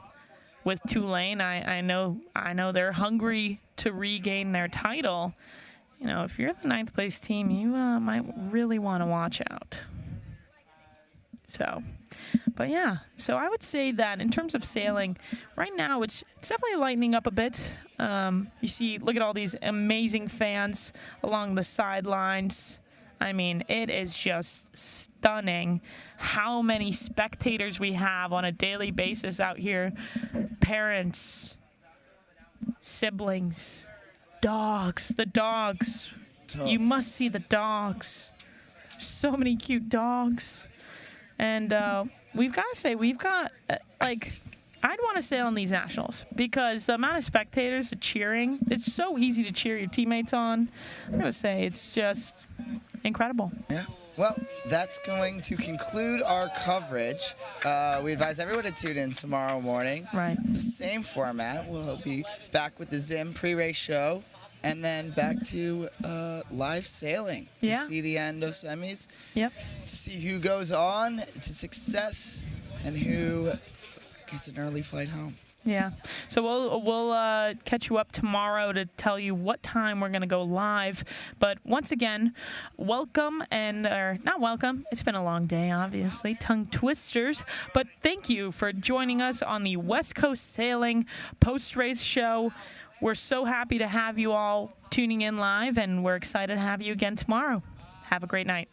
with Tulane, I know they're hungry to regain their title. If you're the 9th place team, you might really want to watch out. So I would say that in terms of sailing, right now it's definitely lightening up a bit. Look at all these amazing fans along the sidelines. I mean, it is just stunning how many spectators we have on a daily basis out here. Parents, siblings, the dogs. You must see the dogs. So many cute dogs. And we've got to say, I'd want to sail on these nationals because the amount of spectators cheering, it's so easy to cheer your teammates on. I'm going to say it's just incredible. Yeah. Well, that's going to conclude our coverage. We advise everyone to tune in tomorrow morning. Right. The same format. We'll be back with the Zim pre-race show and then back to live sailing to see the end of semis. Yep. To see who goes on to success and who gets an early flight home. Yeah. So we'll catch you up tomorrow to tell you what time we're going to go live. But once again, welcome or not welcome. It's been a long day, obviously. Tongue twisters. But thank you for joining us on the West Coast Sailing post-race show. we're so happy to have you all tuning in live, and we're excited to have you again tomorrow. Have a great night.